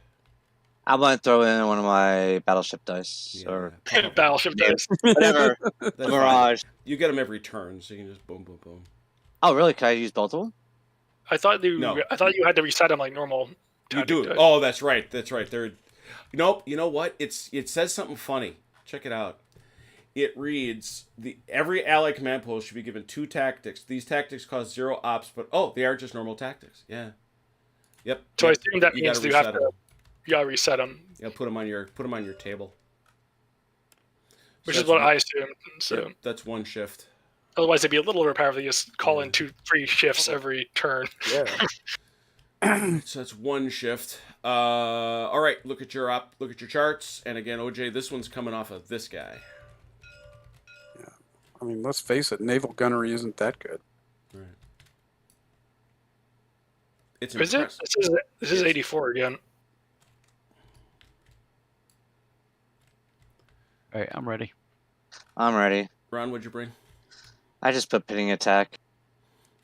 I'm going to throw in one of my battleship dice. Yeah. Or battleship dice. whatever. That's fine. Mirage. You get them every turn, so you can just boom, boom, boom. Oh, really? Can I use both of them? I thought you. No. I thought you had to reset them like normal. You tactic do. dice. Oh, that's right. That's right. They're. Nope. You know what? It says something funny. Check it out. It reads every allied command post should be given 2 tactics. These tactics cause 0 ops, but they are just normal tactics. Yeah. Yep. So I assume that means gotta you have reset to. 'em. You gotta reset them, Yeah, put them on your table. which So is what that's I assumed. So Yep, that's 1 shift. otherwise, it'd be a little overpowered if you just call in 2 free shifts every turn. Yeah. So that's 1 shift. All right. Look at your charts, and again, OJ, this one's coming off of this guy. I mean, let's face it, naval gunnery isn't that good. Right. It's Is it? impressive. This is 84 again. All right, I'm ready. I'm ready. Ron, what'd you bring? I just put pitting attack.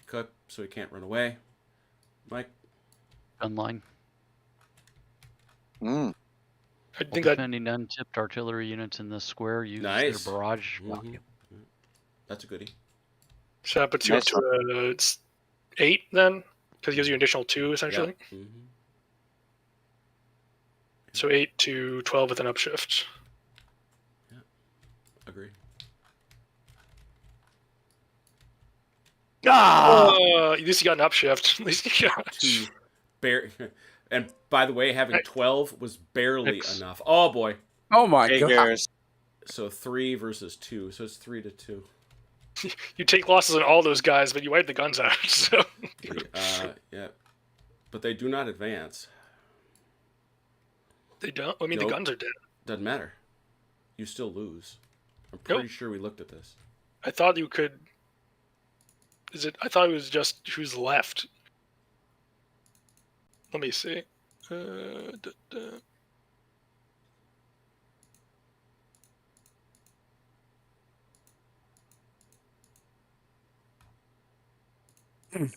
Cut, so he can't run away. Mike. Gun line. Mm. I While think that defending untipped artillery units in the square use Nice. their barrage. Mhm. That's a goodie. so that puts you up Nice to it's 8 then, because it gives you an additional 2 essentially. Mhm. So 8 to 12 with an upshift. Agree. At least you got an upshift. At least you got Two. And by the way, having 12 was barely Six. enough. Oh boy. Oh my god! Figures. So 3 versus 2. So it's 3 to 2. You take losses on all those guys, but you wipe the guns out. So Yeah. But they do not advance. they don't. I mean, Nope. the guns are dead. Doesn't matter. You still lose. I'm pretty sure we looked at this. I thought you could. I thought it was just who's left. Let me see.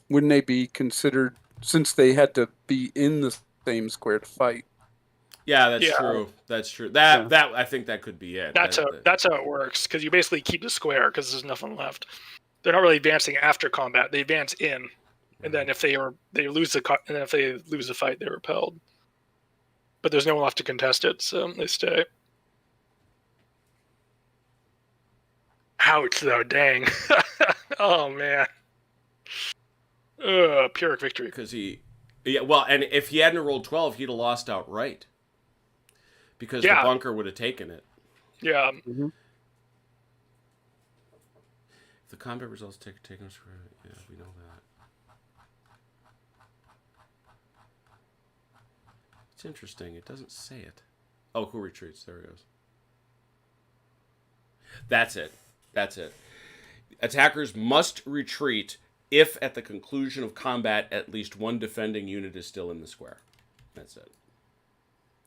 Wouldn't they be considered, since they had to be in the same square to fight? Yeah, that's Yeah. true. That's true. That I think that could be it. That's how it works, because you basically keep the square because there's nothing left. They're not really advancing after combat; they advance in, and then if they lose the fight, they're repelled. But there's no one left to contest it, so they stay. Ouch! Though, dang. Oh man. Pyrrhic victory. Because and if he hadn't rolled 12, he'd have lost outright. Because the bunker would have taken it. Yeah. Mm-hmm. If the combat results take us for yeah, we know that. It's interesting. It doesn't say it. Oh, who retreats? There it goes. That's it. Attackers must retreat if at the conclusion of combat at least one defending unit is still in the square. That's it.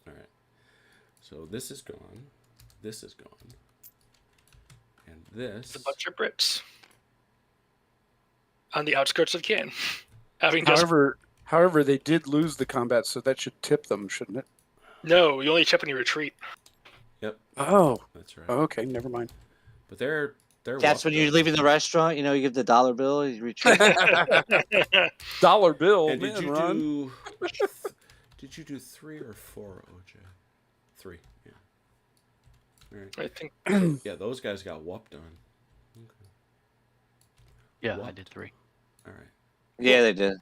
All right. So this is gone. This is gone. And this... It's a bunch of Brits. On the outskirts of Caen. Having just... However, they did lose the combat, so that should tip them, shouldn't it? No, you only tip when you retreat. Yep. Oh. That's right. Okay, never mind. But they're That's when you're leaving the restaurant. You give the $1 bill. You retreat. $1 bill. And man, did you Ron. do... Did you do 3 or 4, OJ? 3, yeah. All right. I think... Yeah, those guys got whooped on. Okay. Yeah, I What? did 3. All right. Yeah, they did.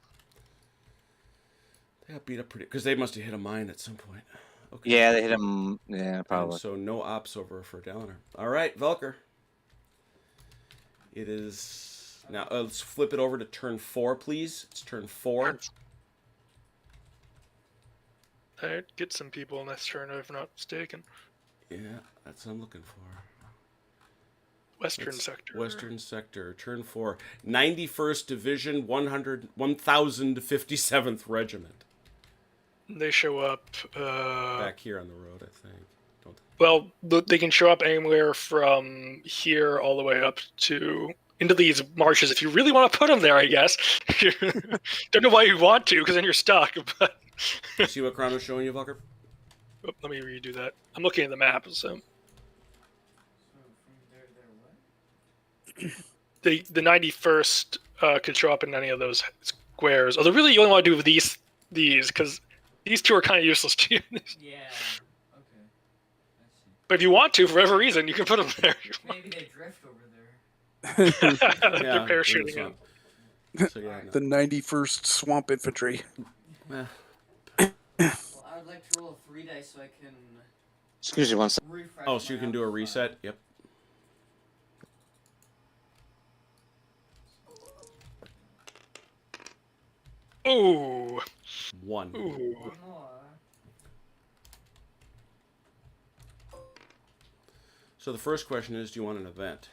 They got beat up pretty... Because they must have hit a mine at some point. Okay. Yeah, they hit him. Yeah, And probably. so no ops over for Dalliner. All right, Velker. It is... Now, let's flip it over to turn 4, please. It's turn 4. I'd get some people in this turn, if I'm not mistaken. Yeah, that's what I'm looking for. Western It's sector. Western sector, turn 4. 91st Division, 1057th Regiment. They show up... Back here on the road, I think. Well, they can show up anywhere from here all the way up to... into these marshes if you really want to put them there, I guess. Don't know why you want to, because then you're stuck. But You see what Chrono's showing you, Velker? oh, let me redo that. I'm looking at the map, so... So from there, what? The 91st can show up in any of those squares. Although really you only want to do these, because these two are kind of useless to you. Yeah. Okay. I see. But if you want to, for whatever reason, you can put them there. Maybe they drift over there. They're parachuting in. So, yeah, no. The 91st Swamp Infantry. Eh, Well, I would like to roll 3 dice so I can Excuse me one second. refresh. Oh, so you my can do a alpha. reset? Yep. Ooh. 1. Ooh. One more. So the first question is, do you want an event?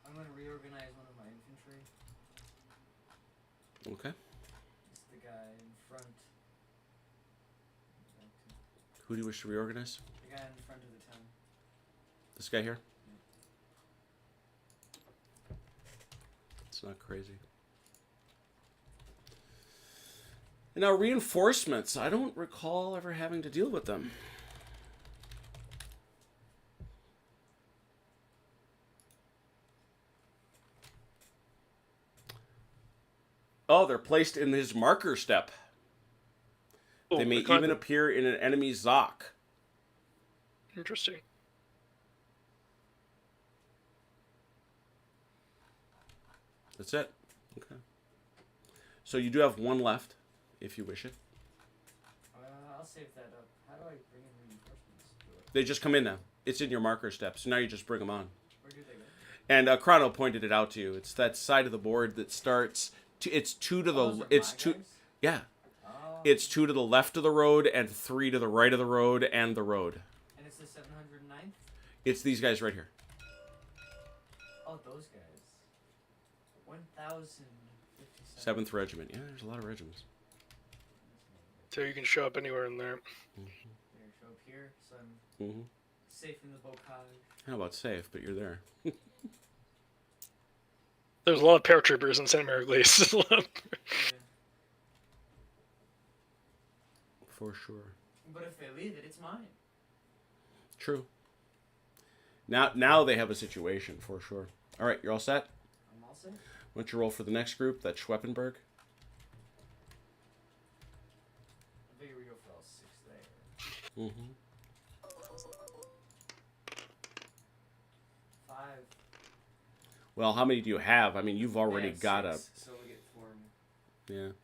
I'm going to reorganize one of my infantry. Okay. It's the guy in front. Who do you wish to reorganize? The guy in front of the town. This guy here? It's not crazy. Now, reinforcements, I don't recall ever having to deal with them. Oh, they're placed in his marker step. They may even appear in an enemy's Zoc. Interesting. That's it. Okay. So you do have one left, if you wish it. I'll save that up. How do I bring in reinforcements? They just come in now. It's in your marker step, so now you just bring them on. Where do they go? And Chrono pointed it out to you. It's that side of the board that starts. It's 2 to the. Those are It's my 2. guys? Yeah. Oh. It's 2 to the left of the road and 3 to the right of the road and the road. And it's the 709th? It's these guys right here. Oh, those guys. 1,057. 7th Regiment. Yeah, there's a lot of regiments. So you can show up anywhere in there. There, show up here, so I'm safe in the bocage. How about safe? But you're there. There's a lot of paratroopers in St. Mary Glace. Yeah. For sure. But if they leave it, it's mine. True. Now they have a situation for sure. All right, you're all set. I'm all set. Why don't you roll for the next group? That's Schweppenberg. I figure we go for all 6 there. Mm-hmm. 5. Well, how many do you have? I mean, you've already got 6, so we get 4 more.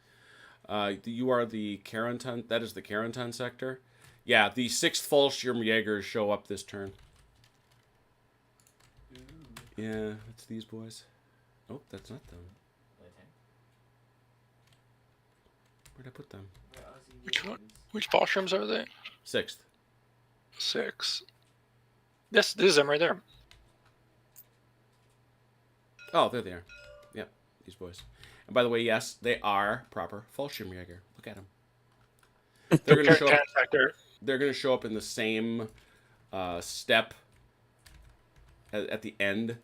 Yeah. You are the Carentan. That is the Carentan sector. Yeah, the 6th Fallschirmjägers show up this turn. Ooh. Yeah, it's these boys. Oh, that's not them. Where'd I put them? Which one? Which Boshrooms are they? 6th. 6. This is them right there. Oh, there they are. Yep, these boys. And by the way, yes, they are proper Fallschirmjäger. Look at them. They're going to show up. They're going to show up in the same step at the end.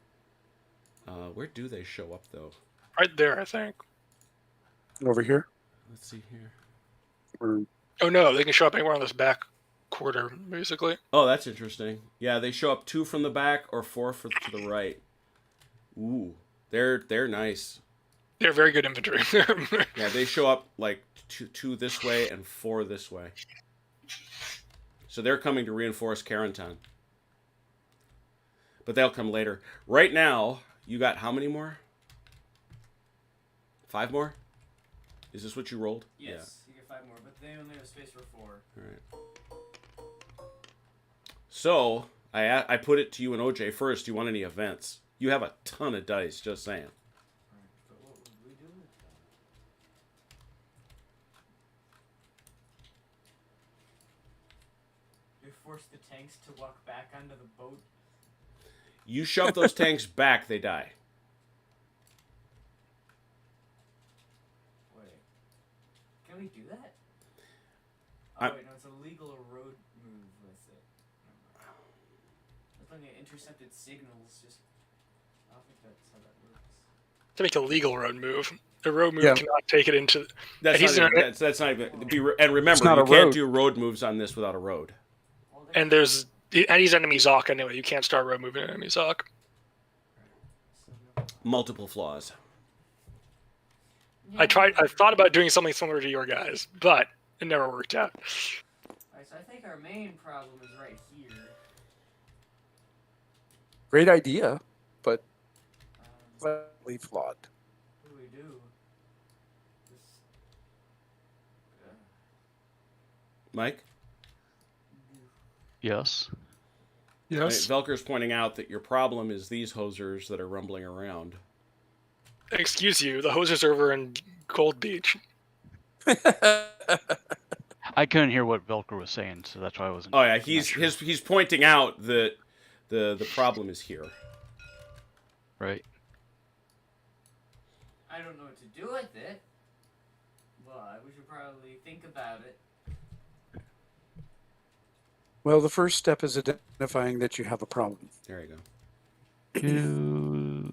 Where do they show up though? Right there, I think. Over here? Let's see here. Or Oh no, they can show up anywhere on this back quarter, basically. Oh, that's interesting. Yeah, they show up 2 from the back or 4 to the right. Ooh, they're nice. They're very good infantry. Yeah, they show up like 2 this way and 4 this way. So they're coming to reinforce Carentan. But they'll come later. Right now, you got how many more? 5 more? Is this what you rolled? Yes, you get 5 more, but they only have space for 4. Yeah. All right. So, I put it to you and OJ first. Do you want any events? You have a ton of dice, just saying. Alright, but what would we do with them? You force the tanks to walk back onto the boat? You shove those tanks back, they die. Wait. Can we do that? Oh, I- wait, no, it's a legal road move with it. It's like intercepted signals, just... I don't think that's how that works. To make a legal road move. A road move Yeah. cannot take it into. That's He's not, not- even, that's not even. And remember, not you a can't road. do road moves on this without a road. Well, And there's he's enemy Zoc anyway. You can't start road moving enemy Zoc. so no. Multiple flaws. I thought about doing something similar to your guys, but it never worked out. Alright, so I think our main problem is right here. great idea, but Um, slightly flawed. what do we do? This, Mike? Yes. Yes. Velker's pointing out that your problem is these hosers that are rumbling around. Excuse you. The hosers are over in Gold Beach. I couldn't hear what Velker was saying, so that's why I wasn't. Oh yeah, not he's sure. he's pointing out that the problem is here. Right. I don't know what to do with it, but we should probably think about it. Well, the first step is identifying that you have a problem. There you go. 2,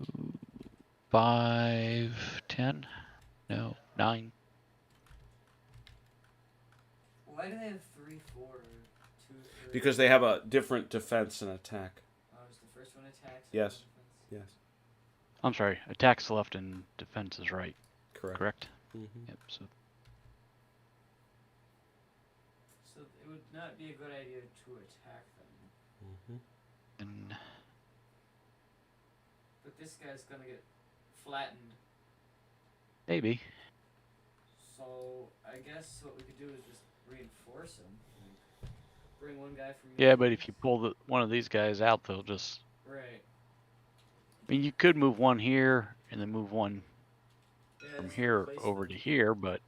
5, 10. No, 9. why do they have 3, 4, 2, 3? Because they have a different defense and attack. Oh, is the first one attack? Yes. Defense? Yes. I'm sorry. Attack's left and defense is right. Correct. Correct. Mm-hmm. Yep. So So it would not be a good idea to attack them. Mm-hmm. and But this guy's gonna get flattened. maybe. So I guess what we could do is just reinforce him. Like, bring one guy from. Yeah, but if you pull one of these guys out, they'll just. Right. I mean, you could move one here and then move one Yeah, from it's here replacement. over to here, but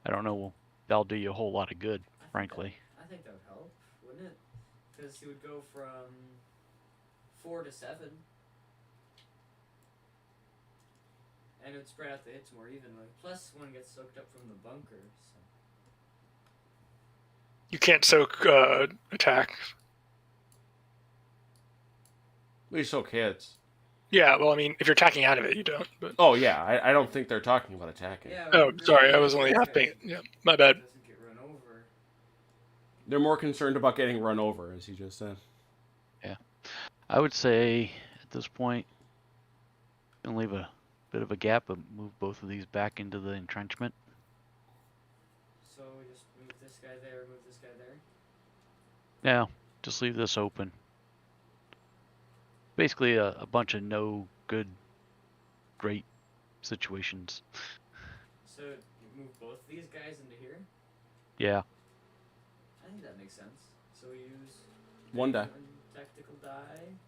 I don't know. That'll do you a whole lot of good, frankly. I think that would help, wouldn't it? Because he would go from 4 to 7. And it would spread out the hits more evenly. Plus, one gets soaked up from the bunker. So. You can't soak attack. We soak hits. Yeah, well, I mean, if you're attacking out of it, you don't. But Oh yeah, I don't think they're talking about attacking. Yeah, oh, this sorry, I guy- was only this half guy paying. Yeah, my bad. Doesn't get run over. They're more concerned about getting run over, as you just said. I would say at this point, gonna leave a bit of a gap, but move both of these back into the entrenchment. So we just move this guy there, move this guy there. Now, just leave this open. Basically, a bunch of no good, great situations. So you move both these guys into here. Yeah. I think that makes sense. So we use One die. tactical die.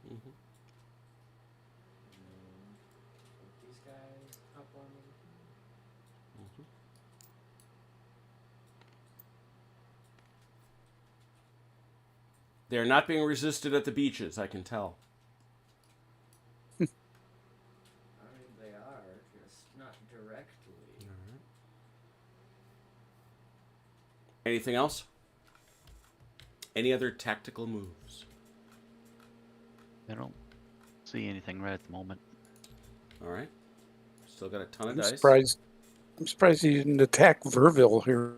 Mm-hmm. Put these guys up on over here. Mm-hmm. They're not being resisted at the beaches, I can tell. I mean, they are, just not directly. Alright. Anything else? Any other tactical moves? I don't see anything right at the moment. Alright. Still got a ton of I'm dice. surprised. I'm surprised he didn't attack Verville here.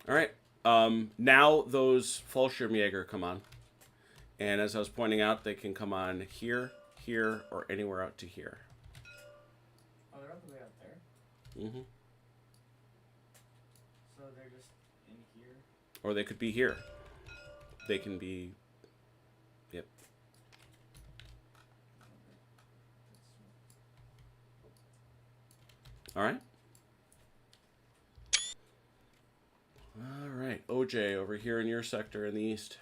Alright. Now those Fallschirmjäger come on. And as I was pointing out, they can come on here, here, or anywhere out to here. Oh, they're all the way out there. Mm-hmm. So they're just in here. Or they could be here. They can be... Yep. Alright. Alright. OJ, over here in your sector in the east.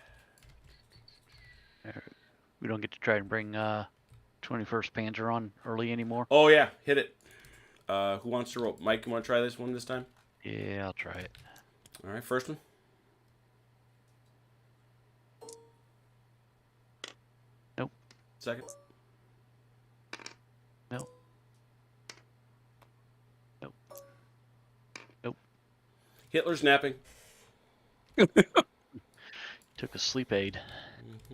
We don't get to try and bring 21st Panzer on early anymore. Oh, yeah. Hit it. Who wants to roll? Mike, you want to try this one this time? Yeah, I'll try it. Alright, first one. Nope. Second. Nope. Nope. Nope. Hitler's napping. Took a sleep aid.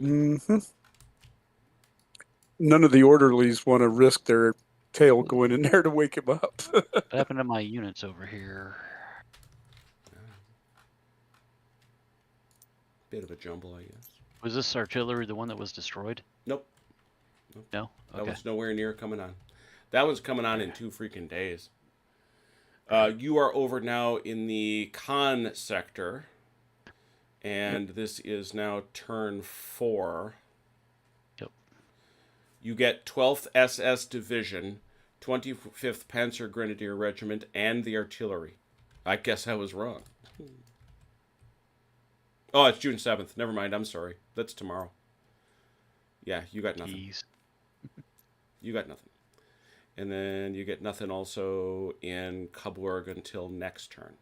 Mm-hmm. None of the orderlies want to risk their tail going in there to wake him up. What happened to my units over here? Bit of a jumble, I guess. Was this artillery the one that was destroyed? Nope. No? That Okay. was nowhere near coming on. That was coming on in 2 freaking days. You are over now in the Khan sector. And this is now turn 4. Yep. You get 12th SS Division, 25th Panzer Grenadier Regiment, and the artillery. I guess I was wrong. Oh, it's June 7th. Never mind. I'm sorry. That's tomorrow. Yeah, you got nothing. Jeez. You got nothing. And then you get nothing also in Coburg until next turn.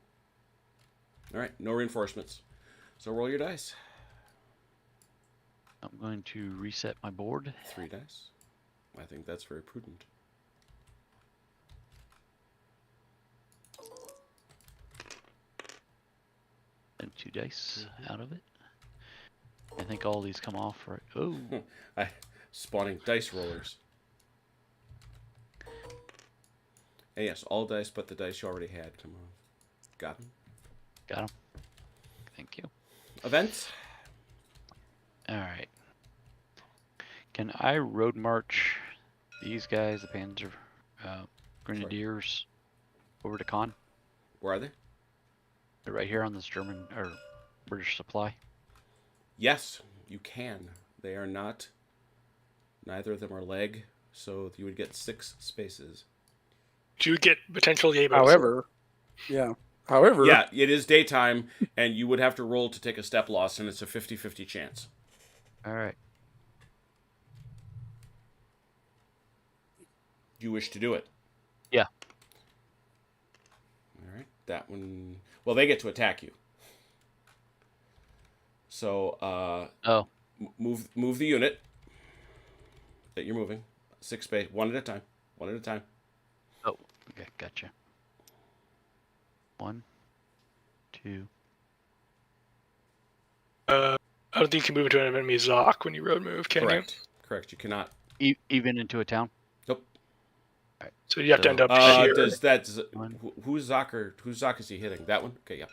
All right, no reinforcements. So roll your dice. I'm going to reset my board. 3 dice. I think that's very prudent. And 2 dice out of it. I think all these come off right. Oh, Spawning dice rollers. Yes, all dice but the dice you already had come off. Got him. Got him. Thank you. Events. All right. Can I road march these guys, the Panzer Grenadiers, over to Con? Where are they? They're right here on this German or British supply. Yes, you can. They are not. Neither of them are leg, so you would get 6 spaces. Do you get potential Yabos? However, yeah. However, Yeah, it is daytime, and you would have to roll to take a step loss, and it's a 50-50 chance. All right. Do you wish to do it? Yeah. All right. That one. Well, they get to attack you. So, Oh, move the unit that you're moving. 6 space, one at a time. One at a time. oh, okay, gotcha. 1, 2. I don't think you can move into an enemy Zoc when you road move, can Correct. Correct. You cannot. Even into a town? Nope. you? So you have to end up here. Does that? One. Who's Zoc is he hitting? That one? Okay, yeah.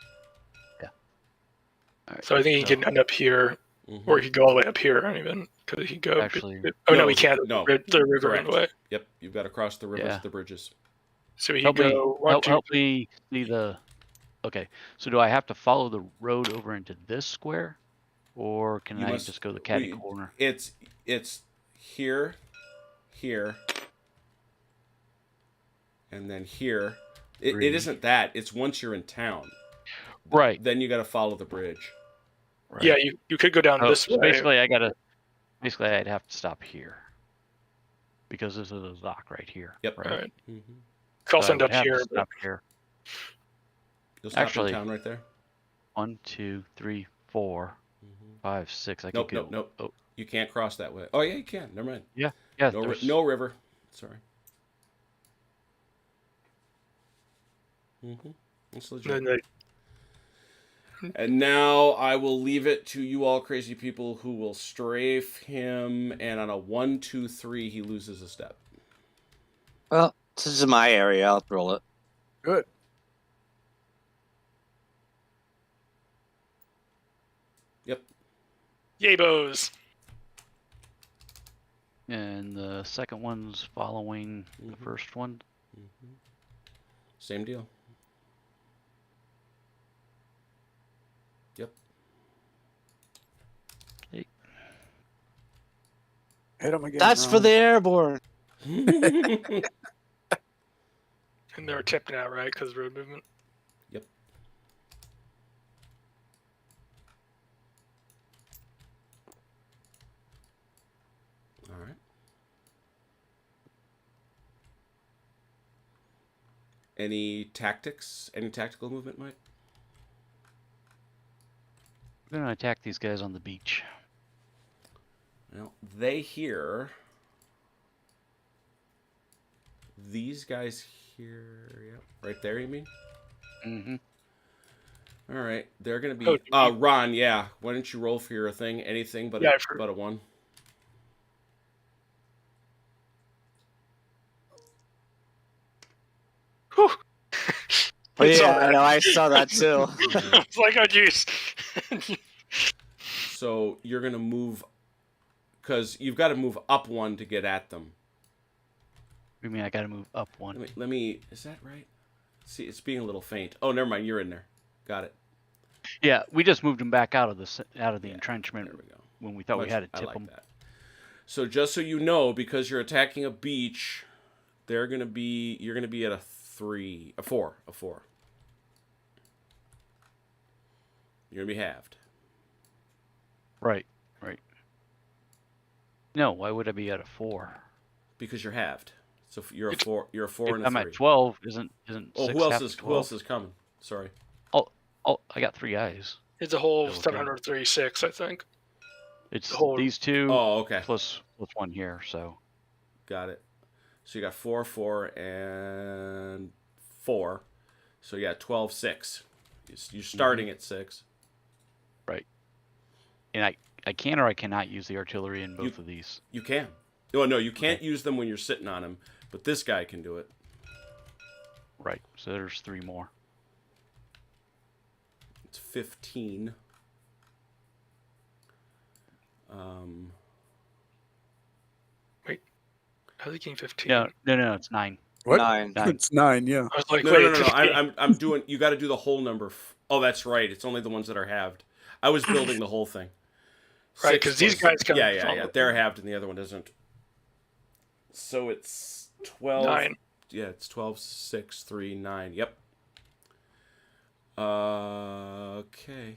All right. So I think he can end up here, Mhm. or he could go all the way up here, even because he go. Actually- oh no, No, he can't. no. The river in Correct. the way. Yep. You've got to cross the rivers, Yeah. the bridges. So he Help go me, one, two. help me see the. Okay, so do I have to follow the road over into this square, or can You I must- just go the catty we- corner? It's here, and then here. It Three. isn't that. It's once you're in town. Right. Then you got to follow the bridge. Right. Yeah, you could go down Oh, this so way. basically, I'd have to stop here because this is a Zoc right here. Yep. Right. Right. Mm-hmm. You could also So I end would up have to here. But stop here. You'll stop Actually- in town right there. 1, 2, 3, 4, 5, 6. I could Nope, go. nope. Oh, You can't cross that way. Oh yeah, you can. Never mind. yeah. No river. Sorry. That's legit. then they, And now I will leave it to you all crazy people who will strafe him, and on a 1, 2, 3, he loses a step. Well, this is my area. I'll roll it. good. Yep. Yabos. And the second one's following the Mhm. first one. Same deal. Yep. Okay. Hit him again. That's for Ron. the airborne. And they're tipped now, right? Because road movement. Yep. All right. Any tactics? Any tactical movement, Mike? We're gonna attack these guys on the beach. Well, they hear these guys here. Yep, right there. You mean? Mm-hmm. All right, they're gonna be. Oh, Ron, yeah. Why don't you roll for your thing? Anything but Yeah, a, I've heard. but a 1. Whew. Oh, It's yeah, all I right. know. I saw that too. It's like, oh jeez. So you're gonna move, because you've got to move up 1 to get at them. You mean I gotta move up 1? Let me. Is that right? See, it's being a little faint. Oh, never mind. You're in there. Got it. Yeah, we just moved them back out of the Yeah, entrenchment There we go. when we thought we had to I tip like them. that. So just so you know, because you're attacking a beach, you're gonna be at a 4. You're gonna be halved. Right. No, why would I be at a 4? Because you're halved. So you're a It's- 4. You're a 4 If and a I'm 3. at 12, isn't Oh, 6 who else half is 12? who else is coming? Sorry. Oh, I got 3 guys. It's a whole Okay. 736, I think. It's The whole- these 2 Oh, okay. plus 1 here. So Got it. So you got 4, 4, and 4. So yeah, 12, 6. You're starting at 6. and I can or I cannot use the artillery in both of these. You can. Oh no, you can't use them when you're sitting on him, but this guy can do it. Right. So there's 3 more. It's 15. How are they getting 15? No, it's 9. What? 9. 9. It's 9, yeah. I was like, No, wait, no, no, no. 15. I'm doing. You got to do the whole number. Oh, that's right. It's only the ones that are halved. I was building the whole thing. Right, 6 because these plus- guys come Yeah. from They're halved and the other one isn't. So it's 12. 9. Yeah, it's 12, 6, 3, 9. Yep. Okay.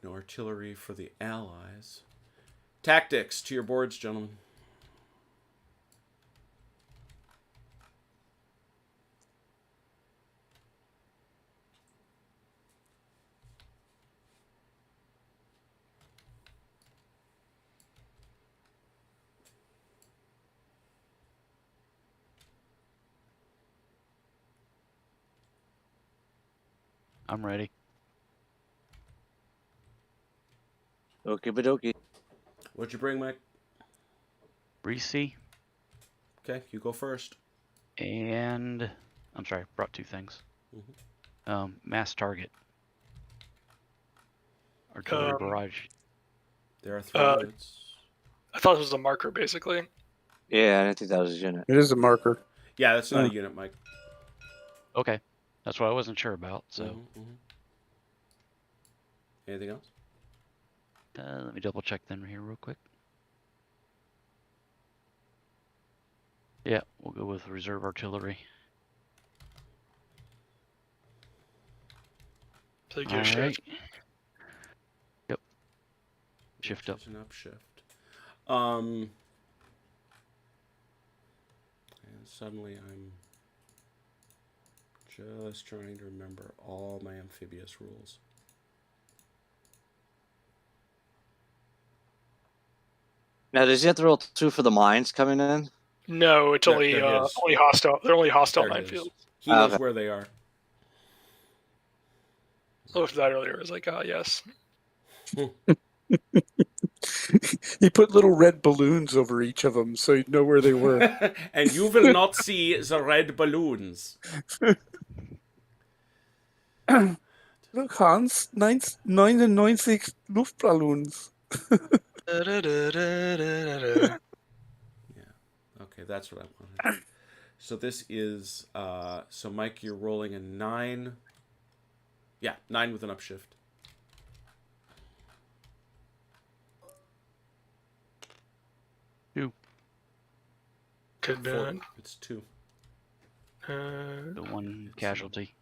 No artillery for the Allies. Tactics to your boards, gentlemen. I'm ready. Okie dokie. What'd you bring, Mike? Reese Okay, you go first. and I'm sorry, brought 2 things. Mass target. Artillery barrage. There are 3 units. I thought it was a marker, basically. Yeah, I didn't think that was a unit. It is a marker. Yeah, that's not a unit, Mike. Okay. That's what I wasn't sure about. So Anything else? let me double check them here real quick. Yeah, we'll go with reserve artillery. So you get a All shift. right. Yep. Shift up. There's an upshift. And suddenly I'm just trying to remember all my amphibious rules. Now, does he have to roll 2 for the mines coming in? No, it's only They're his. only hostile. They're only hostile There it is. minefields. He knows Okay. where they are. I looked at that earlier. I was like, yes. He put little red balloons over each of them so you'd know where they were. And you will not see the red balloons. Look, Hans, 99 Luftballons. Okay, that's what I wanted. So this is so Mike, you're rolling a 9. Yeah, 9 with an upshift. Could be. 4. It's 2. The 1 casualty.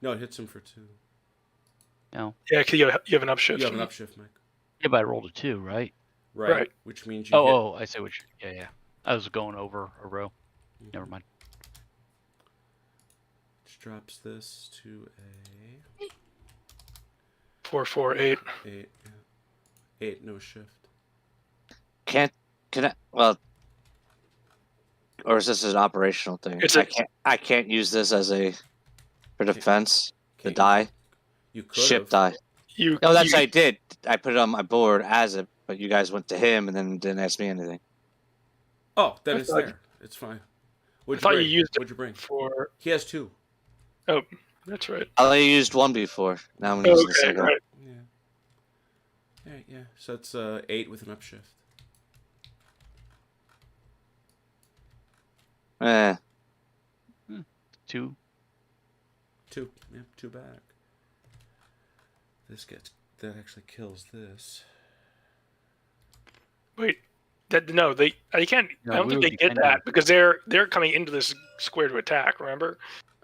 No, it hits him for 2. No. Yeah, 'cause you have an upshift. You have an upshift, Mike. Yeah, but I rolled a 2, right? Right. Which means you hit. Oh, I see which. Yeah. I was going over a row. Never mind. Which drops this to a 4, 4, 8. 8. Yeah. 8, no shift. Can I? Well, or is this an operational thing? It's I can't use this as a for defense. The Can't die, You could ship have. die. You. No, that's you, what I did. I put it on my board as it, but you guys went to him and then didn't ask me anything. Oh, then I it's thought- there. It's fine. I What'd thought bring? you used it What'd you bring? for. He has 2. Oh, that's right. I only used 1 before. Now I'm using the Okay, second. right. Yeah. Yeah. So it's 8 with an upshift. Eh, 2. 2. Yep, 2 back. That actually kills this. Wait. No, they can't. No, I don't we think would they get defend that you. because they're coming into this square to attack. Remember?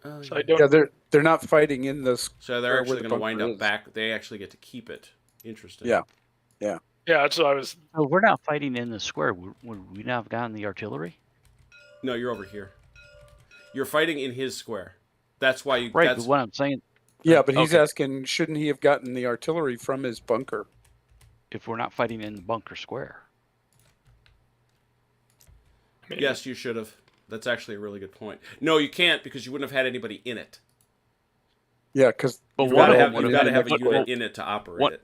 Oh, So yeah. I don't. Yeah, they're not fighting in this. So they're where actually the going to wind bunker up is. back. They actually get to keep it. Interesting. Yeah. Yeah, that's what I was. So we're not fighting in the square. Would we not have gotten the artillery? No, you're over here. You're fighting in his square. That's why you. Right, That's, but what I'm saying, Yeah, but he's Okay. asking, shouldn't he have gotten the artillery from his bunker? if we're not fighting in the bunker square. I mean, yes, you should have. That's actually a really good point. No, you can't because you wouldn't have had anybody in it. Yeah, because But You've one got to of have, them would you've have got to had have a unit what- in it to operate what- it.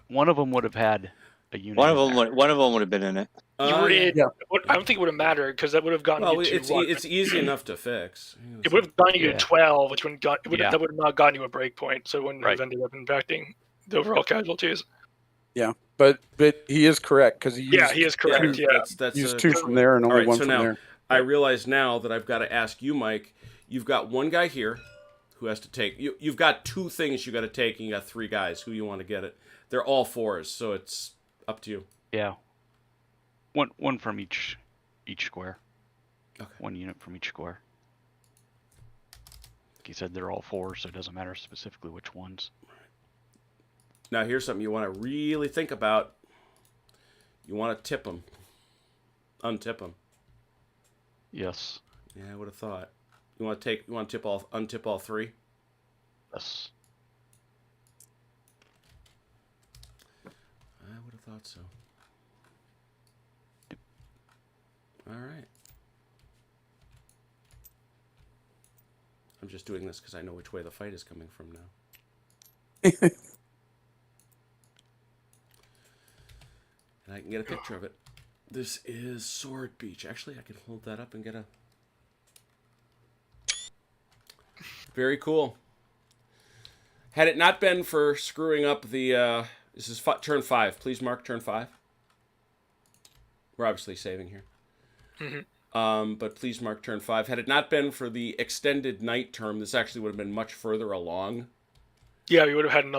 One of them would have had a unit. One of in them there. would have been in it. You were in. Yeah. I don't think it would have mattered because that would have gotten Well, you to it's easy enough to fix. It would have gotten you Yeah. to 12, which wouldn't got Yeah. that would have not gotten you a break point, so it wouldn't Right. have ended up impacting the overall casualties. Yeah, but he is correct because he used, Yeah, he is correct. Yeah, That's used a 2 good from one. there and All only right, 1 so from now there. I realize now that I've got to ask you, Mike. You've got one guy here who has to take. You've got 2 things you got to take, and you got 3 guys who you want to get it. They're all 4s, so it's up to you. Yeah. One from each square. Okay. 1 unit from each square. He said they're all 4, so it doesn't matter specifically which ones. Now here's something you want to really think about. You want to tip them, untip them. Yes. Yeah, I would have thought. You want to untip all 3? Yes. I would have thought so. All right. I'm just doing this because I know which way the fight is coming from now. And I can get a picture of it. This is Sword Beach. Actually, I can hold that up and get a... Very cool. Had it not been for screwing up the... this is turn 5. Please mark turn 5. We're obviously saving here. Mm-hmm. But please mark turn 5. Had it not been for the extended night term, this actually would have been much further along. Yeah, we would have had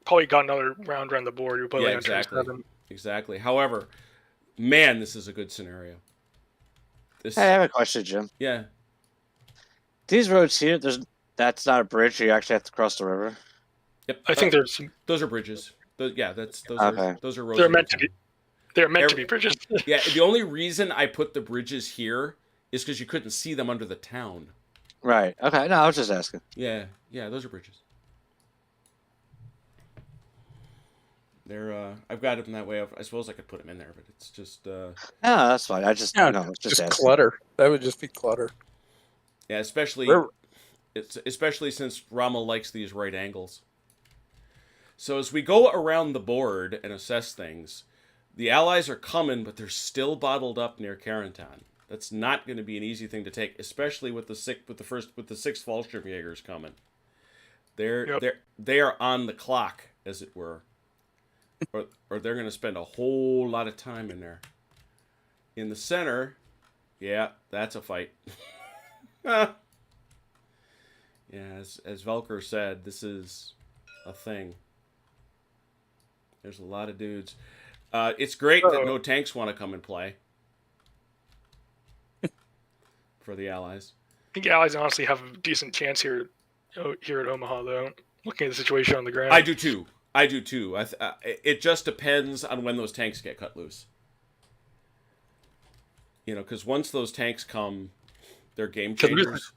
probably got another round around the board. You would probably Yeah, on turn exactly. 7. Exactly. However, man, this is a good scenario. This, Hey, I have a question, Jim. yeah. These roads here, that's not a bridge. You actually have to cross the river. Yep. I think there's some. those are bridges. Those Okay. are roads. They're in meant the to be. town. They're meant to be bridges. Yeah, the only reason I put the bridges here is because you couldn't see them under the town. Right. Okay. No, I was just asking. Yeah, those are bridges. They're I've got them that way. I suppose I could put them in there, but it's just No, that's fine. I just just just asking. clutter. That would just be clutter. yeah, especially since Rommel likes these right angles. So as we go around the board and assess things, the Allies are coming, but they're still bottled up near Carentan. That's not going to be an easy thing to take, especially with the 6th Fallschirmjägers coming. They are on the clock, as it were, or they're going to spend a whole lot of time in there. In the center, yeah, that's a fight. Yeah, as Velker said, this is a thing. There's a lot of dudes. It's great that no tanks want to come and play for the Allies. I think Allies honestly have a decent chance here at Omaha, though. Looking at the situation on the ground, I do too. It just depends on when those tanks get cut loose. You know, because once those tanks come, they're game changers.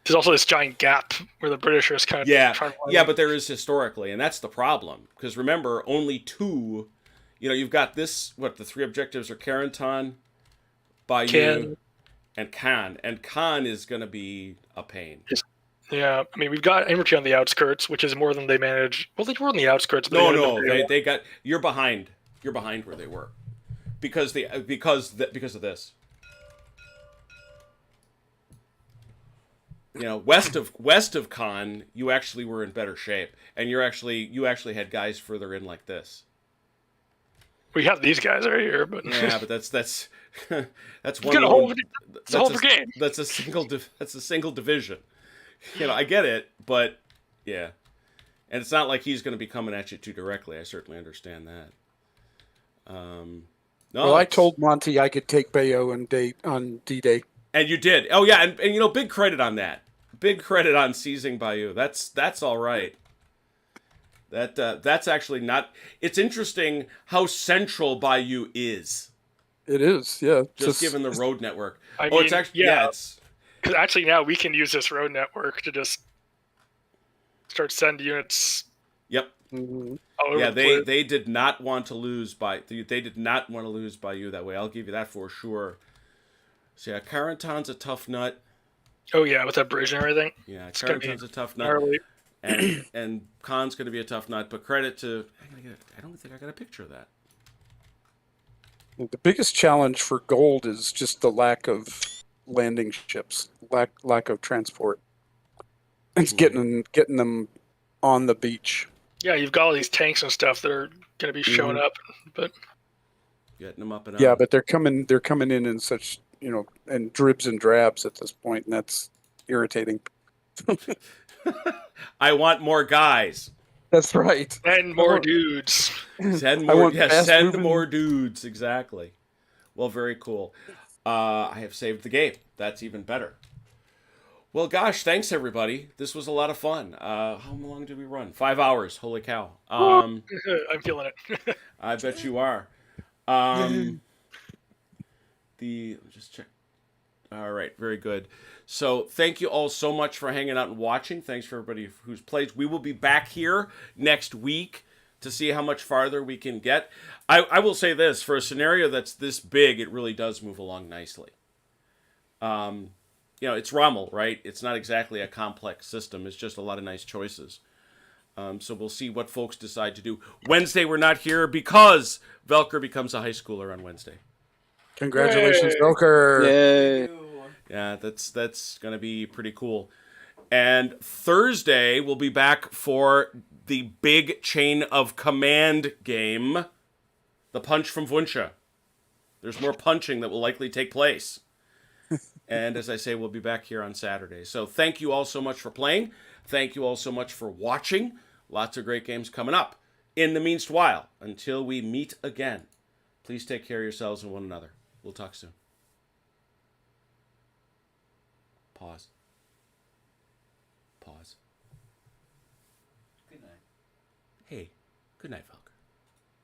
There's also this giant gap where the British are kind of trying to Yeah, but there is historically, and that's the problem. Because remember, only 2. You know, you've got this. What the 3 objectives are: Carentan, Bayeux, and Caen. And Caen is going to be a pain. Yeah, I mean, we've got infantry on the outskirts, which is more than they manage. Well, they were on the outskirts. But No, they got. You're behind. You're behind where they were, because of this. You know, west of Caen, you actually were in better shape, and you actually had guys further in like this. We have these guys right here, but Yeah, but that's one. It's a whole brigade. That's a single division. You know, I get it, but yeah, and it's not like he's going to be coming at you too directly. I certainly understand that. No, Well, I told Monty I could take Bayeux on D-Day. and you did. Oh yeah, and you know, big credit on that. Big credit on seizing Bayeux. That's all right. That's actually not. It's interesting how central Bayeux is. It is, yeah. Just given the road network. I It's mean, actually it's. Because actually now we can use this road network to just start send units. Yep. Mhm. All over Yeah, the place. they did not want to lose Bayeux that way. I'll give you that for sure. So yeah, Carentan's a tough nut. Oh yeah, with that bridge and everything. Yeah, gonna be Carentan's a tough nut. Gnarly. And Caen's going to be a tough nut, but credit to... I don't think I got a picture of that. The biggest challenge for gold is just the lack of landing ships, lack of transport. It's getting them on the beach. Yeah, you've got all these tanks and stuff that are going to be showing up, but Getting them up and Yeah, out. but they're coming in such, and dribs and drabs at this point, and that's irritating. I want more guys. That's right. and more dudes. Send I more. want Yeah, fast send moving- more dudes. Exactly. Well, very cool. I have saved the game. That's even better. Well, gosh, thanks everybody. This was a lot of fun. How long did we run? 5 hours. Holy cow. I'm feeling it. I bet you are. Just check. All right, very good. So thank you all so much for hanging out and watching. Thanks for everybody who's played. We will be back here next week to see how much farther we can get. I will say this, for a scenario that's this big, it really does move along nicely. It's Rommel, right? It's not exactly a complex system. It's just a lot of nice choices. So we'll see what folks decide to do. Wednesday, we're not here because Velker becomes a high schooler on Wednesday. Congratulations, Yay. Velker. Yay. Yeah, that's going to be pretty cool. And Thursday, we'll be back for the big chain of command game, the Punch from Vunsha. There's more punching that will likely take place. And as I say, we'll be back here on Saturday. So thank you all so much for playing. Thank you all so much for watching. Lots of great games coming up. In the meanwhile, until we meet again, please take care of yourselves and one another. We'll talk soon. Pause. Pause. Good night. Hey, good night, Val.